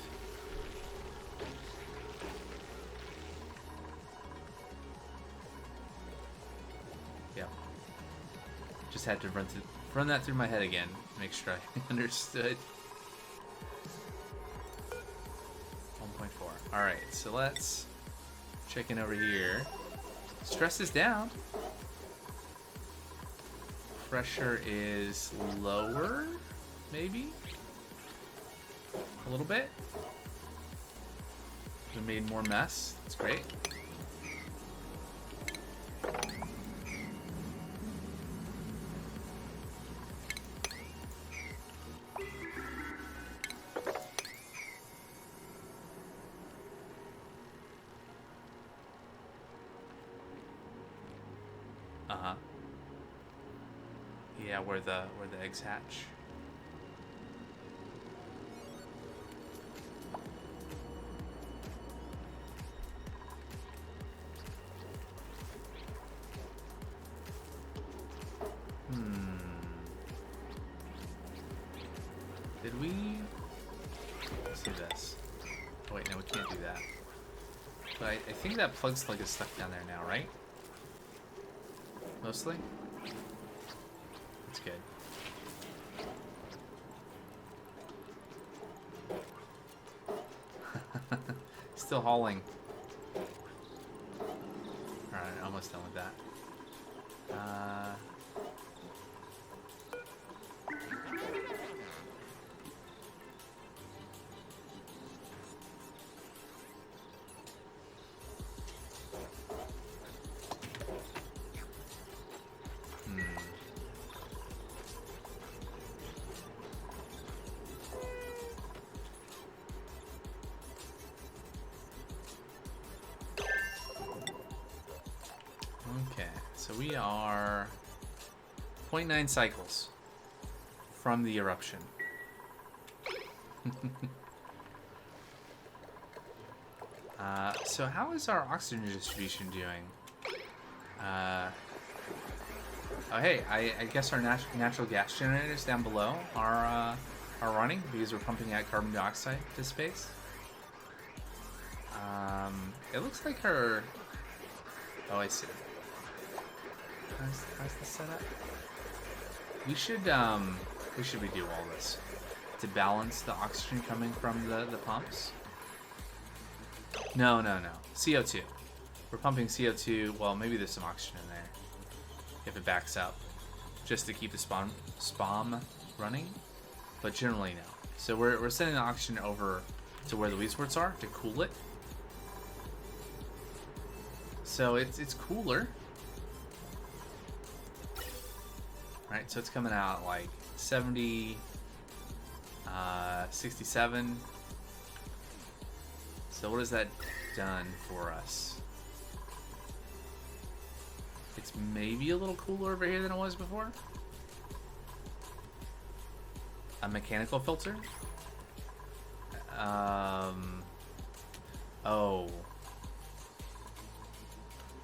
Yeah. Just had to run that through my head again, make sure I understood. 1.4. Alright, so let's check in over here. Stress is down. Pressure is lower, maybe? A little bit. We made more mess. That's great. Uh-huh. Yeah, where the eggs hatch. Did we... Let's do this. Oh wait, no, we can't do that. But I think that plug slug is stuck down there now, right? Mostly? That's good. Still hauling. Alright, almost done with that. Okay, so we are 0.9 cycles from the eruption. So how is our oxygen distribution doing? Oh hey, I guess our natural gas generators down below are running because we're pumping out carbon dioxide to space. It looks like her... Oh, I see. How's this set up? We should redo all this to balance the oxygen coming from the pumps. No. CO2. We're pumping CO2. Well, maybe there's some oxygen in there if it backs up, just to keep the spawn running. But generally, no. So we're sending the oxygen over to where the weed sports are to cool it. So it's cooler. Right, so it's coming out like 70, 67. So what has that done for us? It's maybe a little cooler over here than it was before. A mechanical filter? Oh.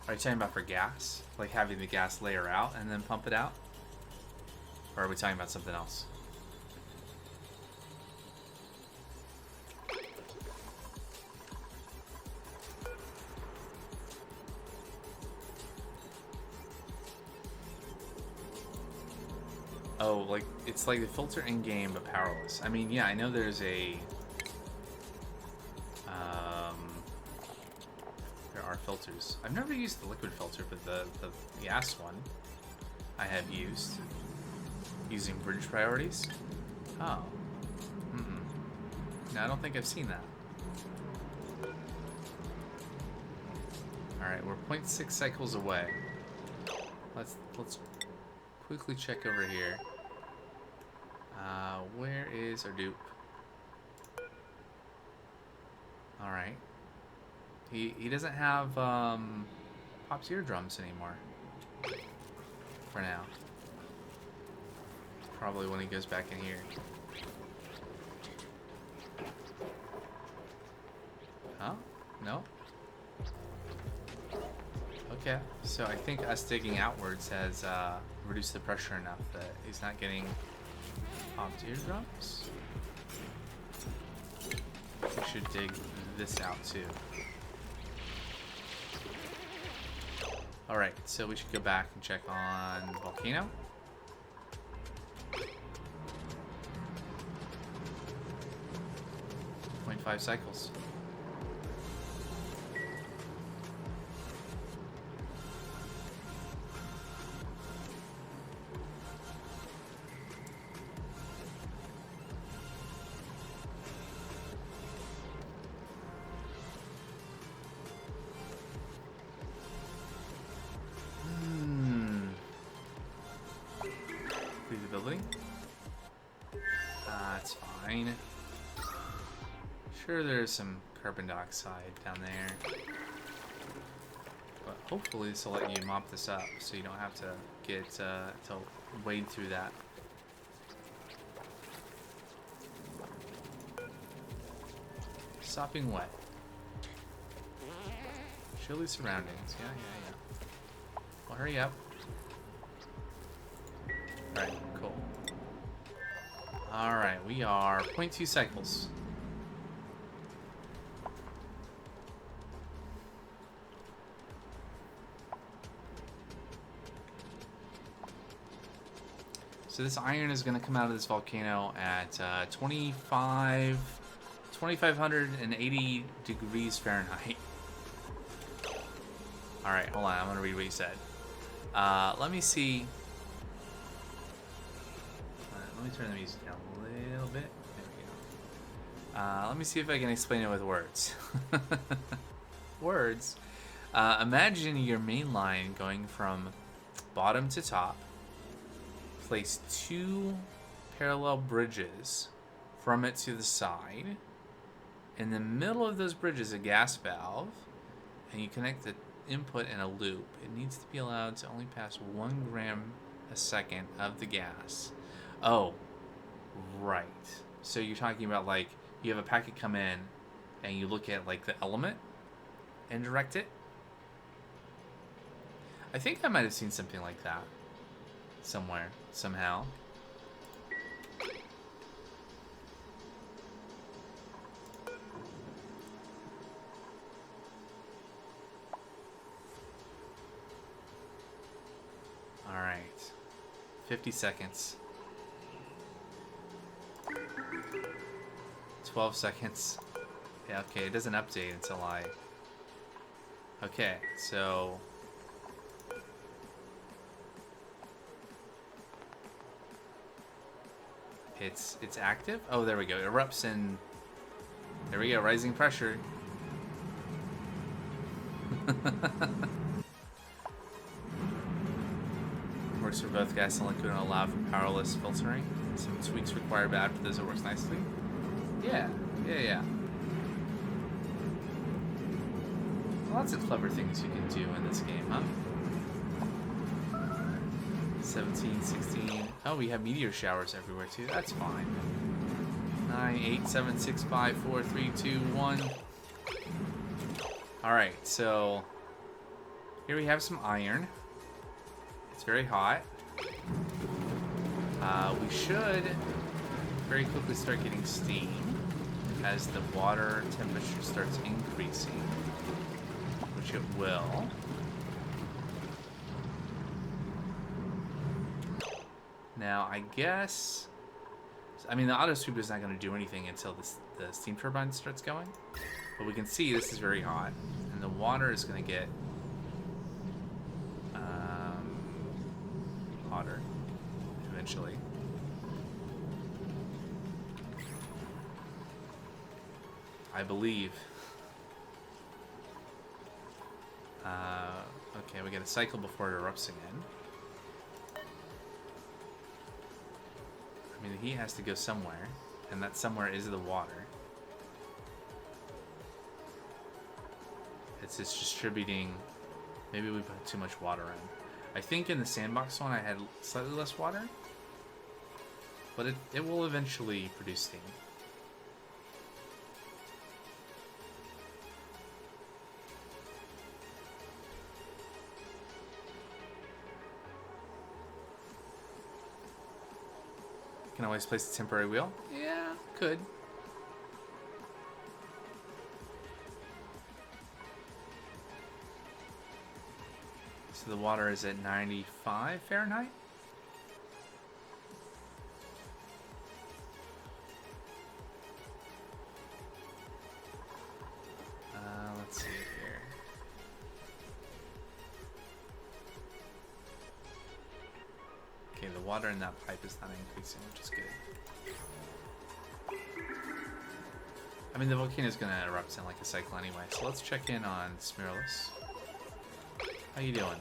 Are you talking about for gas? Like having the gas layer out and then pump it out? Or are we talking about something else? Oh, like, it's like the filter in-game, but powerless. I mean, yeah, I know there's a... there are filters. I've never used the liquid filter, but the gas one I have used. Using bridge priorities? Oh. No, I don't think I've seen that. Alright, we're 0.6 cycles away. Let's quickly check over here. Where is our dupe? Alright. He doesn't have popped eardrums anymore. For now. Probably when he goes back in here. Huh? No? Okay, so I think us digging outwards has reduced the pressure enough that he's not getting popped eardrums. We should dig this out too. Alright, so we should go back and check on volcano. 0.5 cycles. Feasibility? It's fine. Sure, there's some carbon dioxide down there. But hopefully this will let you mop this up so you don't have to get to wade through that. Sopping wet. Chilly surroundings. Yeah. Well, hurry up. Alright, cool. Alright, we are 0.2 cycles. So this iron is going to come out of this volcano at 2,580 degrees Fahrenheit. Alright, hold on. I'm going to read what he said. Let me see. Let me turn the music down a little bit. There we go. Let me see if I can explain it with words. Words. Imagine your main line going from bottom to top. Place 2 parallel bridges from it to the side. In the middle of those bridges, a gas valve, and you connect the input in a loop. It needs to be allowed to only pass 1 gram a second of the gas. Oh, right. So you're talking about, like, you have a packet come in and you look at, like, the element and direct it. I think I might have seen something like that somewhere, somehow. All right. 50 seconds. 12 seconds. Yeah, okay, it doesn't update until I Okay, so it's active. Oh, there we go. It erupts in. There we go. Rising pressure. Works for both gas and liquid and allow for powerless filtering. Some tweaks required, but after this, it works nicely. Yeah, yeah. Lots of clever things you can do in this game, huh? 17, 16. Oh, we have meteor showers everywhere too. That's fine. 9, 8, 7, 6, 5, 4, 3, 2, 1. Alright, so here we have some iron. It's very hot. We should very quickly start getting steam as the water temperature starts increasing, which it will. Now, I guess... I mean, the auto sweep is not going to do anything until the steam turbine starts going. But we can see this is very hot. And the water is going to get hotter eventually. I believe. Okay, we get a cycle before it erupts again. I mean, the heat has to go somewhere, and that somewhere is the water. It's just distributing. Maybe we put too much water in. I think in the sandbox one I had slightly less water, but it will eventually produce steam. Can always place a temporary wheel. Yeah, could. So the water is at 95 Fahrenheit. Let's see here. Okay, the water in that pipe is not increasing, which is good. I mean, the volcano is going to erupt in like a cycle anyway, so let's check in on Smirlus. How you doing?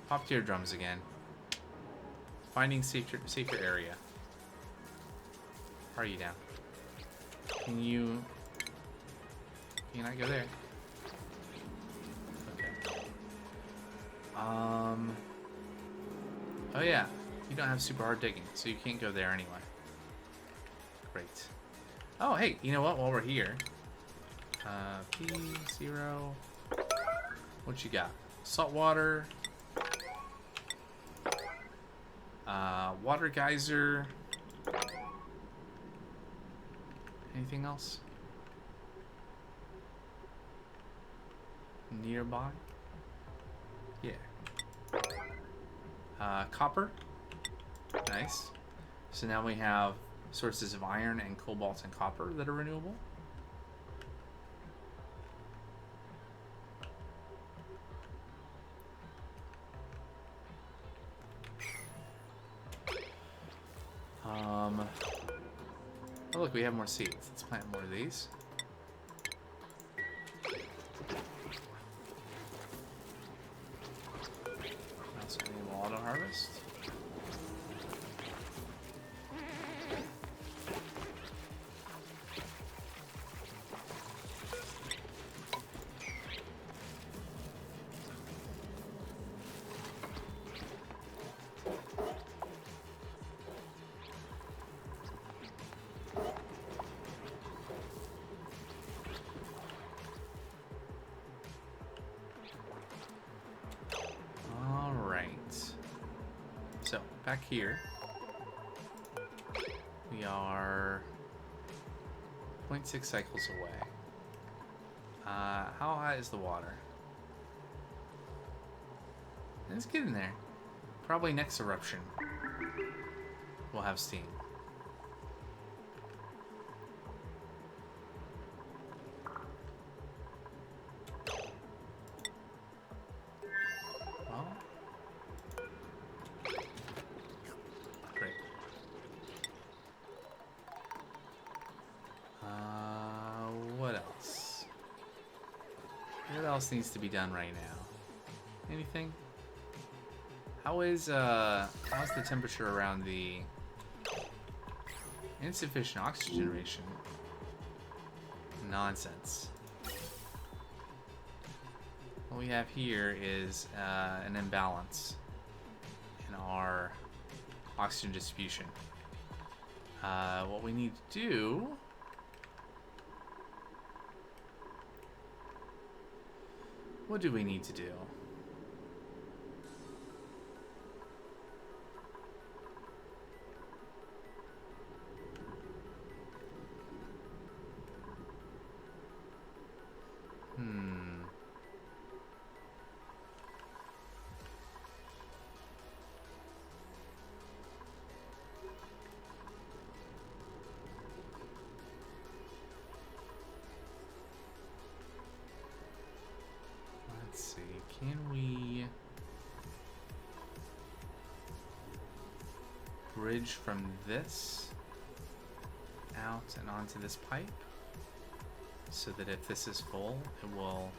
Pop to your drums again. Finding safer area. How are you down? Can you not go there? Okay. Oh yeah, you don't have super hard digging, so you can't go there anyway. Great. Oh hey, you know what? While we're here, P0. What you got? Salt water. Water geyser. Anything else? Nearby? Yeah. Copper. Nice. So now we have sources of iron and cobalt and copper that are renewable. Oh look, we have more seeds. Let's plant more of these. Also enable auto harvest. So, back here, we are 0.6 cycles away. How high is the water? Let's get in there. Probably next eruption, we'll have steam. else needs to be done right now? Anything? How's the temperature around the insufficient oxygen generation? Nonsense. What we have here is an imbalance in our oxygen distribution. What we need to do what do we need to do? Let's see, can we bridge from this out and onto this pipe so that if this is full, it will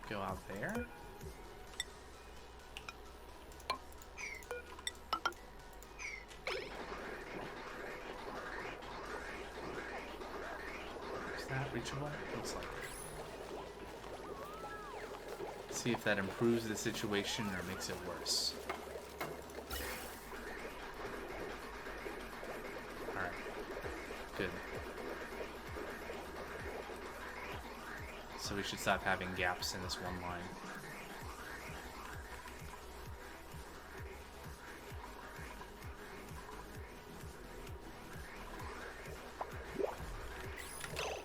go out there? Is that reachable? Looks like it. See if that improves the situation or makes it worse. Alright. Good. So we should stop having gaps in this one line.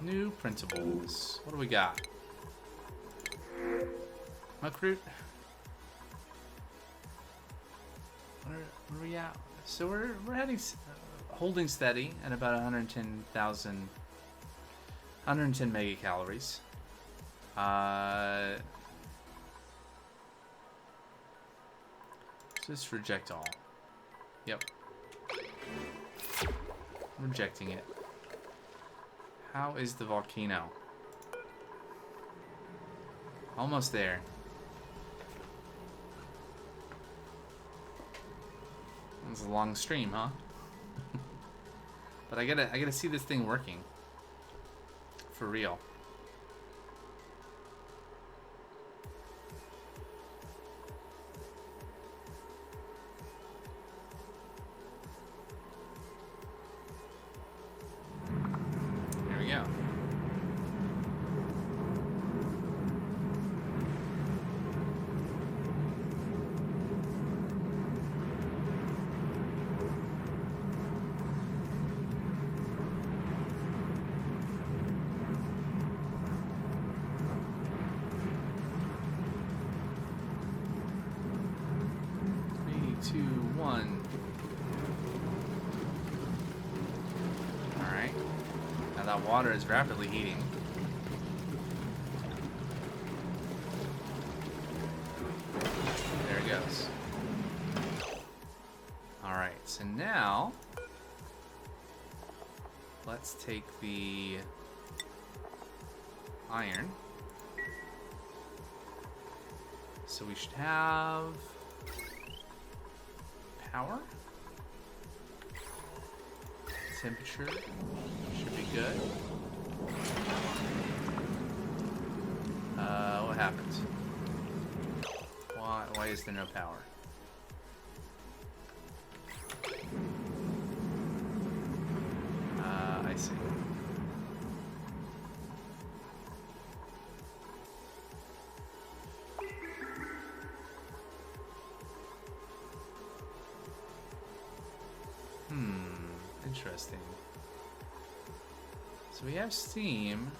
New printables. What do we got? Muckroot. Where are we at? So we're heading, holding steady at about 110,000, 110 megacalories. Just reject all. Yep. Rejecting it. How is the volcano? Almost there. It was a long stream, huh? But I gotta see this thing working. For real. There we go. That water is rapidly heating. There it goes. Alright, so now let's take the iron. So we should have power. Temperature should be good. What happens? Why is there no power? I see. Interesting. So we have steam.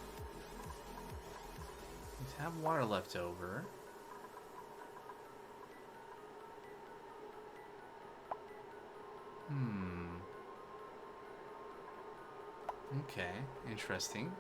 We have water left over. Okay, interesting.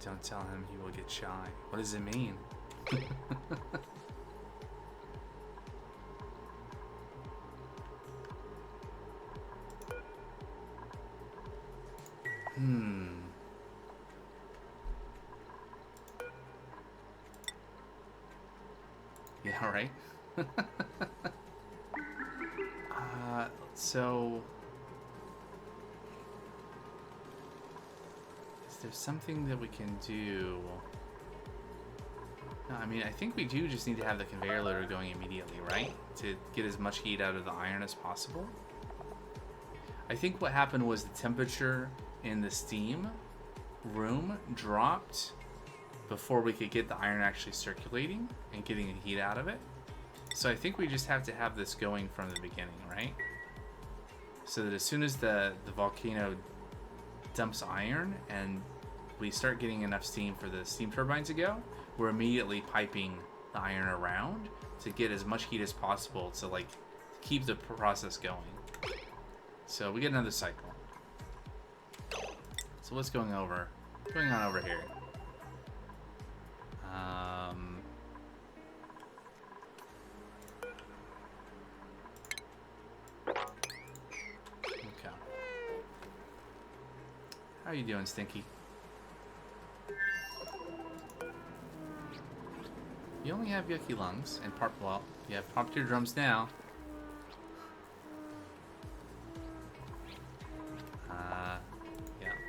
Don't tell him, he will get shy. What does it mean? Yeah, right? So... Is there something that we can do? No, I mean, I think we do just need to have the conveyor loader going immediately, right? To get as much heat out of the iron as possible. I think what happened was the temperature in the steam room dropped before we could get the iron actually circulating and getting the heat out of it. So I think we just have to have this going from the beginning, right? So that as soon as the volcano dumps iron and we start getting enough steam for the steam turbine to go, we're immediately piping the iron around to get as much heat as possible to like keep the process going. So we get another cycle. So what's going on over here? Okay. How you doing, Stinky? You only have yucky lungs and well, you have popped eardrums now.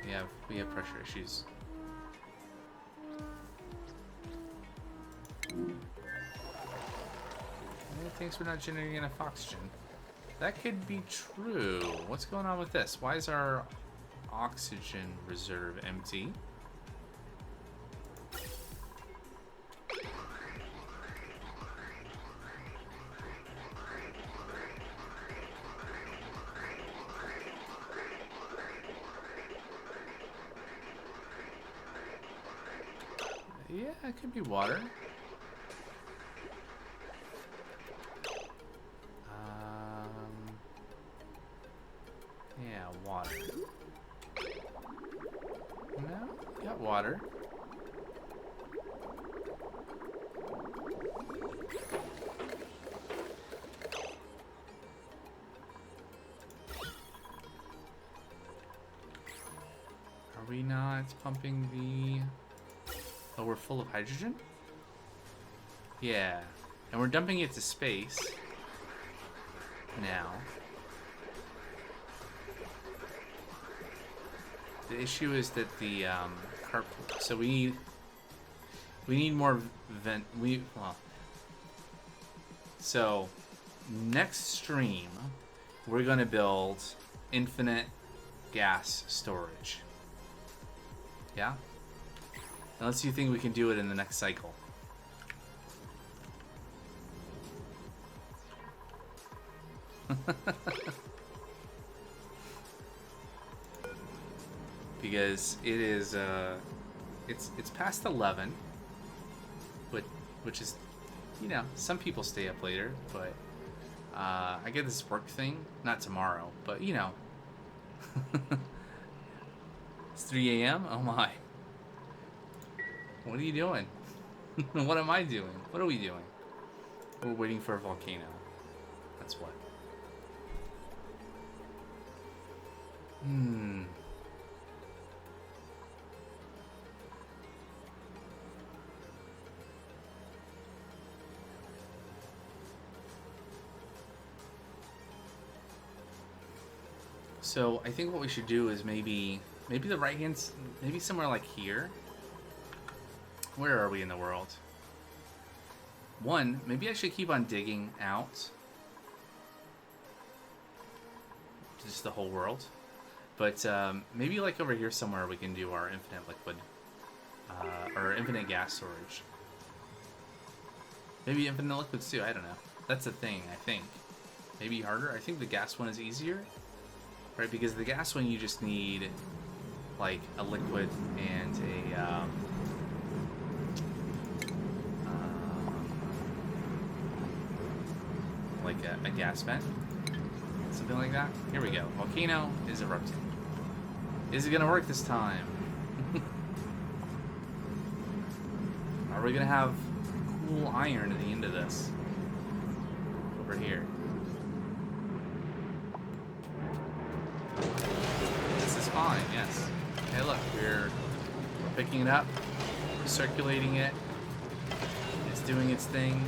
Yeah, we have pressure issues. Thanks for not generating enough oxygen. That could be true. What's going on with this? Why is our oxygen reserve empty? Yeah, it could be water. Yeah, water. No, got water. Are we not pumping the... Oh, we're full of hydrogen? Yeah. And we're dumping it to space. Now. The issue is that the so we need more so next stream we're gonna build infinite gas storage. Yeah? Unless you think we can do it in the next cycle. Because it is it's past 11, which is, you know, some people stay up later, but I get this work thing, not tomorrow, but you know. It's 3 a.m. Oh my. What are you doing? What am I doing? What are we doing? We're waiting for a volcano. That's what. So I think what we should do is maybe the right hand, maybe somewhere like here. Where are we in the world? One, maybe I should keep on digging out just the whole world. But maybe like over here somewhere we can do our infinite liquid or infinite gas storage. Maybe infinite liquids too, I don't know. That's the thing, I think. Maybe harder. I think the gas one is easier. Right, because the gas one you just need like a liquid and like a gas vent, something like that. Here we go. Volcano is erupting. Is it gonna work this time? we're gonna have cool iron at the end of this. Over here. This is fine, yes. Hey look, we're picking it up, circulating it, it's doing its thing.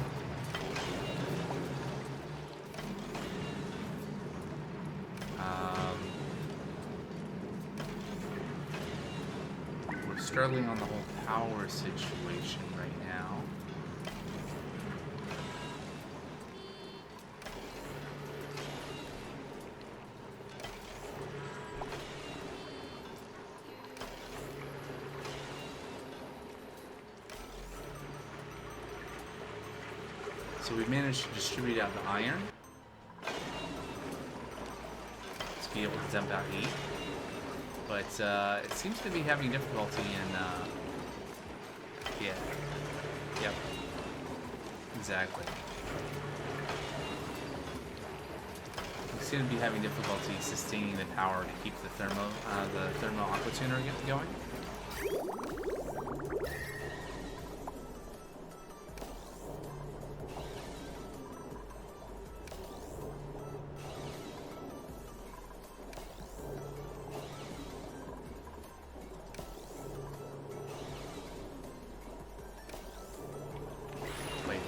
We're struggling on the whole power situation right now. So we managed to distribute out the iron to be able to dump out heat, but it seems to be having difficulty in, yeah, yep, exactly. We seem to be having difficulty sustaining the power to keep the thermo aqua tuner going.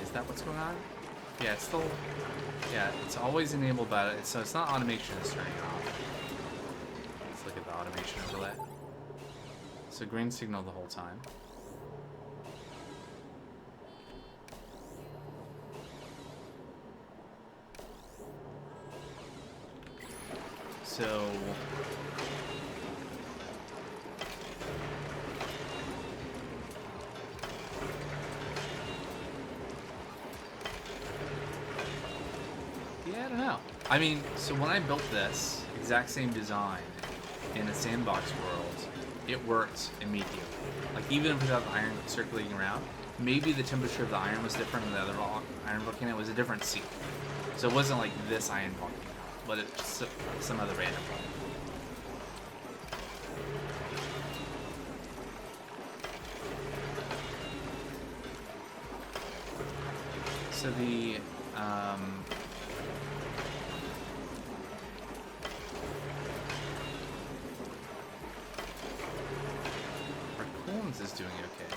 Is that what's going on? Yeah, it's still... Yeah, it's always enabled by it, so it's not automation that's turning it off. Let's look at the automation overlay. So green signal the whole time. So... Yeah, I don't know. I mean, so when I built this exact same design in a sandbox world, it worked immediately. Like, even without the iron circulating around, maybe the temperature of the iron was different than the other iron volcano. It was a different sea. So it wasn't like this iron volcano, but it's some other random one. So the, our coolants is doing okay.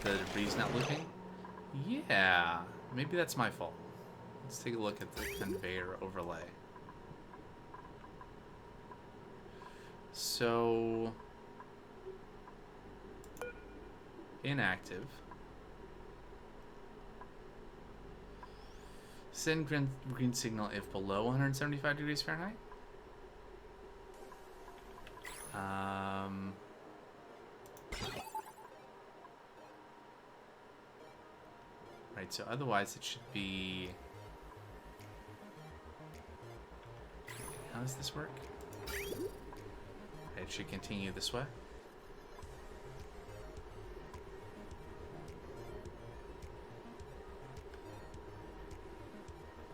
The debris not looping? Yeah, maybe that's my fault. Let's take a look at the conveyor overlay. So, inactive. Send green signal if below 175 degrees Fahrenheit. Right, so otherwise it should be... How does this work? It should continue this way.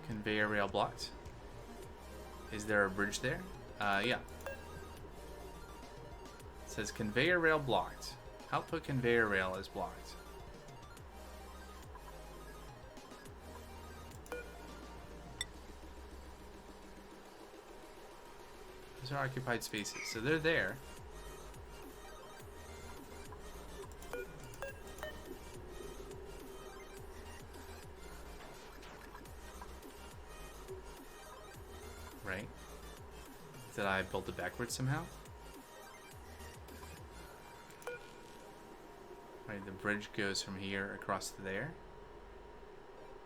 Conveyor rail blocked. Is there a bridge there? Yeah. It says conveyor rail blocked. Output conveyor rail is blocked. Those are occupied spaces, so they're there. Right? Did I build it backwards somehow? Right, the bridge goes from here across to there.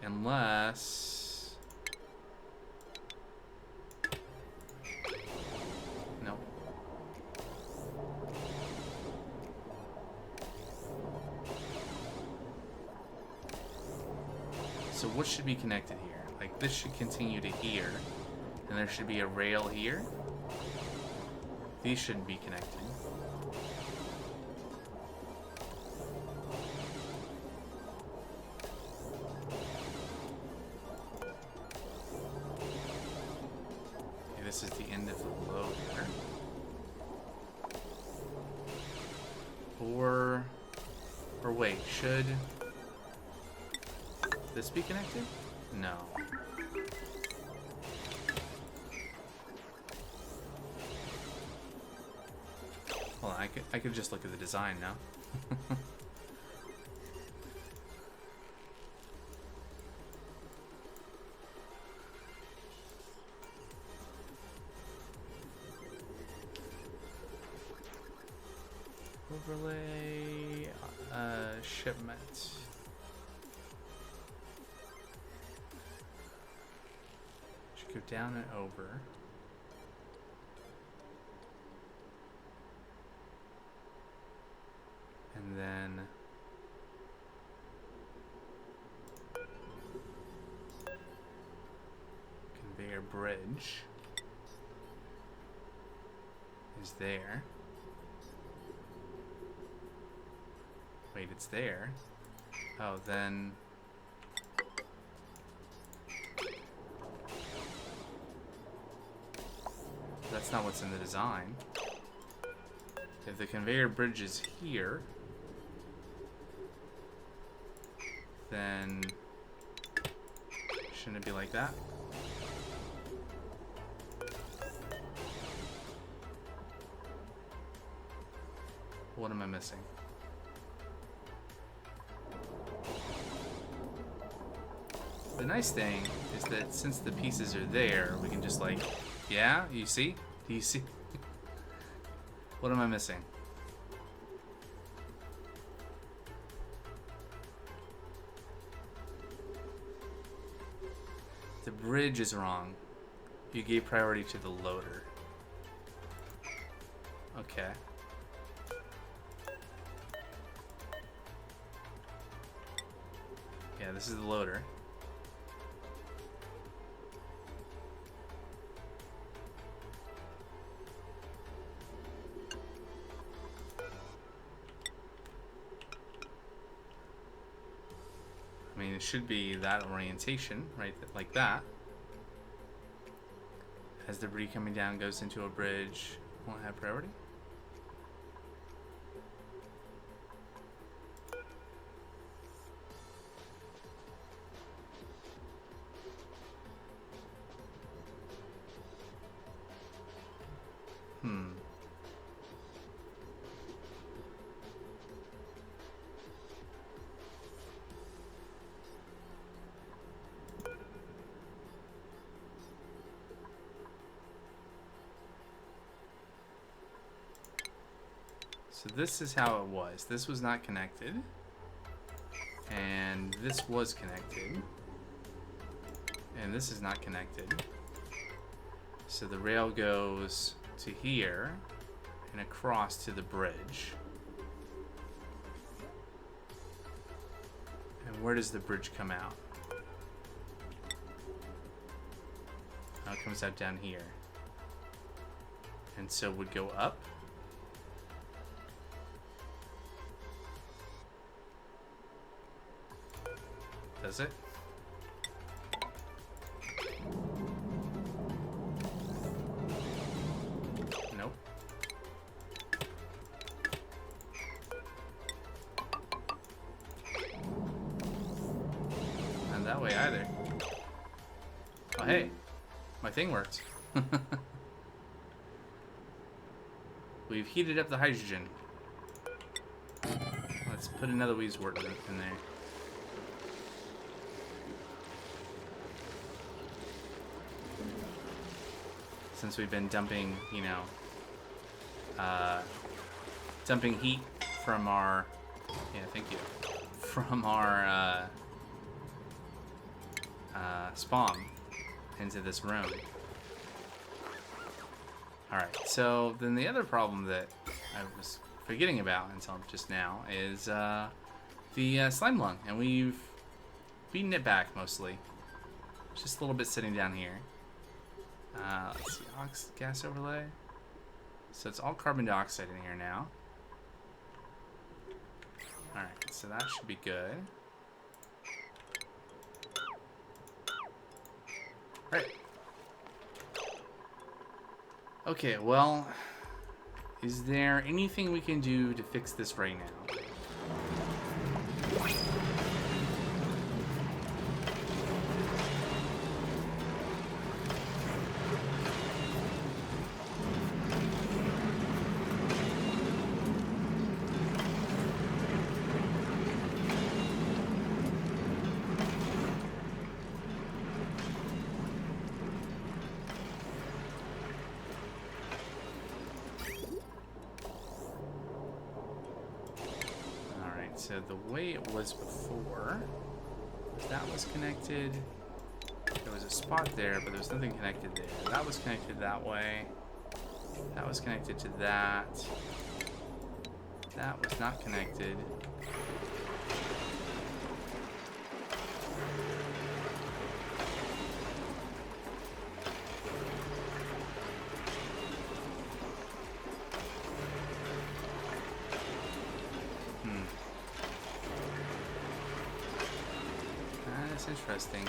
Unless... No. So what should be connected here? Like this should continue to here, and there should be a rail here. These shouldn't be connected. Okay, this is the end of the loader. Or wait, should this be connected? No. Well, I could just look at the design now. Overlay shipment. Should go down and over. And then conveyor bridge is there. Wait, it's there. Oh, then that's not what's in the design. If the conveyor bridge is here, then shouldn't it be like that? What am I missing? The nice thing is that since the pieces are there, we can just like, yeah, you see? Do you see? What am I missing? The bridge is wrong. You gave priority to the loader. Okay. Yeah, this is the loader. I mean, it should be that orientation, right? Like that. As debris coming down goes into a bridge, won't have priority. So this is how it was. This was not connected. And this was connected. And this is not connected. So the rail goes to here and across to the bridge. And where does the bridge come out? Oh, it comes out down here. And so would go up. Does it? Nope. Not that way either. Oh hey, my thing worked. We've heated up the hydrogen. Let's put another wheeze wort in there. Since we've been dumping, you know, dumping heat from our, yeah, thank you, from our spawn into this room. Alright, so then the other problem that I was forgetting about until just now is the slime lung, and we've beating it back mostly. Just a little bit sitting down here. Let's see, gas overlay. So it's all carbon dioxide in here now. Alright, so that should be good. Alright. Okay, well, is there anything we can do to fix this right now? So the way it was before, that was connected. There was a spot there, but there was nothing connected there. That was connected that way. That was connected to that. That was not connected. That's interesting.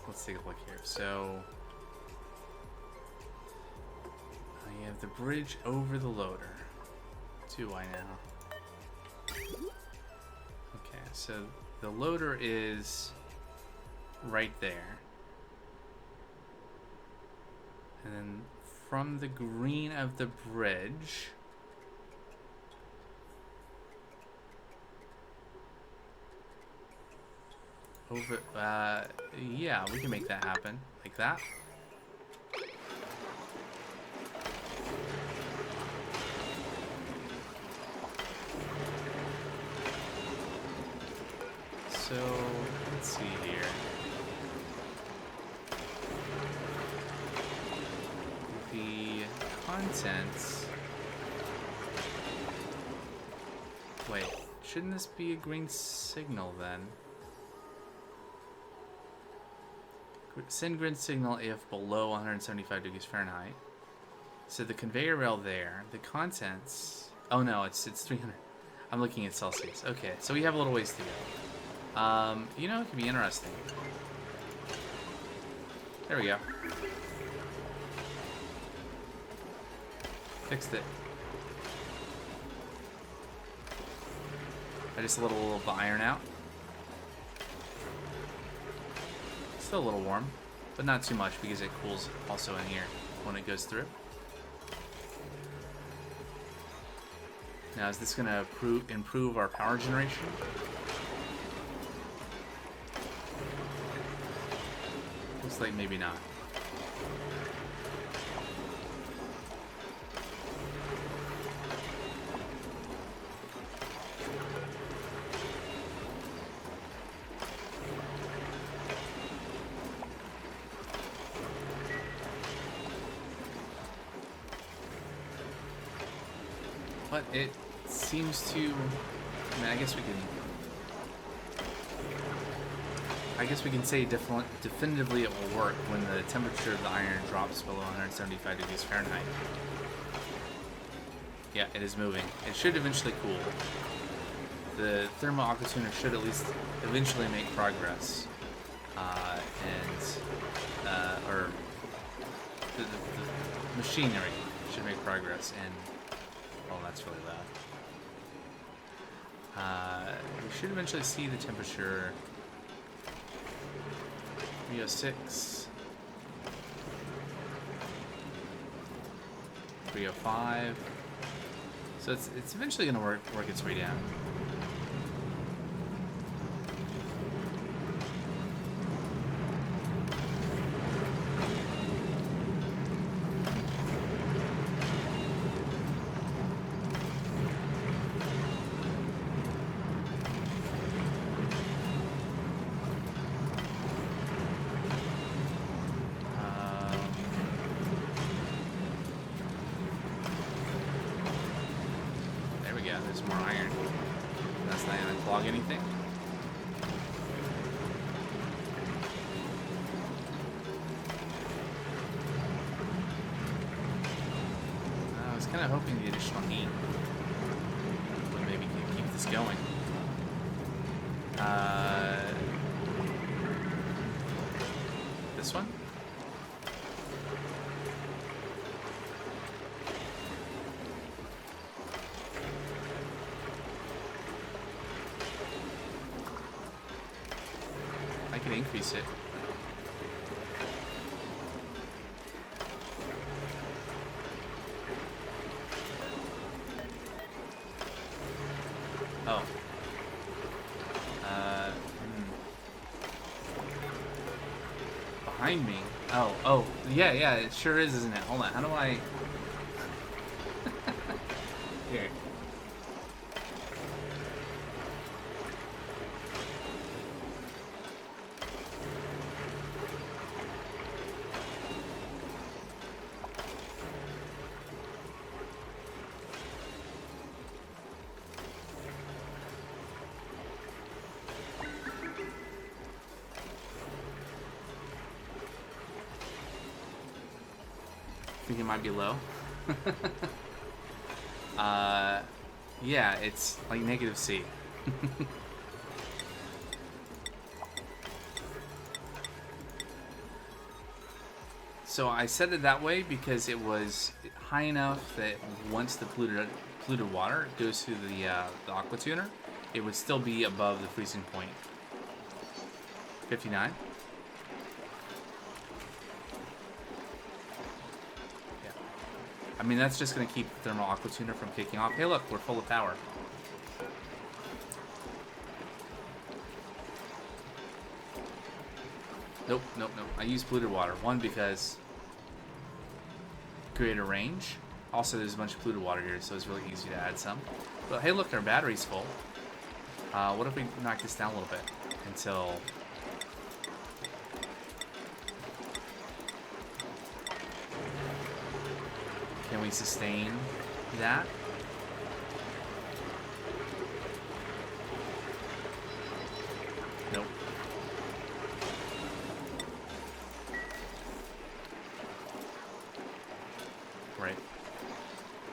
Let's take a look here. So I have the bridge over the loader. Do I now? Okay, so the loader is right there. And then from the green of the bridge, over, yeah, we can make that happen. Like that. So, let's see here. The contents... Wait, shouldn't this be a green signal then? Send green signal if below 175 degrees Fahrenheit. So the conveyor rail there, the contents... Oh no, it's 300. I'm looking at Celsius. Okay, so we have a little ways to go. You know, it could be interesting. There we go. Fixed it. I just let a little of the iron out. Still a little warm, but not too much because it cools also in here when it goes through. Now, is this going to improve our power generation? Looks like maybe not. But it seems to... I mean, I guess we can say definitively it will work when the temperature of the iron drops below 175 degrees Fahrenheit. Yeah, it is moving. It should eventually cool. The thermal aquatuner should at least eventually make progress. or the machinery should make progress. And oh, that's really loud. We should eventually see the temperature. 306, 305. So it's eventually gonna work its way down. There's more iron. That's not gonna clog anything. I was kind of hoping the additional heat would maybe keep this going. This one? I can increase it. Oh. Behind me. Oh, yeah, it sure is, isn't it? Hold on, how do I... Here. Think it might be low. Yeah, it's like -C. So I set it that way because it was high enough that once the polluted water goes through the aqua tuner, it would still be above the freezing point. 59. I mean, that's just going to keep the thermal aqua tuner from kicking off. Hey, look, we're full of power. Nope. I use polluted water. One, because greater range. Also, there's a bunch of polluted water here, so it's really easy to add some. But hey, look, our battery's full. What if we knock this down a little bit until... Can we sustain that? Nope. Right.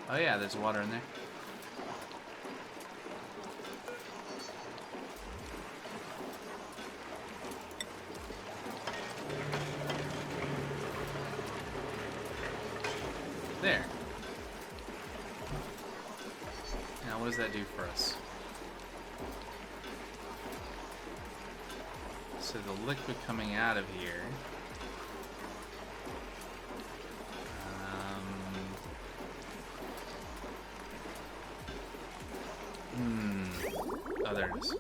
Oh yeah, there's water in there. There. Now what does that do for us? So the liquid coming out of here... Oh, there it is.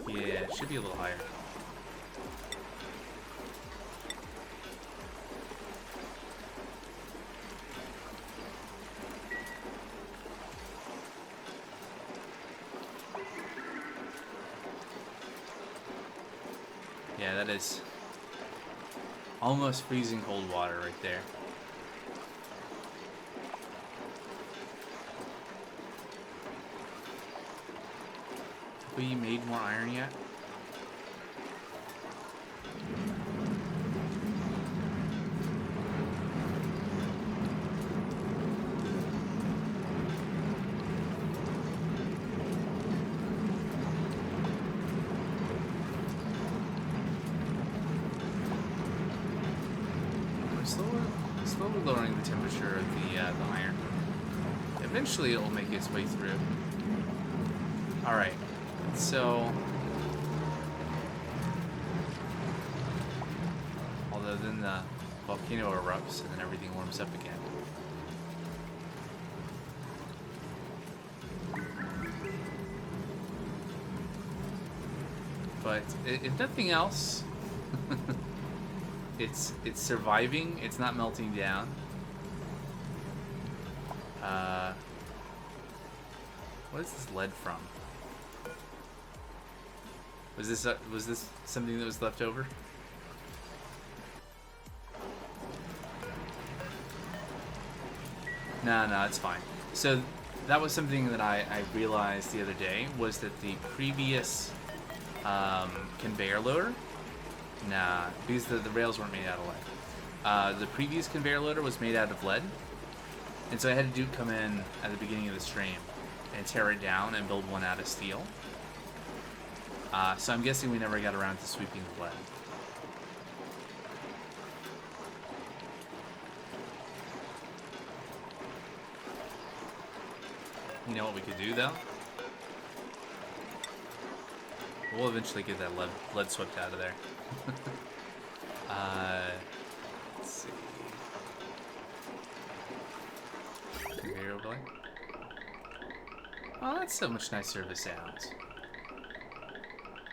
Yeah, it should be a little higher. Yeah, that is almost freezing cold water right there. Have we made more iron yet? slowly lowering the temperature of the iron. Eventually, it'll make its way through. All right, so although then the volcano erupts and then everything warms up again. But if nothing else, it's surviving. It's not melting down. What is this lead from? Was this something that was left over? No, it's fine. So that was something that I realized the other day, was that the previous conveyor loader, because the rails weren't made out of lead. The previous conveyor loader was made out of lead, and so I had to come in at the beginning of the stream and tear it down and build one out of steel. So I'm guessing we never got around to sweeping the lead. You know what we could do, though? We'll eventually get that lead swept out of there. Let's see. Conveyor overlay. Oh, that's so much nicer of a sound.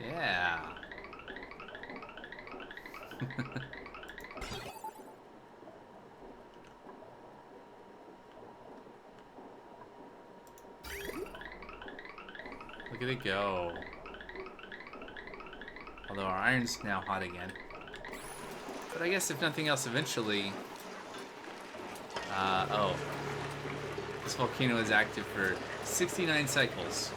Yeah. Look at it go. Although our iron's now hot again. But I guess if nothing else, eventually... oh. This volcano is active for 69 cycles.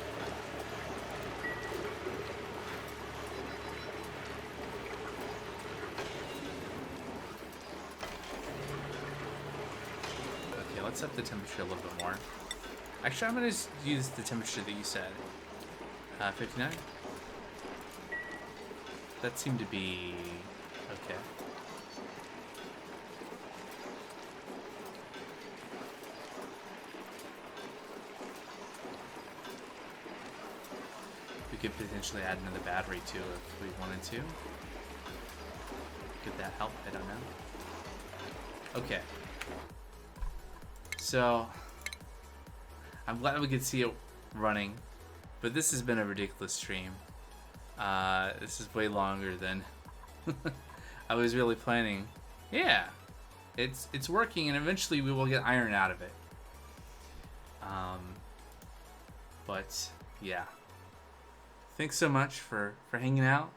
Okay, let's up the temperature a little bit more. Actually, I'm going to use the temperature that you said. 59? That seemed to be okay. We could potentially add another battery too if we wanted to. Could that help? I don't know. Okay. So, I'm glad we could see it running, but this has been a ridiculous stream. This is way longer than I was really planning. Yeah, it's working, and eventually we will get iron out of it. But yeah, thanks so much for hanging out.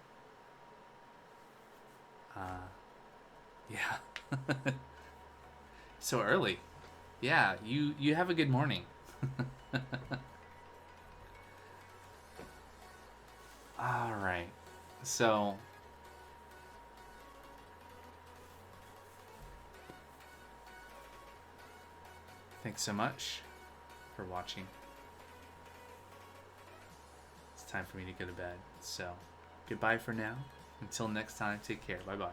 Yeah, so early. Yeah, you have a good morning. All right, so thanks so much for watching. It's time for me to go to bed, so goodbye for now. Until next time, take care. Bye bye.